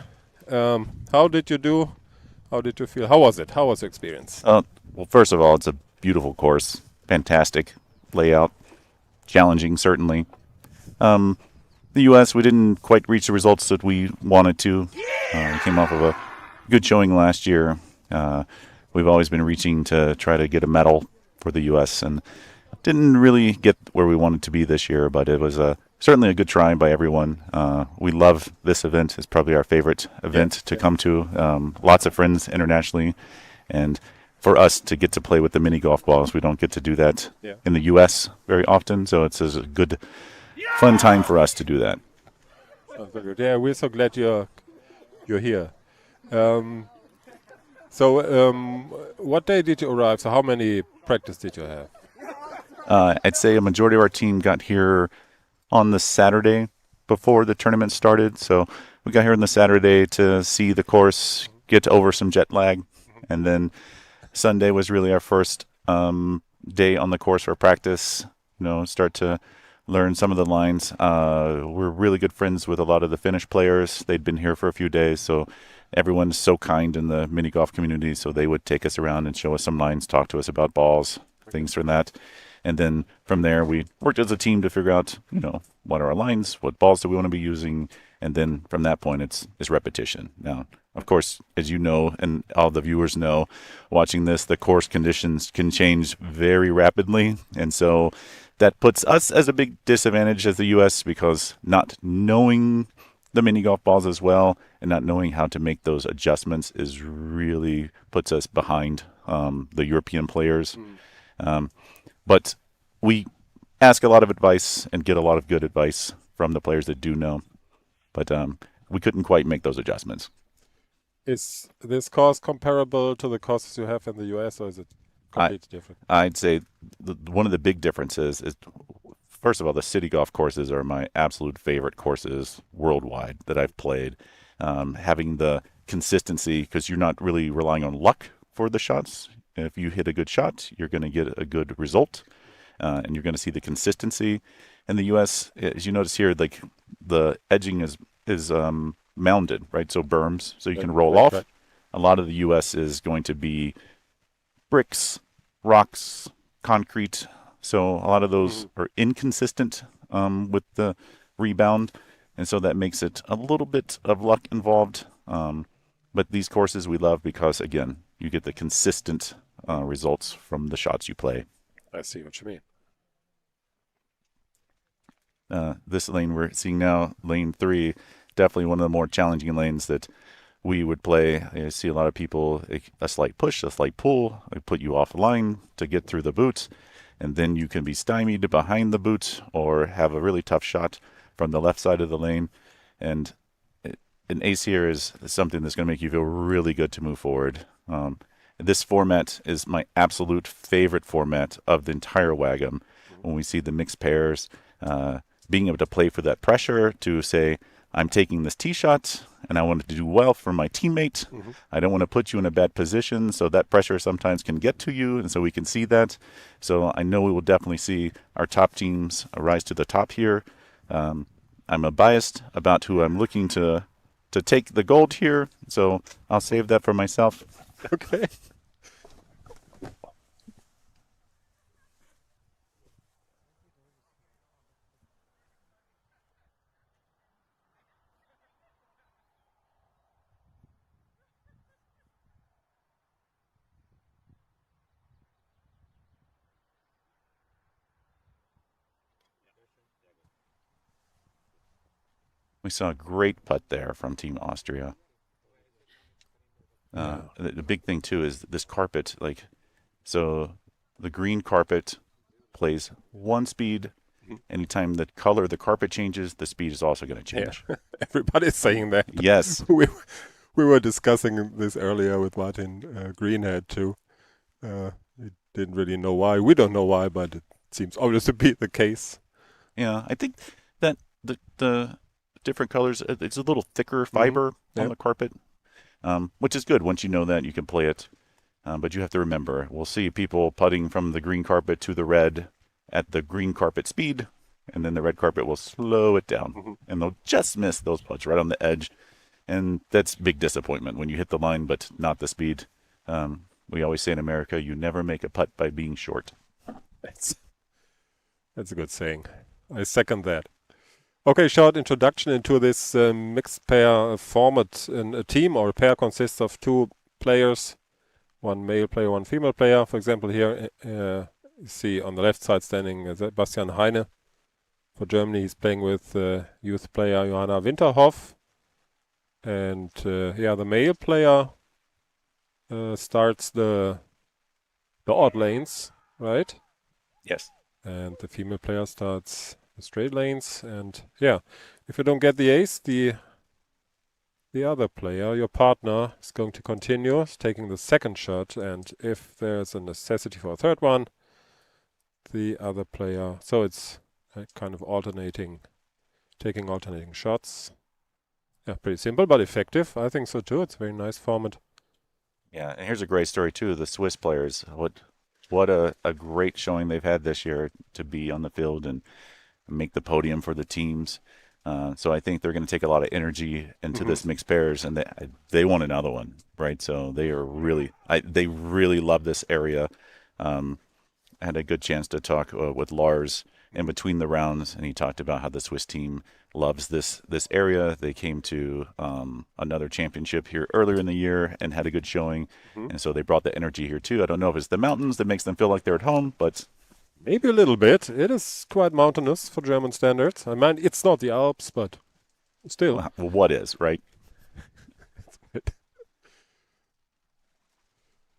How did you do? How did you feel? How was it? How was your experience? Well, first of all, it's a beautiful course. Fantastic layout. Challenging, certainly. The U.S., we didn't quite reach the results that we wanted to. We came off of a good showing last year. We've always been reaching to try to get a medal for the U.S. and didn't really get where we wanted to be this year, but it was certainly a good try by everyone. We love this event. It's probably our favorite event to come to. Lots of friends internationally, and for us to get to play with the mini golf balls, we don't get to do that in the U.S. very often, so it's a good, fun time for us to do that. Sounds very good. Yeah, we're so glad you're here. So, what day did you arrive? So, how many practice did you have? I'd say a majority of our team got here on the Saturday before the tournament started. So we got here on the Saturday to see the course, get over some jet lag, and then Sunday was really our first day on the course for practice. Start to learn some of the lines. We're really good friends with a lot of the Finnish players. They'd been here for a few days, so everyone's so kind in the mini golf community. So they would take us around and show us some lines, talk to us about balls, things from that. And then from there, we worked as a team to figure out, what are our lines, what balls do we want to be using, and then from that point, it's repetition. Now, of course, as you know, and all the viewers know, watching this, the course conditions can change very rapidly, and so that puts us as a big disadvantage as the U.S. because not knowing the mini golf balls as well and not knowing how to make those adjustments is really puts us behind the European players. But we ask a lot of advice and get a lot of good advice from the players that do know. But we couldn't quite make those adjustments. Is this course comparable to the courses you have in the US, or is it completely different? I'd say one of the big differences is, first of all, the city golf courses are my absolute favorite courses worldwide that I've played. Having the consistency, because you're not really relying on luck for the shots. If you hit a good shot, you're going to get a good result, and you're going to see the consistency. In the U.S., as you notice here, like the edging is mounded, right? So berms, so you can roll off. Right. A lot of the U.S. is going to be bricks, rocks, concrete. So a lot of those are inconsistent with the rebound, and so that makes it a little bit of luck involved. But these courses we love because, again, you get the consistent results from the shots you play. I see what you mean. This lane we're seeing now, lane 3, definitely one of the more challenging lanes that we would play. I see a lot of people, a slight push, a slight pull, they put you off line to get through the boot, and then you can be stymied behind the boot or have a really tough shot from the left side of the lane. And an ace here is something that's going to make you feel really good to move forward. this format is my absolute favorite format of the entire WAGM. When we see the mixed pairs, being able to play for that pressure to say, I'm taking this tee shot and I want to do well for my teammate. I don't want to put you in a bad position, so that pressure sometimes can get to you, and so we can see that. So I know we will definitely see our top teams rise to the top here. I'm biased about who I'm looking to take the gold here, so I'll save that for myself. Okay. We saw a great putt there from Team Austria. The big thing, too, is this carpet. So the green carpet plays one speed. Anytime the color of the carpet changes, the speed is also going to change. Yeah. Everybody's saying that. Yes. we were discussing this earlier with Martin Greenhead, too. We didn't really know why. We don't know why, but it seems obvious to be the case. Yeah, I think that the different colors, it's a little thicker fiber on the carpet, which is good. Once you know that, you can play it. But you have to remember, we'll see people putting from the green carpet to the red at the green carpet speed, and then the red carpet will slow it down, and they'll just miss those putts right on the edge. And that's big disappointment when you hit the line but not the speed. We always say in America, you never make a putt by being short. That's a good saying. I second that. Okay, short introduction into this mixed pair format. A team or a pair consists of two players, one male player, one female player. For example, here you see on the left side standing Sebastian Heine. For Germany, he's playing with youth player Johanna Winterhoff. And the male player starts the odd lanes, right? Yes. And the female player starts the straight lanes. And if you don't get the ace, the other player, your partner, is going to continue taking the second shot. And if there's a necessity for a third one, the other player. So it's kind of taking alternating shots. Yeah, pretty simple but effective. I think so too. It's a very nice format. Yeah, and here's a great story too. The Swiss players, what a great showing they've had this year to be on the field and make the podium for the teams. So I think they're going to take a lot of energy into this mixed pairs, and they want another one, right? So they really love this area. I had a good chance to talk with Lars in between the rounds, and he talked about how the Swiss team loves this area. They came to another championship here earlier in the year and had a good showing, and so they brought the energy here too. I don't know if it's the mountains that makes them feel like they're at home, but maybe a little bit. It is quite mountainous for German standards. I mean, it's not the Alps, but still. Well, what is, right?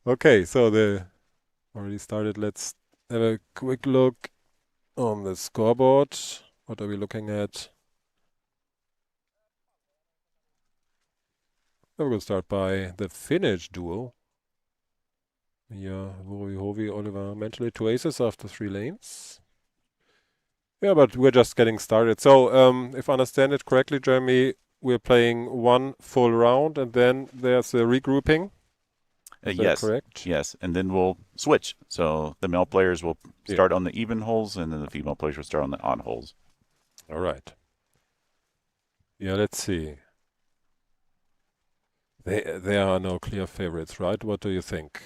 Okay, so already started. Let's have a quick look on the scoreboard. What are we looking at? We're going to start by the Finnish duo. Yeah, Hovi, Oliver, mentally 2 aces after 3 lanes. Yeah, but we're just getting started. So, if I understand it correctly, Jeremy, we're playing one full round and then there's a regrouping. Is that correct? Yes, and then we'll switch. So the male players will start on the even holes, and then the female players will start on the odd holes. All right. Yeah, let's see. There are no clear favorites, right? What do you think?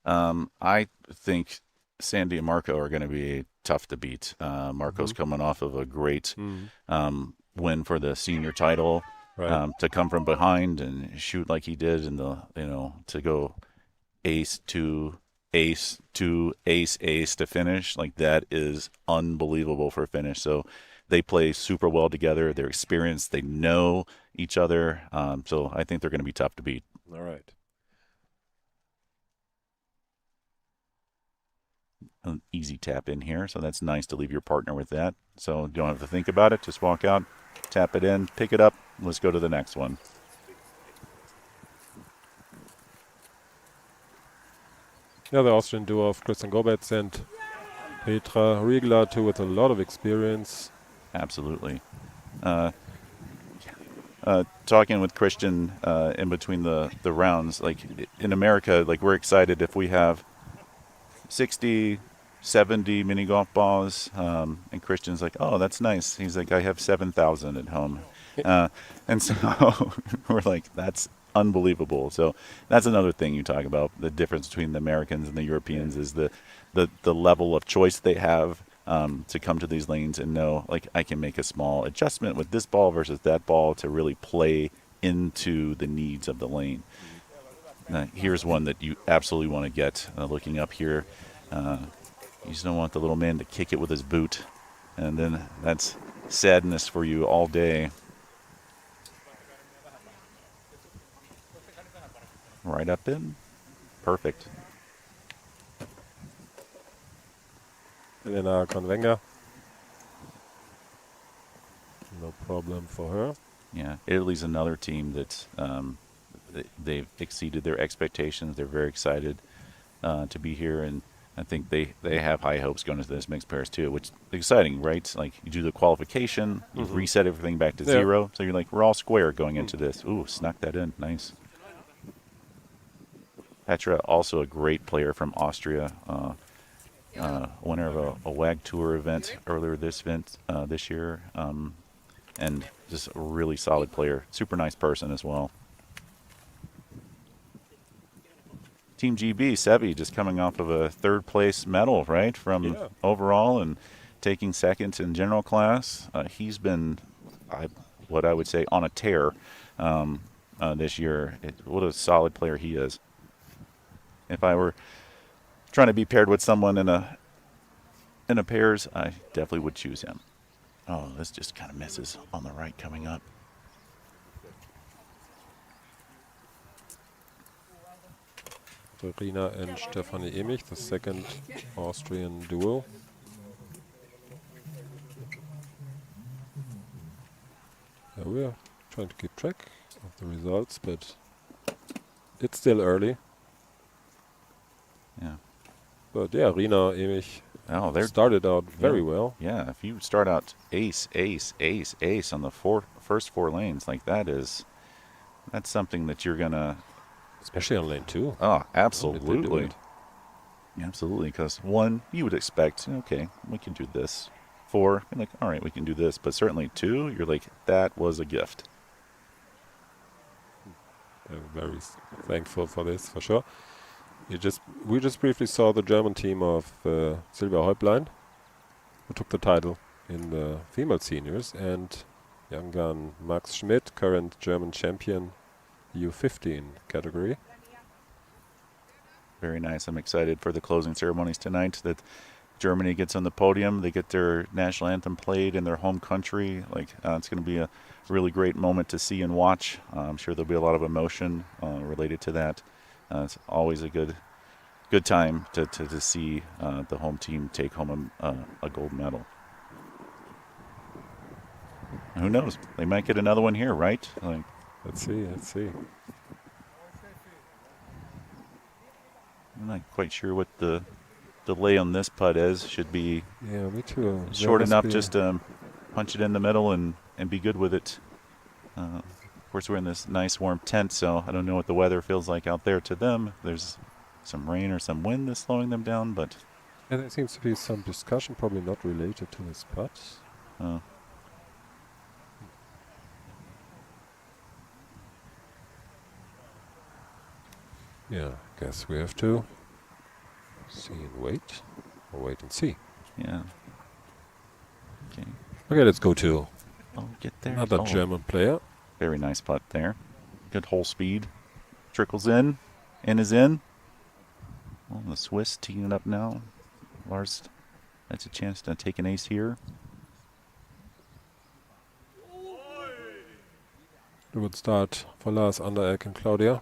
I think Sandy and Marco are going to be tough to beat. Marco's coming off of a great win for the senior title. Right. To come from behind and shoot like he did, and to go ace to ace to ace to finish, like that is unbelievable for a finish. So they play super well together. They're experienced. They know each other. So I think they're going to be tough to beat. All right. An easy tap in here, so that's nice to leave your partner with that. So you don't have to think about it. Just walk out, tap it in, pick it up. Let's go to the next one. Yeah, the Austrian duo of Christian Gobetz and Petra Riegler, too, with a lot of experience. Absolutely. Talking with Christian in between the rounds, like in America, like we're excited if we have 60, 70 mini golf balls, and Christian's like, oh, that's nice. He's like, I have 7,000 at home. And so we're like, that's unbelievable. So that's another thing you talk about. The difference between the Americans and the Europeans is the level of choice they have to come to these lanes and know, like, I can make a small adjustment with this ball versus that ball to really play into the needs of the lane. Here's one that you absolutely want to get. Looking up here, you just don't want the little man to kick it with his boot, and then that's sadness for you all day. Right up in. Perfect. Elena Konvenga. No problem for her. Yeah, Italy's another team that they've exceeded their expectations. They're very excited to be here, and I think they have high hopes going into this mixed pairs too, which is exciting, right? Like you do the qualification, you reset everything back to zero, so you're like, we're all square going into this. Ooh, snuck that in, nice. Petra, also a great player from Austria, winner of a WAG Tour event earlier this year, and just a really solid player. Super nice person as well. Team GB, Sevi, just coming off of a third place medal, right, from overall and taking second in general class. He's been, what I would say, on a tear this year. What a solid player he is. If I were trying to be paired with someone in a pairs, I definitely would choose him. Oh, this just kind of misses on the right coming up. Verena and Stefanie Emich, the second Austrian duo. Yeah, we are trying to keep track of the results, but it's still early. Yeah. But yeah, Rina Emich they started out very well. Yeah, if you start out ace, ace, ace, ace on the first four lanes, like that's something that you're going to... Especially on lane 2. Oh, absolutely. Absolutely, because 1, you would expect, okay, we can do this. 4, you're like, all right, we can do this. But certainly 2, you're like, that was a gift. I'm very thankful for this, for sure. We just briefly saw the German team of Silvia Häuplein, who took the title in the female seniors, and young gun Max Schmidt, current German champion, U15 category. Very nice. I'm excited for the closing ceremonies tonight that Germany gets on the podium. They get their national anthem played in their home country. It's going to be a really great moment to see and watch. I'm sure there'll be a lot of emotion related to that. It's always a good time to see the home team take home a gold medal. Who knows? They might get another one here, right? Let's see. I'm not quite sure what the delay on this putt is. Should be me too. Short enough just to punch it in the middle and be good with it. Of course, we're in this nice warm tent, so I don't know what the weather feels like out there to them. There's some rain or some wind that's slowing them down, but... And there seems to be some discussion, probably not related to this putt. Yeah, I guess we have to see and wait, or wait and see. Yeah. Okay, let's go to get there. Another German player. Very nice putt there. Good hole speed. Trickles in. Is in. Well, the Swiss teeing it up now. Lars, that's a chance to take an ace here. A good start for Lars, Anderegg and Claudia.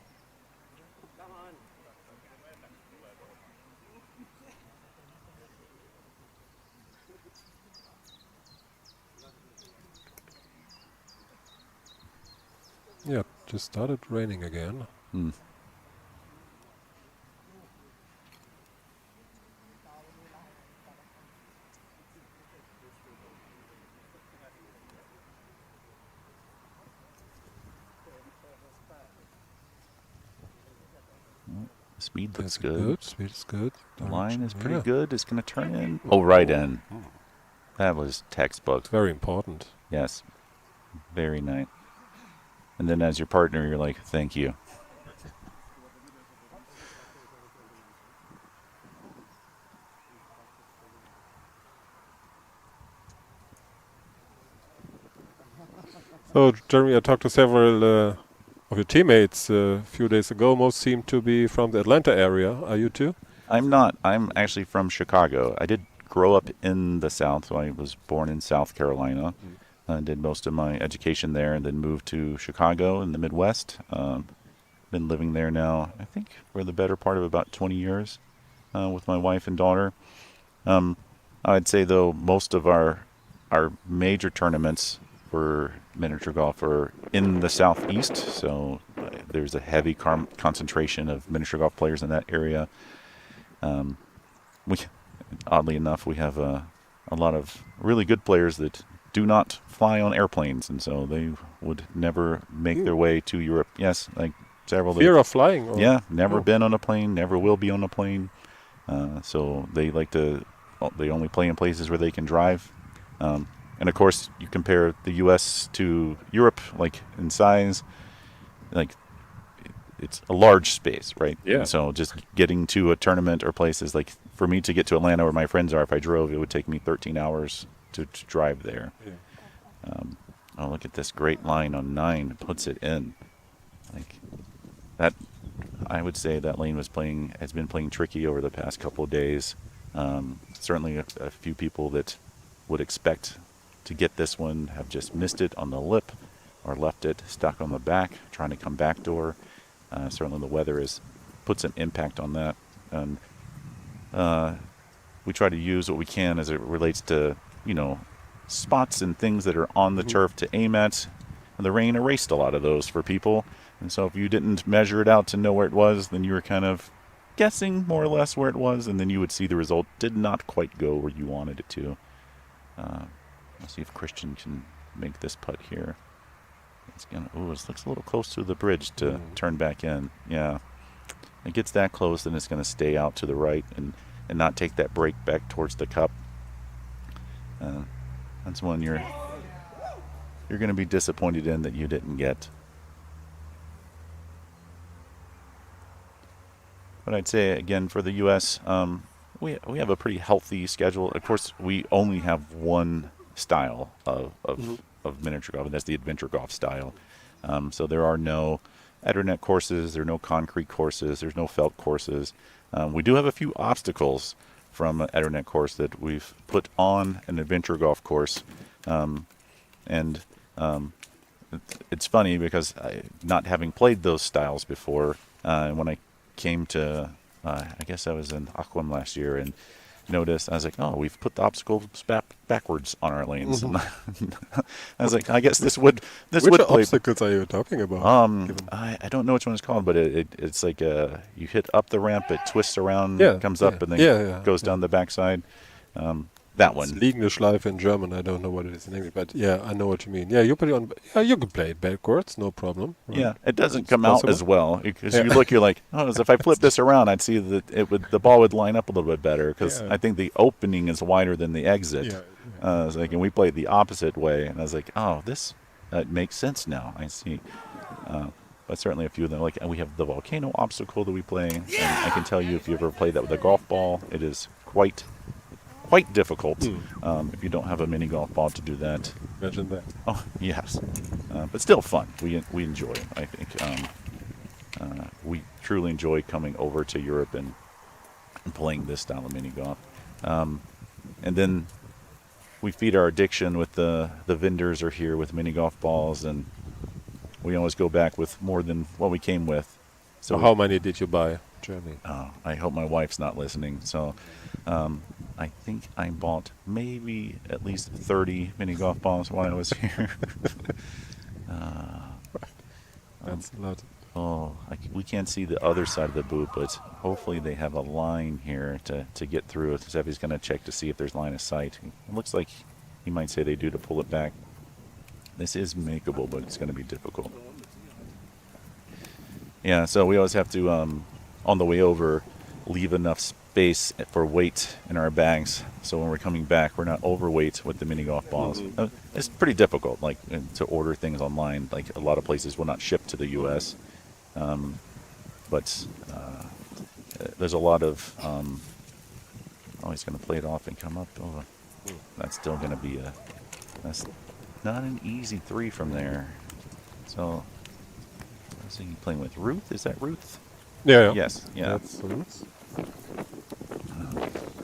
Yeah, just started raining again. Speed looks That's good. Speed is good. The line is pretty Yeah. good. It's going to turn in. Oh, right in. That was textbook. Very important. Yes. Very nice. And then as your partner, you're like, thank you. So, Jeremy, I talked to several of your teammates a few days ago. Most seem to be from the Atlanta area. Are you too? I'm not. I'm actually from Chicago. I did grow up in the South. So I was born in South Carolina. Did most of my education there and then moved to Chicago in the Midwest. Been living there now, I think, for the better part of about 20 years with my wife and daughter. I'd say, though, most of our major tournaments for miniature golf are in the Southeast. So there's a heavy concentration of miniature golf players in that area. Oddly enough, we have a lot of really good players that do not fly on airplanes, and so they would never make their way to Europe. Yes, like several. Fear of flying? Or? Yeah, never been on a plane, never will be on a plane. So they like to. They only play in places where they can drive. And of course, you compare the U.S. to Europe, like in size, like it's a large space, right? Yeah. So just getting to a tournament or places, like for me to get to Atlanta where my friends are, if I drove, it would take me 13 hours to drive there. Yeah. Oh, look at this great line on 9. Puts it in. Like that, I would say that lane has been playing tricky over the past couple of days. Certainly a few people that would expect to get this one have just missed it on the lip or left it stuck on the back, trying to come backdoor. Certainly the weather puts an impact on that. And we try to use what we can as it relates to, spots and things that are on the turf to aim at. And the rain erased a lot of those for people. And so if you didn't measure it out to know where it was, then you were kind of guessing more or less where it was, and then you would see the result did not quite go where you wanted it to. Let's see if Christian can make this putt here. It looks a little close to the bridge to turn back in. Yeah. It gets that close, then it's going to stay out to the right and not take that break back towards the cup. That's one you're going to be disappointed in that you didn't get. But I'd say, again, for the U.S., we have a pretty healthy schedule. Of course, we only have one style of miniature golf, and that's the adventure golf style. So there are no Ethernet courses, there are no concrete courses, there's no felt courses. We do have a few obstacles from an Ethernet course that we've put on an adventure golf course. It's funny because not having played those styles before, when I came to, I guess I was in Aquam last year and noticed, I was like, oh, we've put the obstacles backwards on our lanes. And I was like, I guess this would Which play. obstacles are you talking about? I don't know which one it's called, but it's like you hit up the ramp, it twists around, comes up, and then goes down the backside. That one. It's Liegende Schleife in German. I don't know what it is in English, but yeah, I know what you mean. Yeah, you put it on. Yeah, you can play it backwards, no problem. Right? Yeah, it doesn't It's come possible. out as well because you look, you're like, oh, as if I flip this around, I'd see that the ball would line up a little bit better because I think the opening is wider than the exit. Yeah. I was like, and we played the opposite way, and I was like, oh, this makes sense now. I see. But certainly a few of them, like we have the volcano obstacle that we play, and I can tell you if you ever played that with a golf ball, it is quite difficult if you don't have a mini golf ball to do that. Imagine that. Oh yes, but still fun. We enjoy it. I think we truly enjoy coming over to Europe and playing this style of mini golf. And then we feed our addiction with the vendors are here with mini golf balls, and we always go back with more than what we came with. So how many did you buy, Jeremy? I hope my wife's not listening. So I think I bought maybe at least 30 mini golf balls while I was here. That's a lot. Oh, we can't see the other side of the booth, but hopefully they have a line here to get through. Zevy's going to check to see if there's line of sight. It looks like he might say they do to pull it back. This is makeable, but it's going to be difficult. Yeah, so we always have to on the way over, leave enough space for weight in our bags, so when we're coming back, we're not overweight with the mini golf balls. It's pretty difficult, like to order things online. Like a lot of places will not ship to the U.S., but there's a lot of. Oh, he's going to play it off and come up. Oh, that's still going to be that's not an easy 3 from there. So, is he playing with Ruth? Is that Ruth? Yeah. Yes. Yeah. That's Ruth.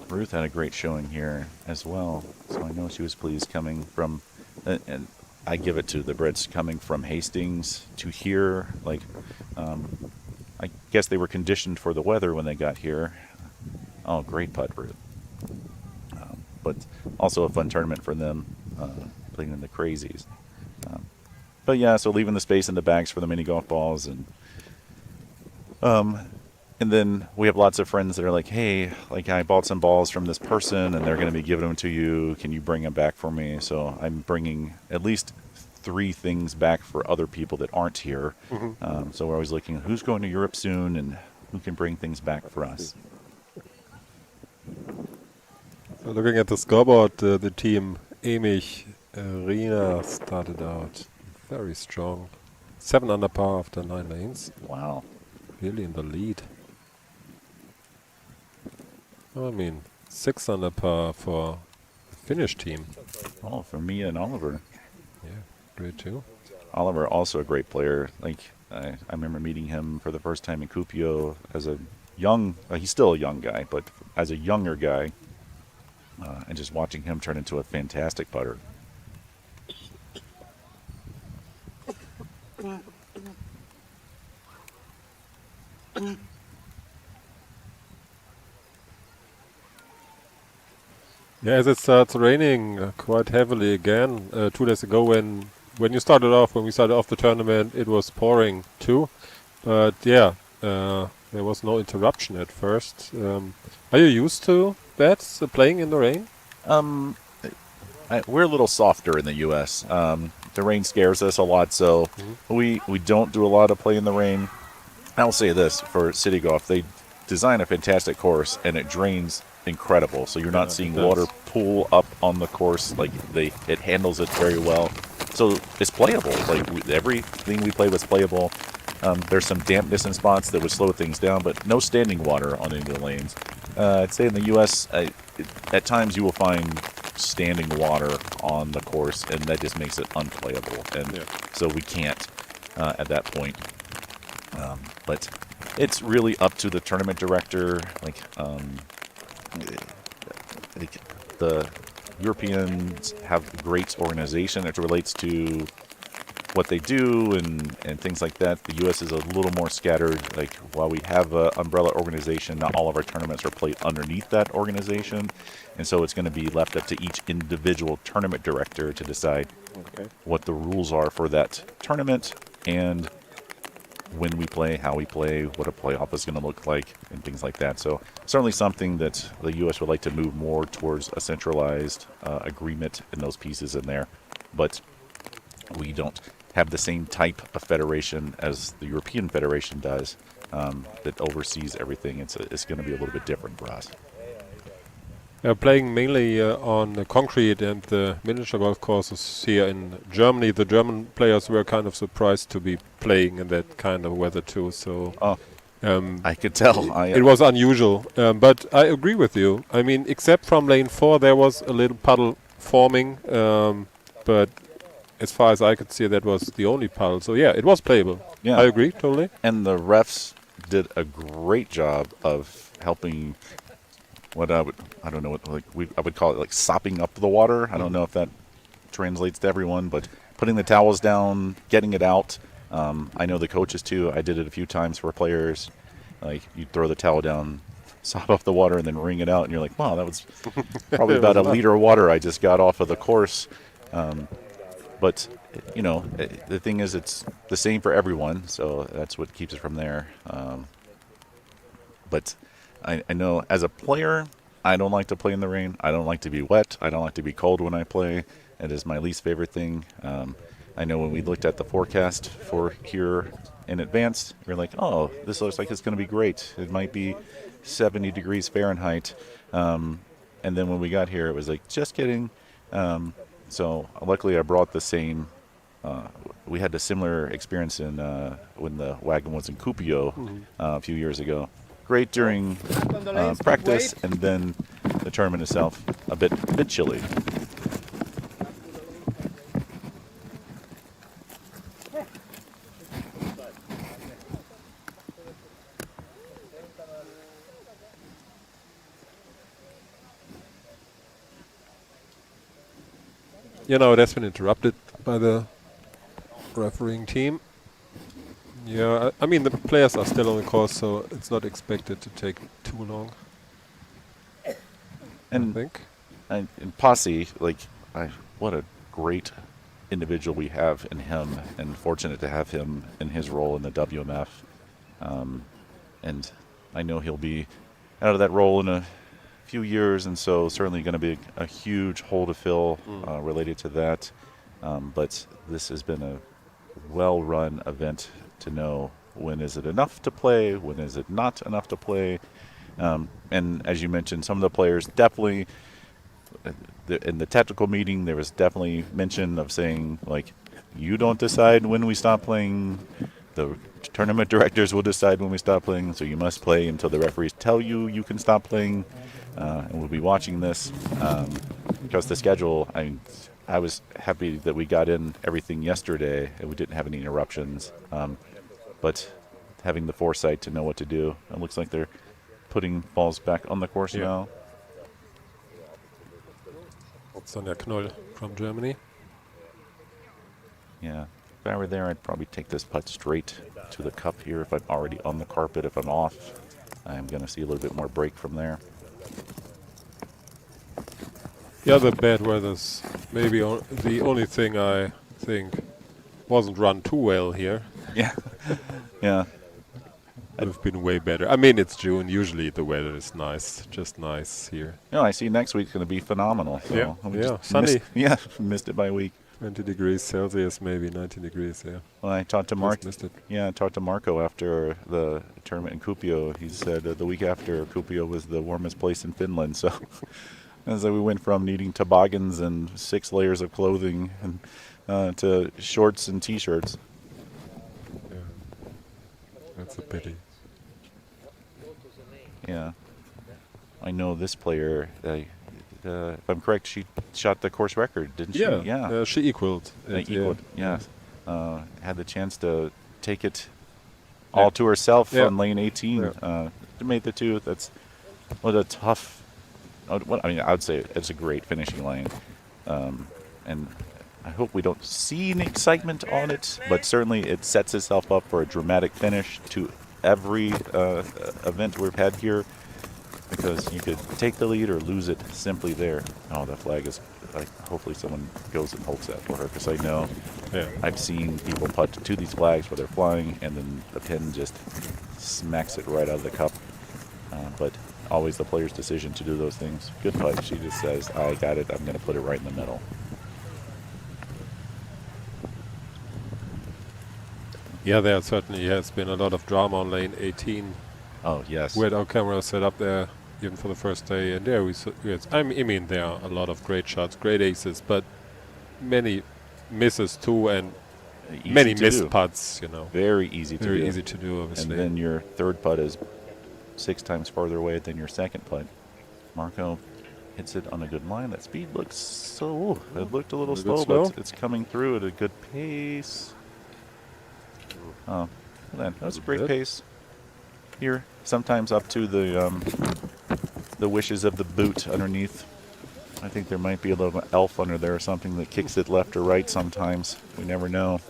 Ruth had a great showing here as well, so I know she was pleased coming from, and I give it to the Brits, coming from Hastings to here. Like, I guess they were conditioned for the weather when they got here. Oh, great putt, Ruth. But also a fun tournament for them, playing in the crazies. But yeah, so leaving the space in the bags for the mini golf balls, and then we have lots of friends that are like, hey, like I bought some balls from this person and they're going to be giving them to you. Can you bring them back for me? So I'm bringing at least 3 things back for other people that aren't here. So we're always looking at who's going to Europe soon and who can bring things back for us. So looking at the scoreboard, the team Emich Rina started out very strong. 7 under par after 9 lanes. Wow. Really in the lead. I mean, 6 under par for the Finnish team. Oh, for Mia and Oliver. Yeah, great too. Oliver, also a great player. Like I remember meeting him for the first time in Kuopio as a young. He's still a young guy, but as a younger guy, and just watching him turn into a fantastic putter. Yeah, as it starts raining quite heavily again. 2 days ago, when we started off the tournament, it was pouring too. But yeah, there was no interruption at first. Are you used to that, playing in the rain? We're a little softer in the U.S. The rain scares us a lot, so we don't do a lot of play in the rain. I'll say this, for City Golf, they design a fantastic course, and it drains incredible. So you're not seeing water pool up on the course. Like it handles it very well. So it's playable. Like everything we played was playable. There's some dampness in spots that would slow things down, but no standing water on any of the lanes. I'd say in the U.S., at times you will find standing water on the course, and that just makes it unplayable. And so we can't at that point. But it's really up to the tournament director. Like the Europeans have great organization as it relates to what they do and things like that. The U.S. is a little more scattered. Like, while we have an umbrella organization, not all of our tournaments are played underneath that organization. And so it's going to be left up to each individual tournament director to decide what the rules are for that tournament and when we play, how we play, what a playoff is going to look like, and things like that. So certainly something that the U.S. would like to move more towards a centralized agreement in those pieces in there. But we don't have the same type of federation as the European Federation does that oversees everything. It's going to be a little bit different for us. Playing mainly on the concrete and the miniature golf courses here in Germany, the German players were kind of surprised to be playing in that kind of weather too. So I could tell. It was unusual. But I agree with you. I mean, except from lane 4, there was a little puddle forming. But as far as I could see, that was the only puddle. So yeah, it was playable. Yeah. I agree totally. And the refs did a great job of helping. I would call it like sopping up the water. I don't know if that translates to everyone, but putting the towels down, getting it out. I know the coaches too. I did it a few times for players. Like, you throw the towel down, sop up the water, and then wring it out, and you're like, wow, that was probably about a liter of water I just got off of the course. But the thing is, it's the same for everyone, so that's what keeps it from there. But I know as a player, I don't like to play in the rain. I don't like to be wet. I don't like to be cold when I play. It is my least favorite thing. I know when we looked at the forecast for here in advance. We're like, oh, this looks like it's going to be great. It might be 70 degrees Fahrenheit. And then when we got here, it was like, just kidding. So luckily I brought the same. We had a similar experience in when the wagon was in Kuopio a few years ago. Great during practice, and then the tournament itself a bit chilly. You know, it has been interrupted by the refereeing team. Yeah, I mean, the players are still on the course, so it's not expected to take too long, I And think. and Posse, like, what a great individual we have in him, and fortunate to have him in his role in the WMF. And I know he'll be out of that role in a few years, and so certainly going to be a huge hole to fill related to that. But this has been a well-run event to know when is it enough to play, when is it not enough to play. And as you mentioned, some of the players definitely, in the tactical meeting, there was definitely mention of saying, like, you don't decide when we stop playing. The tournament directors will decide when we stop playing, so you must play until the referees tell you you can stop playing. And we'll be watching this because the schedule, I was happy that we got in everything yesterday and we didn't have any interruptions. But having the foresight to know what to do, it looks like they're putting balls back on the course now. Sonja Knoll from Germany. Yeah. If I were there, I'd probably take this putt straight to the cup here. If I'm already on the carpet, if I'm off, I'm going to see a little bit more break from there. Yeah, the bad weather's maybe the only thing I think wasn't run too well here. Yeah. Yeah. Would have been way better. I mean, it's June. Usually the weather is nice, just nice here. No, I see next week's going to be phenomenal. So Yeah, we yeah, just sunny. Missed it by a week. 20 degrees Celsius, maybe 19 degrees, yeah. Well, I talked to Just missed it. I talked to Marco after the tournament in Kuopio. He said the week after Kuopio was the warmest place in Finland. So, and so we went from needing toboggans and 6 layers of clothing and to shorts and T-shirts. Yeah. That's a pity. Yeah, I know this player. If I'm correct, she shot the course record, didn't she? Yeah. She equaled. It, Equaled. yeah. Had the chance to take it all to herself Yeah. on lane 18. Yeah. Made the 2. That's what a tough. I would say it's a great finishing lane, and I hope we don't see any excitement on it, but certainly it sets itself up for a dramatic finish to every event we've had here, because you could take the lead or lose it simply there. Oh, that flag is, hopefully someone goes and holds that for her, because I know I've seen people putt to these flags where they're flying and then the pin just smacks it right out of the cup. But always the player's decision to do those things. Good putt. She just says, I got it, I'm going to put it right in the middle. Yeah, there certainly has been a lot of drama on lane 18. Oh, yes. We had our camera set up there even for the first day, and there I mean, there are a lot of great shots, great aces, but many misses too, and Easy many to missed do. putts, you know. Very easy to do. Very easy to do, obviously. And then your third putt is 6 times farther away than your second putt. Marco hits it on a good line. That speed looks so... It looked a little slow, but it's coming through at a good pace. Oh, well then, that was a great pace. Here, sometimes up to the wishes of the boot underneath. I think there might be a little elf under there or something that kicks it left or right sometimes. We never know.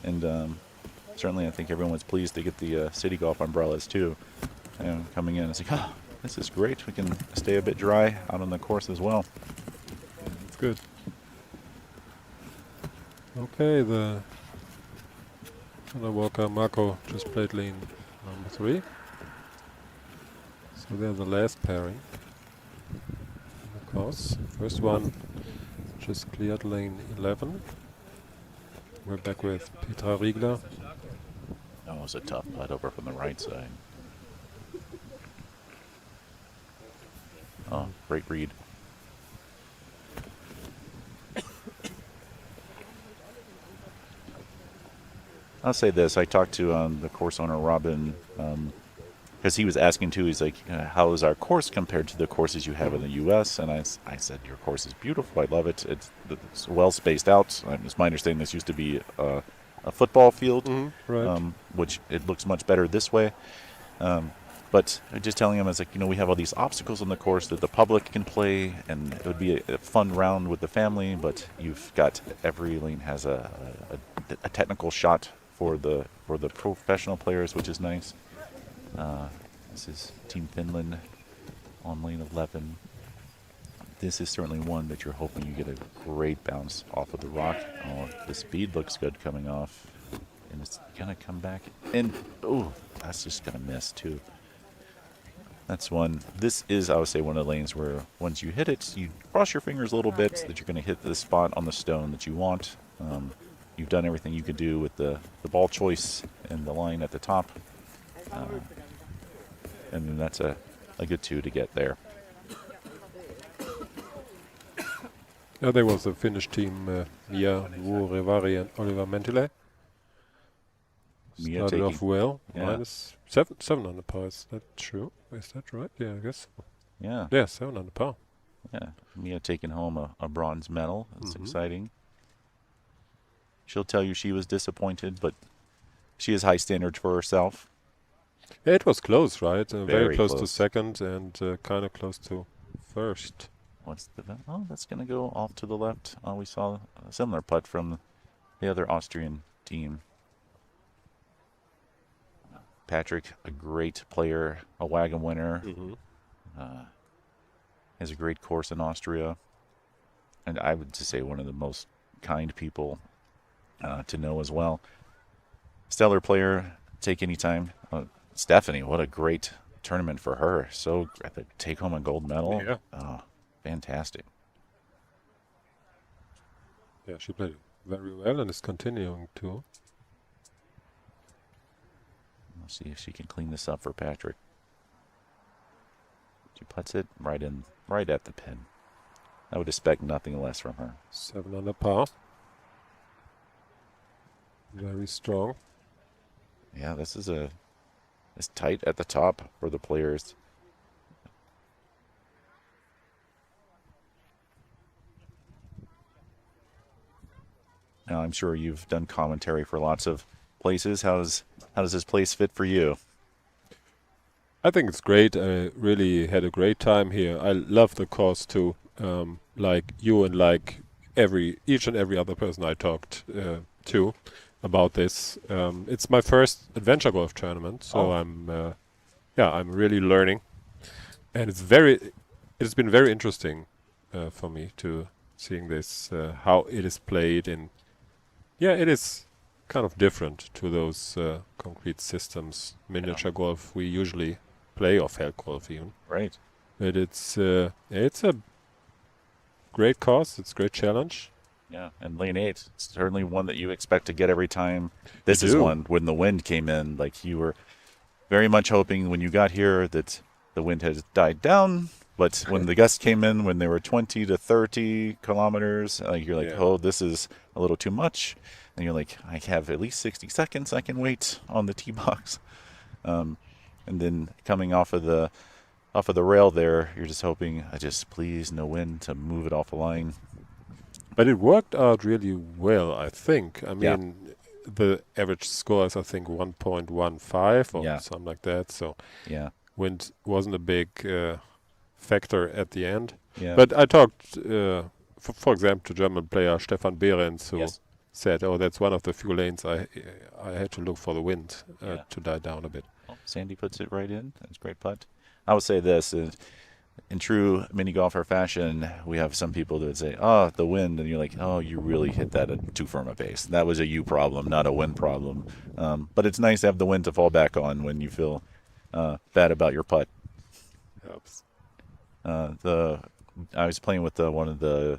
And certainly I think everyone was pleased to get the City Golf umbrellas too. And coming in, it's like, oh, this is great. We can stay a bit dry out on the course as well. It's good. Okay, the Walker Marco just played lane number 3. So they're the last pairing. Of course, first one Just cleared lane 11. We're back with Petra Riegler. That was a tough putt over from the right side. Oh, great read. I'll say this. I talked to the course owner, Robin, because he was asking too. He's like, how is our course compared to the courses you have in the U.S.? And I said, your course is beautiful. I love it. It's well spaced out. It's my understanding this used to be a football field, Right. which it looks much better this way. But just telling him, I was like, we have all these obstacles on the course that the public can play, and it would be a fun round with the family. But you've got every lane has a technical shot for the professional players, which is nice. This is Team Finland on lane 11. This is certainly one that you're hoping you get a great bounce off of the rock. Oh, the speed looks good coming off, and it's gonna come back. And oh, that's just gonna miss too. That's one. This is, I would say, one of the lanes where once you hit it, you cross your fingers a little bit so that you're going to hit the spot on the stone that you want. You've done everything you could do with the ball choice and the line at the top. And then that's a good 2 to get there. Yeah, there was the Finnish team, Mia Vuorevari and Oliver Mentile. Mia Started taking, off well. yeah. Minus seven on the par. Is that true? Is that right? Yeah, I guess. Yeah. Yeah, 7 on the par. Yeah. Mia taking home a bronze medal. That's exciting. She'll tell you she was disappointed, but she has high standards for herself. Yeah, it was close, right? Very Very close to close. second and kind of close to first. What's the... Oh, that's going to go off to the left. Oh, we saw a similar putt from the other Austrian team. Patrick, a great player, a wagon winner. Has a great course in Austria. And I would just say one of the most kind people to know as well. Stellar player, take any time. Stephanie, what a great tournament for her. So, take home a gold medal. Yeah. Oh, fantastic. Yeah, she played very well and is continuing to. We'll see if she can clean this up for Patrick. She puts it right at the pin. I would expect nothing less from her. 7 on the par. Very strong. Yeah, this is it's tight at the top for the players. Now, I'm sure you've done commentary for lots of places. How does this place fit for you? I think it's great. I really had a great time here. I love the course too. Like you and like each and every other person I talked to about this. It's my first adventure golf tournament, so I'm really learning, and it's been very interesting for me to seeing this how it is played, and it is kind of different to those concrete systems, miniature golf we usually play, or felt golf even. Right. But it's a great course. It's a great challenge. Yeah, and lane 8, certainly one that you expect to get every time. This You is do. one when the wind came in, like you were very much hoping when you got here that the wind had died down. But when the gusts came in, when they were 20 to 30 kilometers, you're like, oh, this is a little too much. And you're like, I have at least 60 seconds I can wait on the tee box. And then coming off of the rail there, you're just hoping, please no wind to move it off the line. But it worked out really well, I think. I mean, the average score is, I think, 1.15 or something like that. So wind wasn't a big factor at the end. Yeah. But I talked, for example, to German player Stefan Behrens, who said, oh, that's one of the few lanes I had to look for the wind to die down a bit. Well, Sandy puts it right in. That's a great putt. I would say this. In true mini golfer fashion, we have some people that would say, oh, the wind. And you're like, oh, you really hit that at too firm a pace. That was a you problem, not a wind problem. But it's nice to have the wind to fall back on when you feel bad about your putt. Helps. I was playing with one of the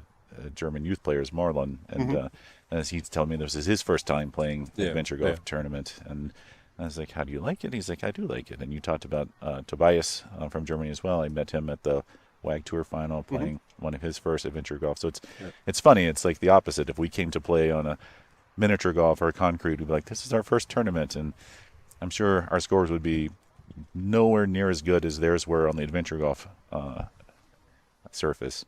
German youth players, Marlon, and as he's telling me this is his first time playing Adventure Golf tournament, and I was like, how do you like it? He's like, I do like it. And you talked about Tobias from Germany as well. I met him at the WAG Tour final playing one of his first Adventure Golf. So it's funny. It's like the opposite. If we came to play on a miniature golf or concrete, we'd be like, this is our first tournament, and I'm sure our scores would be nowhere near as good as theirs were on the Adventure Golf surface.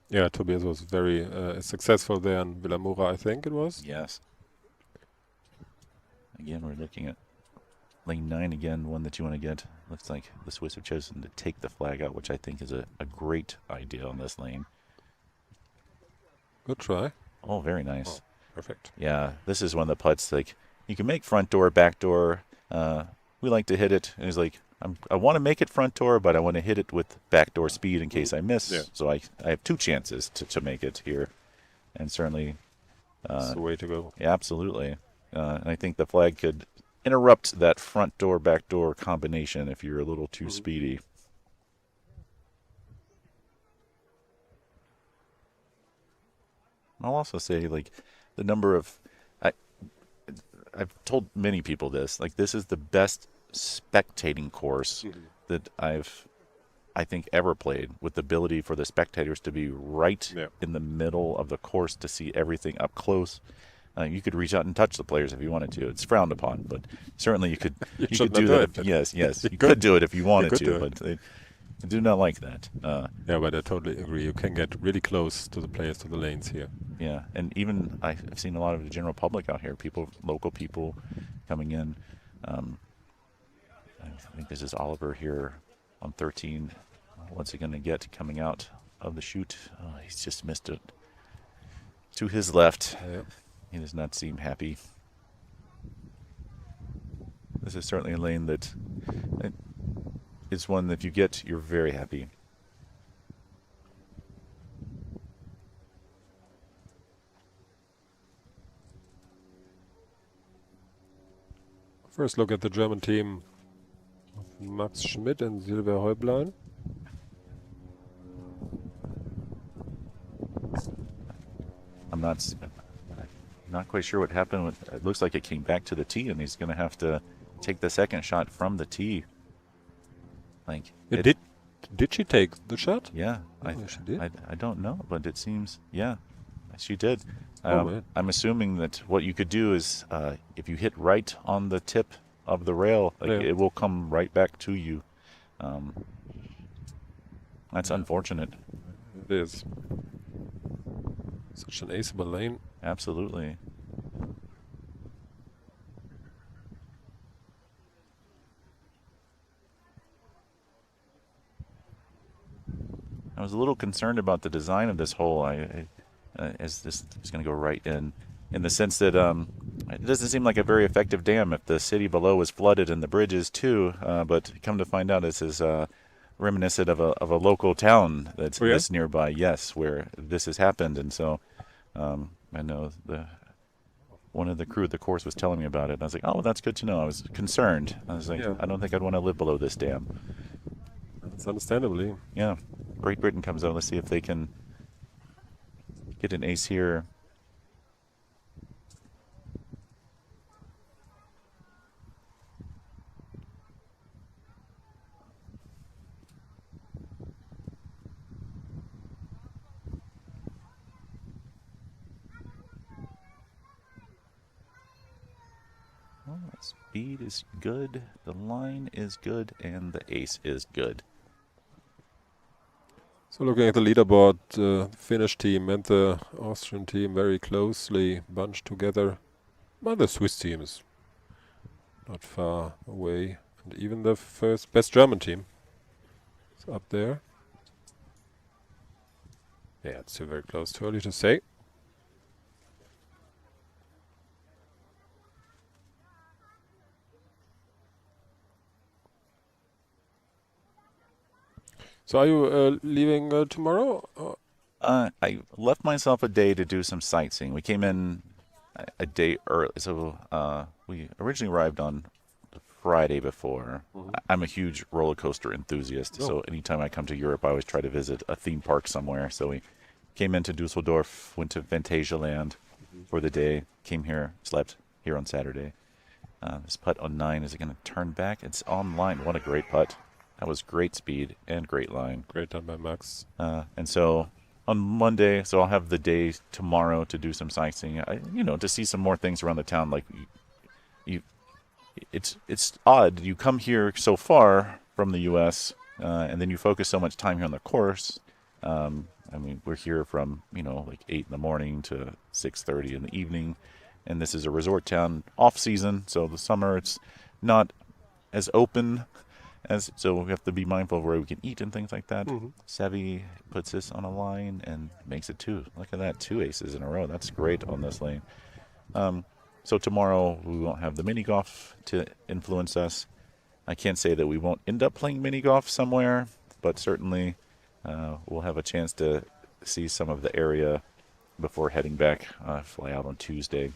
Yeah, Tobias was very successful there in Villamoura, I think it was. Yes. Again, we're looking at lane 9 again, one that you want to get. Looks like the Swiss have chosen to take the flag out, which I think is a great idea on this lane. Good try. Oh, very nice. Oh, perfect. Yeah, this is one of the putts, like, you can make front door, back door. We like to hit it. And he's like, I want to make it front door, but I want to hit it with backdoor speed in case I miss. Yeah. So I have 2 chances to make it here. And certainly... that's the way to go. Yeah, absolutely. And I think the flag could interrupt that front door, back door combination if you're a little too speedy. I'll also say, like, the number of... I've told many people this. Like, this is the best spectating course that I think, ever played, with the ability for the spectators to be right in the middle of the course to see everything up close. You could reach out and touch the players if you wanted to. It's frowned upon, but certainly you could do that. Yes, you could do it if you wanted to, but they do not like that. Yeah, but I totally agree. You can get really close to the players, to the lanes here. Yeah, and even I've seen a lot of the general public out here, local people coming in. I think this is Oliver here on 13. What's he going to get coming out of the chute? Oh, he's just missed it. To his left. Yep. He does not seem happy. This is certainly a lane that is one that if you get, you're very happy. First look at the German team of Max Schmidt and Silver Häublein. I'm not quite sure what happened. It looks like it came back to the tee, and he's going to have to take the second shot from the tee. Like, did she take the shot? Yeah, she did. I don't know, but it seems she did. Man. I'm assuming that what you could do is if you hit right on the tip of the rail, it will come right back to you. That's unfortunate. It is. Such an aceable lane. Absolutely. I was a little concerned about the design of this hole. As this is going to go right in the sense that it doesn't seem like a very effective dam if the city below is flooded and the bridge is too. But come to find out, this is reminiscent of a local town that's nearby. Yes, where this has happened, and so I know one of the crew at the course was telling me about it. And I was like, oh, that's good to know. I was concerned. I was like, I don't think I'd want to live below this dam. That's understandably. Yeah. Great Britain comes out. Let's see if they can get an ace here. Well, speed is good, the line is good, and the ace is good. So looking at the leaderboard, the Finnish team and the Austrian team very closely bunched together. But the Swiss team is not far away. And even the first best German team is up there. Yeah, it's still very close. Too early to say. So are you leaving tomorrow? I left myself a day to do some sightseeing. We came in a day early, so we originally arrived on the Friday before. I'm a huge roller coaster enthusiast, so anytime I come to Europe, I always try to visit a theme park somewhere. So we came into Dusseldorf, went to Phantasialand for the day, came here, slept here on Saturday. This putt on 9, is it going to turn back? It's on line. What a great putt. That was great speed and great line. Great done by Max. And so on Monday, so I'll have the day tomorrow to do some sightseeing, to see some more things around the town. Like, it's odd. You come here so far from the U.S., and then you focus so much time here on the course. We're here from, like 8 in the morning to 6:30 in the evening. And this is a resort town off season. So the summer, it's not as open so we have to be mindful of where we can eat and things like that. Sevi puts this on a line and makes it 2. Look at that, 2 aces in a row. That's great on this lane. So tomorrow we won't have the mini golf to influence us. I can't say that we won't end up playing mini golf somewhere, but certainly we'll have a chance to see some of the area before heading back, fly out on Tuesday.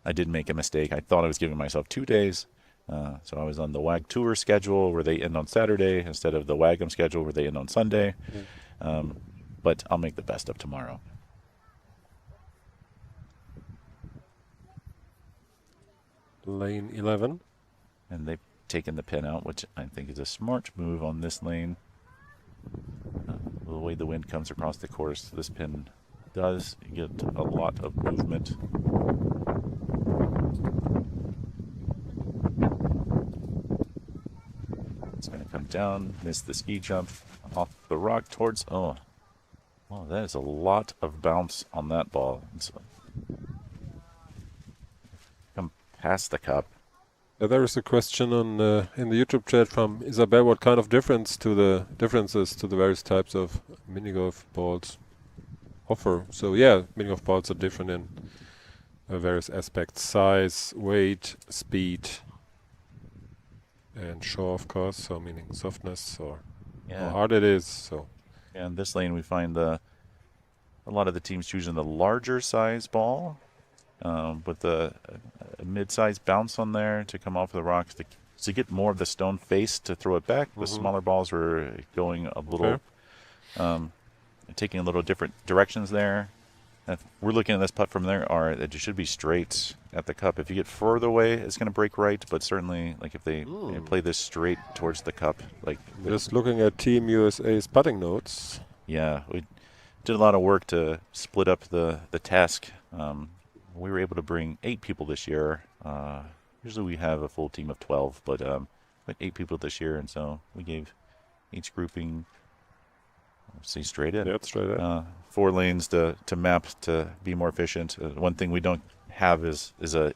I did make a mistake. I thought I was giving myself 2 days. So I was on the WAG Tour schedule where they end on Saturday instead of the WAGM schedule where they end on Sunday. But I'll make the best of tomorrow. Lane 11. And they've taken the pin out, which I think is a smart move on this lane. The way the wind comes across the course, this pin does get a lot of movement. It's going to come down, miss the ski jump, off the rock towards, that is a lot of bounce on that ball. It's come past the cup. There is a question on in the YouTube chat from Isabel. What kind of differences to the various types of mini golf balls offer? So yeah, mini golf balls are different in various aspects: size, weight, speed, and show, of course. So meaning softness or how hard it is. So yeah, in this lane we find a lot of the teams choosing the larger size ball. With a mid-sized bounce on there to come off the rocks to get more of the stone face to throw it back. The smaller balls were going a little, taking a little different directions there. If we're looking at this putt from there, it should be straight at the cup. If you get further away, it's going to break right. But certainly, like if they play this straight towards the cup, like just looking at Team USA's putting notes. Yeah, we did a lot of work to split up the task. We were able to bring 8 people this year. Usually we have a full team of 12, but 8 people this year, and so we gave each grouping, see, straight in. Yeah, straight in. 4 lanes to map to be more efficient. One thing we don't have is a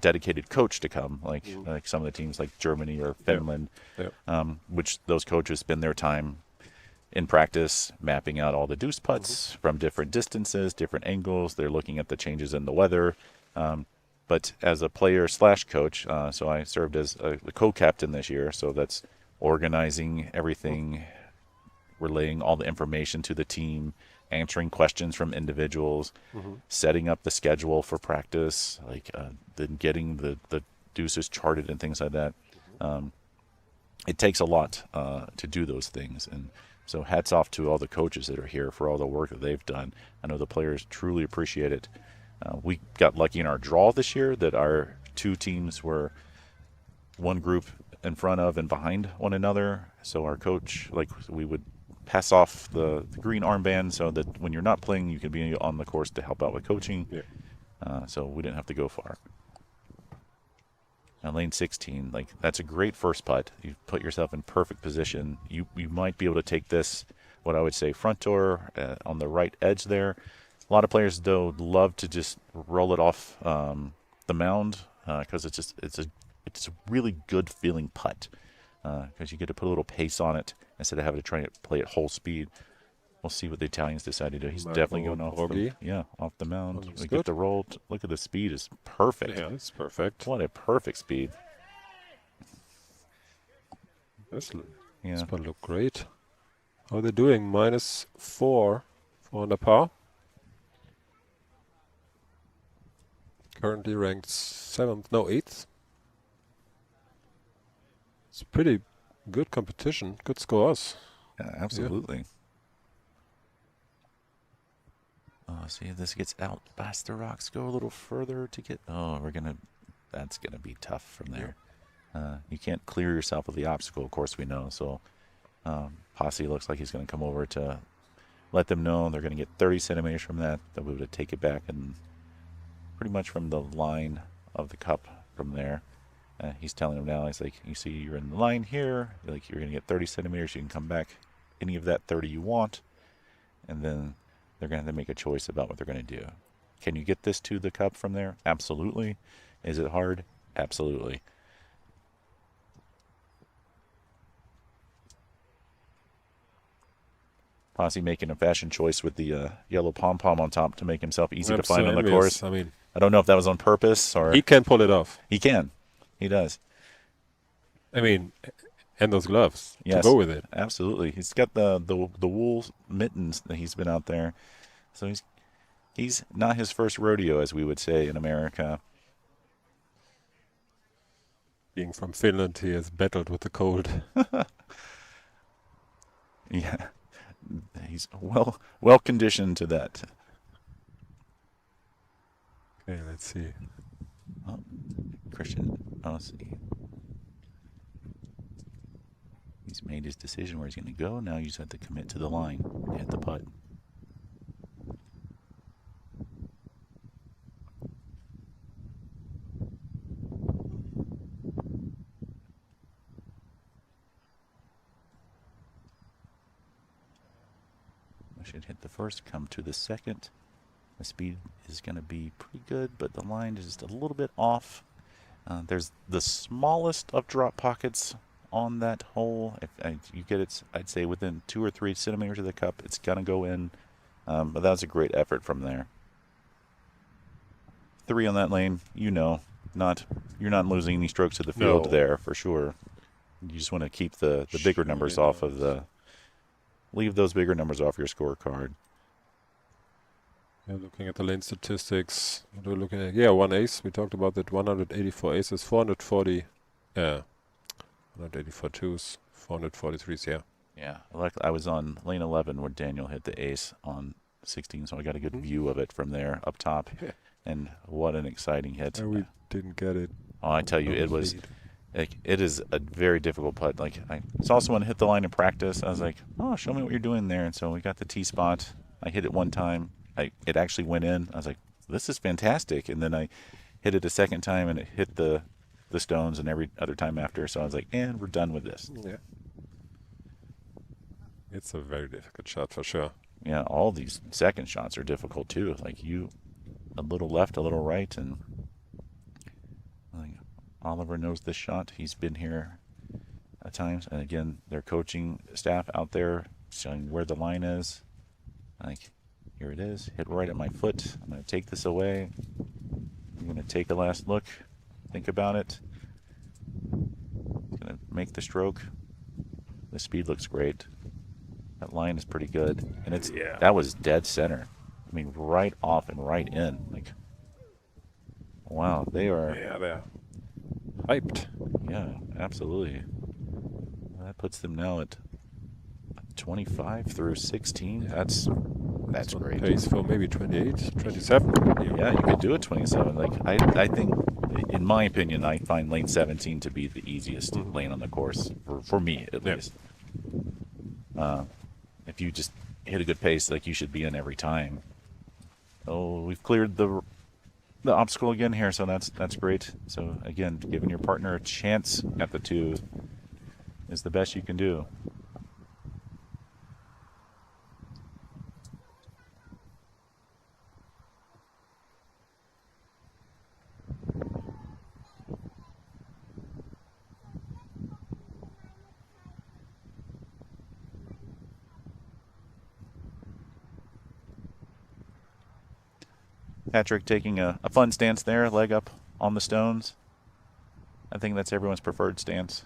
dedicated coach to come, like some of the teams like Germany or Finland, which those coaches spend their time in practice mapping out all the deuce putts from different distances, different angles. They're looking at the changes in the weather. But as a player / coach, so I served as the co-captain this year. So that's organizing everything, relaying all the information to the team, answering questions from individuals, setting up the schedule for practice, then getting the deuces charted and things like that. It takes a lot to do those things. And so hats off to all the coaches that are here for all the work that they've done. I know the players truly appreciate it. We got lucky in our draw this year that our 2 teams were one group in front of and behind one another. So our coach, we would pass off the green armband so that when you're not playing, you can be on the course to help out with coaching. So we didn't have to go far. Now, lane 16, that's a great first putt. You put yourself in perfect position. You might be able to take this, what I would say, front door on the right edge there. A lot of players, though, love to just roll it off the mound because it's a really good feeling putt because you get to put a little pace on it instead of having to try to play at whole speed. We'll see what the Italians decide to do. He's definitely going off the mound. We get the roll. Look at the speed. It's perfect. Yeah, it's perfect. What a perfect speed. This one look great. How are they doing? -4 under par. Currently ranked 8th. It's pretty good competition. Good scores. Yeah, absolutely. Oh, see if this gets out past the rocks. Go a little further to get. Oh, that's gonna be tough from there. You can't clear yourself of the obstacle, of course we know. So Posse looks like he's gonna come over to let them know they're gonna get 30 centimeters from that. They'll be able to take it back and pretty much from the line of the cup from there. He's telling them now, he's like, you see you're in the line here, like you're going to get 30 centimeters, you can come back any of that 30 you want, and then they're going to have to make a choice about what they're going to do. Can you get this to the cup from there? Absolutely. Is it hard? Absolutely. Posse making a fashion choice with the yellow pom-pom on top to make himself easy to find on the course. I mean, I don't know if that was on purpose or... He can pull it off. He can. He does. I mean, and those gloves yes, to go with it. Absolutely. He's got the wool mittens that he's been out there. So he's not his first rodeo, as we would say in America. Being from Finland, he has battled with the cold. Yeah. He's well conditioned to that. Okay, let's see. Oh, Christian, let's see. He's made his decision where he's going to go. Now you just have to commit to the line and hit the putt. I should hit the first, come to the second. The speed is going to be pretty good, but the line is just a little bit off. There's the smallest of drop pockets on that hole. If you get it, I'd say within 2 or 3 centimeters of the cup, it's going to go in. But that was a great effort from there. 3 on that lane, you're not losing any strokes to the field there for sure. You just want to keep the bigger numbers off of leave those bigger numbers off your scorecard. Yeah, looking at the lane statistics, what are we looking at? Yeah, 1 ace. We talked about that. 184 aces, 440. Yeah, 184 twos, 443s. Yeah. Yeah, I was on lane 11 where Daniel hit the ace on 16, so I got a good view of it from there up top. And what an exciting hit! And we didn't get it. Oh, I tell you, it was. It is a very difficult putt. Like I saw someone hit the line in practice. I was like, "Oh, show me what you're doing there." And so we got the tee spot. I hit it one time. It actually went in. I was like, "This is fantastic!" And then I hit it a second time, and it hit the stones. And every other time after, so I was like, "And we're done with this." Yeah. It's a very difficult shot for sure. Yeah, all these second shots are difficult too. Like a little left, a little right, and Oliver knows this shot. He's been here at times, and again, their coaching staff out there showing where the line is. Here it is, hit right at my foot. I'm going to take this away. I'm going to take a last look, think about it. I'm going to make the stroke. The speed looks great. That line is pretty good, and that was dead center. I mean, right off and right in. Wow, they are. Yeah, they're hyped. Yeah, absolutely. That puts them now at 25 through 16. That's great. Pace for maybe 28, 27. Yeah, you could do it 27. I think, in my opinion, I find lane 17 to be the easiest lane on the course for me at least. If you just hit a good pace, you should be in every time. Oh, we've cleared the obstacle again here, so that's great. So again, giving your partner a chance at the 2 is the best you can do. Patrick taking a fun stance there, leg up on the stones. I think that's everyone's preferred stance.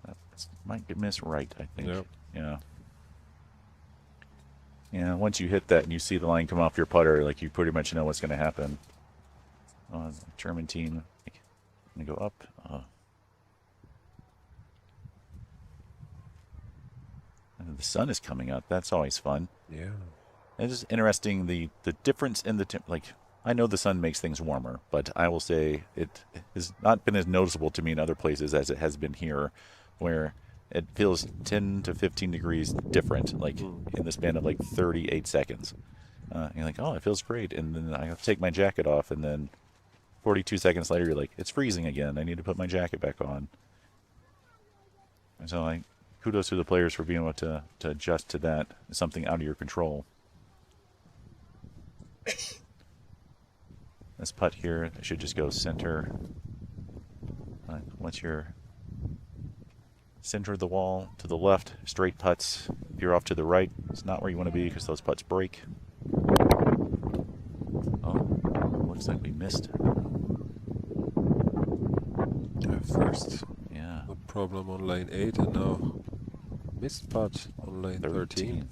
That might get missed right, I think. Yep. Yeah. Yeah, once you hit that and you see the line come off your putter, you pretty much know what's going to happen. The German team, going to go up. And the sun is coming out. That's always fun. Yeah. It's just interesting the difference in the like. I know the sun makes things warmer, but I will say it has not been as noticeable to me in other places as it has been here, where it feels 10 to 15 degrees different, like in the span of like 38 seconds. You're like, oh, it feels great, and then I have to take my jacket off, and then 42 seconds later, you're like, it's freezing again. I need to put my jacket back on. And so, kudos to the players for being able to adjust to that. Something out of your control. This putt here should just go center. Once you're center of the wall to the left, straight putts. If you're off to the right, it's not where you want to be because those putts break. Oh, looks like we missed. First, Yeah. a problem on lane 8, and now missed putt on lane 13.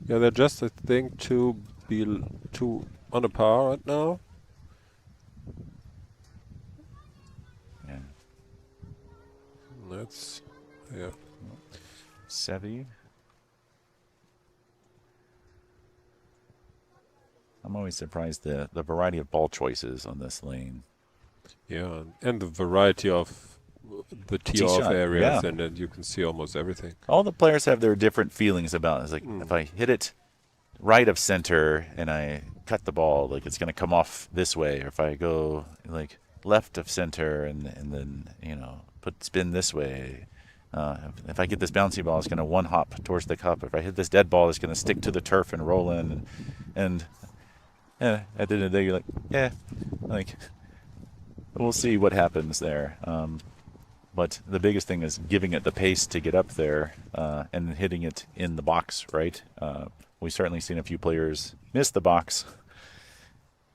Yeah, they're just, I think, two on a par right now. Yeah. That's, yeah. Seve. I'm always surprised the variety of ball choices on this lane. Yeah, and the variety of the tee-off Tee-shot, areas, yeah. and then you can see almost everything. All the players have their different feelings about it. It's like, if I hit it right of center and I cut the ball, like it's going to come off this way. Or if I go like left of center and then, spin this way. If I get this bouncy ball, it's going to one hop towards the cup. If I hit this dead ball, it's going to stick to the turf and roll in. And at the end of the day, you're like, we'll see what happens there. But the biggest thing is giving it the pace to get up there and hitting it in the box, right? We've certainly seen a few players miss the box,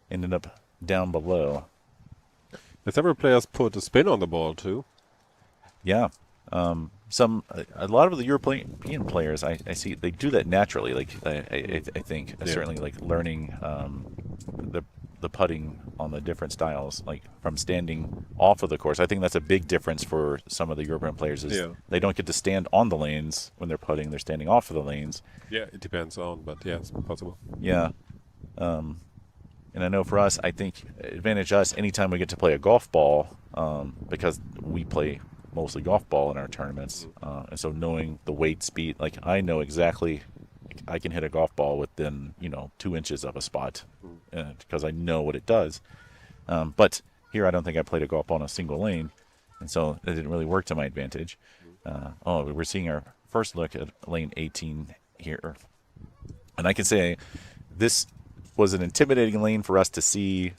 ended up down below. And several players put a spin on the ball too. Yeah. A lot of the European players, I see they do that naturally. Like I think certainly like learning the putting on the different styles, like from standing off of the course. I think that's a big difference for some of the European players is they don't get to stand on the lanes when they're putting. They're standing off of the lanes. Yeah, it depends on, but yeah, it's possible. Yeah. And I know for us, I think advantage us anytime we get to play a golf ball, because we play mostly golf ball in our tournaments. And so knowing the weight, speed, like I know exactly I can hit a golf ball within, 2 inches of a spot because I know what it does. But here I don't think I played a golf ball in a single lane. And so it didn't really work to my advantage. We're seeing our first look at lane 18 here. And I can say this was an intimidating lane for us to see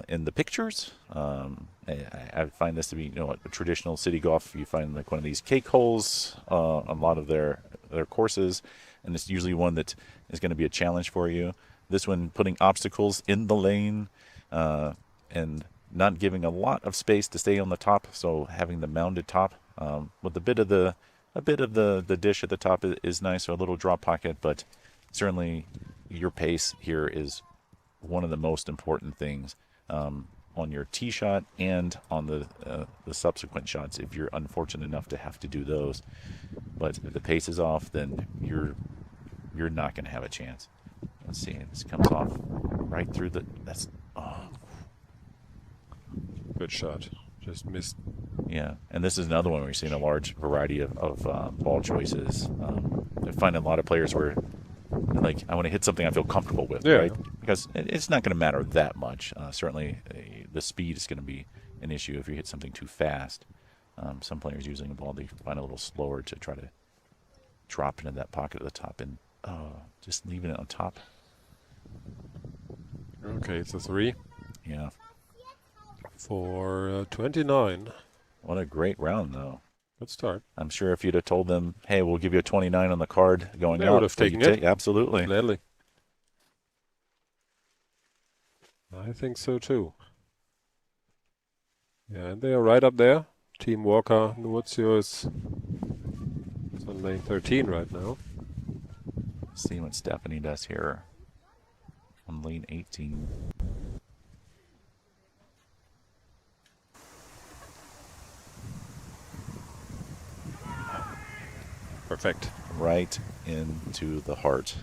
in the pictures. I find this to be, a traditional city golf. You find like one of these cake holes on a lot of their courses, and it's usually one that is going to be a challenge for you. This one, putting obstacles in the lane and not giving a lot of space to stay on the top. So having the mounded top with a bit of the dish at the top is nice, or a little drop pocket, but certainly your pace here is one of the most important things on your tee shot and on the subsequent shots if you're unfortunate enough to have to do those. But if the pace is off, then you're not going to have a chance. Let's see, this comes off right through Good shot. Just missed. Yeah, and this is another one where you're seeing a large variety of ball choices. I find a lot of players where like I want to hit something I feel comfortable with, right? Because it's not going to matter that much. Certainly, the speed is going to be an issue if you hit something too fast. Some players using a ball they find a little slower to try to drop into that pocket at the top and just leaving it on top. Okay, it's a 3. Yeah. For 29. What a great round, though. Good start. I'm sure if you'd have told them, hey, we'll give you a 29 on the card going out. They would have taken it. Absolutely. Gladly. I think so, too. Yeah, and they are right up there. Team Walker, Nuozio is on lane 13 right now. See what Stephanie does here on lane 18. Perfect. right into the heart.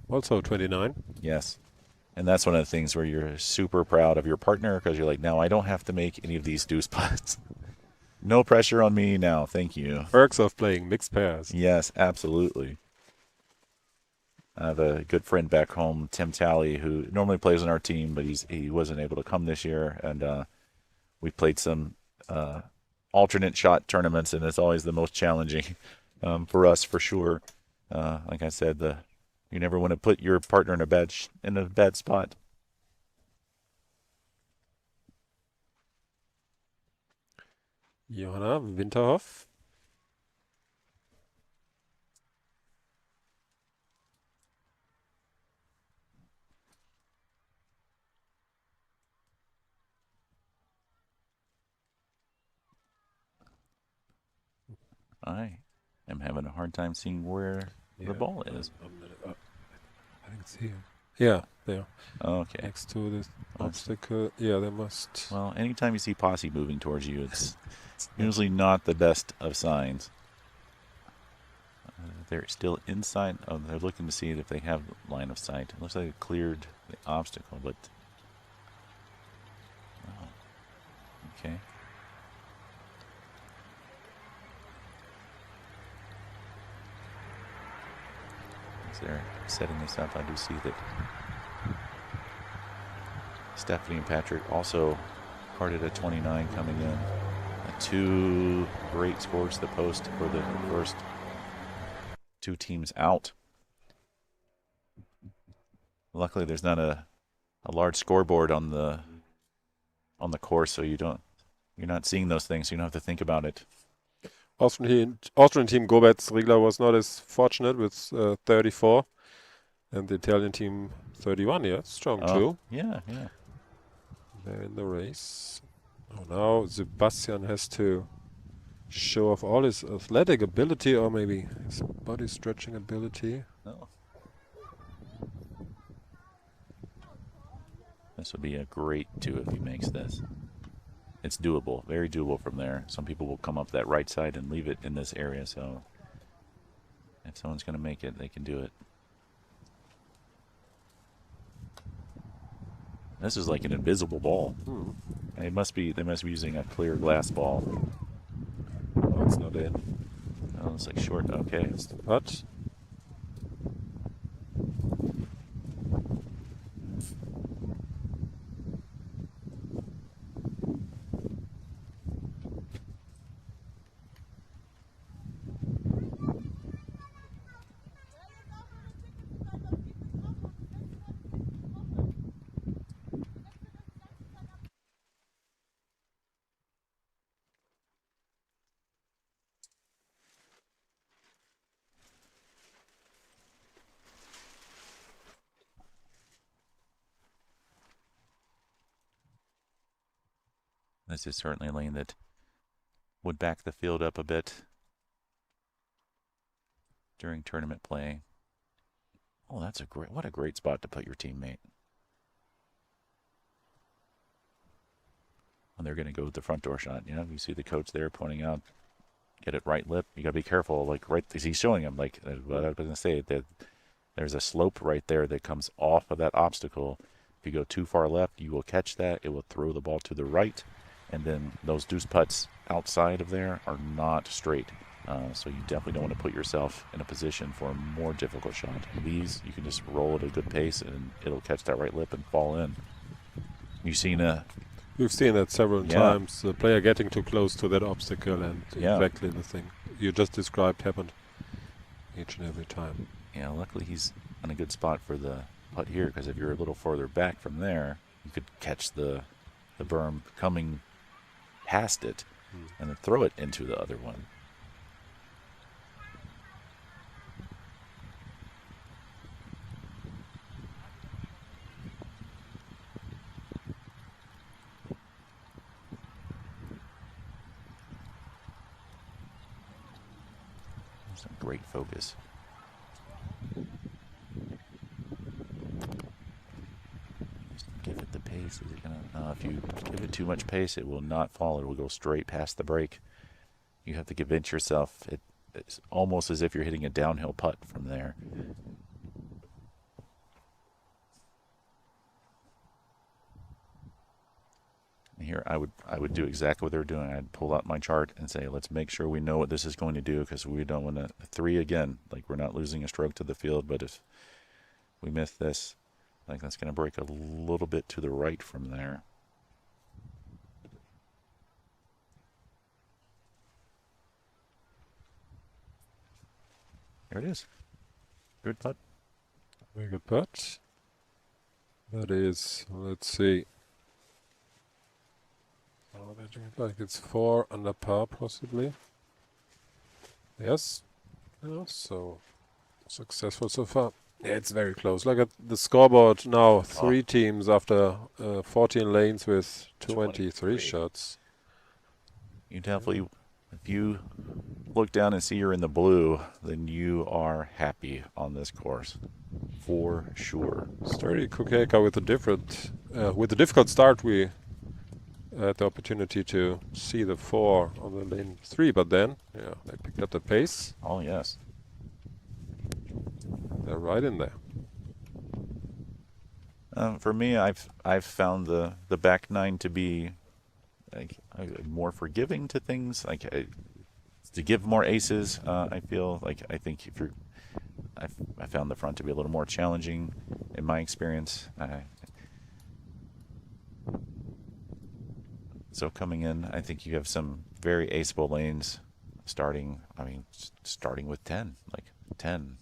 Also 29. Yes. And that's one of the things where you're super proud of your partner because you're like, now I don't have to make any of these deuce putts. No pressure on me now. Thank you. Perks of playing mixed pairs. Yes, absolutely. I have a good friend back home, Tim Talley, who normally plays on our team, but he wasn't able to come this year. And we played some alternate shot tournaments, and it's always the most challenging for us, for sure. Like I said, you never want to put your partner in a bad spot. Johanna Winterhoff. I am having a hard time seeing where the ball is. I think it's here. Yeah, there. Okay. Next to this obstacle. Yeah, there must. Well, anytime you see posse moving towards you, it's usually not the best of signs. They're still inside. Oh, they're looking to see if they have line of sight. It looks like it cleared the obstacle, but... Oh. Okay. As they're setting this up, I do see that Stephanie and Patrick also carded a 29 coming in. Two great scores to the post for the first two teams out. Luckily, there's not a large scoreboard on the course, so you're not seeing those things. So you don't have to think about it. Austrian team Gobetz Riegler was not as fortunate with 34, and the Italian team 31. Yeah, strong too. Yeah. They're in the race. Oh, now Sebastian has to show off all his athletic ability, or maybe his body stretching ability. Oh. This would be a great 2 if he makes this. It's doable, very doable from there. Some people will come up that right side and leave it in this area, so if someone's going to make it, they can do it. This is like an invisible ball. They must be using a clear glass ball. Oh, it's not in. Oh, it's like short. Okay. It's the putt. This is certainly a lane that would back the field up a bit during tournament play. Oh, what a great spot to put your teammate. And they're going to go with the front door shot. You know, you see the coach there pointing out, get it right lip. You got to be careful. Like right, he's showing him. Like what I was going to say, that there's a slope right there that comes off of that obstacle. If you go too far left, you will catch that. It will throw the ball to the right. And then those deuce putts outside of there are not straight. So you definitely don't want to put yourself in a position for a more difficult shot. These, you can just roll at a good pace and it'll catch that right lip and fall in. We've seen that several times. The player getting too close to that obstacle, and exactly the thing you just described happened each and every time. Yeah, luckily he's on a good spot for the putt here, because if you're a little further back from there, you could catch the berm coming past it and then throw it into the other one. Some great focus. Give it the pace. Is it gonna? If you give it too much pace, it will not fall. It will go straight past the break. You have to convince yourself it's almost as if you're hitting a downhill putt from there. Here, I would do exactly what they're doing. I'd pull out my chart and say, let's make sure we know what this is going to do, because we don't want to 3 again. Like, we're not losing a stroke to the field, but if we miss this, like, that's going to break a little bit to the right from there. There it is. Good putt. Very good putt. That is, let's see. Oh, that looks like it's 4 under par, possibly. Yes. Yeah, so successful so far. Yeah, it's very close. Look at the scoreboard now. 3 teams after 14 lanes with 23 shots. You definitely, if you look down and see you're in the blue, then you are happy on this course, for sure. Sturdy Kukeka with a difficult start. We had the opportunity to see the 4 on the lane 3, but then, yeah, they picked up the pace. Oh yes. They're right in there. For me, I've found the back 9 to be like more forgiving to things, like to give more aces. I think if you're, I found the front to be a little more challenging in my experience. So coming in, I think you have some very aceable lanes starting with 10, like 10,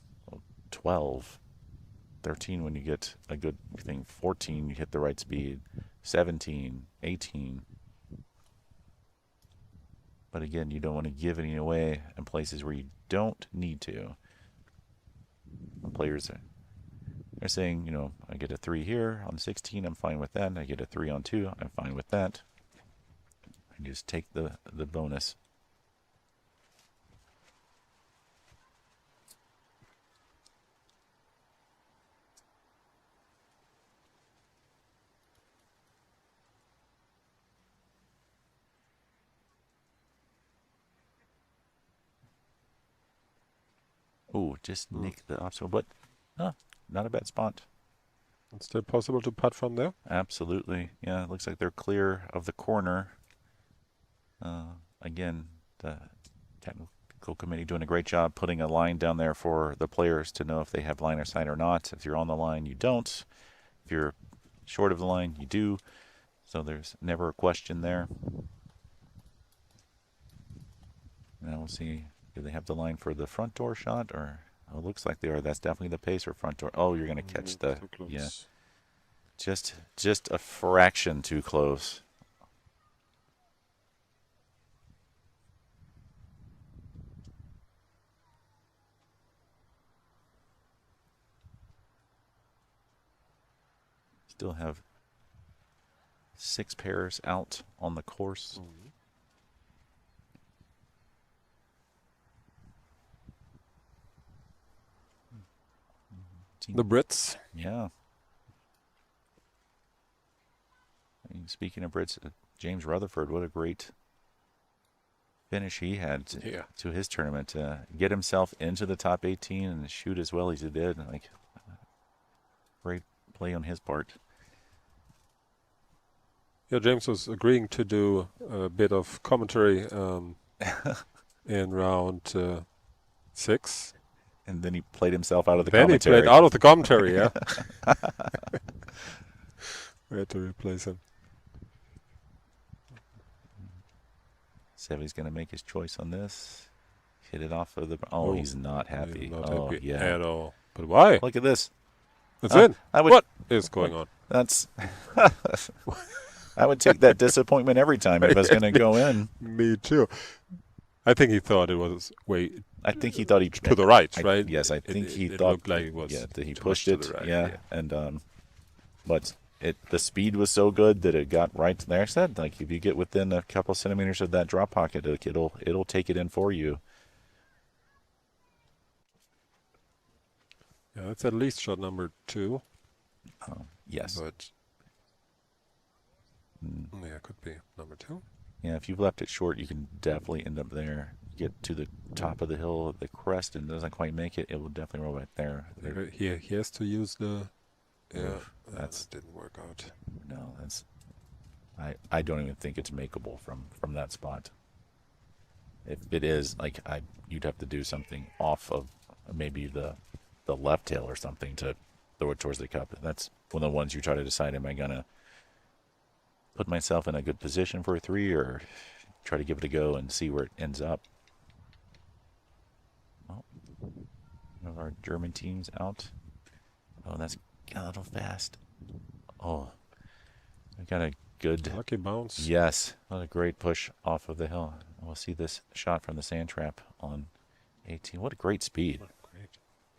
12, 13 when you get a good thing, 14 you hit the right speed, 17, 18. But again, you don't want to give any away in places where you don't need to. The players are saying, I get a 3 here on 16, I'm fine with that. I get a 3 on 2, I'm fine with that. And just take the bonus. Oh, just nick the obstacle, but not a bad spot. It's still possible to putt from there? Absolutely. Yeah, it looks like they're clear of the corner. Again, the technical committee doing a great job putting a line down there for the players to know if they have line of sight or not. If you're on the line, you don't. If you're short of the line, you do. So there's never a question there. Now we'll see. Do they have the line for the front door shot, or it looks like they are. That's definitely the pace for front door. Oh, you're going to catch the just a fraction too close. Still have 6 pairs out on the course. The Brits. Yeah. Speaking of Brits, James Rutherford, what a great finish he had to his tournament. Get himself into the top 18 and shoot as well as he did. Like, great play on his part. Yeah, James was agreeing to do a bit of commentary in round 6. And then he played himself out of the commentary. Then he played out of the commentary, yeah. We had to replace him. Sevy's going to make his choice on this. Hit it off of the... Oh, he's not happy. He's not happy yeah. At all. But why? Look at this. It's in. What is going on? That's... I would take that disappointment every time if I was going to go in. Me too. I think he thought it was way... I think he thought he... To the right, right? Yes, I think he it thought... looked like it was... Yeah, that he pushed it. Right, yeah, and... But the speed was so good that it got right there. I said, like, if you get within a couple centimeters of that drop pocket, it'll take it in for you. Yeah, that's at least shot number 2. Yes. But... Yeah, it could be number 2. Yeah, if you've left it short, you can definitely end up there. get to the top of the hill, the crest, and doesn't quite make it, it will definitely roll right there. He has to use the. Yeah, Oof, that didn't work out. No, that's. I don't even think it's makeable from that spot. If it is, like, you'd have to do something off of maybe the left tail or something to throw it towards the cup. That's one of the ones you try to decide, am I going to put myself in a good position for a 3 or try to give it a go and see where it ends up. Well, one of our German teams out. Oh, that's a little fast. Oh, I got a good... Lucky bounce. Yes, what a great push off of the hill. We'll see this shot from the sand trap on 18. What a great speed. Great.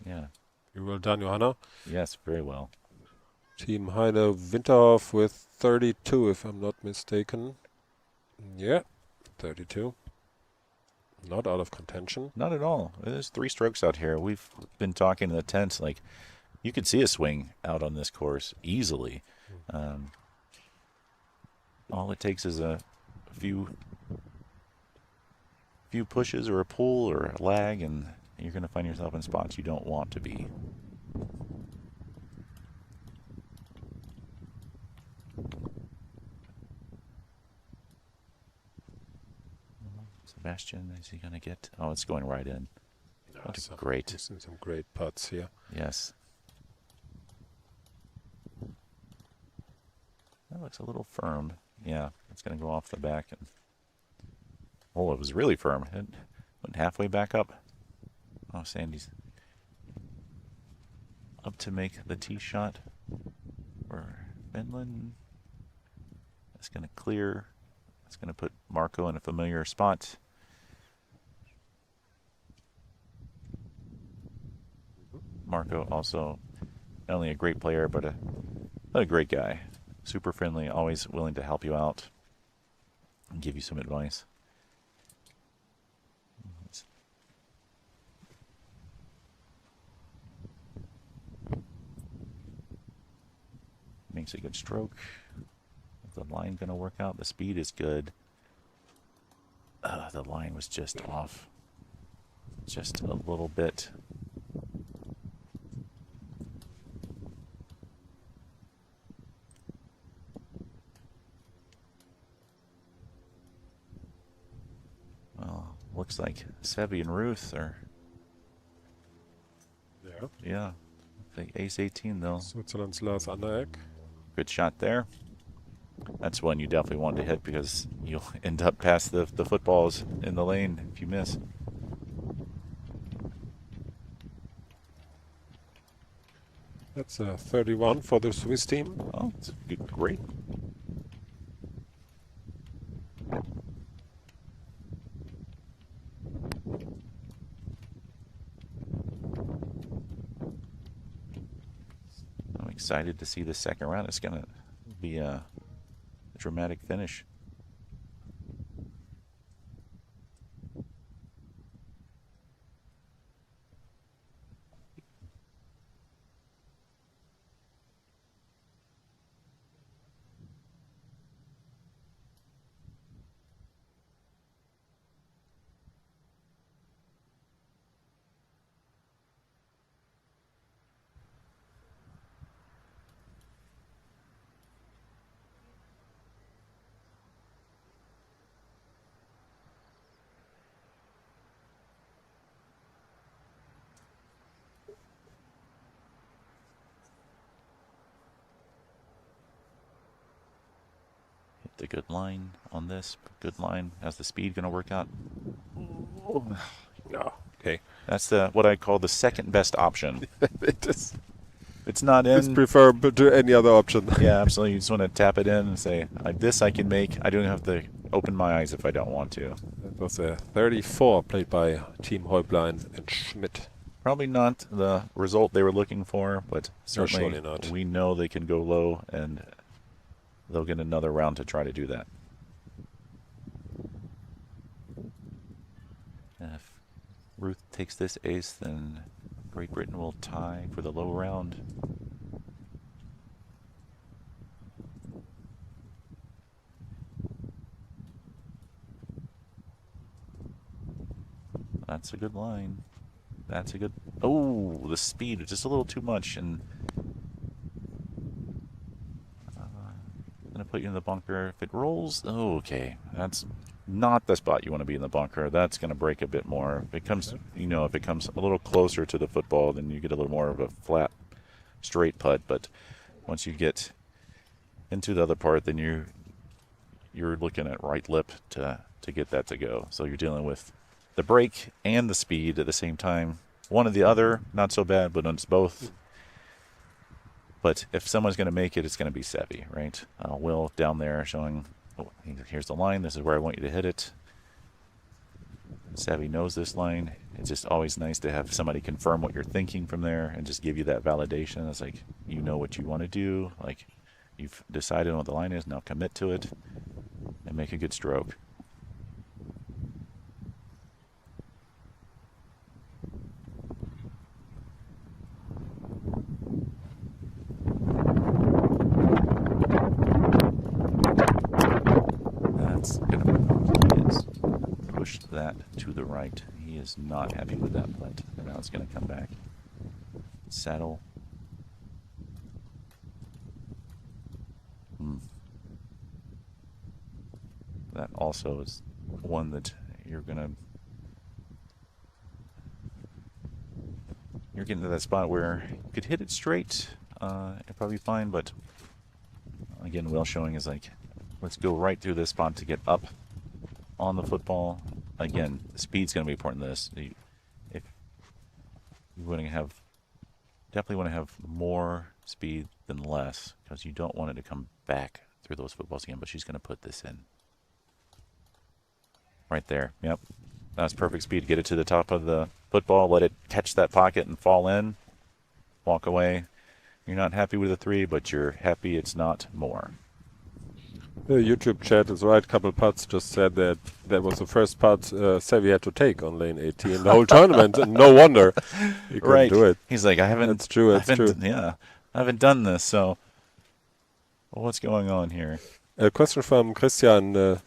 Yeah. You well done, Johanna. Yes, very well. Team Heine Winterhoff with 32, if I'm not mistaken. Yeah, 32. Not out of contention. Not at all. There's 3 strokes out here. We've been talking in the tents, like, you could see a swing out on this course easily. All it takes is a few pushes or a pull or a lag, and you're going to find yourself in spots you don't want to be. Sebastian, is he going to get... Oh, it's going right in. That's great. Some great putts here. Yes. That looks a little firm. Yeah, it's going to go off the back. And oh, it was really firm. It went halfway back up. Oh, Sandy's up to make the tee shot for Finland. That's going to clear. That's going to put Marco in a familiar spot. Marco also not only a great player, but a great guy. Super friendly, always willing to help you out and give you some advice. Makes a good stroke. Is the line going to work out? The speed is good. The line was just off. Just a little bit. Well, looks like Sevi and Ruth are... Yeah. I think ace 18 though. Switzerland's Lars Anderegg. Good shot there. That's one you definitely want to hit because you'll end up past the footballs in the lane if you miss. That's a 31 for the Swiss team. Oh, it's great. I'm excited to see the second round. It's going to be a dramatic finish. The good line on this. Good line. How's the speed going to work out? No. Okay. That's what I call the second best option. It's not in. It's preferable to any other option. Yeah, absolutely. You just want to tap it in and say, this I can make. I don't have to open my eyes if I don't want to. That was a 34 played by Team Heublein and Schmidt. Probably not the result they were looking for, but certainly surely not. We know they can go low, and they'll get another round to try to do that. If Ruth takes this ace, then Great Britain will tie for the low round. That's a good line. That's a good... Oh, the speed is just a little too much, and... going to put you in the bunker. If it rolls... Oh, okay. That's not the spot you want to be in the bunker. That's going to break a bit more. If it comes, if it comes a little closer to the football, then you get a little more of a flat, straight putt. But once you get into the other part, then you're looking at right lip to get that to go. So you're dealing with the break and the speed at the same time. One or the other, not so bad, but when it's both. But if someone's going to make it, it's going to be Sevi, right? Will down there showing, oh, here's the line. This is where I want you to hit it. Sevi knows this line. It's just always nice to have somebody confirm what you're thinking from there and just give you that validation. It's like, you know what you want to do. Like, you've decided on what the line is. Now commit to it and make a good stroke. That's going to push that to the right. He is not happy with that putt. Now it's going to come back. Saddle. That also is one that you're getting to that spot where you could hit it straight, it'd probably be fine, but again, Will showing is like, let's go right through this spot to get up on the football. Again, the speed's going to be important in this. If you want to have, definitely want to have more speed than less, because you don't want it to come back through those footballs again. But she's going to put this in. Right there. Yep. That's perfect speed. Get it to the top of the football. Let it catch that pocket and fall in. Walk away. You're not happy with the 3, but you're happy it's not more. The YouTube chat is right. Couple putts just said that was the first putt Sevi had to take on lane 18 the whole tournament, and no wonder he couldn't do it. He's like, I haven't. That's true. That's true. Yeah, I haven't done this. So, what's going on here? A question from Christian.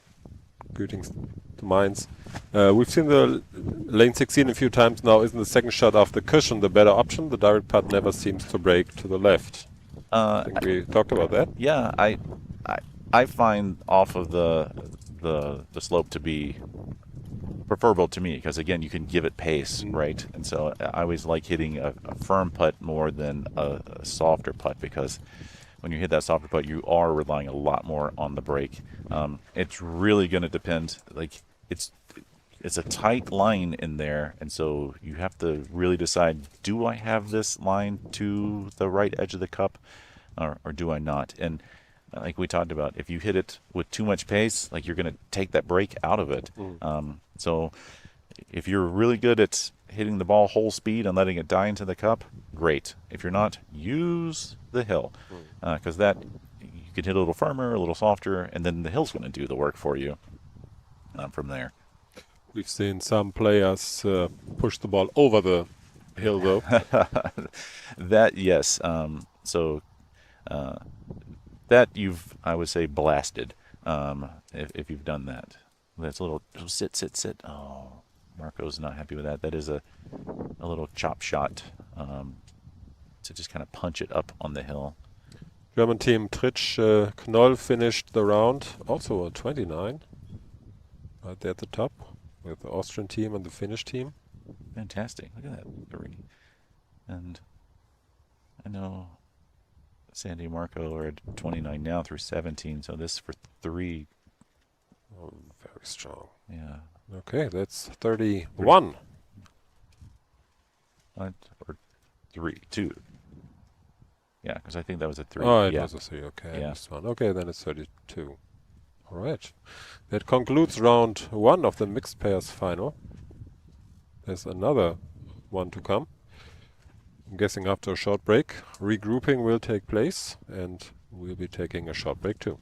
Greetings to Mainz. We've seen the lane 16 a few times now. Isn't the second shot off the cushion the better option? The direct putt never seems to break to the left. I think we talked about that. Yeah, I find off of the slope to be preferable to me, because again, you can give it pace, right? And so I always like hitting a firm putt more than a softer putt, because when you hit that softer putt, you are relying a lot more on the break. It's really going to depend. Like, it's a tight line in there, and so you have to really decide: do I have this line to the right edge of the cup, or do I not? And like we talked about, if you hit it with too much pace, like, you're going to take that break out of it. So if you're really good at hitting the ball whole speed and letting it die into the cup, great. If you're not, use the hill, because that you can hit a little firmer, a little softer, and then the hill's going to do the work for you from there. We've seen some players push the ball over the hill, though. That, yes. That you've, I would say, blasted if you've done that. That's a little sit. Oh, Marco's not happy with that. That is a little chop shot to just kind of punch it up on the hill. German team Tritsch Knoll finished the round also on 29, right there at the top, with the Austrian team and the Finnish team. Fantastic. Look at that 3. And I know Sandy and Marco are at 29 now through 17, so this for 3. Oh, very strong. Yeah. Okay, that's 31. Or 2. Yeah, because I think that was a 3. Oh, it yeah. was a 3. Okay, Yeah. this one. Okay, then it's 32. All right. That concludes round 1 of the mixed pairs final. There's another one to come. I'm guessing after a short break, regrouping will take place, and we'll be taking a short break too.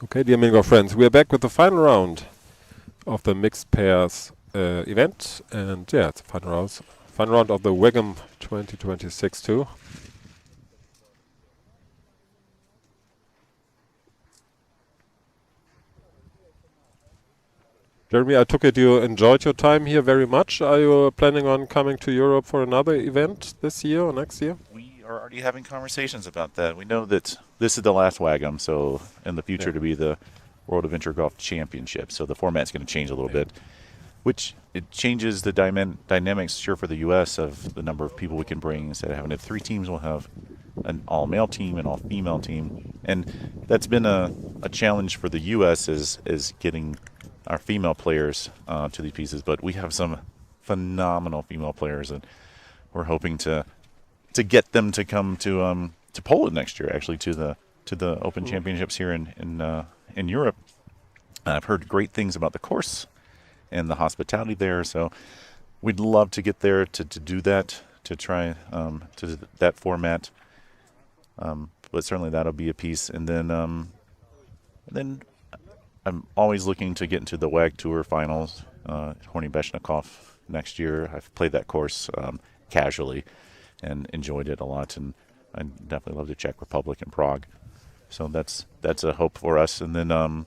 Okay, dear Minigolf friends, we are back with the final round of the mixed pairs event, and yeah, it's the final round of the WEGM 2026 too. Jeremy, I took it you enjoyed your time here very much. Are you planning on coming to Europe for another event this year or next year? We are already having conversations about that. We know that this is the last WAGM, so in the future to be the World Adventure Golf Championship. So the format's going to change a little bit, which it changes the dynamics, sure, for the U.S. of the number of people we can bring. Instead of having it 3 teams, we'll have an all-male team, an all-female team. And that's been a challenge for the U.S. is getting our female players to these pieces. But we have some phenomenal female players, and we're hoping to get them to come to Poland next year, actually, to the Open Championships here in Europe. I've heard great things about the course and the hospitality there, so we'd love to get there to do that, to try to that format. But certainly that'll be a piece, and then I'm always looking to get into the WAG Tour finals, Horny Beshnikov next year. I've played that course casually and enjoyed it a lot, and I definitely love the Czech Republic and Prague. So that's a hope for us, and then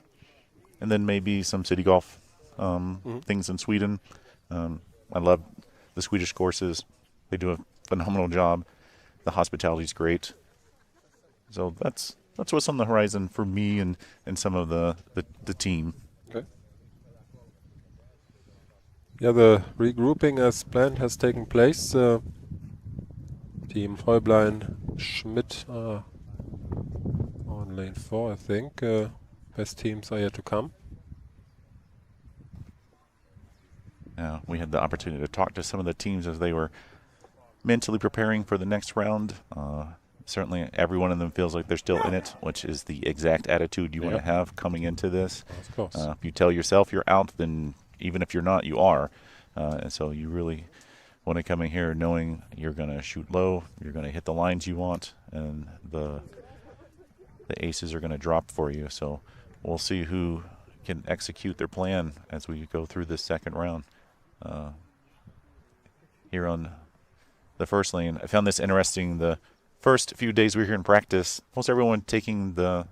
maybe some city golf things in Sweden. I love the Swedish courses; they do a phenomenal job. The hospitality is great. So that's what's on the horizon for me and some of the team. Okay. Yeah, the regrouping as planned has taken place. Team Heublein, Schmidt on lane 4, I think. Best teams are yet to come. We had the opportunity to talk to some of the teams as they were mentally preparing for the next round. Certainly every one of them feels like they're still in it, which is the exact attitude you want to have coming into this. Of course. If you tell yourself you're out, then even if you're not, you are. And so you really want to come in here knowing you're going to shoot low, you're going to hit the lines you want, and the aces are going to drop for you. So we'll see who can execute their plan as we go through this second round. Here on the first lane, I found this interesting. The first few days we were here in practice, most everyone taking the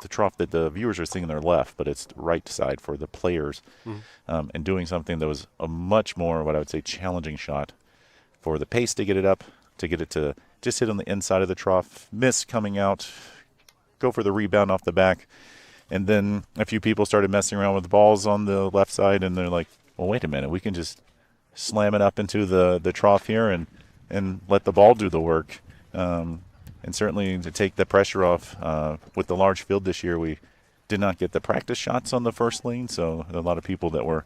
trough that the viewers are seeing on their left, but it's the right side for the players, and doing something that was a much more, what I would say, challenging shot for the pace to get it up, to get it to just hit on the inside of the trough, miss coming out, go for the rebound off the back. And then a few people started messing around with balls on the left side, and they're like, well, wait a minute, we can just slam it up into the trough here and let the ball do the work. And certainly to take the pressure off, with the large field this year, we did not get the practice shots on the first lane, so a lot of people that were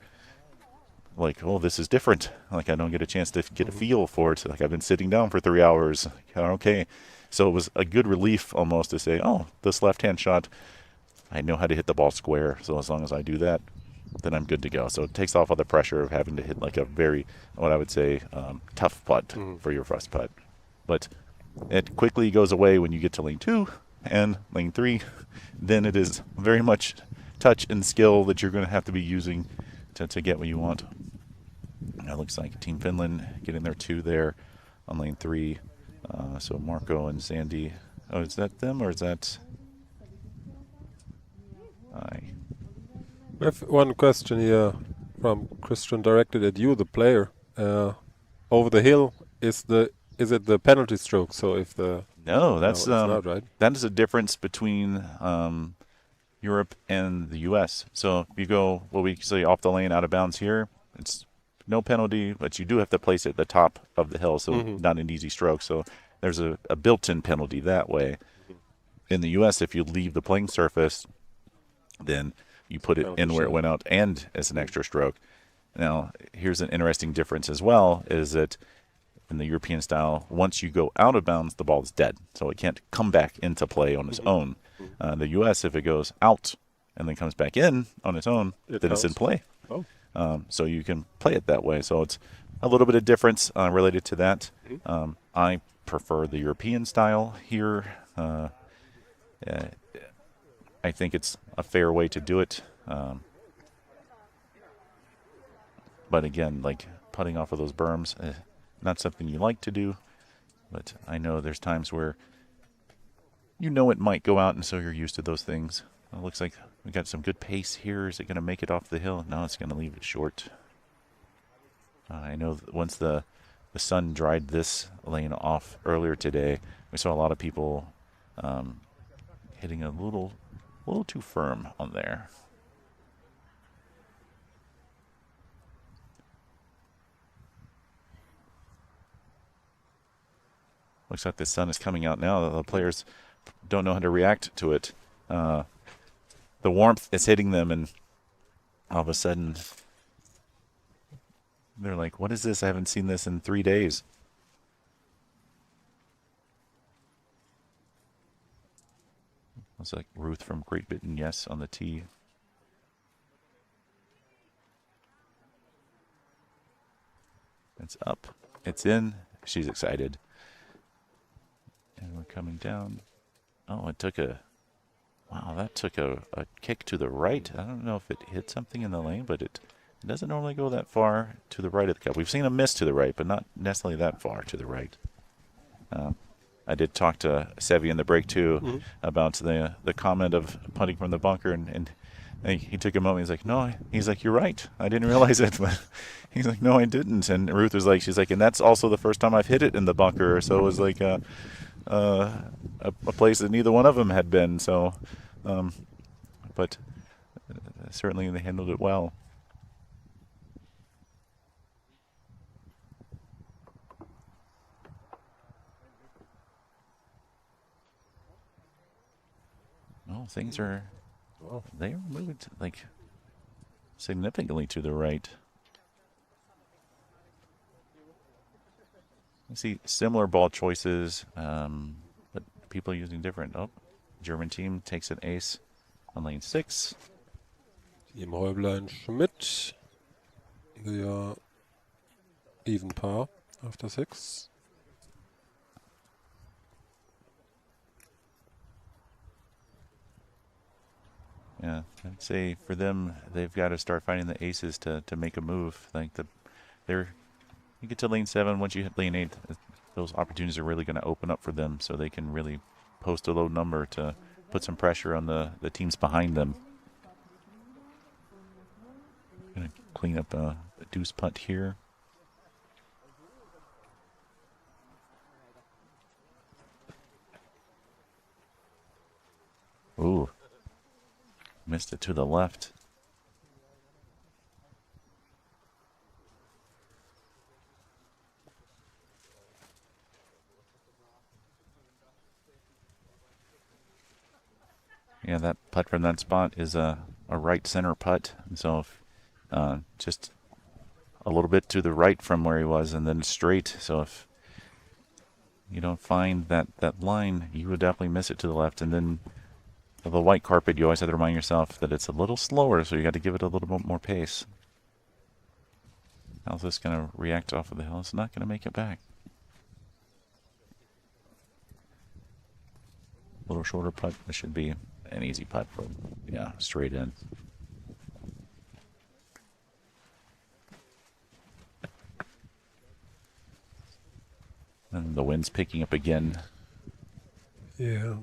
like, oh, this is different. Like, I don't get a chance to get a feel for it. Like, I've been sitting down for 3 hours. Okay. So it was a good relief almost to say, oh, this left-hand shot, I know how to hit the ball square. So as long as I do that, then I'm good to go. So it takes off all the pressure of having to hit like a very, what I would say, tough putt for your first putt. But it quickly goes away when you get to lane 2 and lane 3. Then it is very much touch and skill that you're going to have to be using to get what you want. It looks like Team Finland getting their 2 there on lane 3. So Marco and Sandy. Oh, is that them or is that? We have one question here from Christian directed at you, the player. Over the hill, is it the penalty stroke? So if the No, that's it's not, right? That is a difference between Europe and the U.S. So if you go what we say off the lane, out of bounds here, it's no penalty, but you do have to place it at the top of the hill, so not an easy stroke. So there's a built-in penalty that way. In the U.S., if you leave the playing surface, then you put it in where it went out and as an extra stroke. Now, here's an interesting difference as well, is that in the European style, once you go out of bounds, the ball is dead. So it can't come back into play on its own. The U.S., if it goes out and then comes back in on its own, then it's in play. Oh. So you can play it that way. So it's a little bit of difference related to that. I prefer the European style here. I think it's a fair way to do it. But again, like putting off of those berms, not something you like to do. But I know there's times where you know it might go out, and so you're used to those things. It looks like we got some good pace here. Is it going to make it off the hill? No, it's going to leave it short. I know once the sun dried this lane off earlier today, we saw a lot of people hitting a little too firm on there. Looks like the sun is coming out now. The players don't know how to react to it. The warmth is hitting them, and all of a sudden they're like, what is this? I haven't seen this in 3 days. Looks like Ruth from Great Britain, yes, on the tee. It's up. It's in. She's excited. And we're coming down. Oh, it took a... Wow, that took a kick to the right. I don't know if it hit something in the lane, but it doesn't normally go that far to the right of the cup. We've seen a miss to the right, but not necessarily that far to the right. I did talk to Sevi in the break, too, about the comment of putting from the bunker, and he took a moment. He's like, no. He's like, you're right. I didn't realize it. But he's like, no, I didn't. And Ruth was like, she's like, and that's also the first time I've hit it in the bunker. So it was like a place that neither one of them had been. So, but certainly they handled it well. Oh, things are, they're moving like significantly to the right. I see similar ball choices, but people using different. Oh, German team takes an ace on lane 6. Team Häublein Schmidt. They are even par after 6. Yeah, I'd say for them, they've got to start finding the aces to make a move. Like you get to lane 7, once you hit lane 8, those opportunities are really going to open up for them, so they can really post a low number to put some pressure on the teams behind them. Going to clean up a deuce putt here. Ooh. Missed it to the left. Yeah, that putt from that spot is a right center putt. And so if, just a little bit to the right from where he was and then straight. So if you don't find that line, you would definitely miss it to the left. And then the white carpet, you always have to remind yourself that it's a little slower, so you got to give it a little bit more pace. How's this going to react off of the hill? It's not going to make it back. A little shorter putt. This should be an easy putt, but yeah, straight in. And the wind's picking up again. Yeah.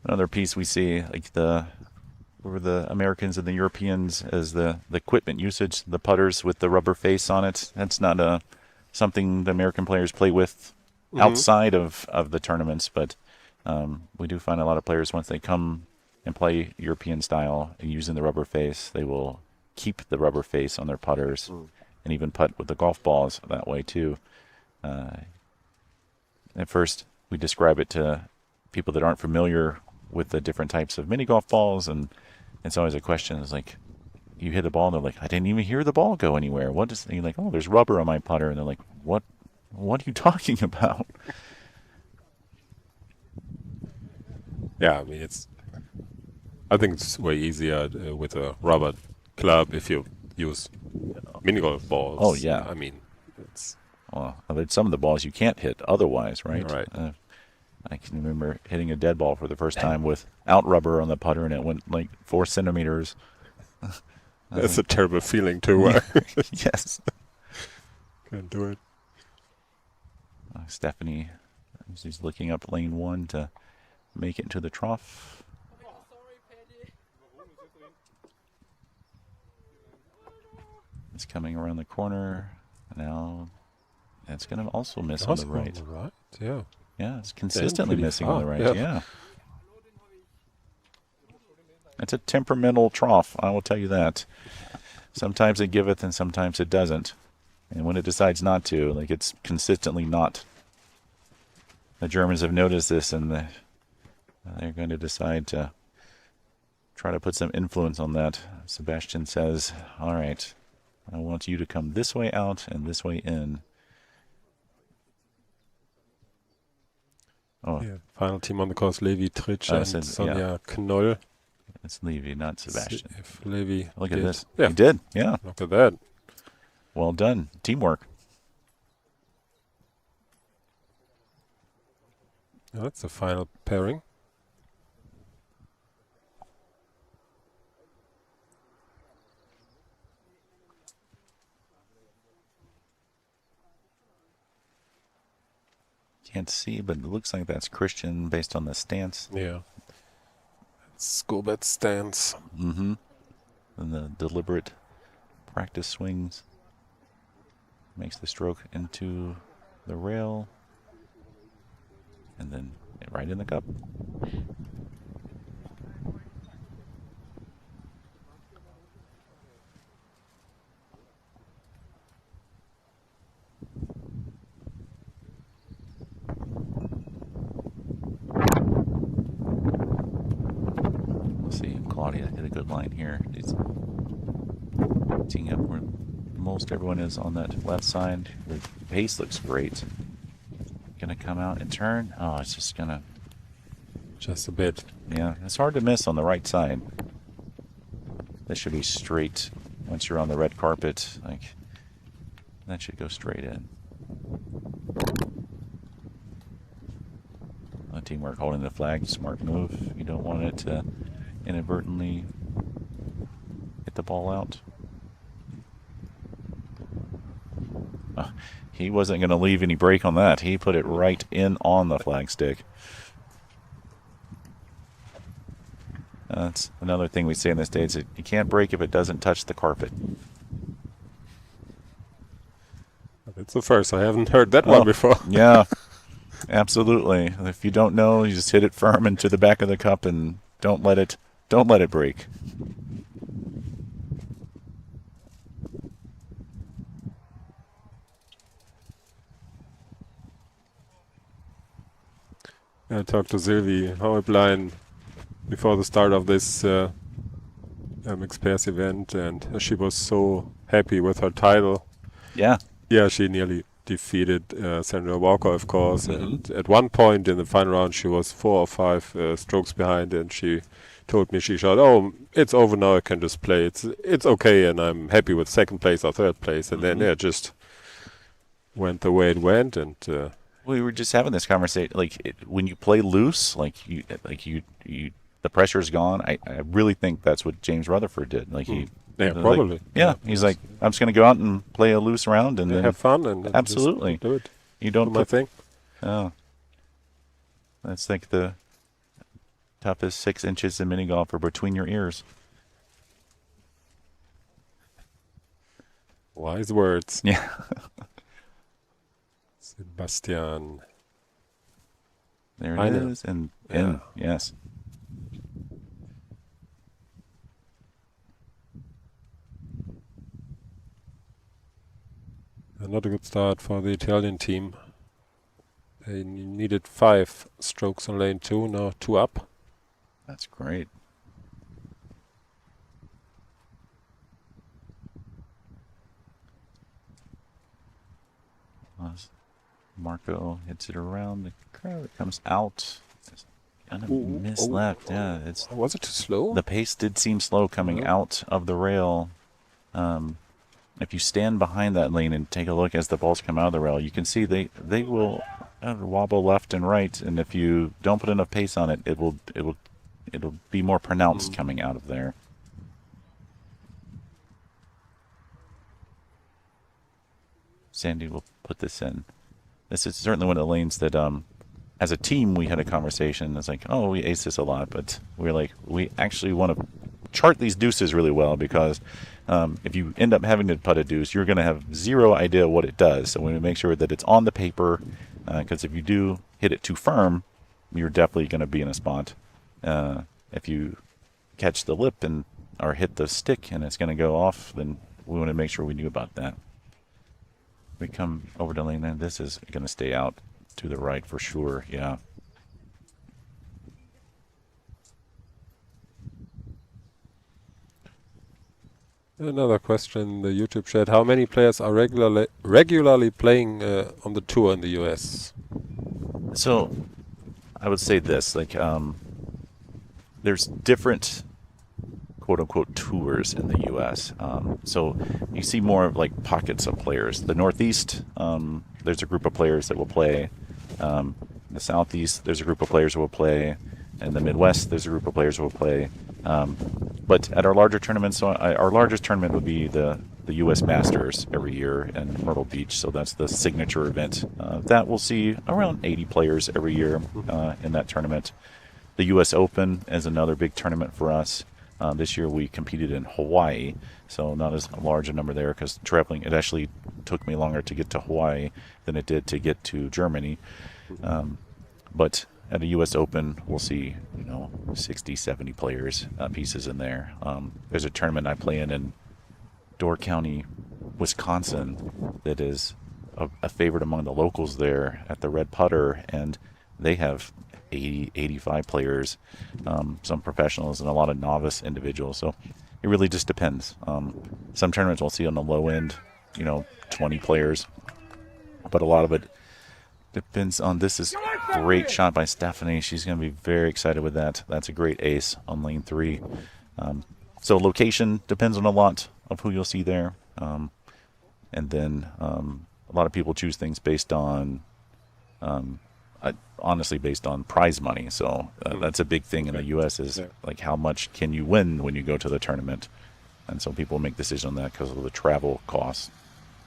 Another piece we see, like for the Americans and the Europeans, as the equipment usage, the putters with the rubber face on it. That's not something the American players play with outside of the tournaments, but we do find a lot of players, once they come and play European style and using the rubber face, they will keep the rubber face on their putters and even putt with the golf balls that way too. At first, we describe it to people that aren't familiar with the different types of mini golf balls, and it's always a question. It's like, you hit a ball and they're like, I didn't even hear the ball go anywhere. What is? And you're like, oh, there's rubber on my putter, and they're like, what are you talking about? Yeah, I mean I think it's way easier with a rubber club if you use minigolf balls. Oh, yeah. I mean, it's Well, there's some of the balls you can't hit otherwise, right? Right. I can remember hitting a dead ball for the first time without rubber on the putter, and it went like 4 centimeters. that's a terrible feeling too. Yes. Can't do it. Stephanie, she's looking up lane 1 to make it into the trough. It's coming around the corner. Now it's going to also miss on the right. On the right, yeah. Yeah, it's consistently pretty missing on the far, right. yeah. Yeah. It's a temperamental trough, I will tell you that. Sometimes it giveth and sometimes it doesn't. And when it decides not to, like it's consistently not. The Germans have noticed this, and they're going to decide to try to put some influence on that. Sebastian says, all right, I want you to come this way out and this way in. Oh, Yeah. Final team on the course, Levi Tritsch and said, Sonja Knoll. it's Levy, not Sebastian. If Levi Look at did. this. Yeah, He did, yeah. look at that. Well done. Teamwork. Yeah, that's the final pairing. Can't see, but it looks like that's Christian based on the stance. Yeah. School bet stance. Mm-hmm. And the deliberate practice swings. Makes the stroke into the rail. And then right in the cup. Let's see, Claudia hit a good line here. He's teeing up where most everyone is on that left side. The pace looks great. Gonna come out and turn. Oh, it's just gonna. Just a bit. Yeah, it's hard to miss on the right side. That should be straight once you're on the red carpet. Like, that should go straight in. Teamwork holding the flag, smart move. You don't want it to inadvertently hit the ball out. He wasn't going to leave any break on that. He put it right in on the flagstick. That's another thing we say in the States. You can't break if it doesn't touch the carpet. It's the first. I haven't heard that one before. Yeah, absolutely. If you don't know, you just hit it firm into the back of the cup and don't let it break. I talked to Sylvie Haueplein before the start of this mixed pairs event, and she was so happy with her title. Yeah. Yeah, she nearly defeated Sandra Walker, of course. And at one point in the final round, she was 4 or 5 strokes behind, and she told me she shot, "Oh, it's over now. I can just play. It's okay, and I'm happy with second place or third place." And then it just went the way it went, and. We were just having this conversation. Like when you play loose, the pressure's gone. I really think that's what James Rutherford did. Like yeah, probably. He's like, I'm just going to go out and play a loose round and then have fun and absolutely just do it. You don't do my thing. Oh, that's like the toughest 6 inches in mini golf are between your ears. Wise words. Yeah. Sebastian. There it is. And in. Yes. Not a good start for the Italian team. They needed 5 strokes on lane 2, now 2 up. That's great. Marco hits it around the curve. It comes out. Kind of misleft, yeah. It's Was it too slow? the pace did seem slow coming out of the rail. If you stand behind that lane and take a look as the balls come out of the rail, you can see they will wobble left and right, and if you don't put enough pace on it, it'll be more pronounced coming out of there. Sandy will put this in. This is certainly one of the lanes that, as a team, we had a conversation. It's like, oh, we ace this a lot, but we're like, we actually want to chart these deuces really well because if you end up having to putt a deuce, you're going to have zero idea what it does. So we make sure that it's on the paper, because if you do hit it too firm, you're definitely going to be in a spot. If you catch the lip or hit the stick and it's going to go off, then we want to make sure we knew about that. We come over to lane 9. This is going to stay out to the right for sure, yeah. Another question in the YouTube chat. How many players are regularly playing on the tour in the US? So I would say this, like, there's different quote-unquote tours in the U.S. So you see more of like pockets of players. The Northeast, there's a group of players that will play. The Southeast, there's a group of players who will play. In the Midwest, there's a group of players who will play. But at our larger tournaments, so our largest tournament would be the U.S. Masters every year in Myrtle Beach. So that's the signature event. That will see around 80 players every year in that tournament. The U.S. Open is another big tournament for us. This year we competed in Hawaii, so not as large a number there because traveling, it actually took me longer to get to Hawaii than it did to get to Germany. But at a U.S. Open, we'll see, 60, 70 players pieces in there. There's a tournament I play in Door County, Wisconsin, that is a favorite among the locals there at the Red Putter, and they have 80, 85 players, some professionals and a lot of novice individuals. So it really just depends. Some tournaments we'll see on the low end, 20 players, but a lot of it depends on. This is great shot by Stephanie. She's going to be very excited with that. That's a great ace on lane 3. So location depends on a lot of who you'll see there. And then a lot of people choose things based on honestly based on prize money. So that's a big thing in the U.S. is like how much can you win when you go to the tournament. And so people make decisions on that because of the travel costs.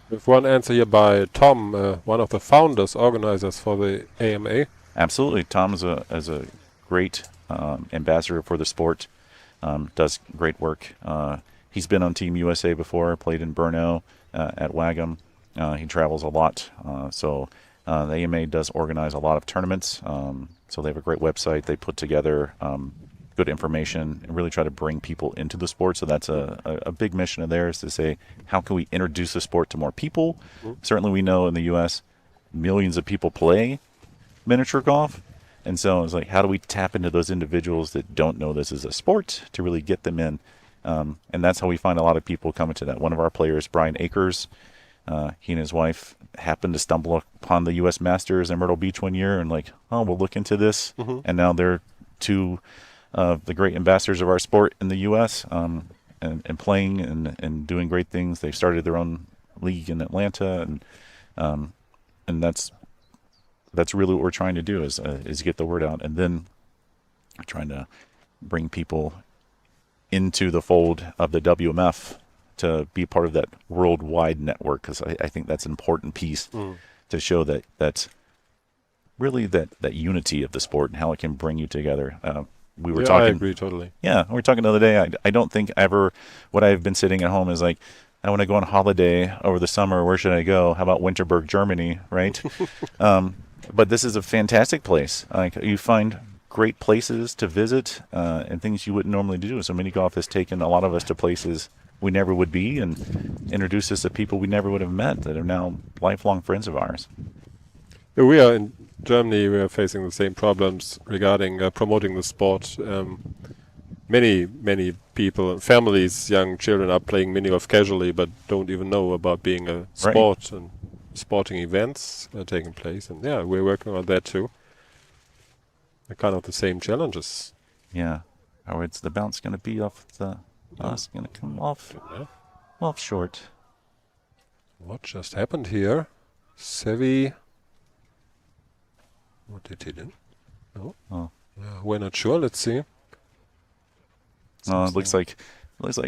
We have one answer here by Tom, one of the founders, organizers for the AMA. Absolutely. Tom is a great ambassador for the sport, does great work. He's been on Team USA before, played in Brno at Wagum. He travels a lot. So the AMA does organize a lot of tournaments, so they have a great website. They put together good information and really try to bring people into the sport. So that's a big mission of theirs, to say, how can we introduce the sport to more people? Certainly we know in the U.S. millions of people play miniature golf. And so it's like, how do we tap into those individuals that don't know this is a sport to really get them in? And that's how we find a lot of people coming to that. One of our players, Brian Akers, he and his wife happened to stumble upon the U.S. Masters in Myrtle Beach one year and like, oh, we'll look into this. And now they're two of the great ambassadors of our sport in the U.S. And playing and doing great things. They've started their own league in Atlanta, and that's really what we're trying to do is get the word out, and then trying to bring people into the fold of the WMF to be part of that worldwide network, because I think that's an important piece to show that really that unity of the sport and how it can bring you together. We were talking. I agree totally. Yeah, we were talking the other day. I don't think ever what I've been sitting at home is like, I want to go on holiday over the summer. Where should I go? How about Winterberg, Germany, right? But this is a fantastic place. You find great places to visit and things you wouldn't normally do. So Minigolf has taken a lot of us to places we never would be and introduced us to people we never would have met that are now lifelong friends of ours. We are in Germany. We are facing the same problems regarding promoting the sport. Many people, families, young children are playing mini-golf casually, but don't even know about being a sport and sporting events taking place. And yeah, we're working on that too. They're kind of the same challenges. Yeah. Oh, it's the bounce going to be off the... Oh, it's going to come off, off short. What just happened here? Sevi. What did he do? No. Oh. We're not sure. Let's see. Oh, it looks like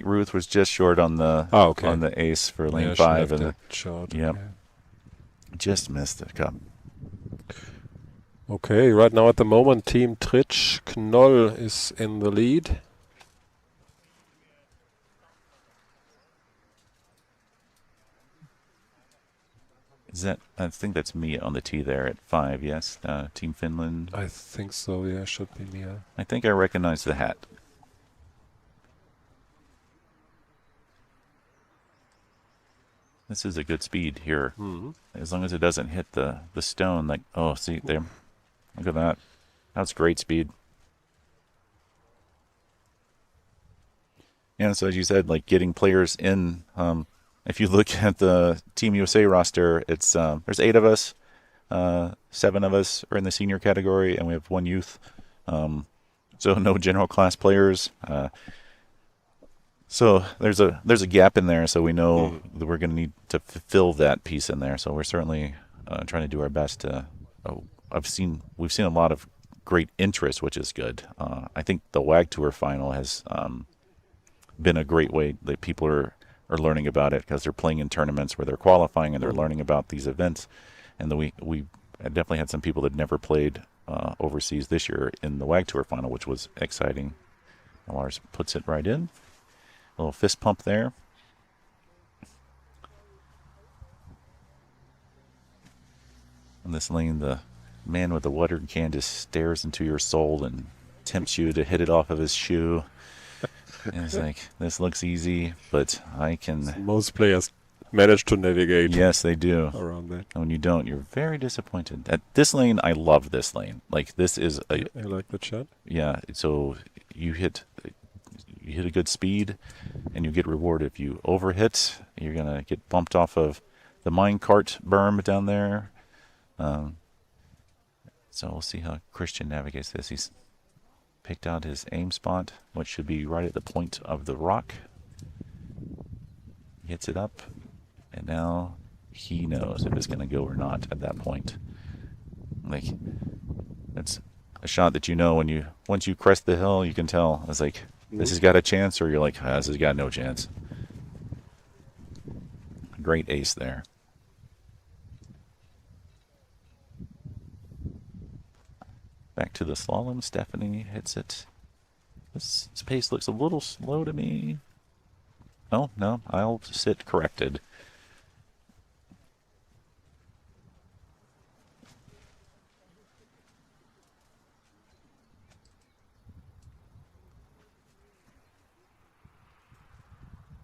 Ruth was just short on the okay. on the ace for lane Yeah, she 5, left and it short. yep, Okay. just missed the cup. Okay, right now at the moment, Team Tritsch Knoll is in the lead. Is that? I think that's me on the tee there at 5. Yes, Team Finland. I think so. Yeah, should be Mia. I think I recognize the hat. This is a good speed here, as long as it doesn't hit the stone. Like, oh, see there, look at that. That's great speed. And so as you said, like getting players in. If you look at the Team USA roster, it's there's 8 of us. 7 of us are in the senior category, and we have 1 youth. So no general class players. So there's a gap in there, so we know that we're going to need to fill that piece in there. So we're certainly trying to do our best to. We've seen a lot of great interest, which is good. I think the WAG Tour final has been a great way that people are learning about it, because they're playing in tournaments where they're qualifying and they're learning about these events. And we definitely had some people that never played overseas this year in the WAG Tour final, which was exciting. Lars puts it right in. A little fist pump there. In this lane, the man with the watering can just stares into your soul and tempts you to hit it off of his shoe. And it's like, this looks easy, but I can... Most players manage to navigate. Yes, they do. Around that. And when you don't, you're very disappointed. At this lane, I love this lane. Like, this is a... I like the shot. Yeah, so you hit a good speed, and you get rewarded. If you overhit, you're going to get bumped off of the minecart berm down there. So we'll see how Christian navigates this. He's picked out his aim spot, which should be right at the point of the rock. Hits it up, and now he knows if it's going to go or not at that point. Like, that's a shot that you know once you crest the hill, you can tell. It's like, this has got a chance, or you're like, this has got no chance. Great ace there. Back to the slalom. Stephanie hits it. This pace looks a little slow to me. Oh, no, I'll sit corrected.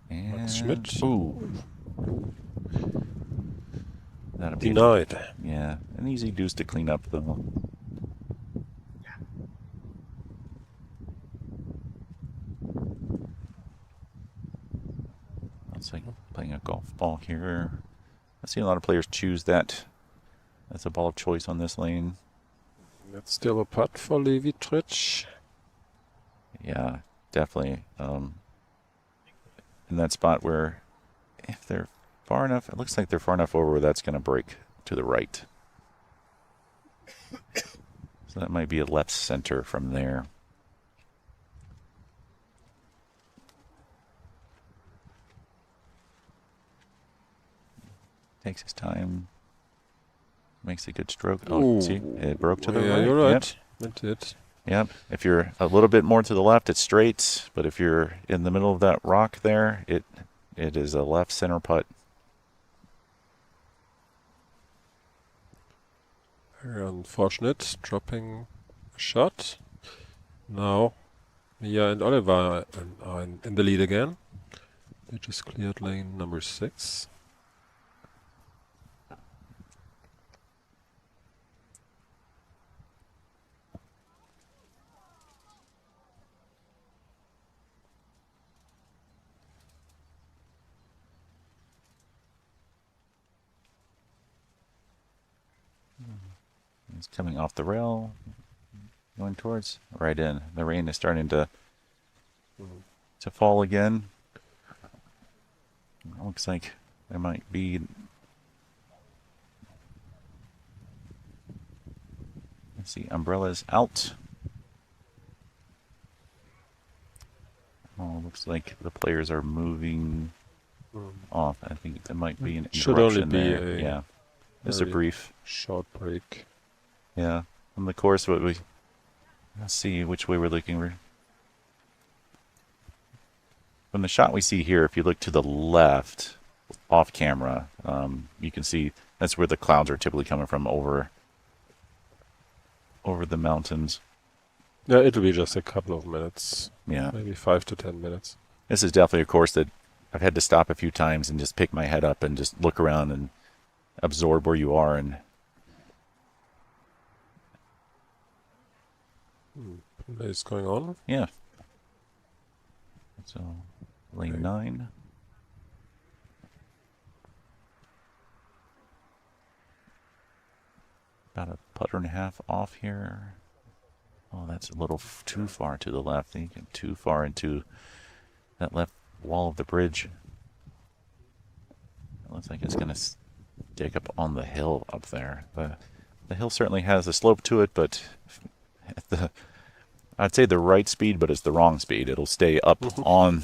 And Schmidt. Ooh. That'll be Denied. Yeah, an easy deuce to clean up though. It's like playing a golf ball here. I see a lot of players choose that as a ball of choice on this lane. That's still a putt for Levi Tritsch. Yeah, definitely. In that spot where, if they're far enough, it looks like they're far enough over where that's going to break to the right. So that might be a left center from there. Takes his time. Makes a good stroke. Oh, Ooh. see, it broke to the Yeah, right. you're right. Yep. It did. Yep. If you're a little bit more to the left, it's straight. But if you're in the middle of that rock there, it is a left center putt. Very unfortunate. Dropping a shot. Now, Mia and Oliver are in the lead again. They just cleared lane number 6. He's coming off the rail. Going towards right in. The rain is starting to fall again. It looks like there might be. Let's see, umbrellas out. Oh, looks like the players are moving off. I think there might be an Should only interruption be there. a Yeah, just a very brief. short break. Yeah, on the course, let's see which way we're looking. From the shot we see here, if you look to the left, off camera, you can see that's where the clouds are typically coming from over the mountains. Yeah, it'll be just a couple of minutes. Yeah. Maybe 5 to 10 minutes. This is definitely a course that I've had to stop a few times and just pick my head up and just look around and absorb where you are. And Play is going on. yeah. So, lane 9. About a putter and a half off here. Oh, that's a little too far to the left. You get too far into that left wall of the bridge. It looks like it's going to stick up on the hill up there. The hill certainly has a slope to it, but I'd say the right speed, but it's the wrong speed. It'll stay up on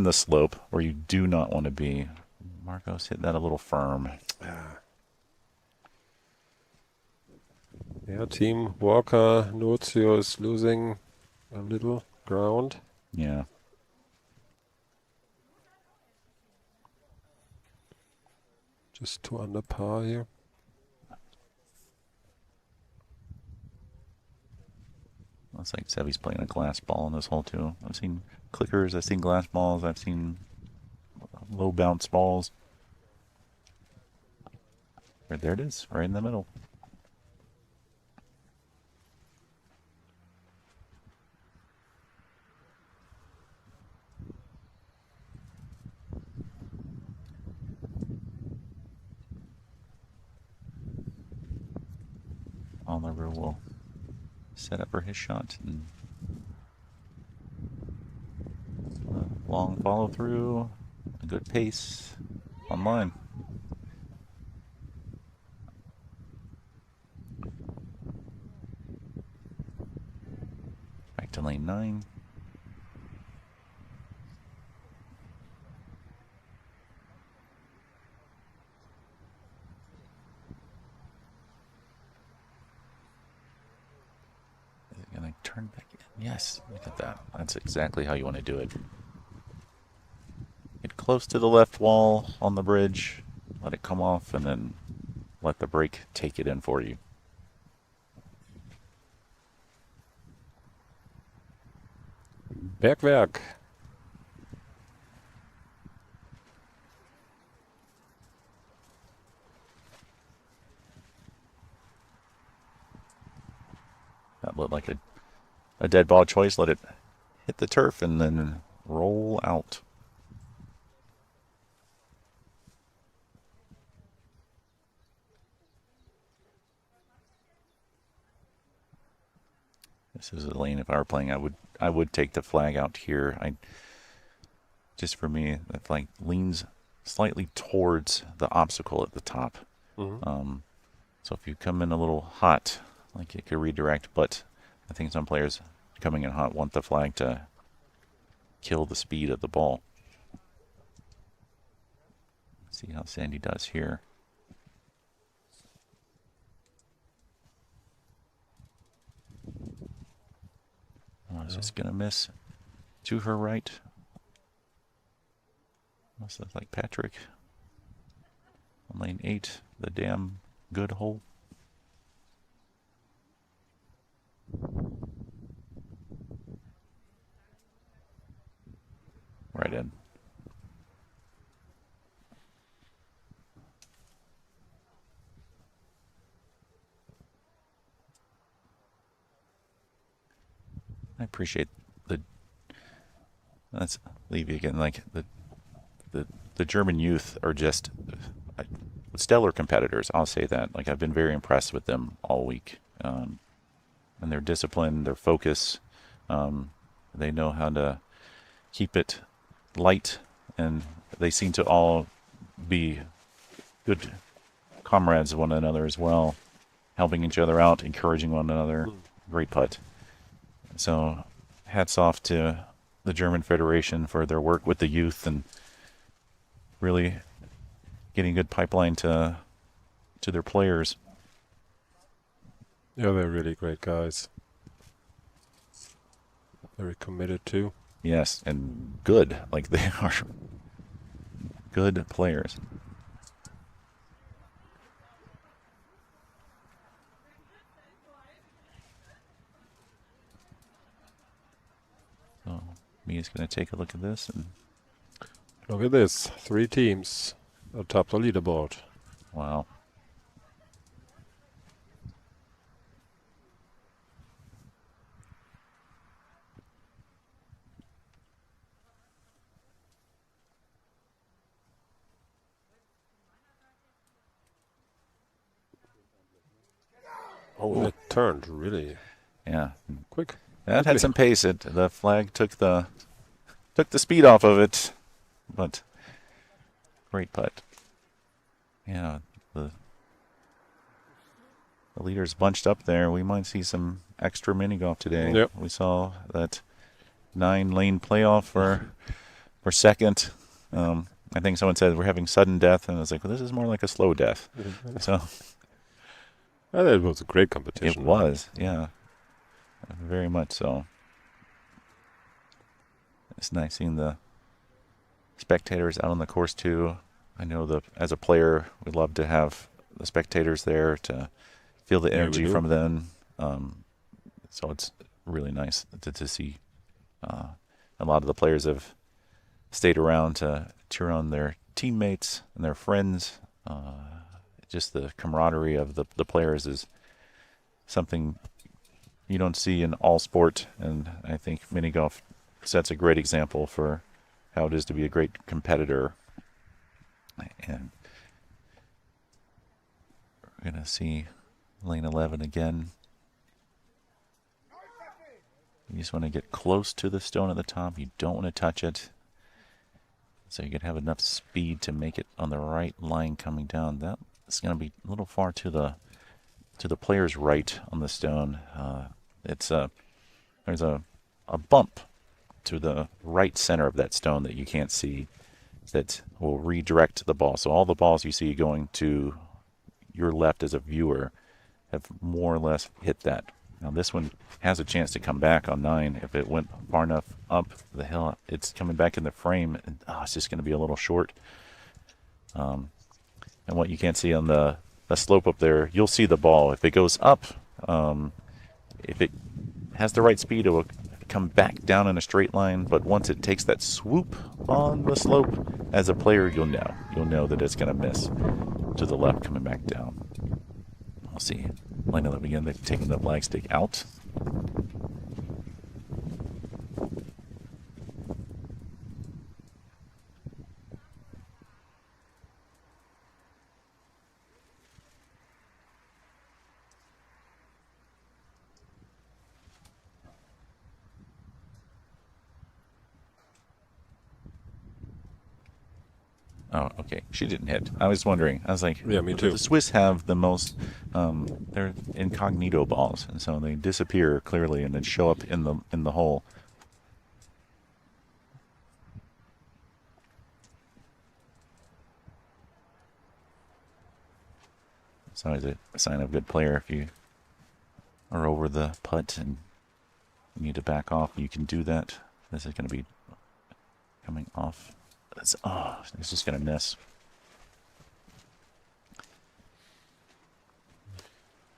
the slope where you do not want to be. Marcos hit that a little firm. Yeah, Team Walker Nuzio is losing a little ground. Yeah. Just 2 under par here. Looks like Sevy's playing a glass ball in this hole too. I've seen clickers, I've seen glass balls, I've seen low bounce balls. Right there it is, right in the middle. Oliver will set up for his shot and long follow through, a good pace on line. Back to lane 9. Turn back in. Yes, look at that. That's exactly how you want to do it. Get close to the left wall on the bridge, let it come off, and then let the brake take it in for you. Bergwerk. That looked like a dead ball choice. Let it hit the turf and then roll out. This is a lane. If I were playing, I would take the flag out here. Just for me, the flag leans slightly towards the obstacle at the top. So if you come in a little hot, like it could redirect, but I think some players coming in hot want the flag to kill the speed of the ball. Let's see how Sandy does here. Oh, is this going to miss to her right? Must look like Patrick. On lane 8, the damn good hole. Right in. I appreciate let's leave you again, like the German youth are just stellar competitors. I'll say that. Like, I've been very impressed with them all week. and their discipline, their focus. They know how to keep it light, and they seem to all be good comrades of one another as well, helping each other out, encouraging one another. Great putt. So hats off to the German Federation for their work with the youth and really getting good pipeline to their players. Yeah, they're really great guys. Very committed too. Yes, and good. Like, they are good players. So Mia's going to take a look at this, and Look at this. 3 teams atop the leaderboard. wow. Oh, it turned really Yeah, quick. that had some pace. The flag took the speed off of it, but great putt. Yeah, the leaders bunched up there. We might see some extra mini golf today. Yep. We saw that 9-lane playoff for second. I think someone said we're having sudden death, and I was like, well, this is more like a slow death. So It was a great it competition. was, yeah, very much so. It's nice seeing the spectators out on the course too. I know as a player, we love to have the spectators there to feel the Yeah, we energy do. from them. So it's really nice to see. A lot of the players have stayed around to cheer on their teammates and their friends. Just the camaraderie of the players is something you don't see in all sport, and I think mini golf sets a great example for how it is to be a great competitor. And we're going to see lane 11 again. You just want to get close to the stone at the top. You don't want to touch it, so you can have enough speed to make it on the right line coming down. That's going to be a little far to the player's right on the stone. There's a bump to the right center of that stone that you can't see that will redirect the ball. So all the balls you see going to your left as a viewer have more or less hit that. Now this one has a chance to come back on 9. If it went far enough up the hill, it's coming back in the frame, and it's just going to be a little short. And what you can't see on the slope up there, you'll see the ball. If it goes up, if it has the right speed, it will come back down in a straight line. But once it takes that swoop on the slope, as a player, you'll know that it's going to miss to the left coming back down. We'll see. Line 11 again. They've taken the flag stick out. Oh, okay. She didn't hit. I was wondering. I was like, Yeah, me too. The Swiss have the most, they're incognito balls, and so they disappear clearly and then show up in the hole. It's always a sign of a good player if you are over the putt and you need to back off. You can do that. This is going to be coming off. It's just going to miss.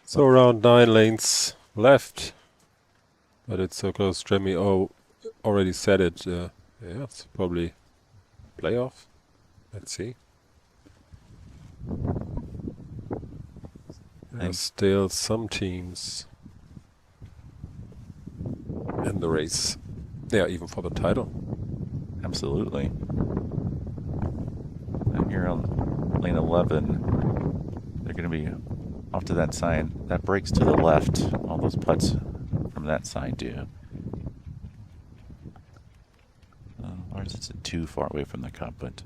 So around 9 lanes left. But it's so close. Jeremy already said it. Yeah, it's probably playoff. Let's see. There's still some teams in the race. Yeah, even for the title. Absolutely. And here on lane 11, they're going to be off to that side. That breaks to the left. All those putts from that side do? Lars isn't too far away from the cup, but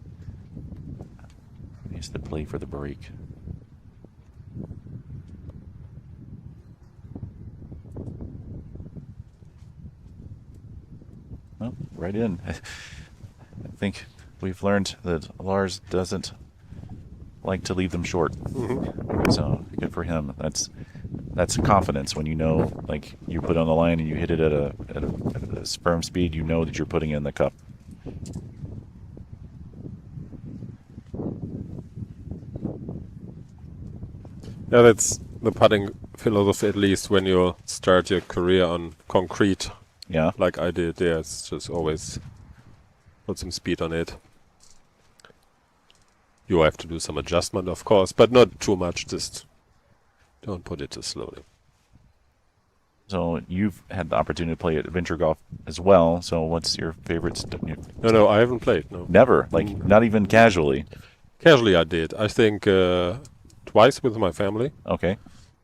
he has to play for the break. Well, right in. I think we've learned that Lars doesn't like to leave them short. So good for him. That's confidence when you know, like, you put it on the line and you hit it at a firm speed. You know that you're putting it in the cup. Yeah, that's the putting philosophy, at least when you start your career on concrete, Yeah. like I did. Yeah, it's just always put some speed on it. You have to do some adjustment, of course, but not too much. Just don't put it too slowly. So you've had the opportunity to play at Adventure Golf as well. So what's your favorite? No, I haven't played. No, Never, like not even casually. casually I did. I think twice with my family. Okay.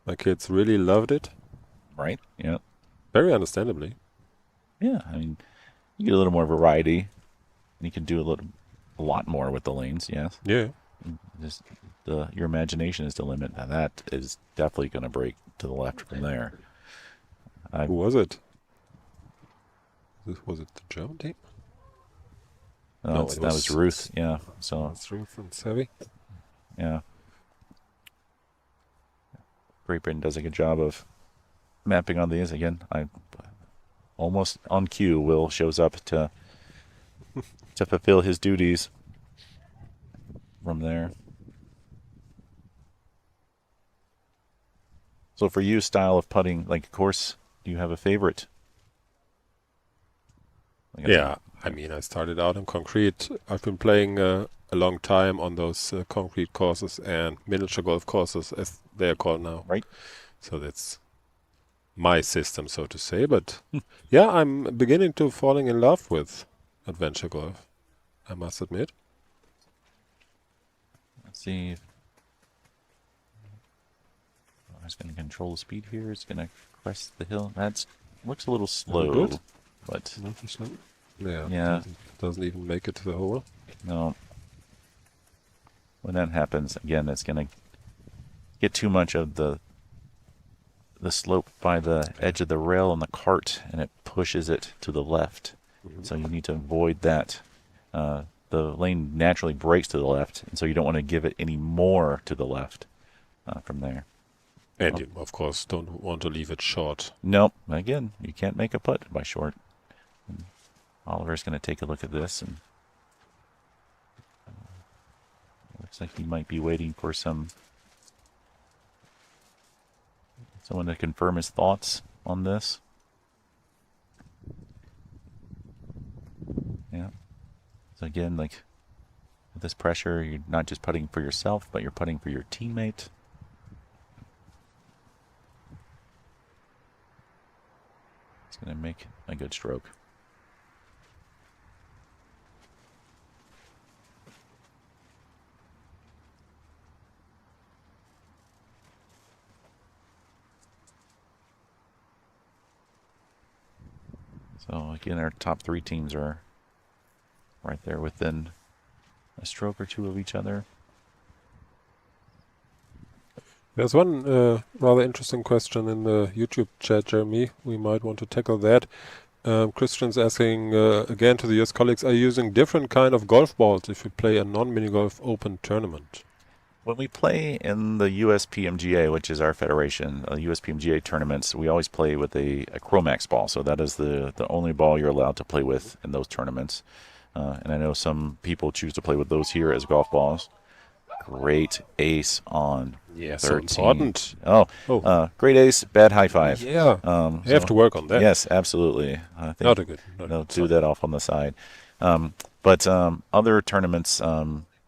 My kids really loved it, Right. Yeah. very understandably. Yeah. I mean, you get a little more variety, and you can do a lot more with the lanes. Yes. Yeah. Just your imagination is the limit, and that is definitely going to break to the left from there. Who was it? Was it the German team? No, That was Ruth. Yeah. So That's Ruth and Savvy. yeah. Great Britain does a good job of mapping on these. Again, I almost on cue. Will shows up to fulfill his duties from there. So for you, style of putting, like course, do you have a favorite? Like Yeah, I mean, I started out on concrete. I've been playing a long time on those concrete courses and miniature golf courses, as they are called now. Right. So that's my system, so to say. But yeah, I'm beginning to falling in love with adventure golf, I must admit. Let's see. It's going to control the speed here. It's going to crest the hill. That looks a little slow, good. but Yeah. Yeah. Doesn't even make it to the hole. no. When that happens, again, it's going to get too much of the slope by the edge of the rail on the cart, and it pushes it to the left. So you need to avoid that. The lane naturally breaks to the left, and so you don't want to give it any more to the left from there. And you, of course, don't want to leave it short. Nope. Again, you can't make a putt by short. And Oliver's going to take a look at this, and looks like he might be waiting for someone to confirm his thoughts on this. Yeah. So again, like with this pressure, you're not just putting for yourself, but you're putting for your teammate. It's going to make a good stroke. So again, our top three teams are right there within a stroke or two of each other. There's one rather interesting question in the YouTube chat, Jeremy. We might want to tackle that. Christian's asking again to the US colleagues, are you using different kind of golf balls if you play a non-mini golf open tournament? When we play in the USPMGA, which is our federation, USPMGA tournaments, we always play with a Chromax ball. So that is the only ball you're allowed to play with in those tournaments. And I know some people choose to play with those here as golf balls. Great ace on 13. So important. Great ace, bad high five. Yeah, you have to work on that. Yes, absolutely. I think Not a good. they'll do that off on the side. But other tournaments,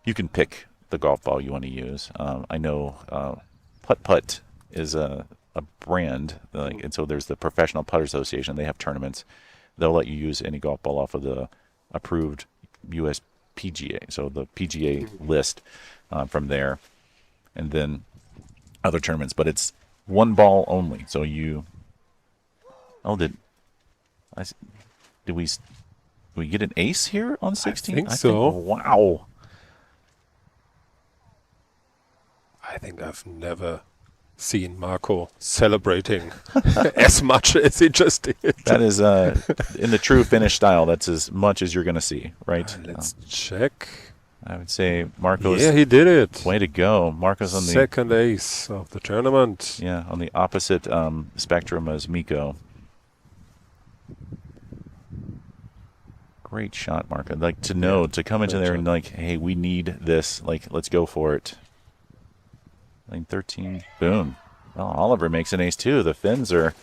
you can pick the golf ball you want to use. I know Putt Putt is a brand, and so there's the Professional Putter Association. They have tournaments. They'll let you use any golf ball off of the approved US PGA, so the PGA list from there, and then other tournaments. But it's one ball only, so you Oh, did we get an ace here on 16? think so. Wow. I think I've never seen Marco celebrating as much as he just did. That is, in the true Finnish style, that's as much as you're going to see, right? Let's check. I would say Marco's... Yeah, he did it. Way to go. Marco's on the... Second ace of the tournament. Yeah, on the opposite spectrum as Miko. Great shot, Marco. Like, to know, to come into there and like, hey, we need this. Like, let's go for it. Lane 13. Boom. Well, Oliver makes an ace too. The Finns are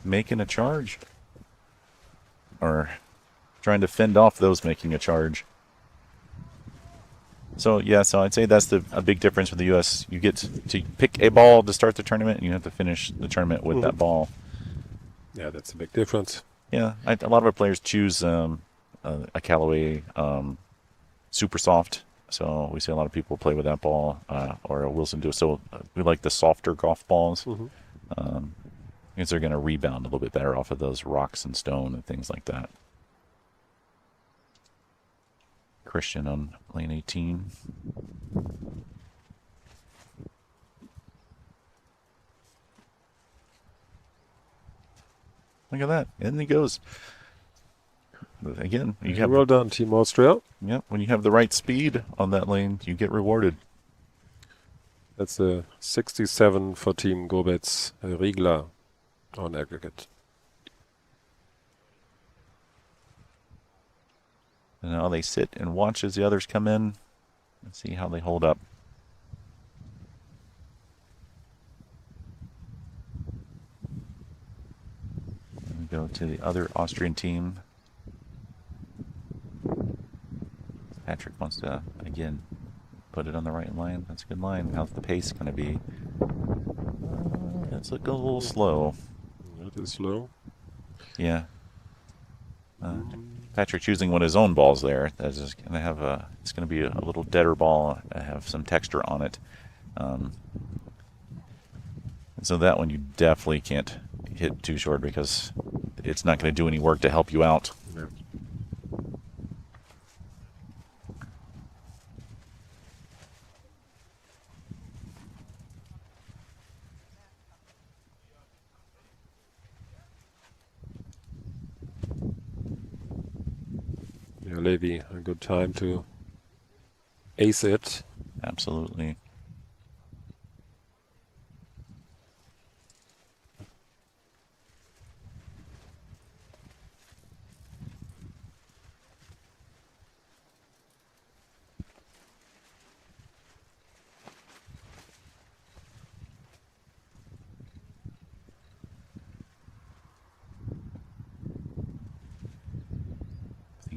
making a charge. Or trying to fend off those making a charge. So, yeah, so I'd say that's a big difference with the U.S. You get to pick a ball to start the tournament, and you have to finish the tournament with that ball. Yeah, that's a big difference. Yeah, a lot of our players choose a Callaway Super Soft. So we see a lot of people play with that ball, or a Wilson do. So we like the softer golf balls because they're going to rebound a little bit better off of those rocks and stone and things like that. Christian on lane 18. Look at that. In he goes. Again, you have... Well done, Team Austria. Yep, when you have the right speed on that lane, you get rewarded. That's a 67 for Team Gobetz Riegler on aggregate. And now they sit and watch as the others come in and see how they hold up. And we go to the other Austrian team. Patrick wants to, again, put it on the right line. That's a good line. How's the pace going to be? It's looking a little slow. It is slow. Yeah. Patrick choosing one of his own balls there. That's just going to have it's going to be a little deader ball, have some texture on it. And so that one you definitely can't hit too short because it's not going to do any work to help you out. Yeah. Levy, a good time to ace it. Absolutely.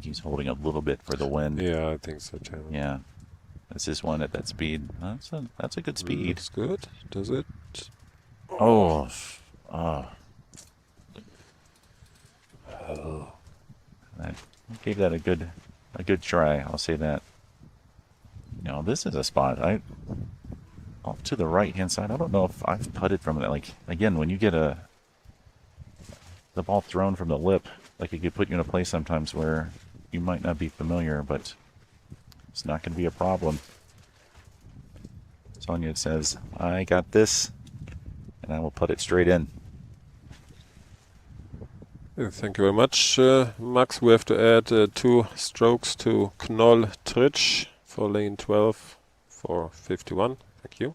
He's holding a little bit for the wind. Yeah, I think so too. Yeah. This is one at that speed. That's a good speed. Looks good. Does it? Oh. I gave that a good try. I'll say that. No, this is a spot. Off to the right hand side. I don't know if I've putted from it. Like, again, when you get the ball thrown from the lip, like, it could put you in a place sometimes where you might not be familiar, but it's not going to be a problem. Sonia says, I got this, and I will put it straight in. Thank you very much, Max. We have to add 2 strokes to Knoll Tritsch for lane 12 for 51. Thank you.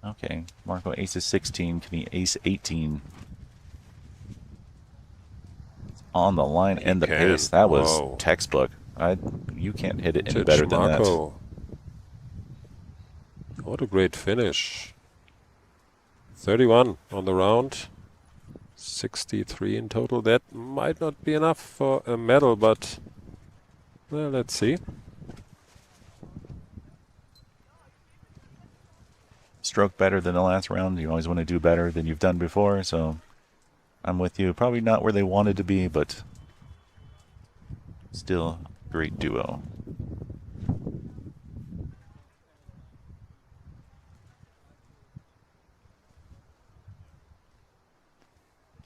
Okay, Marco aces 16. Can he ace 18? On the line and the pace. That was textbook. You can't hit it any better than Marco. What a great finish. 31 on the round. 63 in total. That might not be enough for a medal, but well, let's see. Stroke better than the last round. You always want to do better than you've done before, so I'm with you. Probably not where they wanted to be, but still great duo.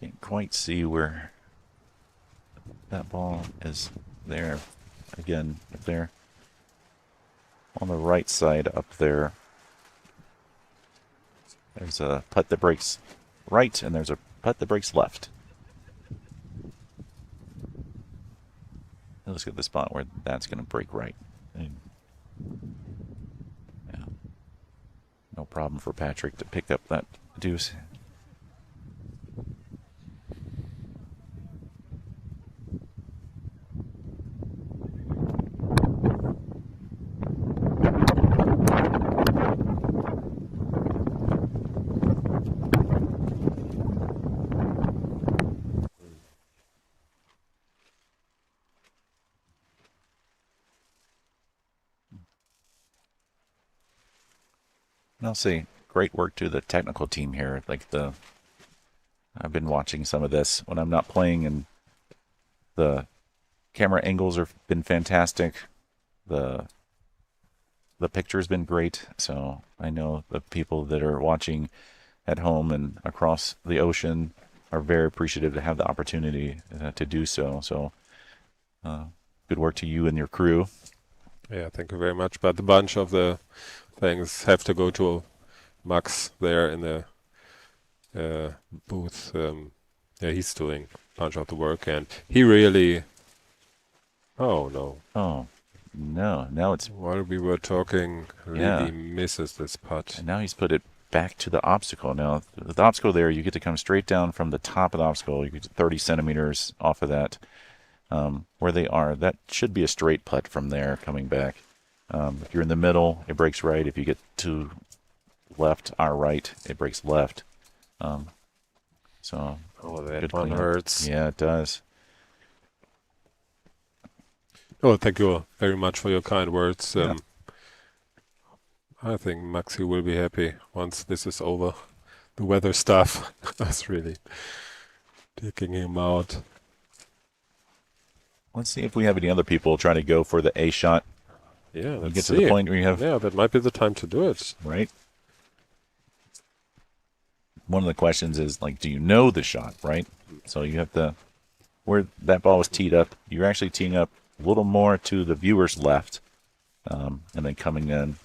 Can't quite see where that ball is there. Again, if they're on the right side up there, there's a putt that breaks right, and there's a putt that breaks left. Let's get the spot where that's going to break right. And, yeah. No problem for Patrick to pick up that deuce. And I'll say, great work to the technical team here. I've been watching some of this when I'm not playing, and the camera angles have been fantastic. The picture's been great. So I know the people that are watching at home and across the ocean are very appreciative to have the opportunity to do so. So good work to you and your crew. Yeah, thank you very much. But a bunch of the things have to go to Max there in the booth. Yeah, he's doing a bunch of the work, and he really... Oh, no. Oh, no. Now it's... While we were talking, really misses this putt. And now he's put it back to the obstacle. Now, the obstacle there, you get to come straight down from the top of the obstacle. You get 30 centimeters off of that. Where they are, that should be a straight putt from there coming back. If you're in the middle, it breaks right. If you get to left or right, it breaks left. So, oh, that good one cleanup. hurts. Yeah, it does. Oh, thank you very much for your kind words. I think Maxi will be happy once this is over. The weather stuff that's really taking him out. Let's see if we have any other people trying to go for the A shot. Yeah, You let's get to see. the point where you have... Yeah, that might be the time to do it. Right? One of the questions is, like, do you know the shot, right? So you have to... Where that ball was teed up, you're actually teeing up a little more to the viewer's left, and then coming in.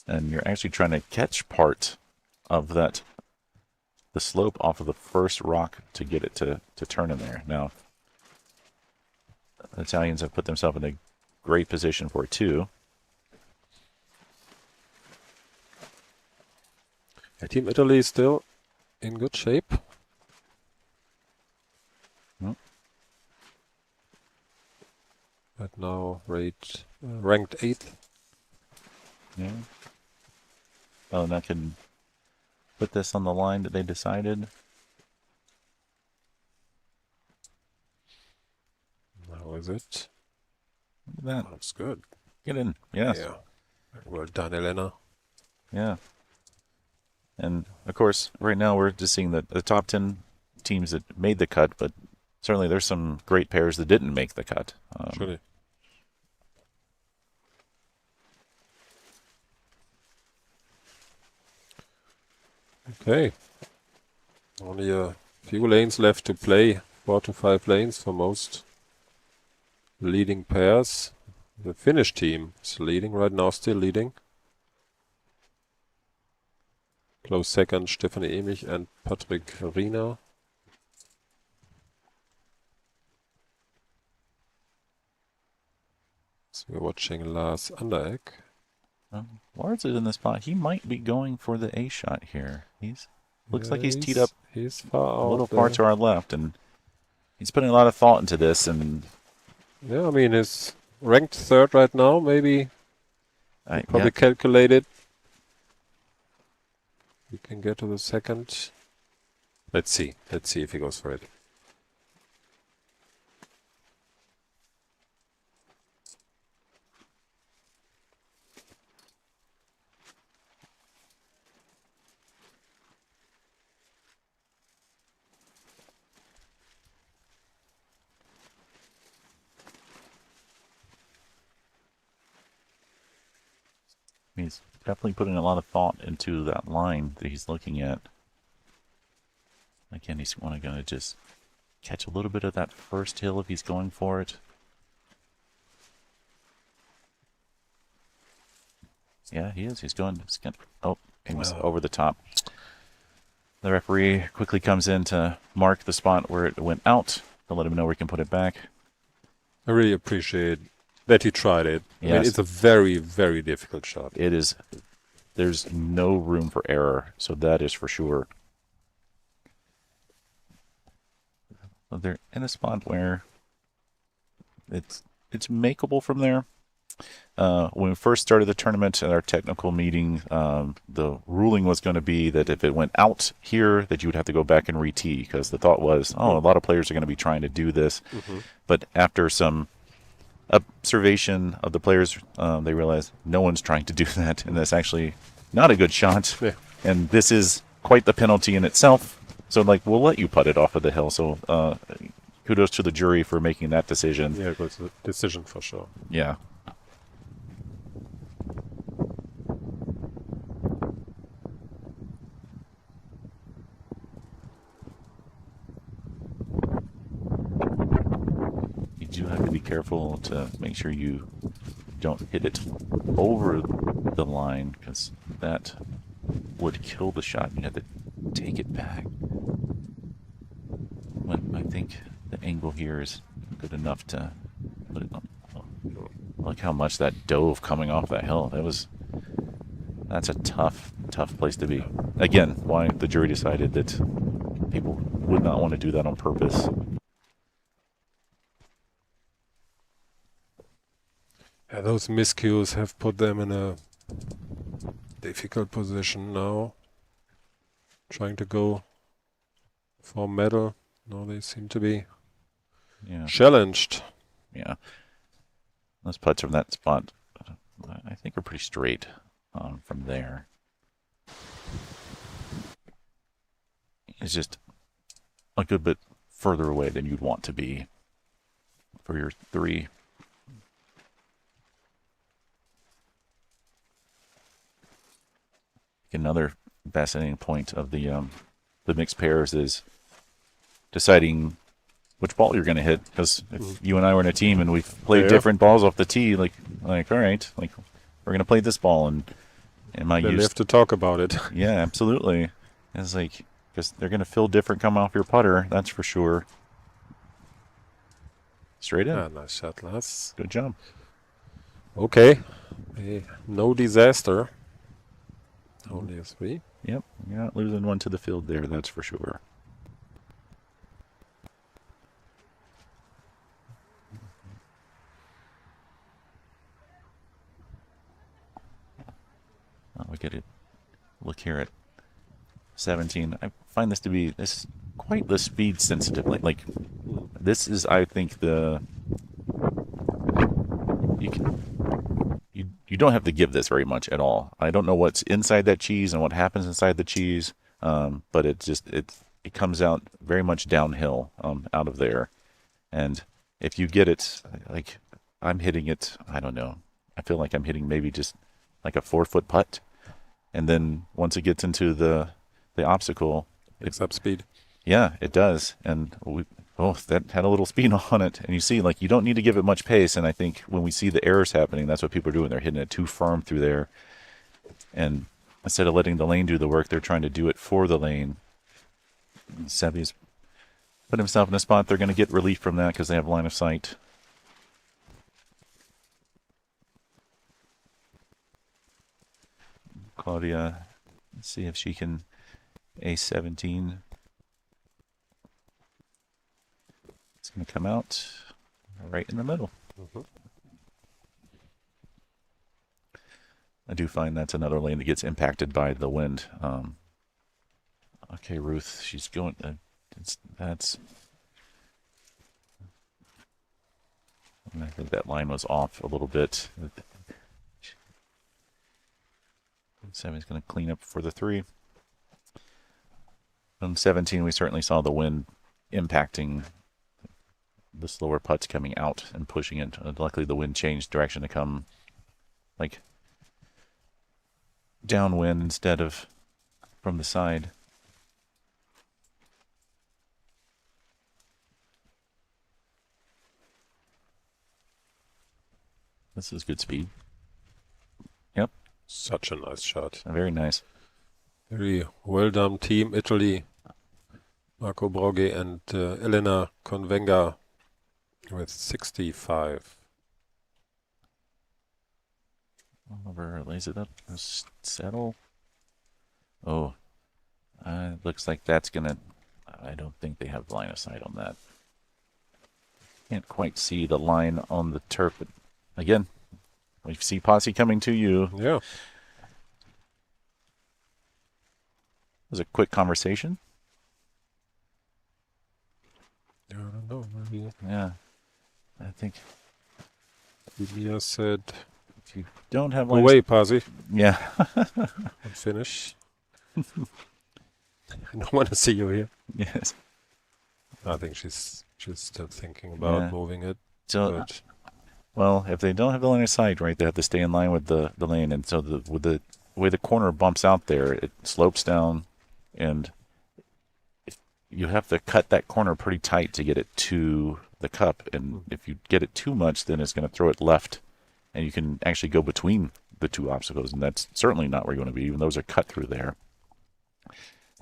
And you're actually trying to catch part of that, the slope off of the first rock to get it to turn in there. Now, the Italians have put themselves in a great position for it, too. Team Italy is still in good shape. Hmm. But now ranked 8th. Yeah. Oh, and I can put this on the line that they decided. How is it? Look at that. That's good. Get in. Yes. Yeah. Well done, Elena. Yeah. And, of course, right now we're just seeing the top 10 teams that made the cut, but certainly there's some great pairs that didn't make the cut. Surely. Okay. Only a few lanes left to play. 4 to 5 lanes for most leading pairs. The Finnish team is leading right now, still leading. Close second, Stefan Emich and Patrick Riener. So we're watching Lars Anderegg. Lars is in the spot. He might be going for the A shot here. Looks like he's teed up He's far a little out far there. to our left, and he's putting a lot of thought into this. And Yeah, I mean, he's ranked 3rd right now. Maybe probably calculated. We can get to the 2nd. Let's see. Let's see if he goes for it. he's definitely putting a lot of thought into that line that he's looking at. Again, he's going to just catch a little bit of that first hill if he's going for it. Yeah, he is. He's going. Oh, and he's over the top. The referee quickly comes in to mark the spot where it went out to let him know where he can put it back. I really appreciate that he tried it. I mean, Yes. it's a very, very difficult shot. It is. There's no room for error, so that is for sure. They're in a spot where it's makeable from there. When we first started the tournament at our technical meeting, the ruling was going to be that if it went out here, that you would have to go back and re-tee, because the thought was, oh, a lot of players are going to be trying to do this. But after some observation of the players, they realized no one's trying to do that, and that's actually not a good shot. Yeah. And this is quite the penalty in itself. So, like, we'll let you putt it off of the hill. So, kudos to the jury for making that decision. Yeah, it was a decision for sure. Yeah. You do have to be careful to make sure you don't hit it over the line, because that would kill the shot. You have to take it back. When I think the angle here is good enough to put it on. Oh, look how much that dove coming off that hill. That's a tough place to be. Again, why the jury decided that people would not want to do that on purpose. Yeah, those miscues have put them in a difficult position now. Trying to go for medal. No, they seem to be challenged. Yeah. Those putts from that spot, I think, are pretty straight from there. It's just a good bit further away than you'd want to be for your three. Another fascinating point of the mixed pairs is deciding which ball you're going to hit. Because if you and I were in a team and we've played different balls off the tee, like all right, like we're going to play this ball, and am I They'll used? have to talk about it. Yeah, absolutely. It's like, because they're going to feel different coming off your putter, that's for sure. Straight in. Nice shot, Lars. Good job. Okay. No disaster. Only a 3. Yep, you're not losing one to the field there, that's for sure. We get it. Look here at 17. I find this to be quite the speed sensitive. Like this is, I think, you don't have to give this very much at all. I don't know what's inside that cheese and what happens inside the cheese, but it comes out very much downhill out of there. And if you get it, like I'm hitting it, I don't know. I feel like I'm hitting maybe just like a 4-foot putt, and then once it gets into the obstacle, it's up speed. Yeah, it does, and that had a little speed on it, and you see, like, you don't need to give it much pace, and I think when we see the errors happening, that's what people are doing. They're hitting it too firm through there, and instead of letting the lane do the work, they're trying to do it for the lane. Sevy's put himself in a spot they're going to get relief from that because they have line of sight. Claudia, let's see if she can ace 17. It's going to come out right in the middle. I do find that's another lane that gets impacted by the wind. Okay, Ruth, she's going. That's. I think that line was off a little bit. Sammy's going to clean up for the 3. On 17, we certainly saw the wind impacting the slower putts coming out and pushing it. Luckily, the wind changed direction to come like downwind instead of from the side. This is good speed. Yep, Such a nice shot. very nice. Very well done, Team Italy. Marco Broghe and Elena Convenga with 65. Oliver lays it up. Settle. Oh, looks like that's gonna. I don't think they have line of sight on that. Can't quite see the line on the turf. But again, we see posse coming to you. Yeah. It was a quick conversation. I don't know. Maybe Yeah, I think Ilya said, if you don't have "Go line. away, Pasi, Yeah. and finish." I don't want to see you here. Yes. I think she's still thinking about Yeah. moving it. So, But well, if they don't have the line of sight, right, they have to stay in line with the lane, and so with the way the corner bumps out there, it slopes down, and you have to cut that corner pretty tight to get it to the cup. And if you get it too much, then it's going to throw it left, and you can actually go between the two obstacles, and that's certainly not where you want to be. Even though there's a cut through there,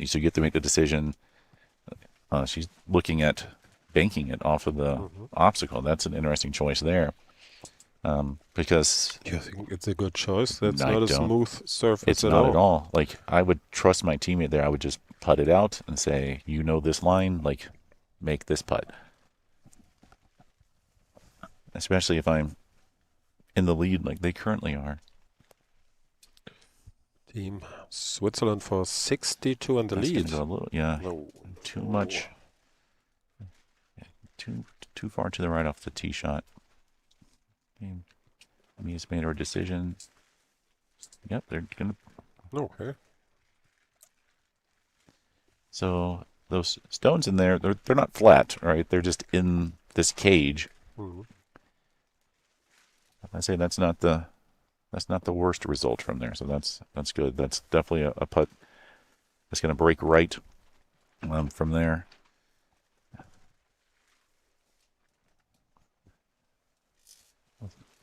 so you get to make the decision. She's looking at banking it off of the obstacle. That's an interesting choice there, because do you think it's a good choice? That's I not a don't. smooth surface it's at not all. at all. Like, I would trust my teammate there. I would just putt it out and say, you know this line, like, make this putt. Especially if I'm in the lead like they currently are. Team Switzerland for 62 and the That's gonna lead. go a little, yeah, No. too much. Too far to the right off the tee shot. Mia's made her decision. Yep, they're gonna. Okay. So those stones in there, they're not flat, right? They're just in this cage. Mhm. I say that's not the worst result from there. So that's good. That's definitely a putt that's going to break right from there.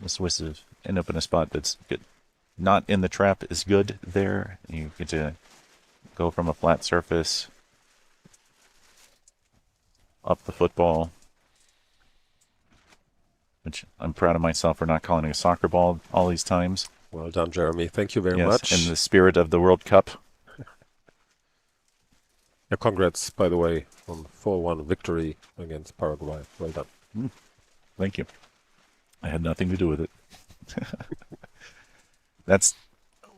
The Swiss end up in a spot that's good. Not in the trap is good there. You get to go from a flat surface up the football, which I'm proud of myself for not calling it a soccer ball all these times. Well done, Jeremy. Thank you very Yes, much. in the spirit of the World Cup. Yeah, congrats, by the way, on 4-1 victory against Paraguay. Well done. Thank you. I had nothing to do with it. That's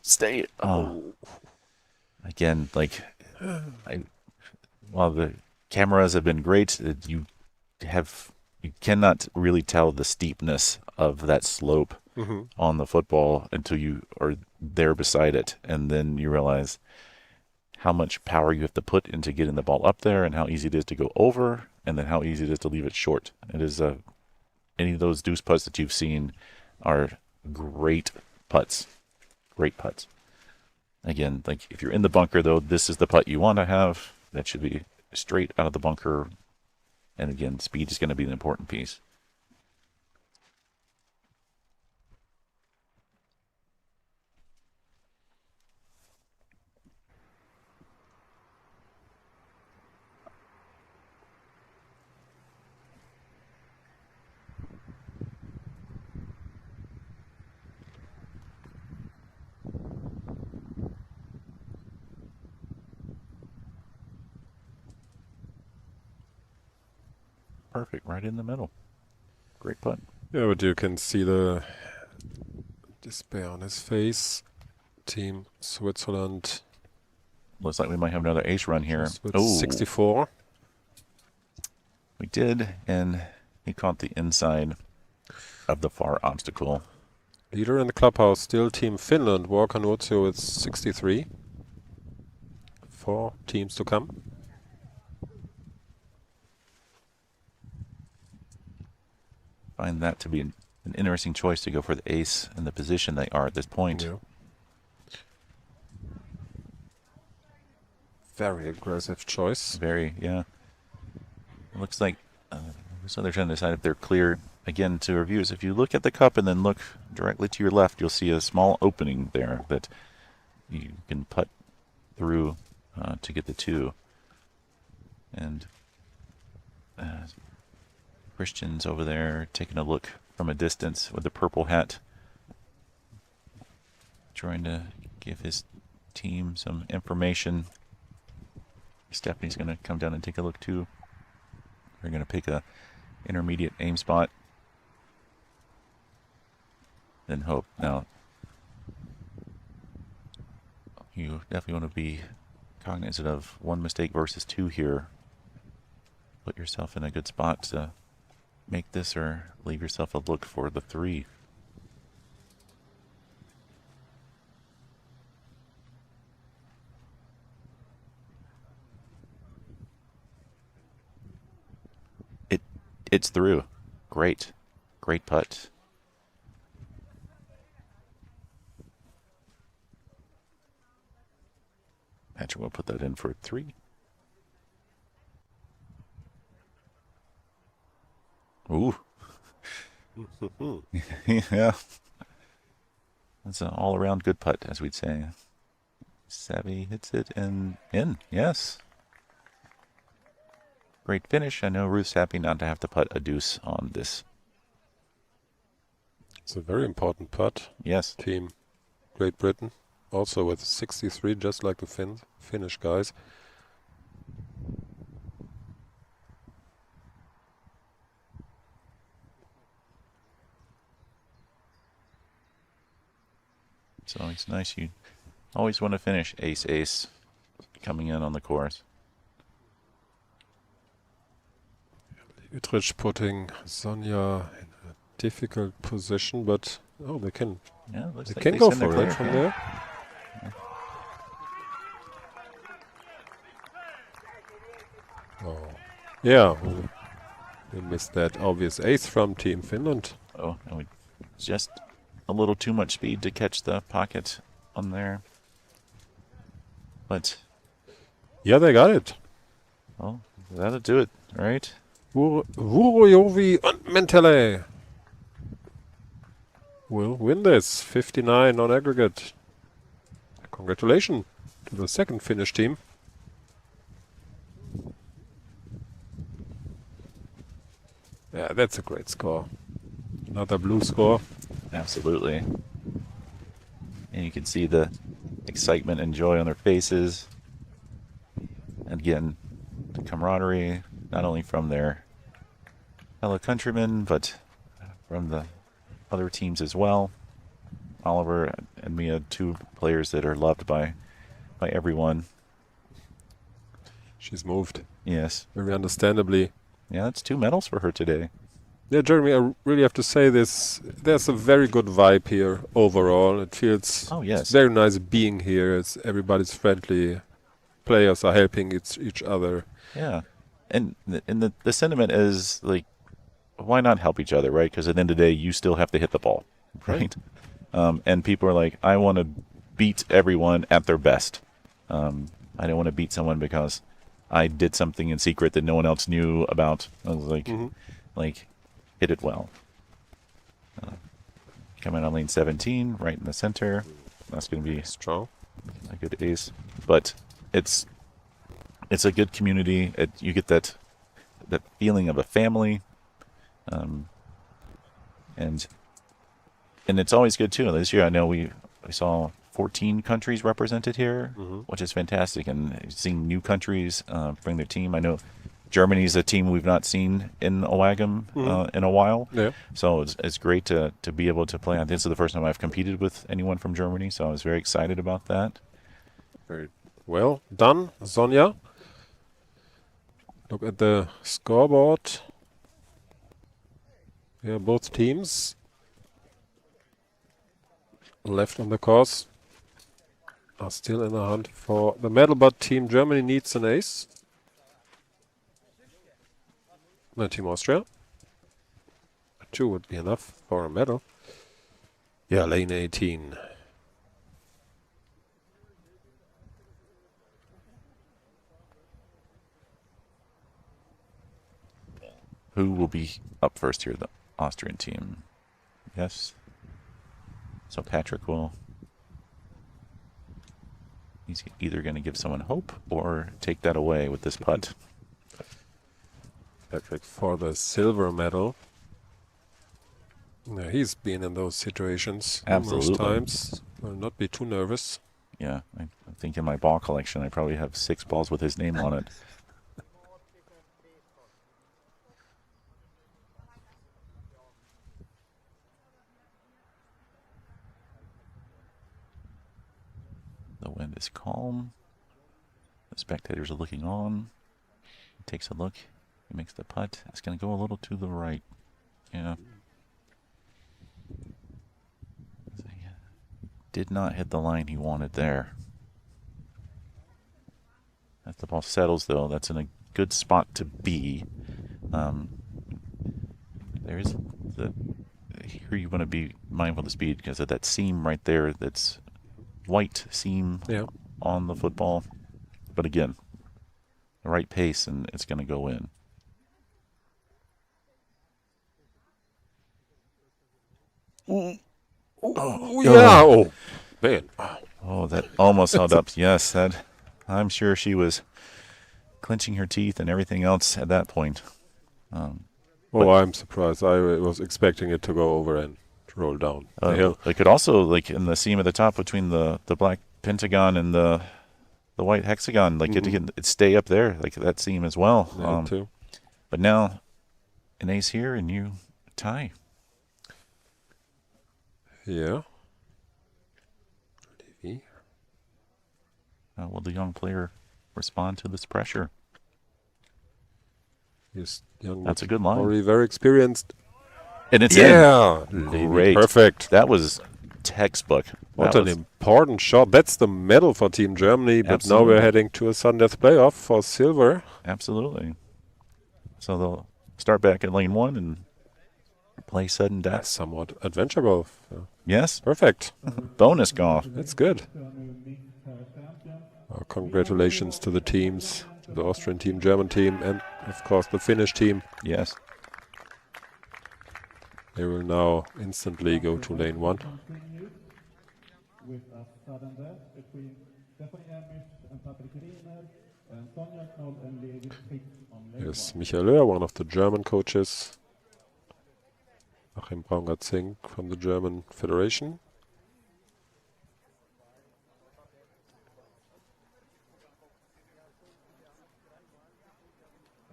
stay. Oh, again, like, while the cameras have been great, you cannot really tell the steepness of that slope on the football until you are there beside it, and then you realize how much power you have to put into getting the ball up there, and how easy it is to go over, and then how easy it is to leave it short. It is any of those deuce putts that you've seen are great putts. Great putts. Again, like, if you're in the bunker, though, this is the putt you want to have. That should be straight out of the bunker. And again, speed is going to be an important piece. Perfect, right in the middle. Great putt. Yeah, but you can see the despair on his face. Team Switzerland Looks like we might have another ace run here. with Oh, 64. we did, and he caught the inside of the far obstacle. Leader in the clubhouse, still Team Finland. Walker Nozio with 63. 4 teams to come. Find that to be an interesting choice to go for the ace in the position they are at this point. Yeah. Very aggressive choice. Very, yeah. It looks like so they're trying to decide if they're clear again, to reviews, if you look at the cup and then look directly to your left, you'll see a small opening there that you can putt through to get the 2. And Christian's over there taking a look from a distance with the purple hat, trying to give his team some information. Stephanie's going to come down and take a look too. We're going to pick a intermediate aim spot. Then hope. Now, you definitely want to be cognizant of 1 mistake versus 2 here. Put yourself in a good spot to make this or leave yourself a look for the 3. It's through. Great. Great putt. Patrick will put that in for 3. Ooh. Yeah. That's an all-around good putt, as we'd say. Savvy hits it and in. Yes. Great finish. I know Ruth's happy not to have to putt a deuce on this. It's a very important putt. Yes. Team Great Britain, also with 63, just like the Finnish guys. So it's nice. You always want to finish ace-ace coming in on the course. Utrecht putting Sonja in a difficult position, but they can looks like they can they go send it for clear, it from yeah. there. Oh, yeah, we missed that obvious ace from Team Finland. Oh, and we just a little too much speed to catch the pocket on there. But Yeah, they got it. well, that'll do it, right? Vuorojovi and Mentele will win this 59 on aggregate. Congratulations to the second Finnish team. Yeah, that's a great score. Another blue score. Absolutely. And you can see the excitement and joy on their faces. And again, the camaraderie, not only from their fellow countrymen, but from the other teams as well. Oliver and Mia, 2 players that are loved by everyone. She's moved. Yes. Very understandably. Yeah, that's 2 medals for her today. Yeah, Jeremy, I really have to say this. There's a very good vibe here overall. It feels it's very nice being here. It's everybody's friendly. Players are helping each other. Yeah. And the sentiment is like, why not help each other, right? Because at the end of the day, you still have to hit the ball, right? And people are like, I want to beat everyone at their best. I don't want to beat someone because I did something in secret that no one else knew about. I was like, hit it well. Coming on lane 17, right in the center. That's going to be strong, a good ace. But it's a good community. You get that feeling of a family. And it's always good too. This year, I know we saw 14 countries represented here, which is fantastic. And seeing new countries bring their team. I know Germany's a team we've not seen in Oagham in a while. Yeah. So it's great to be able to play. I think this is the first time I've competed with anyone from Germany, so I was very excited about that. Very well done, Sonja. Look at the scoreboard. Yeah, both teams left on the course are still in the hunt for the medal, but Team Germany needs an ace. No, Team Austria. 2 would be enough for a medal. Yeah, lane 18. Who will be up first here, though? Austrian team. Yes. So Patrick will... He's either going to give someone hope or take that away with this putt. Patrick for the silver medal. Yeah, he's been in those situations numerous Absolutely. times. Will not be too nervous. Yeah, I think in my ball collection I probably have 6 balls with his name on it. The wind is calm. The spectators are looking on. He takes a look. He makes the putt. It's going to go a little to the right. Yeah. Did not hit the line he wanted there. As the ball settles, though, that's in a good spot to be. There's the... Here you want to be mindful of the speed because of that seam right there. That's white seam on the football. But again, the right pace and it's going to go in. Oh, yeah. Oh, man. Oh, that almost held up. Yes, that. I'm sure she was clenching her teeth and everything else at that point. Oh, I'm surprised. I was expecting it to go over and roll down the hill. It could also, like in the seam at the top between the black pentagon and the white hexagon, like it stay up there, like that seam as well. Yeah, too. But now, an ace here and you tie. Yeah. How will the young player respond to this pressure? He's young. That's a good line. Already very experienced. And it's in. Great. Perfect. That was textbook. What an important shot. That's the medal for Team Germany, but now we're heading to a sudden death playoff for silver. Absolutely. So they'll start back at lane 1 and play sudden death. That's somewhat adventure golf. Yes. Perfect. Bonus golf. That's good. Congratulations to the teams, the Austrian team, German team, and of course the Finnish team. Yes. They will now instantly go to lane 1. With a sudden death between Stephanie Amish and Patrick Riener and Sonja Knoll and Levi Fritz on lane 1. Here's Michael Löhr, one of the German coaches. Achim Braungart-Zink from the German Federation.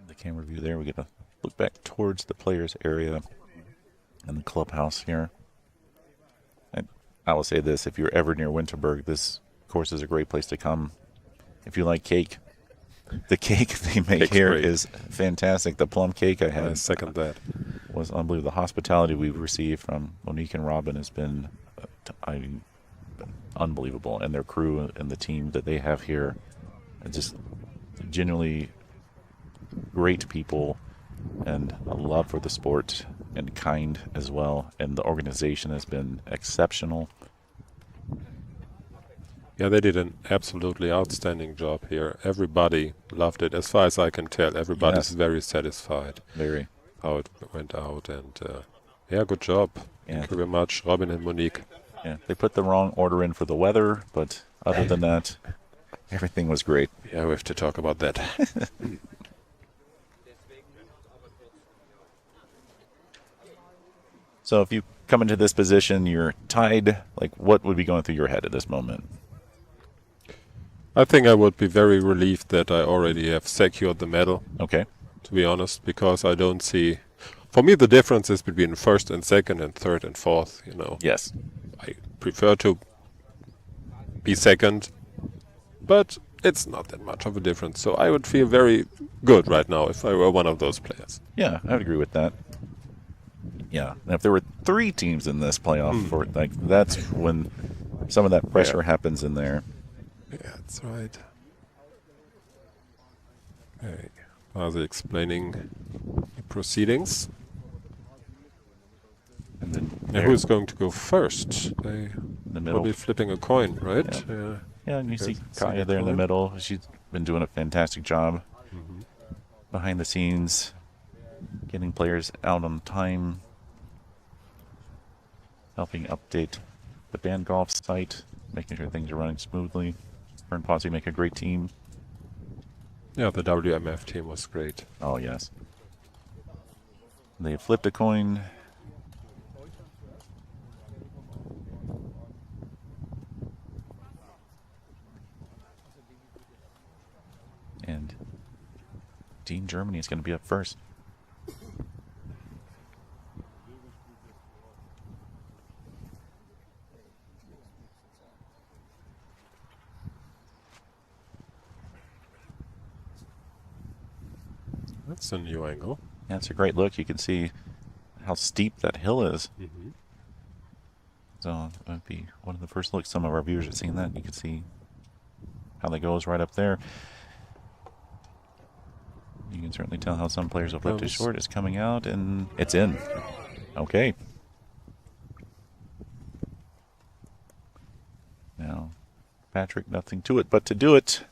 The camera view there, we get to look back towards the players' area and the clubhouse here. And I will say this, if you're ever near Winterberg, this course is a great place to come. If you like cake, the cake they make Cake's here great. is fantastic. The plum cake I had I second that. was unbelievable. The hospitality we've received from Monique and Robin has been unbelievable. And their crew and the team that they have here are just genuinely great people and a love for the sport and kind as well. And the organization has been exceptional. Yeah, they did an absolutely outstanding job here. Everybody loved it. As far as I can tell, everybody's very satisfied Very. how it went out. And yeah, good job. Yeah. Thank you very much, Robin and Monique. Yeah, they put the wrong order in for the weather, but other than that, everything was great. Yeah, we have to talk about that. So if you come into this position, you're tied, like what would be going through your head at this moment? I think I would be very relieved that I already have secured the medal, Okay. to be honest, because I don't see... For me, the difference is between first and second and third and fourth, you know. Yes. I prefer to be second, but it's not that much of a difference. So I would feel very good right now if I were one of those players. Yeah, I would agree with that. Yeah, and if there were 3 teams in this playoff, for like that's when some of that pressure happens in there. Yeah, that's right. Okay. Are they explaining the proceedings? And then Yeah, who's going to go first? They in the will middle. be flipping a coin, right? Yeah. Yeah, and you see Okay, Kaya second there in the coin. middle. She's been doing a fantastic job behind the scenes, getting players out on time, helping update the band golf site, making sure things are running smoothly. Her and Posse make a great team. Yeah, the WMF team was great. Oh, yes. They flipped a coin. And Team Germany is going to be up first. That's a new angle. Yeah, it's a great look. You can see how steep that hill is. Mm-hmm. So that would be one of the first looks. Some of our viewers have seen that. You can see how that goes right up there. You can certainly tell how some players have left it short. It's coming out, and it's in. Okay. Now, Patrick, nothing to it but to do it.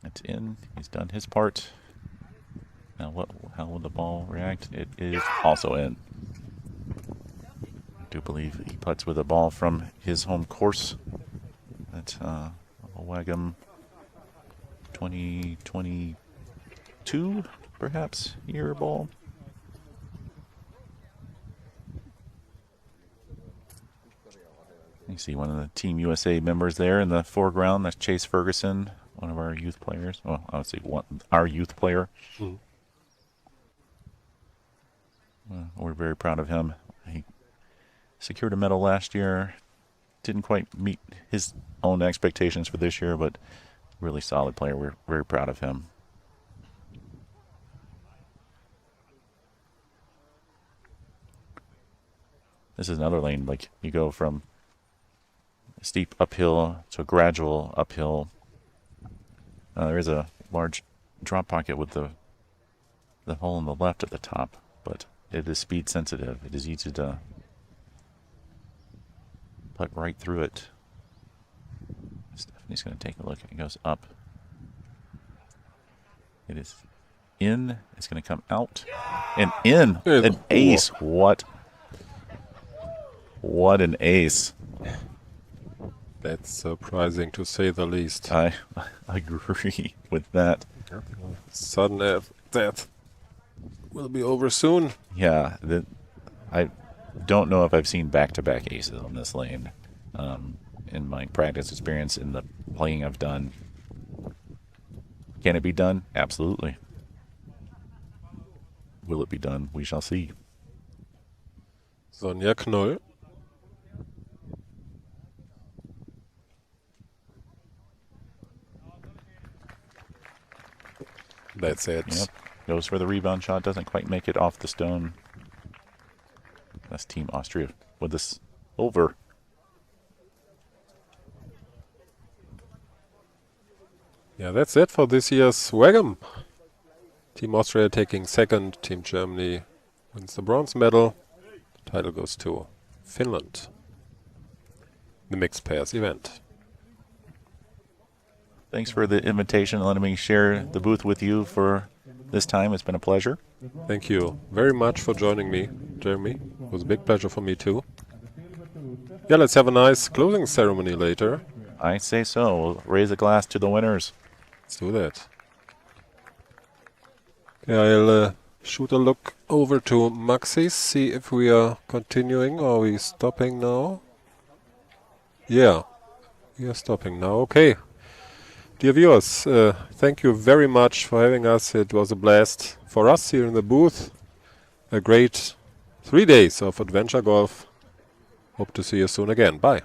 It's in. He's done his part. Now, how will the ball react? It is also in. I do believe he putts with a ball from his home course. That's a Wagum 2022, perhaps, year ball. You see one of the Team USA members there in the foreground. That's Chase Ferguson, one of our youth players. Well, I would say our youth player. Mm. We're very proud of him. He secured a medal last year. Didn't quite meet his own expectations for this year, but really solid player. We're very proud of him. This is another lane. Like, you go from a steep uphill to a gradual uphill. There is a large drop pocket with the hole on the left at the top, but it is speed sensitive. It is easy to putt right through it. Stephanie's going to take a look. It goes up. It is in. It's going to come out. And in. An ace. What an ace. That's surprising to say the least. I agree with that. Sudden that will be over soon. Yeah, I don't know if I've seen back-to-back aces on this lane. In my practice experience, in the playing I've done. Can it be done? Absolutely. Will it be done? We shall see. Sonja Knoll. That's it. Yep. Goes for the rebound shot. Doesn't quite make it off the stone. That's Team Austria with this over. Yeah, that's it for this year's Wagum. Team Austria taking second. Team Germany wins the bronze medal. The title goes to Finland. The mixed pairs event. Thanks for the invitation and letting me share the booth with you for this time. It's been a pleasure. Thank you very much for joining me, Jeremy. It was a big pleasure for me too. Yeah, let's have a nice closing ceremony later. I say so. We'll raise a glass to the winners. Let's do that. Yeah, I'll shoot a look over to Maxi, see if we are continuing or are we stopping now. Yeah, we are stopping now. Okay. Dear viewers, thank you very much for having us. It was a blast for us here in the booth. A great 3 days of adventure golf. Hope to see you soon again. Bye.